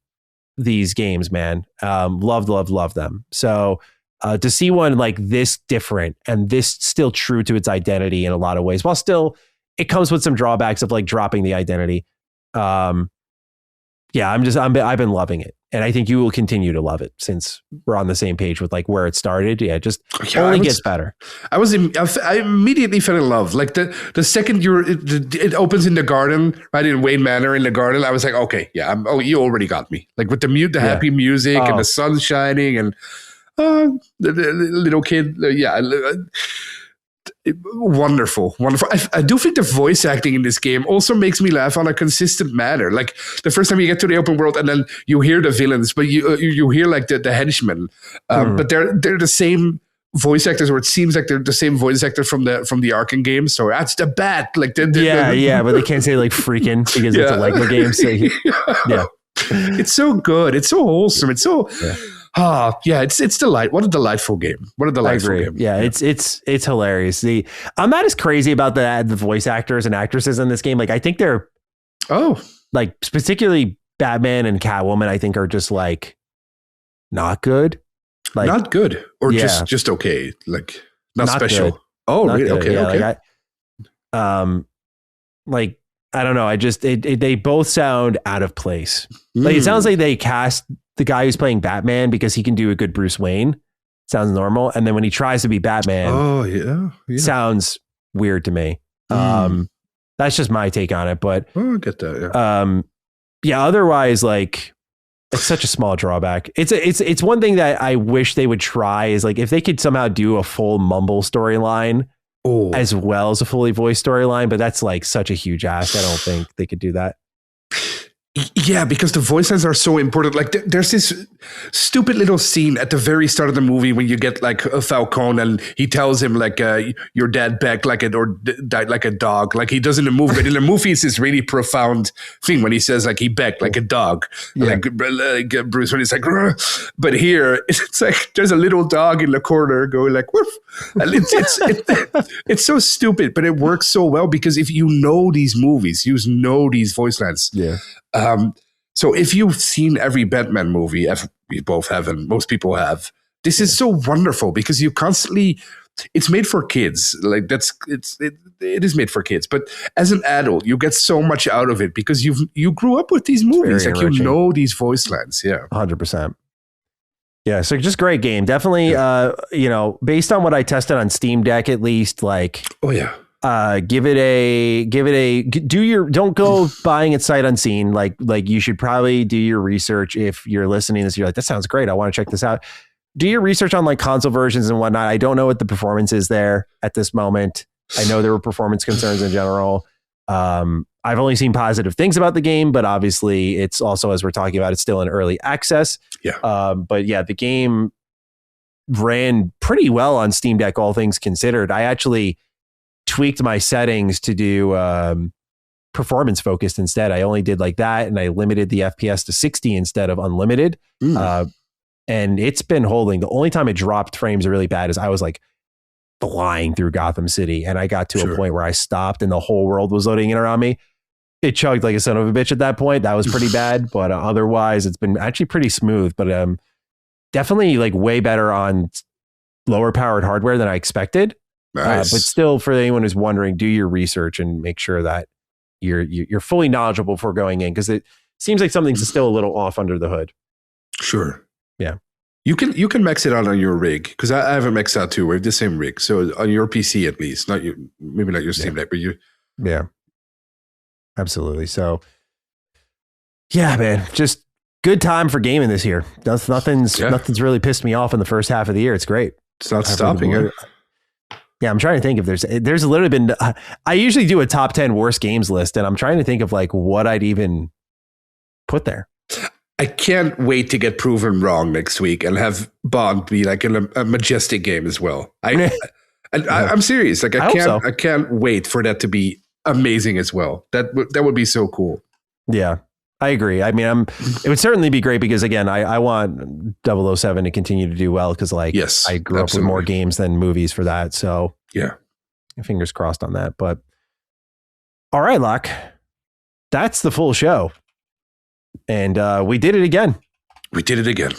these games, man. Love them. So to see one like this different and this still true to its identity in a lot of ways, while still it comes with some drawbacks of like dropping the identity. I've been loving it. And I think you will continue to love it since we're on the same page with like where it started. Yeah, just only gets better. I immediately fell in love. Like the second it opens in the garden, right in Wayne Manor in the garden, I was like, okay, you already got me. Like with the happy music and the sun shining and the little kid. Wonderful. I do think the voice acting in this game also makes me laugh on a consistent manner. Like the first time you get to the open world and then you hear the villains, but you hear like the henchmen, but they're the same voice actors, or it seems like they're the same voice actor from the Arkham games. So that's the bat. Like but they can't say like freaking because it's a Lego game. So it's so good. It's so wholesome. It's so. It's delight. What a delightful game. What a delightful game. Yeah, it's hilarious. I'm not as crazy about the voice actors and actresses in this game. Like I think they're like particularly Batman and Catwoman, I think are just like not good. Like not good. Or just okay. Like not special. Good. Oh, not really? Good. Okay. Yeah, like I don't know. I just they both sound out of place. Like it sounds like they cast the guy who's playing Batman because he can do a good Bruce Wayne. Sounds normal. And then when he tries to be Batman, sounds weird to me. That's just my take on it. But I get that. Otherwise, like it's such a small drawback. It's one thing that I wish they would try is like if they could somehow do a full mumble storyline as well as a fully voiced storyline, but that's like such a huge ask. I don't think they could do that. Yeah, because the voice lines are so important. Like there's this stupid little scene at the very start of the movie when you get like a Falcone and he tells him like your dad begged like it or died like a dog. Like he does in the movie, but in the movie it's this really profound thing when he says like he begged like a dog. Yeah. Like Bruce when he's like, "Rrr." But here it's like there's a little dog in the corner going like woof. And it's so stupid, but it works so well because if you know these movies, you know these voice lines. Yeah. So if you've seen every Batman movie, we both have, and most people have, this is so wonderful because you constantly, it's made for kids. Like it is made for kids. But as an adult, you get so much out of it because you grew up with these movies. Like you know these voice lines. Yeah. 100%. Yeah. So just great game. Definitely, based on what I tested on Steam Deck, at least like, oh yeah. Don't go buying it sight unseen. Like you should probably do your research. If you're listening to this, you're like, that sounds great, I want to check this out. Do your research on like console versions and whatnot. I don't know what the performance is there at this moment. I know there were performance concerns in general. I've only seen positive things about the game, but obviously it's also, as we're talking about, it's still in early access. Yeah. But yeah, the game ran pretty well on Steam Deck, all things considered. I actually tweaked my settings to do performance focused instead. I only did like that, and I limited the FPS to 60 instead of unlimited. And it's been holding. The only time it dropped frames really bad is I was like flying through Gotham City, and I got to a point where I stopped and the whole world was loading in around me. It chugged like a son of a bitch at that point. That was pretty bad, but otherwise it's been actually pretty smooth. But definitely like way better on lower powered hardware than I expected. Nice. But still, for anyone who's wondering, do your research and make sure that you're fully knowledgeable before going in, because it seems like something's still a little off under the hood. Sure. Yeah. You can max it out on your rig, because I have a max out too. We have the same rig, so on your PC at least, not you, maybe not your Steam Deck, but you. Yeah. Absolutely. So, yeah, man, just good time for gaming this year. Nothing's really pissed me off in the first half of the year. It's great. It's not stopping it. Yeah, I'm trying to think if there's literally been, I usually do a top 10 worst games list, and I'm trying to think of like what I'd even put there. I can't wait to get proven wrong next week and have Bond be like a majestic game as well. I'm serious. Like I can't wait for that to be amazing as well. That would be so cool. Yeah, I agree. I mean, it would certainly be great because again, I want 007 to continue to do well because like I grew up with more games than movies for that. So yeah, fingers crossed on that. But all right, Locke, that's the full show. And we did it again. We did it again.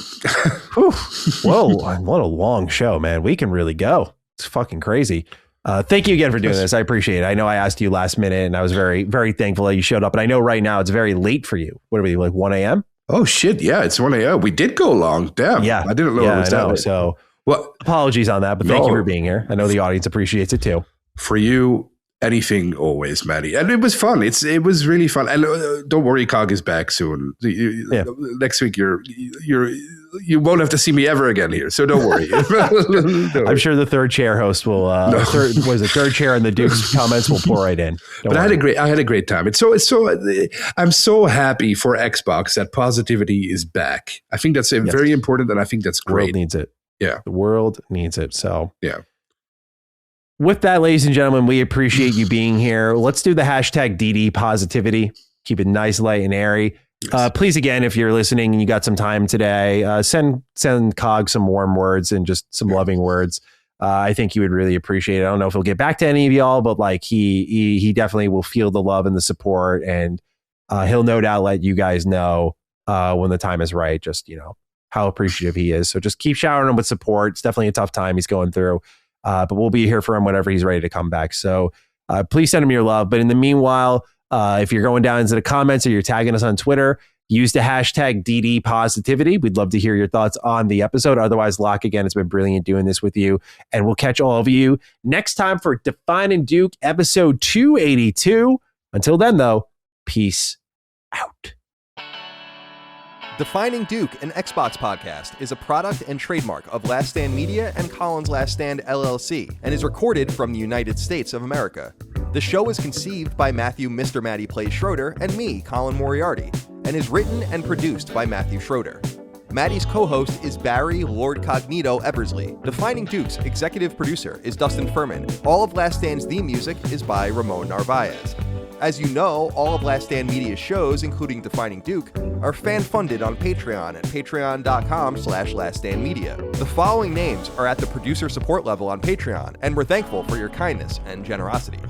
Whoa, what a long show, man. We can really go. It's fucking crazy. Thank you again for doing this. I appreciate it. I know I asked you last minute and I was very, very thankful that you showed up. And I know right now it's very late for you. What are we, like 1 a.m.? Oh, shit. Yeah, it's 1 a.m. We did go long. Damn. Yeah. I didn't know it was that late. So apologies on that, but thank you for being here. I know the audience appreciates it too. For you, anything always, Maddie. And it was fun. It was really fun. And don't worry, Cog is back soon. Next week, you won't have to see me ever again here. So don't worry. I'm sure the third chair host will. Third chair in the Duke's comments will pour right in. I had a great time. I'm so happy for Xbox that positivity is back. I think that's very important, and I think that's great. The world needs it. Yeah, the world needs it. So yeah. With that, ladies and gentlemen, we appreciate you being here. Let's do the hashtag DD positivity. Keep it nice, light, and airy. Yes. Please, again, if you're listening and you got some time today, send Cog some warm words and just some loving words. I think he would really appreciate it. I don't know if he'll get back to any of y'all, but like he definitely will feel the love and the support, and he'll no doubt let you guys know when the time is right. Just how appreciative he is. So just keep showering him with support. It's definitely a tough time he's going through. But we'll be here for him whenever he's ready to come back. So please send him your love. But in the meanwhile, if you're going down into the comments or you're tagging us on Twitter, use the hashtag DD positivity. We'd love to hear your thoughts on the episode. Otherwise, Locke, again, it's been brilliant doing this with you. And we'll catch all of you next time for Defining Duke episode 282. Until then, though, peace out. Defining Duke, an Xbox podcast, is a product and trademark of Last Stand Media and Colin's Last Stand LLC, and is recorded from the United States of America. The show is conceived by Matthew Mr. Matty Plays Schroeder and me, Colin Moriarty, and is written and produced by Matthew Schroeder. Maddie's co-host is Barry Lord Cognito Eversley. Defining Duke's executive producer is Dustin Furman. All of Last Stand's theme music is by Ramon Narvaez. As you know, all of Last Stand Media's shows, including Defining Duke, are fan-funded on Patreon at patreon.com/laststandmedia. The following names are at the producer support level on Patreon, and we're thankful for your kindness and generosity.